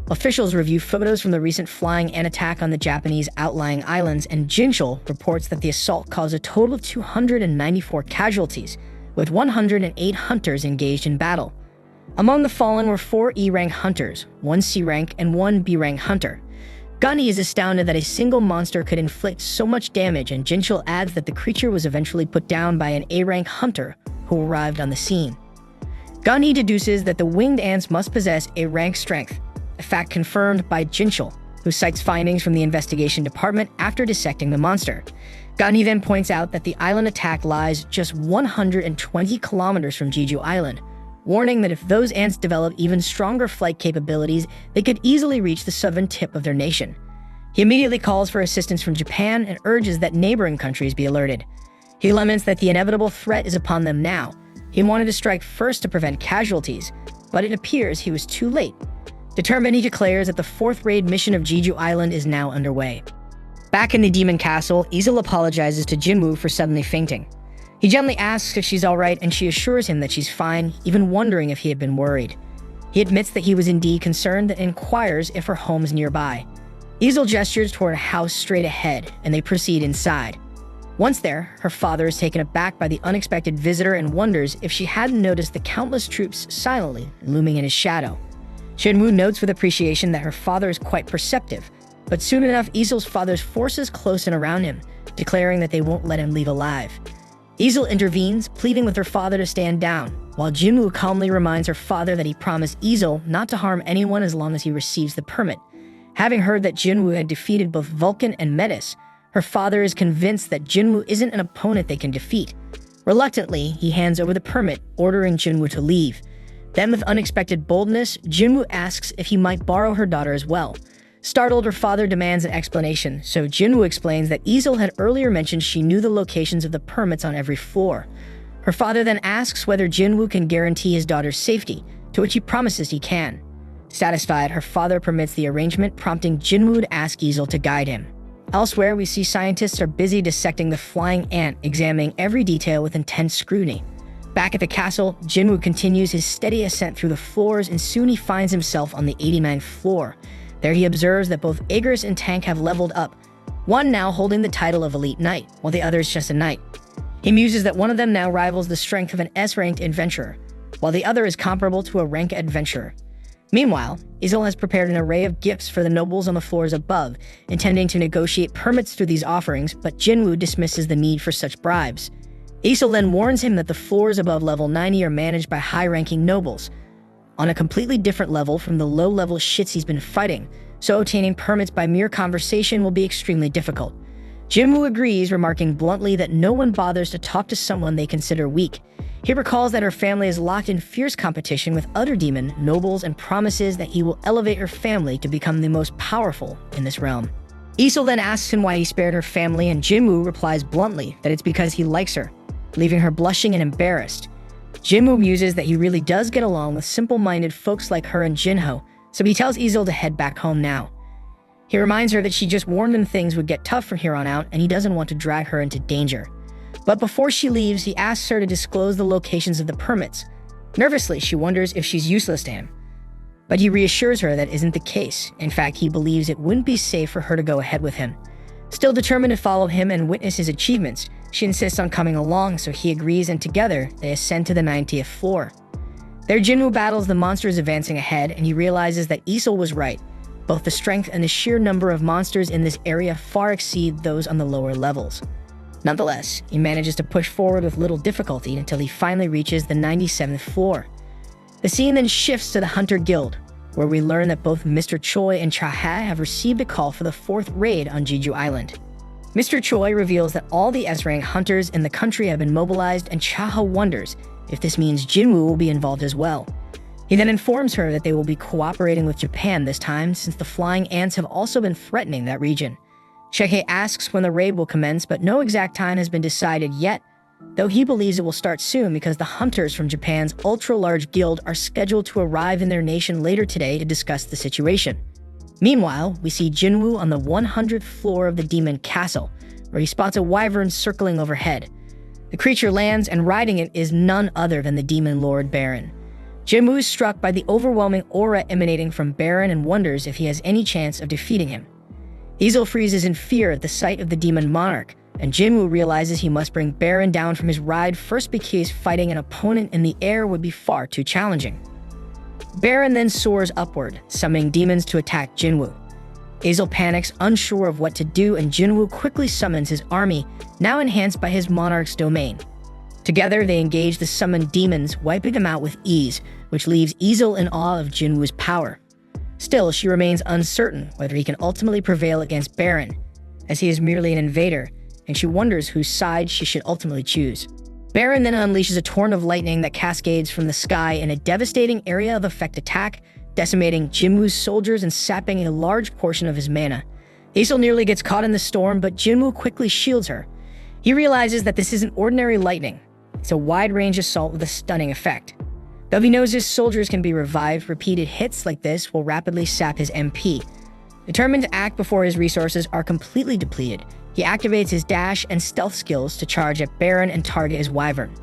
Officials review photos from the recent flying ant attack on the Japanese outlying islands, and Jinchul reports that the assault caused a total of 294 casualties, with 108 hunters engaged in battle. Among the fallen were 4 E-rank hunters, 1 C-rank, and 1 B-rank hunter. Gunny is astounded that a single monster could inflict so much damage, and Jinchul adds that the creature was eventually put down by an A-rank hunter who arrived on the scene. Gunny deduces that the winged ants must possess A-rank strength, a fact confirmed by Jinchul, who cites findings from the investigation department after dissecting the monster. Gunny then points out that the island attack lies just 120 kilometers from Jeju Island, warning that if those ants develop even stronger flight capabilities, they could easily reach the southern tip of their nation. He immediately calls for assistance from Japan and urges that neighboring countries be alerted. He laments that the inevitable threat is upon them now. He wanted to strike first to prevent casualties, but it appears he was too late. Determined, he declares that the 4th raid mission of Jeju Island is now underway. Back in the demon castle, Easel apologizes to Jinwoo for suddenly fainting. He gently asks if she's alright, and she assures him that she's fine, even wondering if he had been worried. He admits that he was indeed concerned and inquires if her home's nearby. Easel gestures toward a house straight ahead, and they proceed inside. Once there, her father is taken aback by the unexpected visitor and wonders if she hadn't noticed the countless troops silently looming in his shadow. Jinwoo notes with appreciation that her father is quite perceptive, but soon enough Easel's father's forces close in around him, declaring that they won't let him leave alive. Easel intervenes, pleading with her father to stand down, while Jinwoo calmly reminds her father that he promised Easel not to harm anyone as long as he receives the permit. Having heard that Jinwoo had defeated both Vulcan and Metis, her father is convinced that Jinwoo isn't an opponent they can defeat. Reluctantly, he hands over the permit, ordering Jinwoo to leave. Then, with unexpected boldness, Jinwoo asks if he might borrow her daughter as well. Startled, her father demands an explanation, so Jinwoo explains that Easel had earlier mentioned she knew the locations of the permits on every floor. Her father then asks whether Jinwoo can guarantee his daughter's safety, to which he promises he can. Satisfied, her father permits the arrangement, prompting Jinwoo to ask Easel to guide him. Elsewhere, we see scientists are busy dissecting the flying ant, examining every detail with intense scrutiny. Back at the castle, Jinwoo continues his steady ascent through the floors, and soon he finds himself on the 89th floor. There he observes that both Aegis and Tank have leveled up, one now holding the title of Elite Knight, while the other is just a Knight. He muses that one of them now rivals the strength of an S-ranked adventurer, while the other is comparable to a rank adventurer. Meanwhile, Easel has prepared an array of gifts for the nobles on the floors above, intending to negotiate permits through these offerings, but Jinwoo dismisses the need for such bribes. Isol then warns him that the floors above level 90 are managed by high-ranking nobles, on a completely different level from the low-level shits he's been fighting, so obtaining permits by mere conversation will be extremely difficult. Jinwoo agrees, remarking bluntly that no one bothers to talk to someone they consider weak. He recalls that her family is locked in fierce competition with other demon nobles and promises that he will elevate her family to become the most powerful in this realm. Isol then asks him why he spared her family, and Jinwoo replies bluntly that it's because he likes her, leaving her blushing and embarrassed. Jinwoo muses that he really does get along with simple-minded folks like her and Jinho, so he tells Isol to head back home now. He reminds her that she just warned him things would get tough from here on out, and he doesn't want to drag her into danger. But before she leaves, he asks her to disclose the locations of the permits. Nervously, she wonders if she's useless to him. But he reassures her that isn't the case. In fact, he believes it wouldn't be safe for her to go ahead with him. Still determined to follow him and witness his achievements, she insists on coming along, so he agrees, and together, they ascend to the 90th floor. There, Jinwoo battles the monsters advancing ahead, and he realizes that Isol was right. Both the strength and the sheer number of monsters in this area far exceed those on the lower levels. Nonetheless, he manages to push forward with little difficulty until he finally reaches the 97th floor. The scene then shifts to the Hunter Guild, where we learn that both Mr. Choi and Cha-ha have received a call for the 4th raid on Jeju Island. Mr. Choi reveals that all the S-rank hunters in the country have been mobilized, and Cha-ha wonders if this means Jinwoo will be involved as well. He then informs her that they will be cooperating with Japan this time, since the flying ants have also been threatening that region. Sheke asks when the raid will commence, but no exact time has been decided yet, though he believes it will start soon because the hunters from Japan's ultra-large guild are scheduled to arrive in their nation later today to discuss the situation. Meanwhile, we see Jinwoo on the 100th floor of the demon castle, where he spots a wyvern circling overhead. The creature lands, and riding it is none other than the demon lord Baron. Jinwoo is struck by the overwhelming aura emanating from Baron and wonders if he has any chance of defeating him. Isol freezes in fear at the sight of the demon monarch, and Jinwoo realizes he must bring Baron down from his ride first because fighting an opponent in the air would be far too challenging. Baron then soars upward, summoning demons to attack Jinwoo. Isol panics, unsure of what to do, and Jinwoo quickly summons his army, now enhanced by his monarch's domain. Together, they engage the summoned demons, wiping them out with ease, which leaves Isol in awe of Jinwoo's power. Still, she remains uncertain whether he can ultimately prevail against Baron, as he is merely an invader, and she wonders whose side she should ultimately choose. Baron then unleashes a torrent of lightning that cascades from the sky in a devastating area of effect attack, decimating Jinwoo's soldiers and sapping a large portion of his mana. Isol nearly gets caught in the storm, but Jinwoo quickly shields her. He realizes that this isn't ordinary lightning. It's a wide-range assault with a stunning effect. Though he knows his soldiers can be revived, repeated hits like this will rapidly sap his MP. Determined to act before his resources are completely depleted, he activates his dash and stealth skills to charge at Baron and target his wyvern.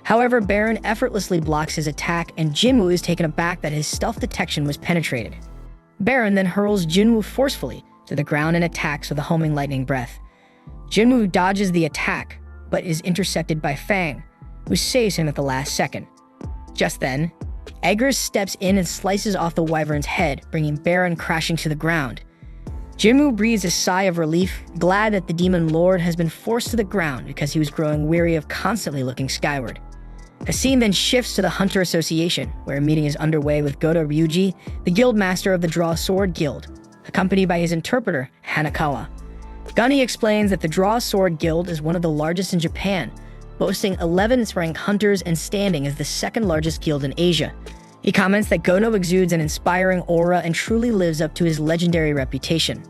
However, Baron effortlessly blocks his attack, and Jinwoo is taken aback that his stealth detection was penetrated. Baron then hurls Jinwoo forcefully to the ground and attacks with a homing lightning breath. Jinwoo dodges the attack, but is intercepted by Fang, who saves him at the last second. Just then, Eggers steps in and slices off the wyvern's head, bringing Baron crashing to the ground. Jinwoo breathes a sigh of relief, glad that the demon lord has been forced to the ground because he was growing weary of constantly looking skyward. The scene then shifts to the Hunter Association, where a meeting is underway with Goto Ryuji, the guild master of the Draw Sword Guild, accompanied by his interpreter, Hanakawa. Gunny explains that the Draw Sword Guild is one of the largest in Japan, boasting 11th ranked hunters and standing as the second largest guild in Asia. He comments that Gono exudes an inspiring aura and truly lives up to his legendary reputation.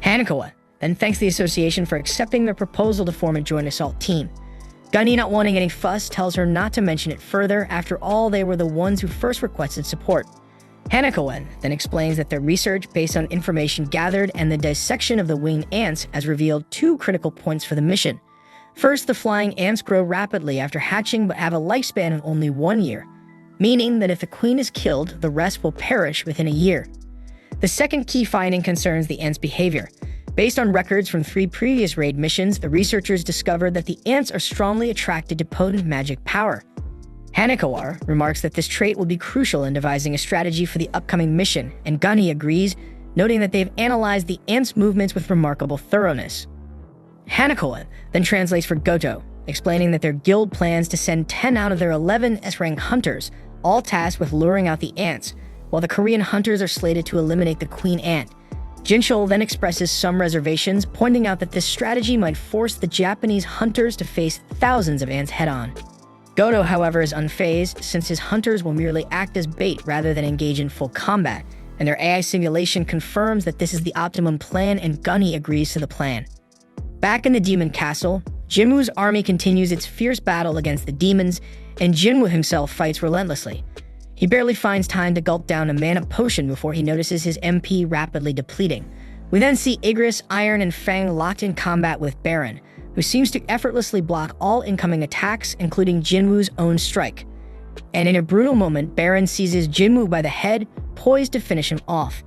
Hanakawa then thanks the association for accepting their proposal to form a joint assault team. Gunny, not wanting any fuss, tells her not to mention it further. After all, they were the ones who first requested support. Hanakawa then explains that their research based on information gathered and the dissection of the winged ants has revealed two critical points for the mission. First, the flying ants grow rapidly after hatching but have a lifespan of only 1 year, meaning that if the queen is killed, the rest will perish within a year. The second key finding concerns the ants' behavior. Based on records from 3 previous raid missions, the researchers discovered that the ants are strongly attracted to potent magic power. Hanakawa remarks that this trait will be crucial in devising a strategy for the upcoming mission, and Gunny agrees, noting that they've analyzed the ants' movements with remarkable thoroughness. Hanakawa then translates for Goto, explaining that their guild plans to send 10 out of their 11 S-rank hunters, all tasked with luring out the ants, while the Korean hunters are slated to eliminate the queen ant. Jinchul then expresses some reservations, pointing out that this strategy might force the Japanese hunters to face thousands of ants head-on. Goto, however, is unfazed, since his hunters will merely act as bait rather than engage in full combat, and their AI simulation confirms that this is the optimum plan, and Gunny agrees to the plan. Back in the demon castle, Jinwoo's army continues its fierce battle against the demons, and Jinwoo himself fights relentlessly. He barely finds time to gulp down a mana potion before he notices his MP rapidly depleting. We then see Igris, Iron, and Fang locked in combat with Baron, who seems to effortlessly block all incoming attacks, including Jinwoo's own strike. And in a brutal moment, Baron seizes Jinwoo by the head, poised to finish him off.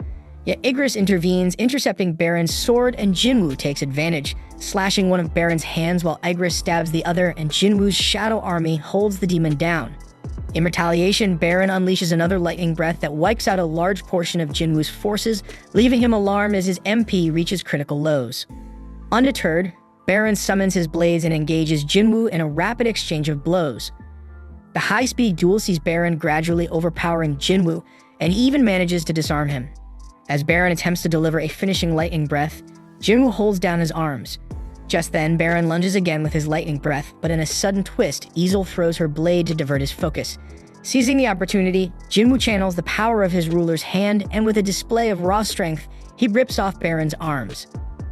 Yet Igris intervenes, intercepting Baron's sword, and Jinwoo takes advantage, slashing one of Baron's hands while Igris stabs the other, and Jinwoo's shadow army holds the demon down. In retaliation, Baron unleashes another lightning breath that wipes out a large portion of Jinwoo's forces, leaving him alarmed as his MP reaches critical lows. Undeterred, Baron summons his blades and engages Jinwoo in a rapid exchange of blows. The high-speed duel sees Baron gradually overpowering Jinwoo, and he even manages to disarm him. As Baron attempts to deliver a finishing lightning breath, Jinwoo holds down his arms. Just then, Baron lunges again with his lightning breath, but in a sudden twist, Easel throws her blade to divert his focus. Seizing the opportunity, Jinwoo channels the power of his ruler's hand, and with a display of raw strength, he rips off Baron's arms.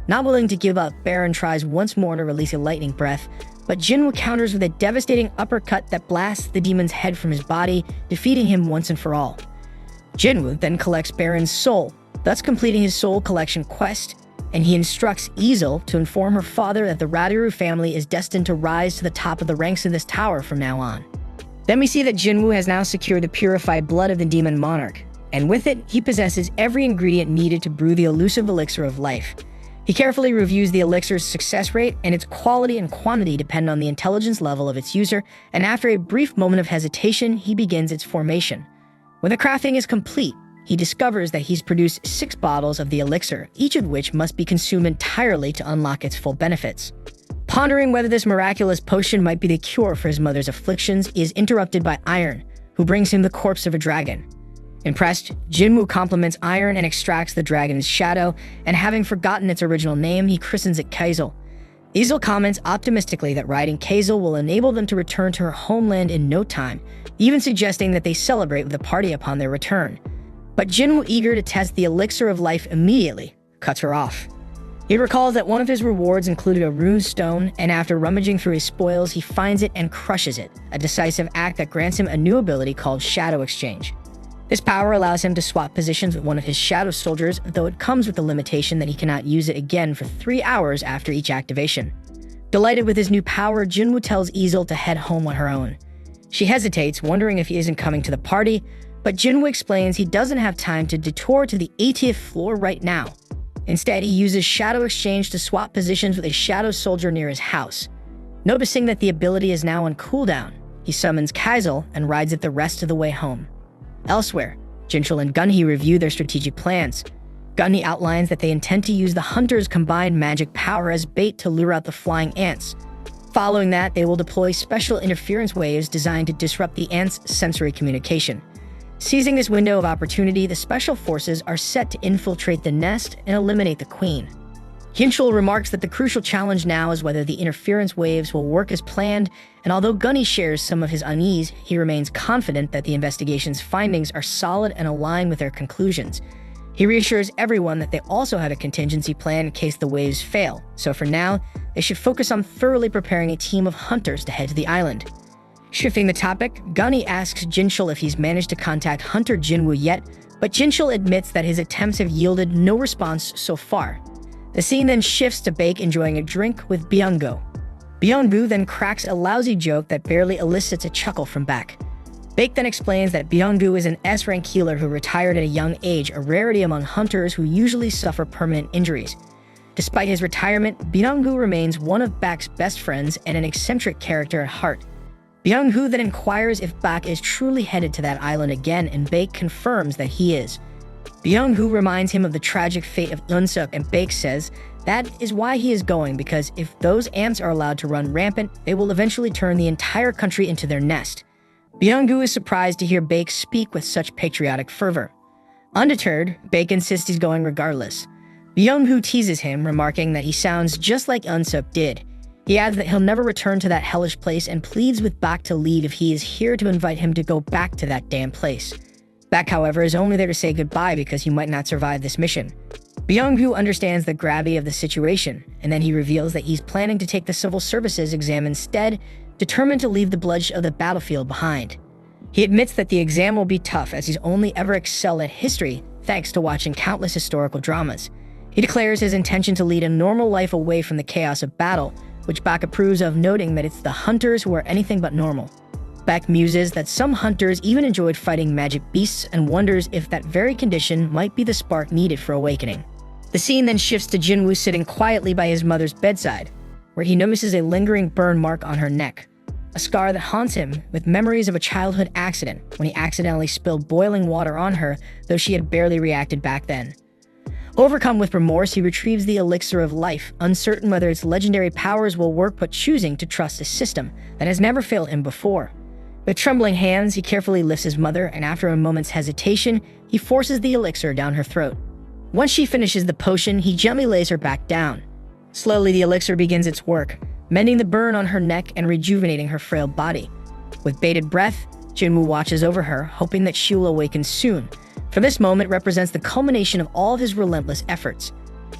Not willing to give up, Baron tries once more to release a lightning breath, but Jinwoo counters with a devastating uppercut that blasts the demon's head from his body, defeating him once and for all. Jinwoo then collects Baron's soul, thus completing his soul collection quest, and he instructs Easel to inform her father that the Radiru family is destined to rise to the top of the ranks in this tower from now on. Then we see that Jinwoo has now secured the purified blood of the demon monarch, and with it, he possesses every ingredient needed to brew the elusive elixir of life. He carefully reviews the elixir's success rate, and its quality and quantity depend on the intelligence level of its user, and after a brief moment of hesitation, he begins its formation. When the crafting is complete, he discovers that he's produced 6 bottles of the elixir, each of which must be consumed entirely to unlock its full benefits. Pondering whether this miraculous potion might be the cure for his mother's afflictions, he is interrupted by Iron, who brings him the corpse of a dragon. Impressed, Jinwoo compliments Iron and extracts the dragon's shadow, and having forgotten its original name, he christens it Kaizel. Easel comments optimistically that riding Kaizel will enable them to return to her homeland in no time, even suggesting that they celebrate with a party upon their return. But Jinwoo, eager to test the elixir of life immediately, cuts her off. He recalls that one of his rewards included a rune stone, and after rummaging through his spoils, he finds it and crushes it, a decisive act that grants him a new ability called Shadow Exchange. This power allows him to swap positions with one of his shadow soldiers, though it comes with the limitation that he cannot use it again for 3 hours after each activation. Delighted with his new power, Jinwoo tells Easel to head home on her own. She hesitates, wondering if he isn't coming to the party, but Jinwoo explains he doesn't have time to detour to the 80th floor right now. Instead, he uses Shadow Exchange to swap positions with a shadow soldier near his house. Noticing that the ability is now on cooldown, he summons Kaizel and rides it the rest of the way home. Elsewhere, Jinchul and Gunhee review their strategic plans. Gunhee outlines that they intend to use the Hunter's combined magic power as bait to lure out the flying ants. Following that, they will deploy special interference waves designed to disrupt the ants' sensory communication. Seizing this window of opportunity, the special forces are set to infiltrate the nest and eliminate the queen. Jinchul remarks that the crucial challenge now is whether the interference waves will work as planned, and although Gunny shares some of his unease, he remains confident that the investigation's findings are solid and aligned with their conclusions. He reassures everyone that they also have a contingency plan in case the waves fail, so for now, they should focus on thoroughly preparing a team of hunters to head to the island. Shifting the topic, Gunny asks Jinchul if he's managed to contact Hunter Jinwoo yet, but Jinchul admits that his attempts have yielded no response so far. The scene then shifts to Baek enjoying a drink with Byung-gu. Byung-gu then cracks a lousy joke that barely elicits a chuckle from Baek. Baek then explains that Byung-gu is an S-rank healer who retired at a young age, a rarity among hunters who usually suffer permanent injuries. Despite his retirement, Byung-gu remains one of Baek's best friends and an eccentric character at heart. Byung-gu then inquires if Baek is truly headed to that island again, and Baek confirms that he is. Byung-woo reminds him of the tragic fate of Eun-suk, and Baek says that is why he is going, because if those ants are allowed to run rampant, they will eventually turn the entire country into their nest. Byung-woo is surprised to hear Baek speak with such patriotic fervor. Undeterred, Baek insists he's going regardless. Byung-woo teases him, remarking that he sounds just like Eun-suk did. He adds that he'll never return to that hellish place and pleads with Baek to leave if he is here to invite him to go back to that damn place. Baek, however, is only there to say goodbye because he might not survive this mission. Byung-woo understands the gravity of the situation, and then he reveals that he's planning to take the civil services exam instead, determined to leave the bloodshed of the battlefield behind. He admits that the exam will be tough, as he's only ever excelled at history thanks to watching countless historical dramas. He declares his intention to lead a normal life away from the chaos of battle, which Baek approves of, noting that it's the hunters who are anything but normal. Baek muses that some hunters even enjoyed fighting magic beasts and wonders if that very condition might be the spark needed for awakening. The scene then shifts to Jinwoo sitting quietly by his mother's bedside, where he notices a lingering burn mark on her neck, a scar that haunts him with memories of a childhood accident when he accidentally spilled boiling water on her, though she had barely reacted back then. Overcome with remorse, he retrieves the elixir of life, uncertain whether its legendary powers will work, but choosing to trust a system that has never failed him before. With trembling hands, he carefully lifts his mother, and after a moment's hesitation, he forces the elixir down her throat. Once she finishes the potion, he gently lays her back down. Slowly, the elixir begins its work, mending the burn on her neck and rejuvenating her frail body. With bated breath, Jinwoo watches over her, hoping that she will awaken soon, for this moment represents the culmination of all of his relentless efforts.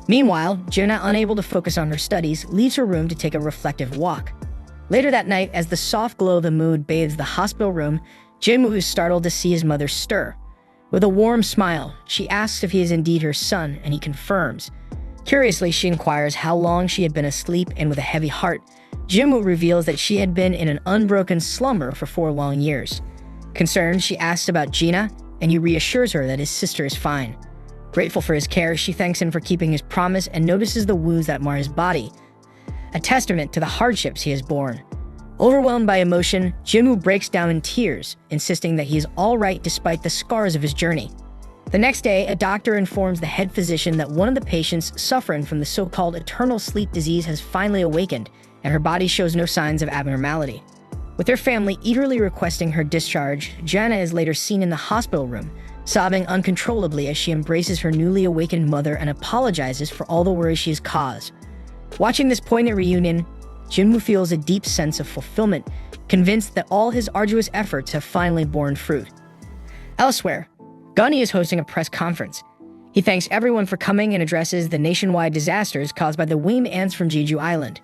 Meanwhile, Juna, unable to focus on her studies, leaves her room to take a reflective walk. Later that night, as the soft glow of the moon bathes the hospital room, Jinwoo is startled to see his mother stir. With a warm smile, she asks if he is indeed her son, and he confirms. Curiously, she inquires how long she had been asleep, and with a heavy heart, Jinwoo reveals that she had been in an unbroken slumber for 4 long years. Concerned, she asks about Gina, and he reassures her that his sister is fine. Grateful for his care, she thanks him for keeping his promise and notices the wounds that mar his body, a testament to the hardships he has borne. Overwhelmed by emotion, Jinwoo breaks down in tears, insisting that he is all right despite the scars of his journey. The next day, a doctor informs the head physician that one of the patients suffering from the so-called eternal sleep disease has finally awakened, and her body shows no signs of abnormality. With her family eagerly requesting her discharge, Jana is later seen in the hospital room, sobbing uncontrollably as she embraces her newly awakened mother and apologizes for all the worry she has caused. Watching this poignant reunion, Jinwoo feels a deep sense of fulfillment, convinced that all his arduous efforts have finally borne fruit. Elsewhere, Gunny is hosting a press conference. He thanks everyone for coming and addresses the nationwide disasters caused by the Weem ants from Jeju Island.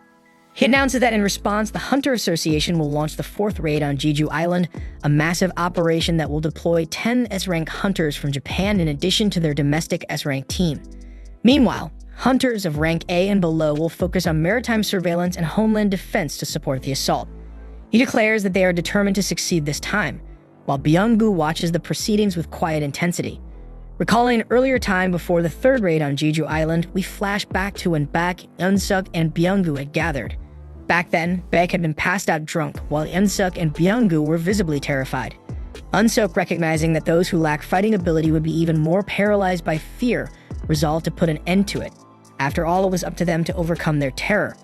He announces that in response, the Hunter Association will launch the 4th raid on Jeju Island, a massive operation that will deploy 10 S-rank hunters from Japan in addition to their domestic S-rank team. Meanwhile, hunters of rank A and below will focus on maritime surveillance and homeland defense to support the assault. He declares that they are determined to succeed this time, while Byung-woo watches the proceedings with quiet intensity. Recalling an earlier time before the 3rd raid on Jeju Island, we flash back to when Baek, Eun-suk, and Byung-woo had gathered. Back then, Baek had been passed out drunk, while Eun-suk and Byung-woo were visibly terrified. Eun-suk, recognizing that those who lack fighting ability would be even more paralyzed by fear, resolved to put an end to it. After all, it was up to them to overcome their terror.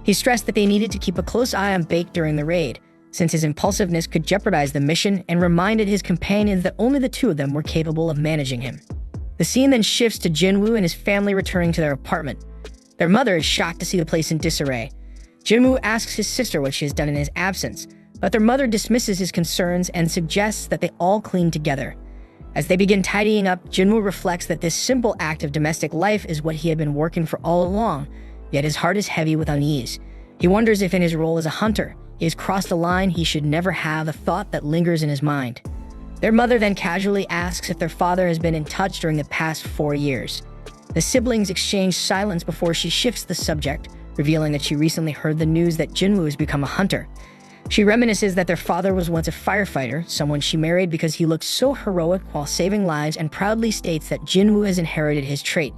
He stressed that they needed to keep a close eye on Baek during the raid, since his impulsiveness could jeopardize the mission, and reminded his companions that only the 2 of them were capable of managing him. The scene then shifts to Jinwoo and his family returning to their apartment. Their mother is shocked to see the place in disarray. Jinwoo asks his sister what she has done in his absence, but their mother dismisses his concerns and suggests that they all clean together. As they begin tidying up, Jinwoo reflects that this simple act of domestic life is what he had been working for all along, yet his heart is heavy with unease. He wonders if in his role as a hunter, he has crossed a line he should never have, a thought that lingers in his mind. Their mother then casually asks if their father has been in touch during the past 4 years. The siblings exchange silence before she shifts the subject, revealing that she recently heard the news that Jinwoo has become a hunter. She reminisces that their father was once a firefighter, someone she married because he looked so heroic while saving lives, and proudly states that Jinwoo has inherited his trait.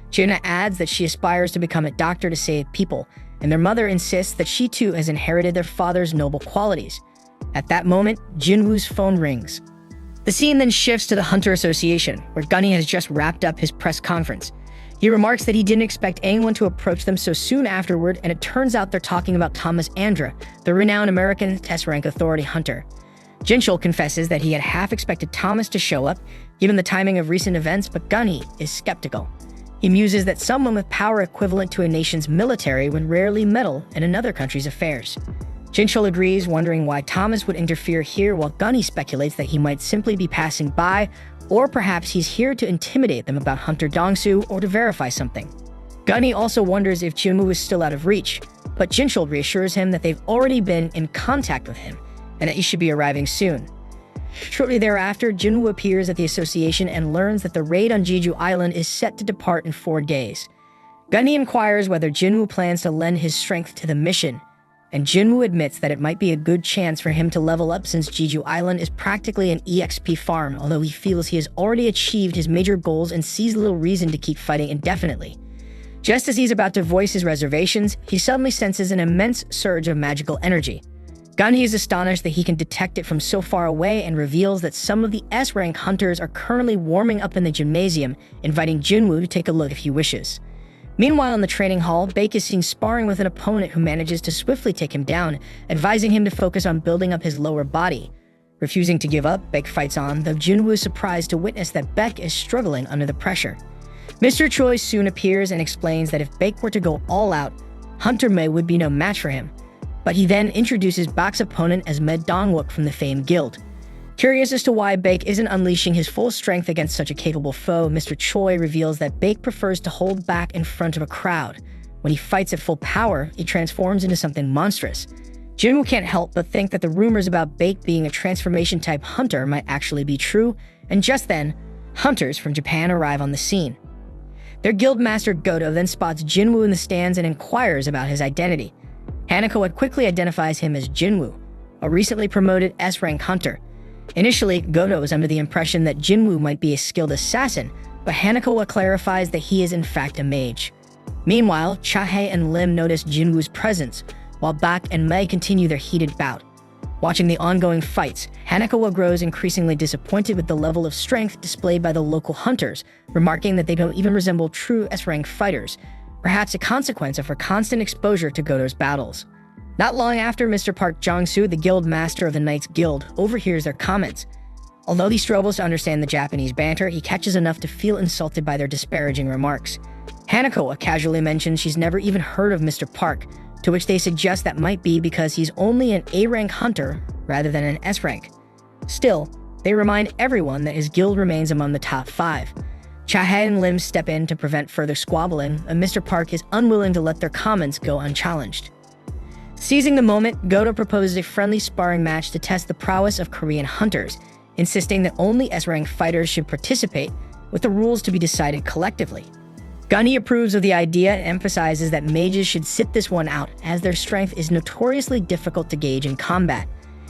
Juna adds that she aspires to become a doctor to save people, and their mother insists that she too has inherited their father's noble qualities. At that moment, Jinwoo's phone rings. The scene then shifts to the Hunter Association, where Gunny has just wrapped up his press conference. He remarks that he didn't expect anyone to approach them so soon afterward, and it turns out they're talking about Thomas Andra, the renowned American S-rank authority hunter. Jinchul confesses that he had half expected Thomas to show up, given the timing of recent events, but Gunny is skeptical. He muses that someone with power equivalent to a nation's military would rarely meddle in another country's affairs. Jinchul agrees, wondering why Thomas would interfere here, while Gunny speculates that he might simply be passing by, or perhaps he's here to intimidate them about Hunter Dongsu or to verify something. Gunny also wonders if Jinwoo is still out of reach, but Jinchul reassures him that they've already been in contact with him and that he should be arriving soon. Shortly thereafter, Jinwoo appears at the association and learns that the raid on Jeju Island is set to depart in 4 days. Gunny inquires whether Jinwoo plans to lend his strength to the mission, and Jinwoo admits that it might be a good chance for him to level up since Jeju Island is practically an EXP farm, although he feels he has already achieved his major goals and sees little reason to keep fighting indefinitely. Just as he's about to voice his reservations, he suddenly senses an immense surge of magical energy. Gunny is astonished that he can detect it from so far away and reveals that some of the S-rank hunters are currently warming up in the gymnasium, inviting Jinwoo to take a look if he wishes. Meanwhile, in the training hall, Baek is seen sparring with an opponent who manages to swiftly take him down, advising him to focus on building up his lower body. Refusing to give up, Baek fights on, though Jinwoo is surprised to witness that Baek is struggling under the pressure. Mr. Choi soon appears and explains that if Baek were to go all out, Hunter Mei would be no match for him. But he then introduces Baek's opponent as Med Dongwook from the famed guild. Curious as to why Baek isn't unleashing his full strength against such a capable foe, Mr. Choi reveals that Baek prefers to hold back in front of a crowd. When he fights at full power, he transforms into something monstrous. Jinwoo can't help but think that the rumors about Baek being a transformation-type hunter might actually be true, and just then, hunters from Japan arrive on the scene. Their guild master Goto then spots Jinwoo in the stands and inquires about his identity. Hanako quickly identifies him as Jinwoo, a recently promoted S-rank hunter. Initially, Goto is under the impression that Jinwoo might be a skilled assassin, but Hanako clarifies that he is in fact a mage. Meanwhile, Chahae and Lim notice Jinwoo's presence, while Baek and Mei continue their heated bout. Watching the ongoing fights, Hanako grows increasingly disappointed with the level of strength displayed by the local hunters, remarking that they don't even resemble true S-rank fighters, perhaps a consequence of her constant exposure to Goto's battles. Not long after, Mr. Park Jong-soo, the guild master of the Knights Guild, overhears their comments. Although he struggles to understand the Japanese banter, he catches enough to feel insulted by their disparaging remarks. Hanako casually mentions she's never even heard of Mr. Park, to which they suggest that might be because he's only an A-rank hunter rather than an S-rank. Still, they remind everyone that his guild remains among the top 5. Chahae and Lim step in to prevent further squabbling, and Mr. Park is unwilling to let their comments go unchallenged. Seizing the moment, Goto proposes a friendly sparring match to test the prowess of Korean hunters, insisting that only S-rank fighters should participate, with the rules to be decided collectively. Gunny approves of the idea and emphasizes that mages should sit this one out, as their strength is notoriously difficult to gauge in combat.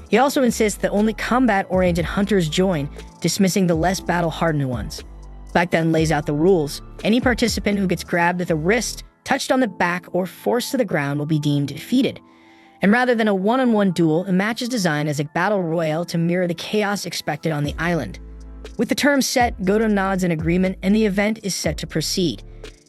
He also insists that only combat-oriented hunters join, dismissing the less battle-hardened ones. Baek then lays out the rules. Any participant who gets grabbed at the wrist, touched on the back, or forced to the ground will be deemed defeated. And rather than a one-on-one duel, the match is designed as a battle royale to mirror the chaos expected on the island. With the terms set, Goto nods in agreement, and the event is set to proceed.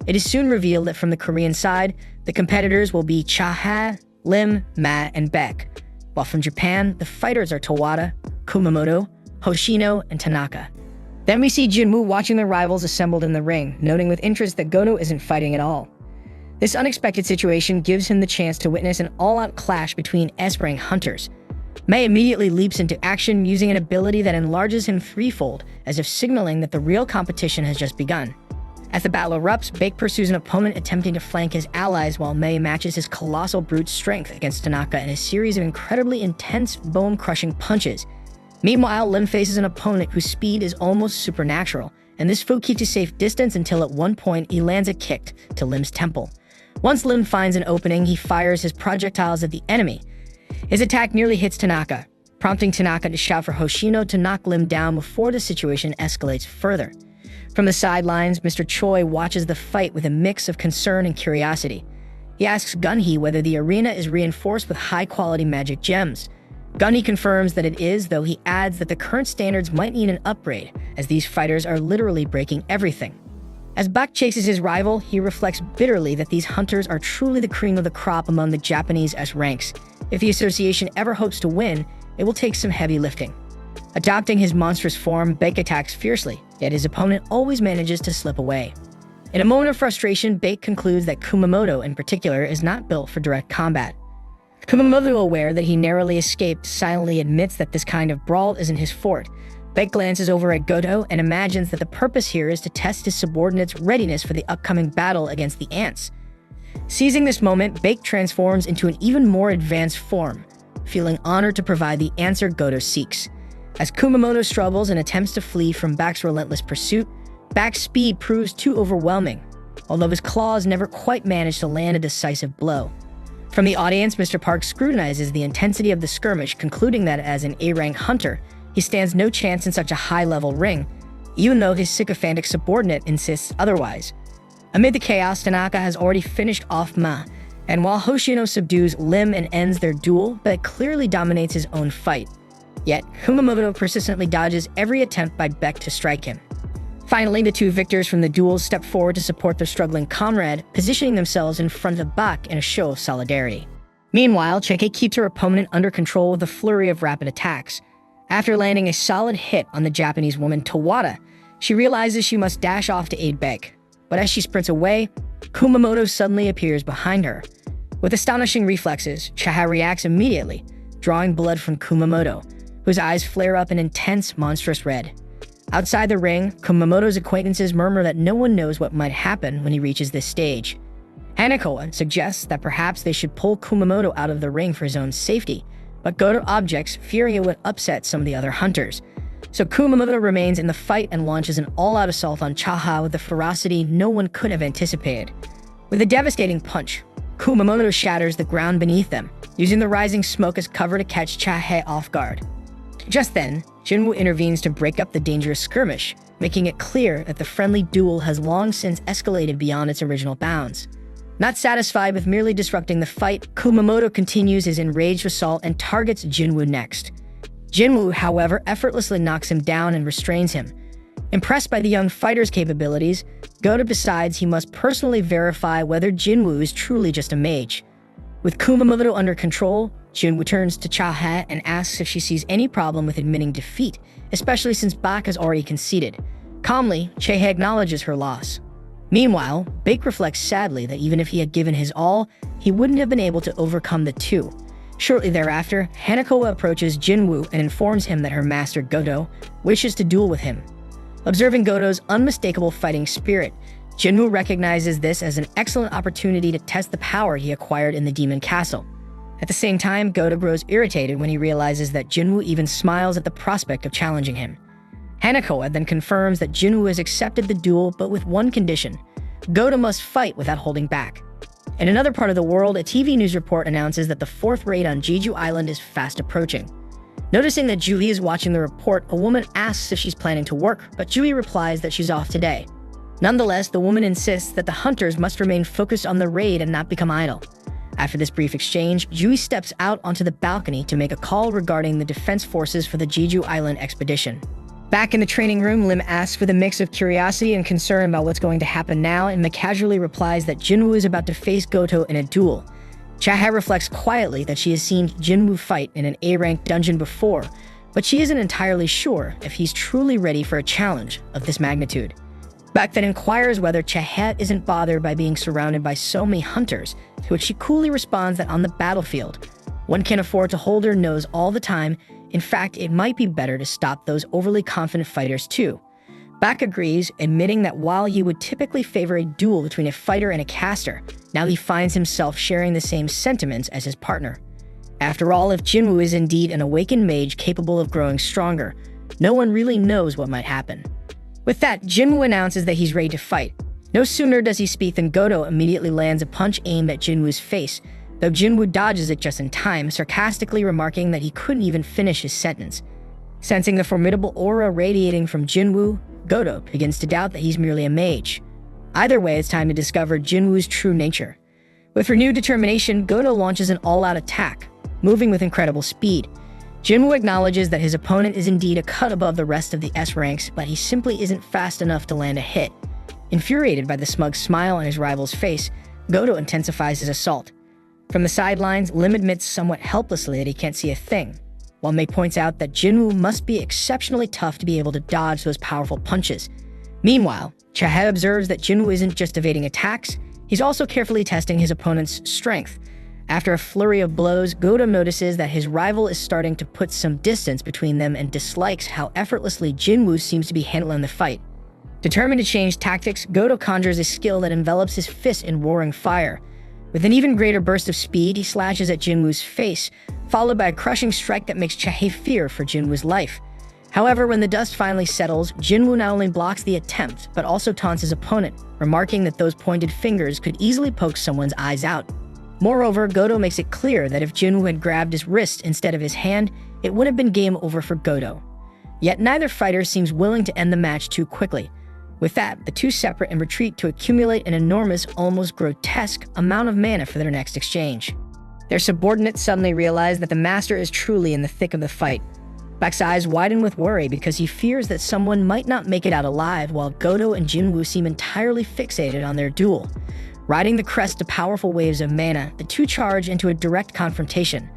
It is soon revealed that from the Korean side, the competitors will be Chahae, Lim, Ma, and Baek, while from Japan, the fighters are Tawada, Kumamoto, Hoshino, and Tanaka. Then we see Jinwoo watching their rivals assembled in the ring, noting with interest that Goto isn't fighting at all. This unexpected situation gives him the chance to witness an all-out clash between S-rank hunters. Mei immediately leaps into action using an ability that enlarges him threefold, as if signaling that the real competition has just begun. As the battle erupts, Baek pursues an opponent attempting to flank his allies while Mei matches his colossal brute strength against Tanaka in a series of incredibly intense, bone-crushing punches. Meanwhile, Lim faces an opponent whose speed is almost supernatural, and this foe keeps a safe distance until at one point he lands a kick to Lim's temple. Once Lim finds an opening, he fires his projectiles at the enemy. His attack nearly hits Tanaka, prompting Tanaka to shout for Hoshino to knock Lim down before the situation escalates further. From the sidelines, Mr. Choi watches the fight with a mix of concern and curiosity. He asks Gunhee whether the arena is reinforced with high-quality magic gems. Gunny confirms that it is, though he adds that the current standards might need an upgrade, as these fighters are literally breaking everything. As Bak chases his rival, he reflects bitterly that these hunters are truly the cream of the crop among the Japanese S ranks. If the association ever hopes to win, it will take some heavy lifting. Adopting his monstrous form, Bake attacks fiercely, yet his opponent always manages to slip away. In a moment of frustration, Bake concludes that Kumamoto in particular is not built for direct combat. Kumamoto, aware that he narrowly escaped, silently admits that this kind of brawl isn't his forte. Bake glances over at Goto and imagines that the purpose here is to test his subordinate's readiness for the upcoming battle against the ants. Seizing this moment, Bake transforms into an even more advanced form, feeling honored to provide the answer Goto seeks. As Kumamoto struggles and attempts to flee from Bak's relentless pursuit, Bak's speed proves too overwhelming, although his claws never quite manage to land a decisive blow. From the audience, Mr. Park scrutinizes the intensity of the skirmish, concluding that as an A-rank hunter, he stands no chance in such a high-level ring, even though his sycophantic subordinate insists otherwise. Amid the chaos, Tanaka has already finished off Ma, and while Hoshino subdues Lim and ends their duel, Beck clearly dominates his own fight. Yet, Kumamoto persistently dodges every attempt by Beck to strike him. Finally, the two victors from the duels step forward to support their struggling comrade, positioning themselves in front of Bak in a show of solidarity. Meanwhile, Cheke keeps her opponent under control with a flurry of rapid attacks. After landing a solid hit on the Japanese woman Tawada, she realizes she must dash off to aid Beck. But as she sprints away, Kumamoto suddenly appears behind her. With astonishing reflexes, Chaha reacts immediately, drawing blood from Kumamoto, whose eyes flare up an intense, monstrous red. Outside the ring, Kumamoto's acquaintances murmur that no one knows what might happen when he reaches this stage. Hanako suggests that perhaps they should pull Kumamoto out of the ring for his own safety, but Goto objects, fearing it would upset some of the other hunters. So Kumamoto remains in the fight and launches an all-out assault on Chaha with a ferocity no one could have anticipated. With a devastating punch, Kumamoto shatters the ground beneath them, using the rising smoke as cover to catch Chaha off guard. Just then, Jinwoo intervenes to break up the dangerous skirmish, making it clear that the friendly duel has long since escalated beyond its original bounds. Not satisfied with merely disrupting the fight, Kumamoto continues his enraged assault and targets Jinwoo next. Jinwoo, however, effortlessly knocks him down and restrains him. Impressed by the young fighter's capabilities, Goto decides he must personally verify whether Jinwoo is truly just a mage. With Kumamoto under control, Jinwoo turns to Chaha and asks if she sees any problem with admitting defeat, especially since Bak has already conceded. Calmly, Chaha acknowledges her loss. Meanwhile, Bake reflects sadly that even if he had given his all, he wouldn't have been able to overcome the two. Shortly thereafter, Hanako approaches Jinwoo and informs him that her master Goto wishes to duel with him. Observing Goto's unmistakable fighting spirit, Jinwoo recognizes this as an excellent opportunity to test the power he acquired in the Demon Castle. At the same time, Goto grows irritated when he realizes that Jinwoo even smiles at the prospect of challenging him. Hanako then confirms that Jinwoo has accepted the duel, but with one condition: Goto must fight without holding back. In another part of the world, a TV news report announces that the fourth raid on Jeju Island is fast approaching. Noticing that Jui is watching the report, a woman asks if she's planning to work, but Jui replies that she's off today. Nonetheless, the woman insists that the hunters must remain focused on the raid and not become idle. After this brief exchange, Jui steps out onto the balcony to make a call regarding the defense forces for the Jeju Island expedition. Back in the training room, Lim asks with a mix of curiosity and concern about what's going to happen now, and casually replies that Jinwoo is about to face Goto in a duel. Chaha reflects quietly that she has seen Jinwoo fight in an A-rank dungeon before, but she isn't entirely sure if he's truly ready for a challenge of this magnitude. Bak then inquires whether Chaha isn't bothered by being surrounded by so many hunters, to which she coolly responds that on the battlefield, one can't afford to hold her nose all the time. In fact, it might be better to stop those overly confident fighters too. Bak agrees, admitting that while he would typically favor a duel between a fighter and a caster, now he finds himself sharing the same sentiments as his partner. After all, if Jinwoo is indeed an awakened mage capable of growing stronger, no one really knows what might happen. With that, Jinwoo announces that he's ready to fight. No sooner does he speak than Goto immediately lands a punch aimed at Jinwoo's face, though Jinwoo dodges it just in time, sarcastically remarking that he couldn't even finish his sentence. Sensing the formidable aura radiating from Jinwoo, Goto begins to doubt that he's merely a mage. Either way, it's time to discover Jinwoo's true nature. With renewed determination, Goto launches an all-out attack, moving with incredible speed. Jinwoo acknowledges that his opponent is indeed a cut above the rest of the S ranks, but he simply isn't fast enough to land a hit. Infuriated by the smug smile on his rival's face, Goto intensifies his assault. From the sidelines, Lim admits somewhat helplessly that he can't see a thing, while Mei points out that Jinwoo must be exceptionally tough to be able to dodge those powerful punches. Meanwhile, Chahe observes that Jinwoo isn't just evading attacks, he's also carefully testing his opponent's strength. After a flurry of blows, Goto notices that his rival is starting to put some distance between them and dislikes how effortlessly Jinwoo seems to be handling the fight. Determined to change tactics, Goto conjures a skill that envelops his fist in roaring fire. With an even greater burst of speed, he slashes at Jinwoo's face, followed by a crushing strike that makes Chahe fear for Jinwoo's life. However, when the dust finally settles, Jinwoo not only blocks the attempt, but also taunts his opponent, remarking that those pointed fingers could easily poke someone's eyes out. Moreover, Goto makes it clear that if Jinwoo had grabbed his wrist instead of his hand, it would have been game over for Goto. Yet neither fighter seems willing to end the match too quickly. With that, the two separate and retreat to accumulate an enormous, almost grotesque amount of mana for their next exchange. Their subordinates suddenly realize that the master is truly in the thick of the fight. Baek's eyes widen with worry because he fears that someone might not make it out alive, while Goto and Jinwoo seem entirely fixated on their duel. Riding the crest of powerful waves of mana, the two charge into a direct confrontation.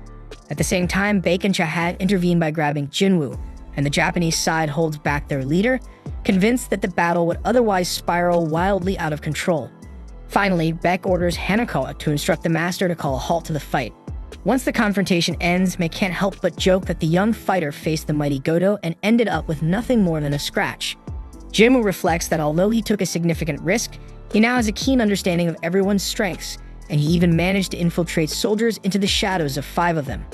At the same time, Baek and Chahat intervene by grabbing Jinwoo, and the Japanese side holds back their leader, convinced that the battle would otherwise spiral wildly out of control. Finally, Baek orders Hanako to instruct the master to call a halt to the fight. Once the confrontation ends, Mei can't help but joke that the young fighter faced the mighty Goto and ended up with nothing more than a scratch. Jinwoo reflects that although he took a significant risk, he now has a keen understanding of everyone's strengths, and he even managed to infiltrate soldiers into the shadows of 5 of them.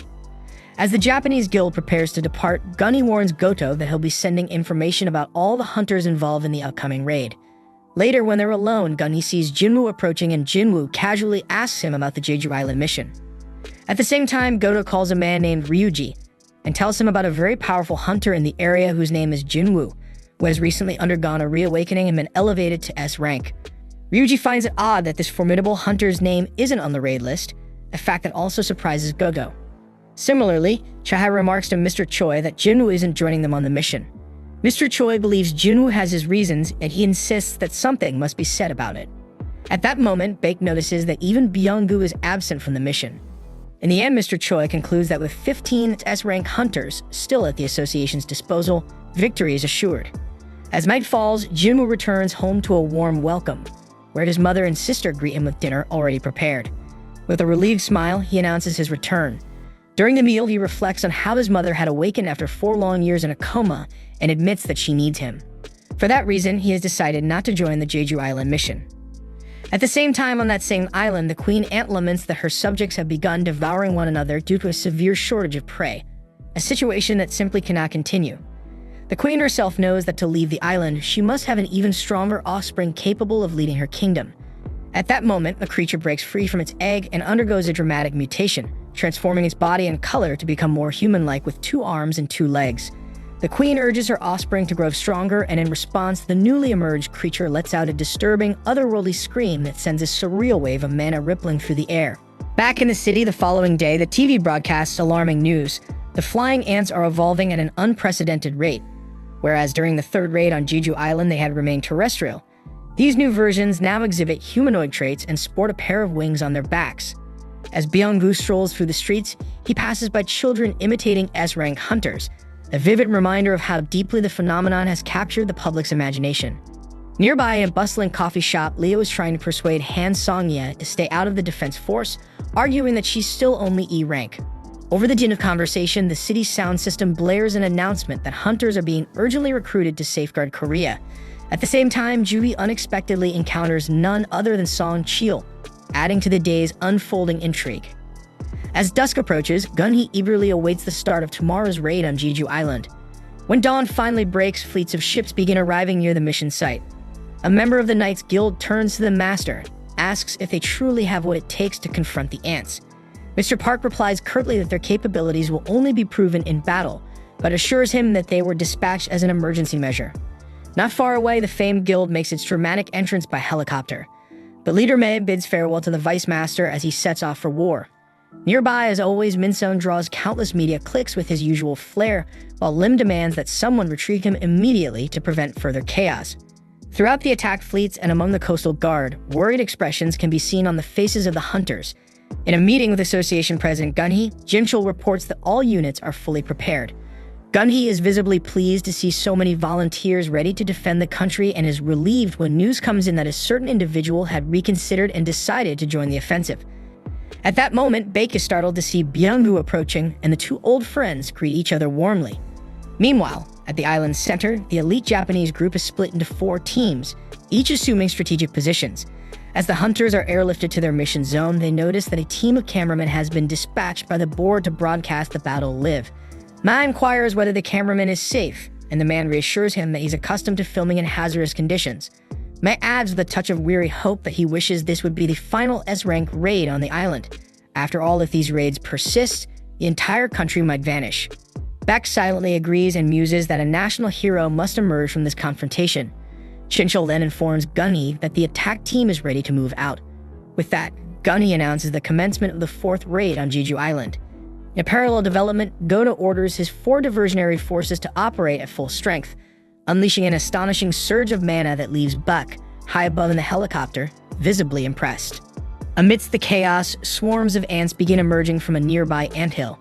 As the Japanese guild prepares to depart, Gunny warns Goto that he'll be sending information about all the hunters involved in the upcoming raid. Later, when they're alone, Gunny sees Jinwoo approaching and Jinwoo casually asks him about the Jeju Island mission. At the same time, Goto calls a man named Ryuji and tells him about a very powerful hunter in the area whose name is Jinwoo, who has recently undergone a reawakening and been elevated to S rank. Ryuji finds it odd that this formidable hunter's name isn't on the raid list, a fact that also surprises Goto. Similarly, Chaha remarks to Mr. Choi that Jinwoo isn't joining them on the mission. Mr. Choi believes Jinwoo has his reasons, and he insists that something must be said about it. At that moment, Baek notices that even Byung-gu is absent from the mission. In the end, Mr. Choi concludes that with 15 S-rank hunters still at the association's disposal, victory is assured. As night falls, Jinwoo returns home to a warm welcome, where his mother and sister greet him with dinner already prepared. With a relieved smile, he announces his return. During the meal, he reflects on how his mother had awakened after 4 long years in a coma and admits that she needs him. For that reason, he has decided not to join the Jeju Island mission. At the same time, on that same island, the Queen Ant laments that her subjects have begun devouring one another due to a severe shortage of prey, a situation that simply cannot continue. The Queen herself knows that to leave the island, she must have an even stronger offspring capable of leading her kingdom. At that moment, the creature breaks free from its egg and undergoes a dramatic mutation, transforming its body and color to become more human-like with 2 arms and 2 legs. The Queen urges her offspring to grow stronger, and in response, the newly emerged creature lets out a disturbing, otherworldly scream that sends a surreal wave of mana rippling through the air. Back in the city the following day, the TV broadcasts alarming news. The flying ants are evolving at an unprecedented rate. Whereas during the 3rd raid on Jeju Island they had remained terrestrial, these new versions now exhibit humanoid traits and sport a pair of wings on their backs. As Byung-gu strolls through the streets, he passes by children imitating S-rank hunters, a vivid reminder of how deeply the phenomenon has captured the public's imagination. Nearby, in a bustling coffee shop, Leo is trying to persuade Han Song-ye to stay out of the defense force, arguing that she's still only E rank. Over the din of conversation, the city's sound system blares an announcement that hunters are being urgently recruited to safeguard Korea. At the same time, Jubi unexpectedly encounters none other than Song Chil, adding to the day's unfolding intrigue. As dusk approaches, Gunhee eagerly awaits the start of tomorrow's raid on Jeju Island. When dawn finally breaks, fleets of ships begin arriving near the mission site. A member of the Knights Guild turns to the master, asks if they truly have what it takes to confront the ants. Mr. Park replies curtly that their capabilities will only be proven in battle, but assures him that they were dispatched as an emergency measure. Not far away, the famed guild makes its dramatic entrance by helicopter. But leader Mei bids farewell to the Vice Master as he sets off for war. Nearby, as always, Min Sung draws countless media clicks with his usual flair, while Lim demands that someone retrieve him immediately to prevent further chaos. Throughout the attack fleets and among the coastal guard, worried expressions can be seen on the faces of the hunters. In a meeting with Association President Gunhee, Jinchul reports that all units are fully prepared. Gunhee is visibly pleased to see so many volunteers ready to defend the country and is relieved when news comes in that a certain individual had reconsidered and decided to join the offensive. At that moment, Baek is startled to see Byung-woo approaching, and the two old friends greet each other warmly. Meanwhile, at the island's center, the elite Japanese group is split into 4 teams, each assuming strategic positions. As the hunters are airlifted to their mission zone, they notice that a team of cameramen has been dispatched by the board to broadcast the battle live. Ma inquires whether the cameraman is safe, and the man reassures him that he's accustomed to filming in hazardous conditions. Ma adds with a touch of weary hope that he wishes this would be the final S-rank raid on the island. After all, if these raids persist, the entire country might vanish. Baek silently agrees and muses that a national hero must emerge from this confrontation. Jinchul then informs Gunhee that the attack team is ready to move out. With that, Gunhee announces the commencement of the 4th raid on Jeju Island. In a parallel development, Goda orders his 4 diversionary forces to operate at full strength, unleashing an astonishing surge of mana that leaves Baek, high above in the helicopter, visibly impressed. Amidst the chaos, swarms of ants begin emerging from a nearby anthill.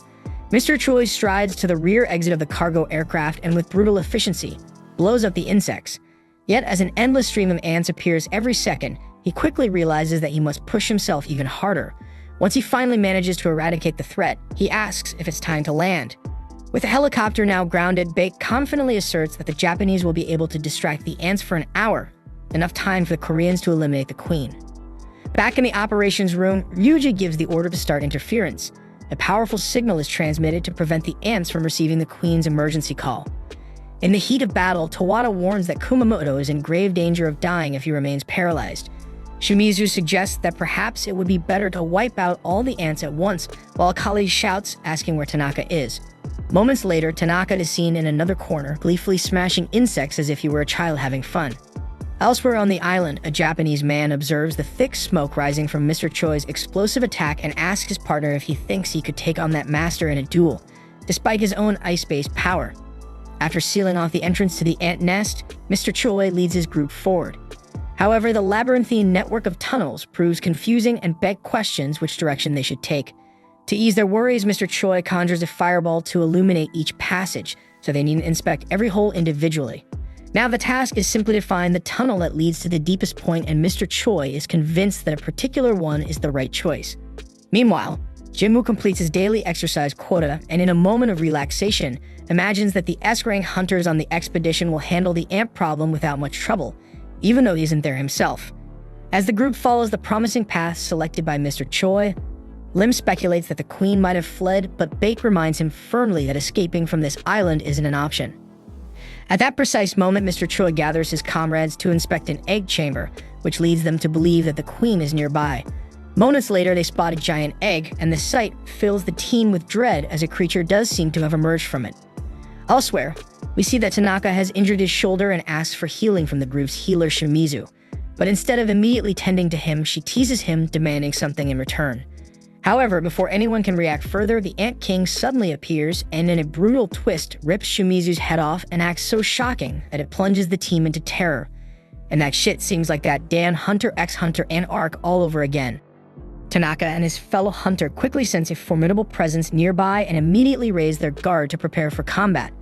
Mr. Choi strides to the rear exit of the cargo aircraft and with brutal efficiency, blows up the insects. Yet, as an endless stream of ants appears every second, he quickly realizes that he must push himself even harder. Once he finally manages to eradicate the threat, he asks if it's time to land. With the helicopter now grounded, Baek confidently asserts that the Japanese will be able to distract the ants for an hour, enough time for the Koreans to eliminate the Queen. Back in the operations room, Ryuji gives the order to start interference. A powerful signal is transmitted to prevent the ants from receiving the Queen's emergency call. In the heat of battle, Tawada warns that Kumamoto is in grave danger of dying if he remains paralyzed. Shimizu suggests that perhaps it would be better to wipe out all the ants at once, while a colleague shouts, asking where Tanaka is. Moments later, Tanaka is seen in another corner, gleefully smashing insects as if he were a child having fun. Elsewhere on the island, a Japanese man observes the thick smoke rising from Mr. Choi's explosive attack and asks his partner if he thinks he could take on that master in a duel, despite his own ice-based power. After sealing off the entrance to the ant nest, Mr. Choi leads his group forward. However, the labyrinthine network of tunnels proves confusing and Baek questions which direction they should take. To ease their worries, Mr. Choi conjures a fireball to illuminate each passage, so they need to inspect every hole individually. Now the task is simply to find the tunnel that leads to the deepest point, and Mr. Choi is convinced that a particular one is the right choice. Meanwhile, Jinwoo completes his daily exercise quota and in a moment of relaxation, imagines that the S-rank hunters on the expedition will handle the ant problem without much trouble, even though he isn't there himself. As the group follows the promising path selected by Mr. Choi, Lim speculates that the Queen might have fled, but Baek reminds him firmly that escaping from this island isn't an option. At that precise moment, Mr. Choi gathers his comrades to inspect an egg chamber, which leads them to believe that the Queen is nearby. Moments later, they spot a giant egg, and the sight fills the team with dread as a creature does seem to have emerged from it. Elsewhere, we see that Tanaka has injured his shoulder and asks for healing from the group's healer Shimizu. But instead of immediately tending to him, she teases him, demanding something in return. However, before anyone can react further, the Ant King suddenly appears and in a brutal twist rips Shimizu's head off and acts so shocking that it plunges the team into terror. And that shit seems like that Dan Hunter x Hunter Ant arc all over again. Tanaka and his fellow hunter quickly sense a formidable presence nearby and immediately raise their guard to prepare for combat.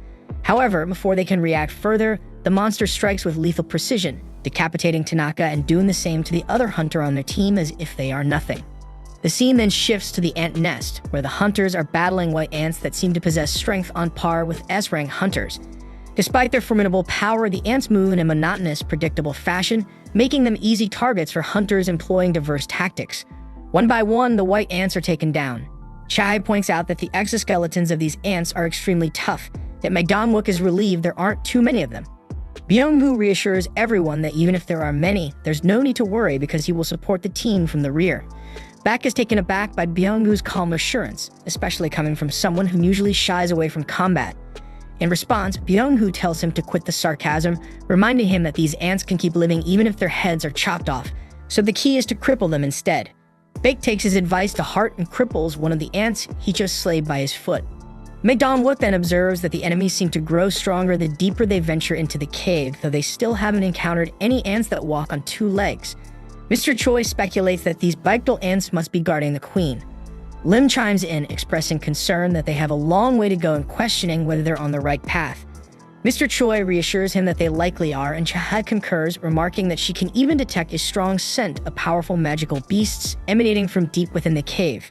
However, before they can react further, the monster strikes with lethal precision, decapitating Tanaka and doing the same to the other hunter on their team as if they are nothing. The scene then shifts to the ant nest, where the hunters are battling white ants that seem to possess strength on par with S-rank hunters. Despite their formidable power, the ants move in a monotonous, predictable fashion, making them easy targets for hunters employing diverse tactics. One by one, the white ants are taken down. Chai points out that the exoskeletons of these ants are extremely tough, yet Magdam-wook is relieved there aren't too many of them. Byung-woo reassures everyone that even if there are many, there's no need to worry because he will support the team from the rear. Baek is taken aback by Byung-woo's calm assurance, especially coming from someone who usually shies away from combat. In response, Byung-woo tells him to quit the sarcasm, reminding him that these ants can keep living even if their heads are chopped off, so the key is to cripple them instead. Bake takes his advice to heart and cripples one of the ants he just slayed by his foot. Dong-wook then observes that the enemies seem to grow stronger the deeper they venture into the cave, though they still haven't encountered any ants that walk on two legs. Mr. Choi speculates that these Baekdol ants must be guarding the queen. Lim chimes in, expressing concern that they have a long way to go and questioning whether they're on the right path. Mr. Choi reassures him that they likely are, and Chae concurs, remarking that she can even detect a strong scent of powerful magical beasts emanating from deep within the cave.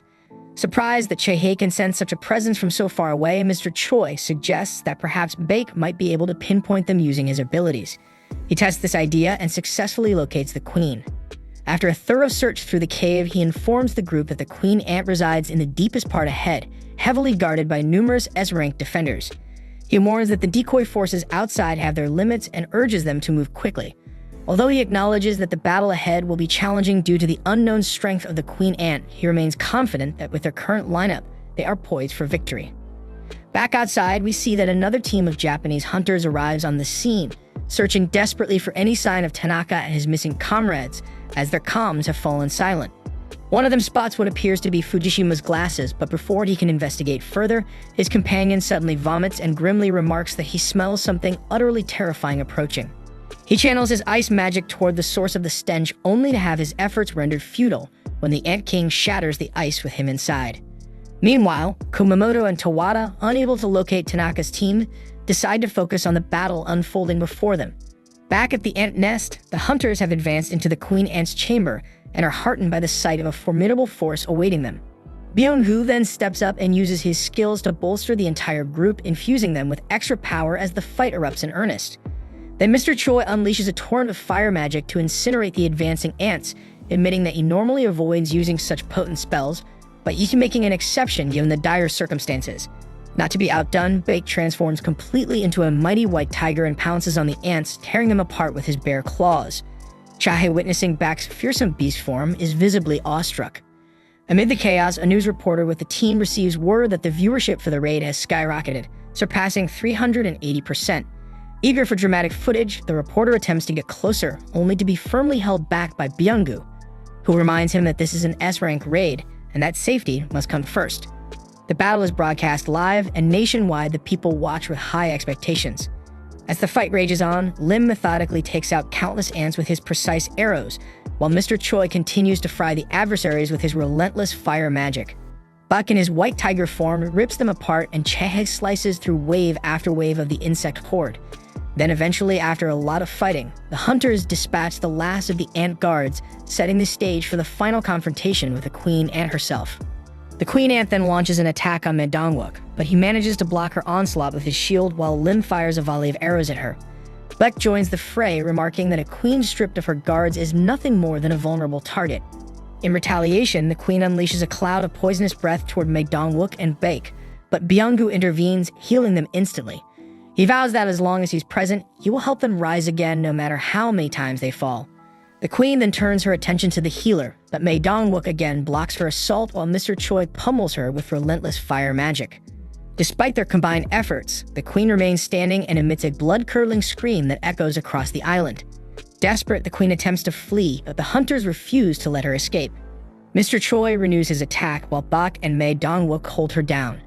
Surprised that Chae can sense such a presence from so far away, Mr. Choi suggests that perhaps Bake might be able to pinpoint them using his abilities. He tests this idea and successfully locates the queen. After a thorough search through the cave, he informs the group that the queen ant resides in the deepest part ahead, heavily guarded by numerous S-rank defenders. He warns that the decoy forces outside have their limits and urges them to move quickly. Although he acknowledges that the battle ahead will be challenging due to the unknown strength of the queen ant, he remains confident that with their current lineup, they are poised for victory. Back outside, we see that another team of Japanese hunters arrives on the scene, searching desperately for any sign of Tanaka and his missing comrades, as their comms have fallen silent. One of them spots what appears to be Fujishima's glasses, but before he can investigate further, his companion suddenly vomits and grimly remarks that he smells something utterly terrifying approaching. He channels his ice magic toward the source of the stench, only to have his efforts rendered futile when the Ant King shatters the ice with him inside. Meanwhile, Kumamoto and Tawada, unable to locate Tanaka's team, decide to focus on the battle unfolding before them. Back at the ant nest, the hunters have advanced into the queen ant's chamber and are heartened by the sight of a formidable force awaiting them. Byung-hoo then steps up and uses his skills to bolster the entire group, infusing them with extra power as the fight erupts in earnest. Then Mr. Choi unleashes a torrent of fire magic to incinerate the advancing ants, admitting that he normally avoids using such potent spells, but he's making an exception given the dire circumstances. Not to be outdone, Bake transforms completely into a mighty white tiger and pounces on the ants, tearing them apart with his bare claws. Chae, witnessing Bak's fearsome beast form, is visibly awestruck. Amid the chaos, a news reporter with the team receives word that the viewership for the raid has skyrocketed, surpassing 380%. Eager for dramatic footage, the reporter attempts to get closer, only to be firmly held back by Byung-gu, who reminds him that this is an S-rank raid, and that safety must come first. The battle is broadcast live, and nationwide the people watch with high expectations. As the fight rages on, Lim methodically takes out countless ants with his precise arrows, while Mr. Choi continues to fry the adversaries with his relentless fire magic. Buck in his white tiger form rips them apart, and Chae slices through wave after wave of the insect horde. Then eventually, after a lot of fighting, the hunters dispatch the last of the ant guards, setting the stage for the final confrontation with the queen ant herself. The queen ant then launches an attack on Dong-wook, but he manages to block her onslaught with his shield while Lim fires a volley of arrows at her. Beck joins the fray, remarking that a queen stripped of her guards is nothing more than a vulnerable target. In retaliation, the queen unleashes a cloud of poisonous breath toward Dong-wook and Bake, but Byung-gu intervenes, healing them instantly. He vows that as long as he's present, he will help them rise again no matter how many times they fall. The queen then turns her attention to the healer, but Dong-wook again blocks her assault while Mr. Choi pummels her with relentless fire magic. Despite their combined efforts, the queen remains standing and emits a blood-curdling scream that echoes across the island. Desperate, the queen attempts to flee, but the hunters refuse to let her escape. Mr. Choi renews his attack while Bak and Dong-wook hold her down.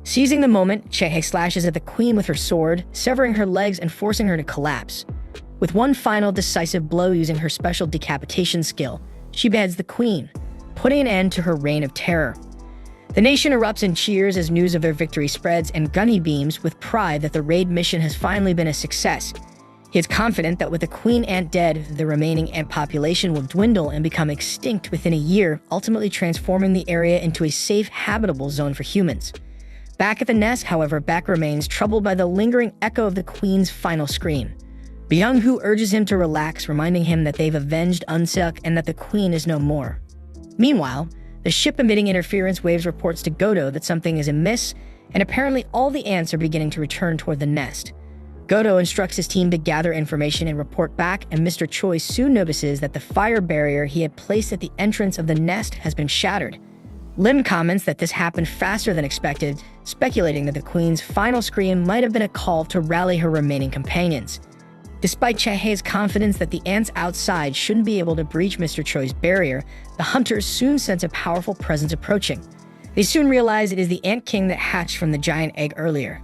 Seizing the moment, Chae slashes at the queen with her sword, severing her legs and forcing her to collapse. With one final decisive blow using her special decapitation skill, she beheads the queen, putting an end to her reign of terror. The nation erupts in cheers as news of their victory spreads, and Gunny beams with pride that the raid mission has finally been a success. He is confident that with the queen ant dead, the remaining ant population will dwindle and become extinct within a year, ultimately transforming the area into a safe, habitable zone for humans. Back at the nest, however, Beck remains troubled by the lingering echo of the queen's final scream. Byung-hoo urges him to relax, reminding him that they've avenged Unsuk and that the queen is no more. Meanwhile, the ship emitting interference waves reports to Godo that something is amiss, and apparently all the ants are beginning to return toward the nest. Godo instructs his team to gather information and report back, and Mr. Choi soon notices that the fire barrier he had placed at the entrance of the nest has been shattered. Lim comments that this happened faster than expected, speculating that the queen's final scream might have been a call to rally her remaining companions. Despite Chaehae's confidence that the ants outside shouldn't be able to breach Mr. Choi's barrier, the hunters soon sense a powerful presence approaching. They soon realize it is the Ant King that hatched from the giant egg earlier.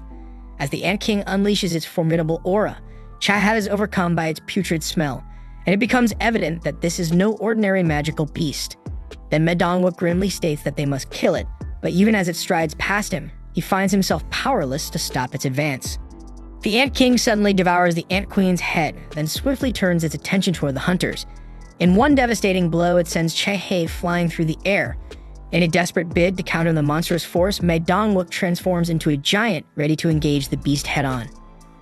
As the Ant King unleashes its formidable aura, Chaeha is overcome by its putrid smell, and it becomes evident that this is no ordinary magical beast. Then Medongwook grimly states that they must kill it, but even as it strides past him, he finds himself powerless to stop its advance. The Ant King suddenly devours the Ant Queen's head, then swiftly turns its attention toward the hunters. In one devastating blow, it sends Chaehae flying through the air. In a desperate bid to counter the monstrous force, Medongwook transforms into a giant, ready to engage the beast head-on.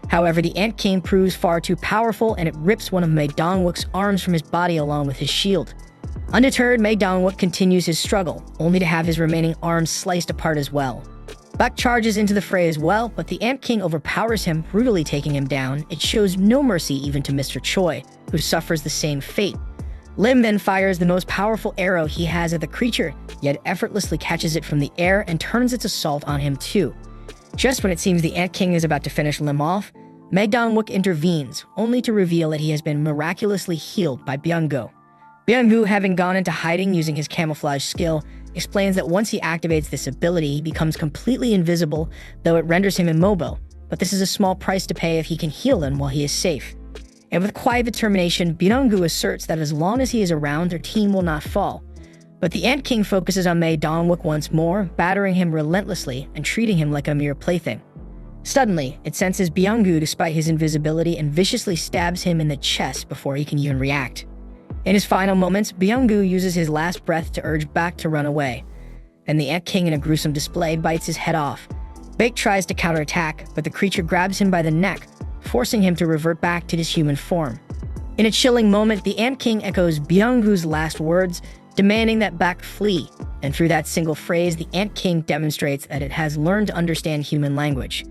However, the Ant King proves far too powerful, and it rips one of Medongwook's arms from his body along with his shield. Undeterred, Medongwook continues his struggle, only to have his remaining arms sliced apart as well. Buck charges into the fray as well, but the Ant King overpowers him, brutally taking him down. It shows no mercy even to Mr. Choi, who suffers the same fate. Lim then fires the most powerful arrow he has at the creature, yet effortlessly catches it from the air and turns its assault on him too. Just when it seems the Ant King is about to finish Lim off, Medongwook intervenes, only to reveal that he has been miraculously healed by Byung-go. Byung-gu, having gone into hiding using his camouflage skill, explains that once he activates this ability, he becomes completely invisible, though it renders him immobile, but this is a small price to pay if he can heal them while he is safe. And with quiet determination, Byung-gu asserts that as long as he is around, their team will not fall. But the Ant King focuses on Medongwook once more, battering him relentlessly and treating him like a mere plaything. Suddenly, it senses Byung-gu despite his invisibility and viciously stabs him in the chest before he can even react. In his final moments, Byung-gu uses his last breath to urge Bak to run away. Then the Ant King, in a gruesome display, bites his head off. Bak tries to counterattack, but the creature grabs him by the neck, forcing him to revert back to his human form. In a chilling moment, the Ant King echoes Byung-gu's last words, demanding that Bak flee, and through that single phrase, the Ant King demonstrates that it has learned to understand human language.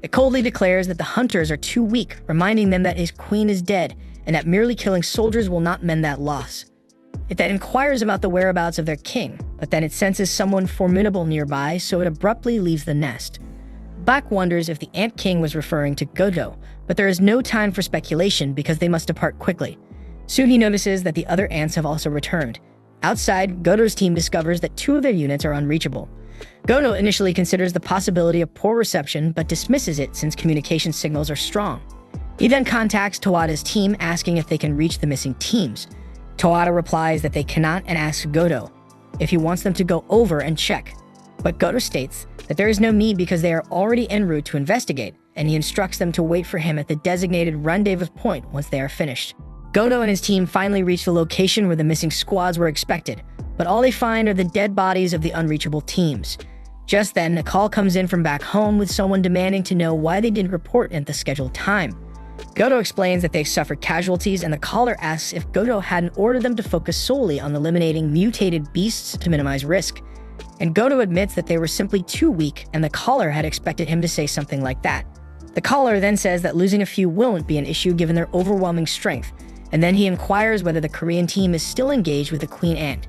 It coldly declares that the hunters are too weak, reminding them that his queen is dead, and that merely killing soldiers will not mend that loss. It then inquires about the whereabouts of their king, but then it senses someone formidable nearby, so it abruptly leaves the nest. Bak wonders if the Ant King was referring to Godo, but there is no time for speculation because they must depart quickly. Soon he notices that the other ants have also returned. Outside, Godo's team discovers that 2 of their units are unreachable. Godo initially considers the possibility of poor reception, but dismisses it since communication signals are strong. He then contacts Tawada's team, asking if they can reach the missing teams. Tawada replies that they cannot and asks Godo if he wants them to go over and check. But Godo states that there is no need because they are already en route to investigate, and he instructs them to wait for him at the designated rendezvous point once they are finished. Godo and his team finally reach the location where the missing squads were expected, but all they find are the dead bodies of the unreachable teams. Just then, a call comes in from back home with someone demanding to know why they didn't report at the scheduled time. Godo explains that they've suffered casualties, and the caller asks if Godo hadn't ordered them to focus solely on eliminating mutated beasts to minimize risk. And Godo admits that they were simply too weak, and the caller had expected him to say something like that. The caller then says that losing a few won't be an issue given their overwhelming strength, and then he inquires whether the Korean team is still engaged with the Queen Ant.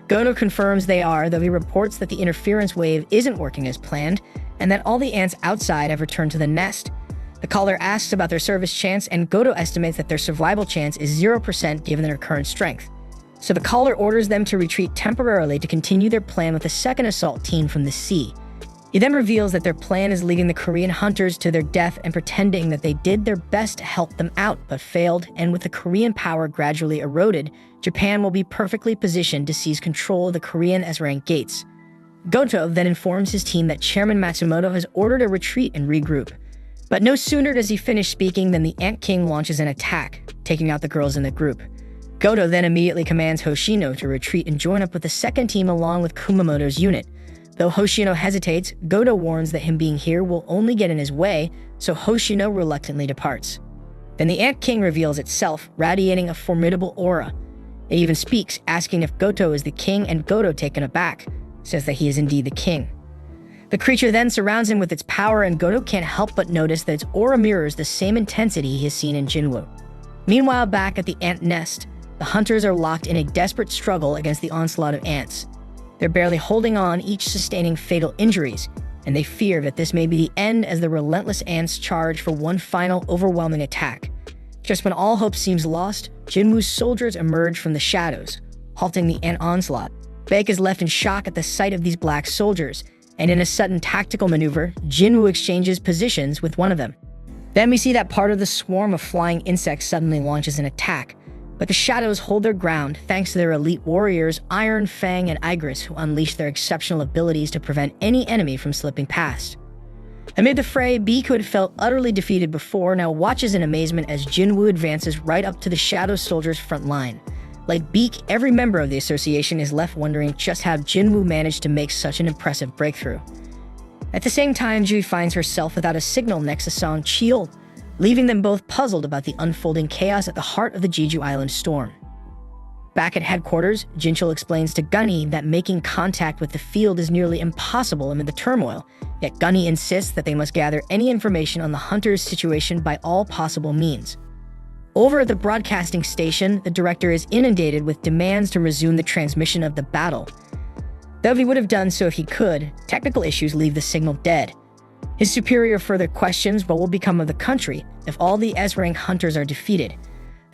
Godo confirms they are, though he reports that the interference wave isn't working as planned, and that all the ants outside have returned to the nest. The caller asks about their service chance, and Godo estimates that their survival chance is 0% given their current strength. So the caller orders them to retreat temporarily to continue their plan with a second assault team from the sea. He then reveals that their plan is leading the Korean hunters to their death and pretending that they did their best to help them out but failed, and with the Korean power gradually eroded, Japan will be perfectly positioned to seize control of the Korean S-rank gates. Goto then informs his team that Chairman Matsumoto has ordered a retreat and regroup. But no sooner does he finish speaking than the Ant King launches an attack, taking out the girls in the group. Goto then immediately commands Hoshino to retreat and join up with the second team along with Kumamoto's unit. Though Hoshino hesitates, Goto warns that him being here will only get in his way, so Hoshino reluctantly departs. Then the Ant King reveals itself, radiating a formidable aura. It even speaks, asking if Goto is the king, and Goto, taken aback, says that he is indeed the king. The creature then surrounds him with its power, and Goto can't help but notice that its aura mirrors the same intensity he has seen in Jinwoo. Meanwhile, back at the ant nest, the hunters are locked in a desperate struggle against the onslaught of ants. They're barely holding on, each sustaining fatal injuries, and they fear that this may be the end as the relentless ants charge for one final overwhelming attack. Just when all hope seems lost, Jinwoo's soldiers emerge from the shadows, halting the ant onslaught. Baek is left in shock at the sight of these black soldiers, and in a sudden tactical maneuver, Jinwoo exchanges positions with one of them. Then we see that part of the swarm of flying insects suddenly launches an attack, but the shadows hold their ground thanks to their elite warriors Iron, Fang, and Igris, who unleash their exceptional abilities to prevent any enemy from slipping past. Amid the fray, Beak, who had felt utterly defeated before, now watches in amazement as Jinwoo advances right up to the Shadow Soldiers' front line. Like Beak, every member of the association is left wondering just how Jinwoo managed to make such an impressive breakthrough. At the same time, Jui finds herself without a signal next to Song Cheol, leaving them both puzzled about the unfolding chaos at the heart of the Jeju Island storm. Back at headquarters, Jinchul explains to Gunny that making contact with the field is nearly impossible amid the turmoil, yet Gunny insists that they must gather any information on the hunters' situation by all possible means. Over at the broadcasting station, the director is inundated with demands to resume the transmission of the battle. Though he would have done so if he could, technical issues leave the signal dead. His superior further questions what will become of the country if all the S-rank hunters are defeated.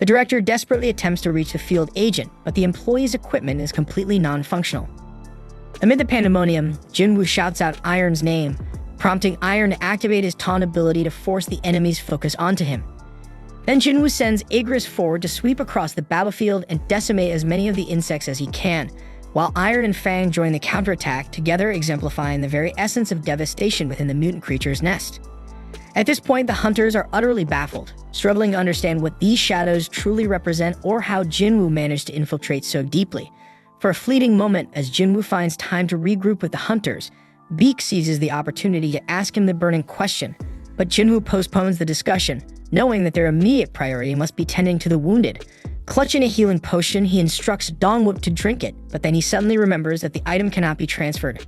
The director desperately attempts to reach the field agent, but the employee's equipment is completely non-functional. Amid the pandemonium, Jinwoo shouts out Iron's name, prompting Iron to activate his taunt ability to force the enemy's focus onto him. Then Jinwoo sends Igris forward to sweep across the battlefield and decimate as many of the insects as he can, while Iron and Fang join the counterattack, together exemplifying the very essence of devastation within the mutant creature's nest. At this point, the hunters are utterly baffled, struggling to understand what these shadows truly represent or how Jinwoo managed to infiltrate so deeply. For a fleeting moment, as Jinwoo finds time to regroup with the hunters, Beak seizes the opportunity to ask him the burning question, but Jinwoo postpones the discussion, knowing that their immediate priority must be tending to the wounded. Clutching a healing potion, he instructs Dongwook to drink it, but then he suddenly remembers that the item cannot be transferred.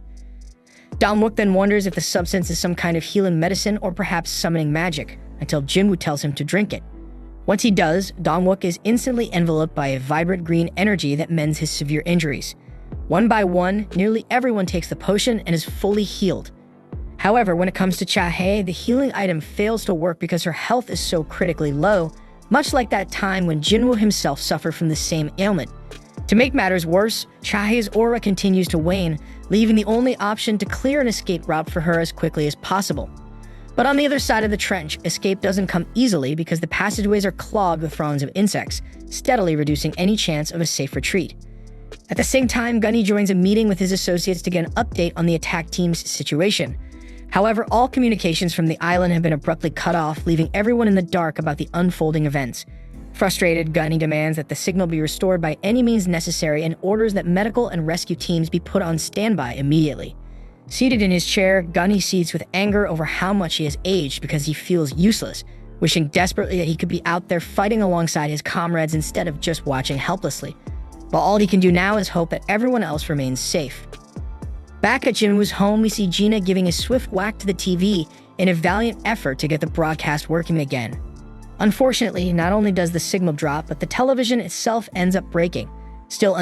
Dongwook then wonders if the substance is some kind of healing medicine or perhaps summoning magic, until Jinwoo tells him to drink it. Once he does, Dongwook is instantly enveloped by a vibrant green energy that mends his severe injuries. One by one, nearly everyone takes the potion and is fully healed. However, when it comes to Cha-hae, the healing item fails to work because her health is so critically low, much like that time when Jinwoo himself suffered from the same ailment. To make matters worse, Cha-hae's aura continues to wane, leaving the only option to clear an escape route for her as quickly as possible. But on the other side of the trench, escape doesn't come easily because the passageways are clogged with throngs of insects, steadily reducing any chance of a safe retreat. At the same time, Gunny joins a meeting with his associates to get an update on the attack team's situation. However, all communications from the island have been abruptly cut off, leaving everyone in the dark about the unfolding events. Frustrated, Gunny demands that the signal be restored by any means necessary and orders that medical and rescue teams be put on standby immediately. Seated in his chair, Gunny seethes with anger over how much he has aged because he feels useless, wishing desperately that he could be out there fighting alongside his comrades instead of just watching helplessly. But all he can do now is hope that everyone else remains safe. Back at Jinwoo's home, we see Gina giving a swift whack to the TV in a valiant effort to get the broadcast working again. Unfortunately, not only does the signal drop, but the television itself ends up breaking. Still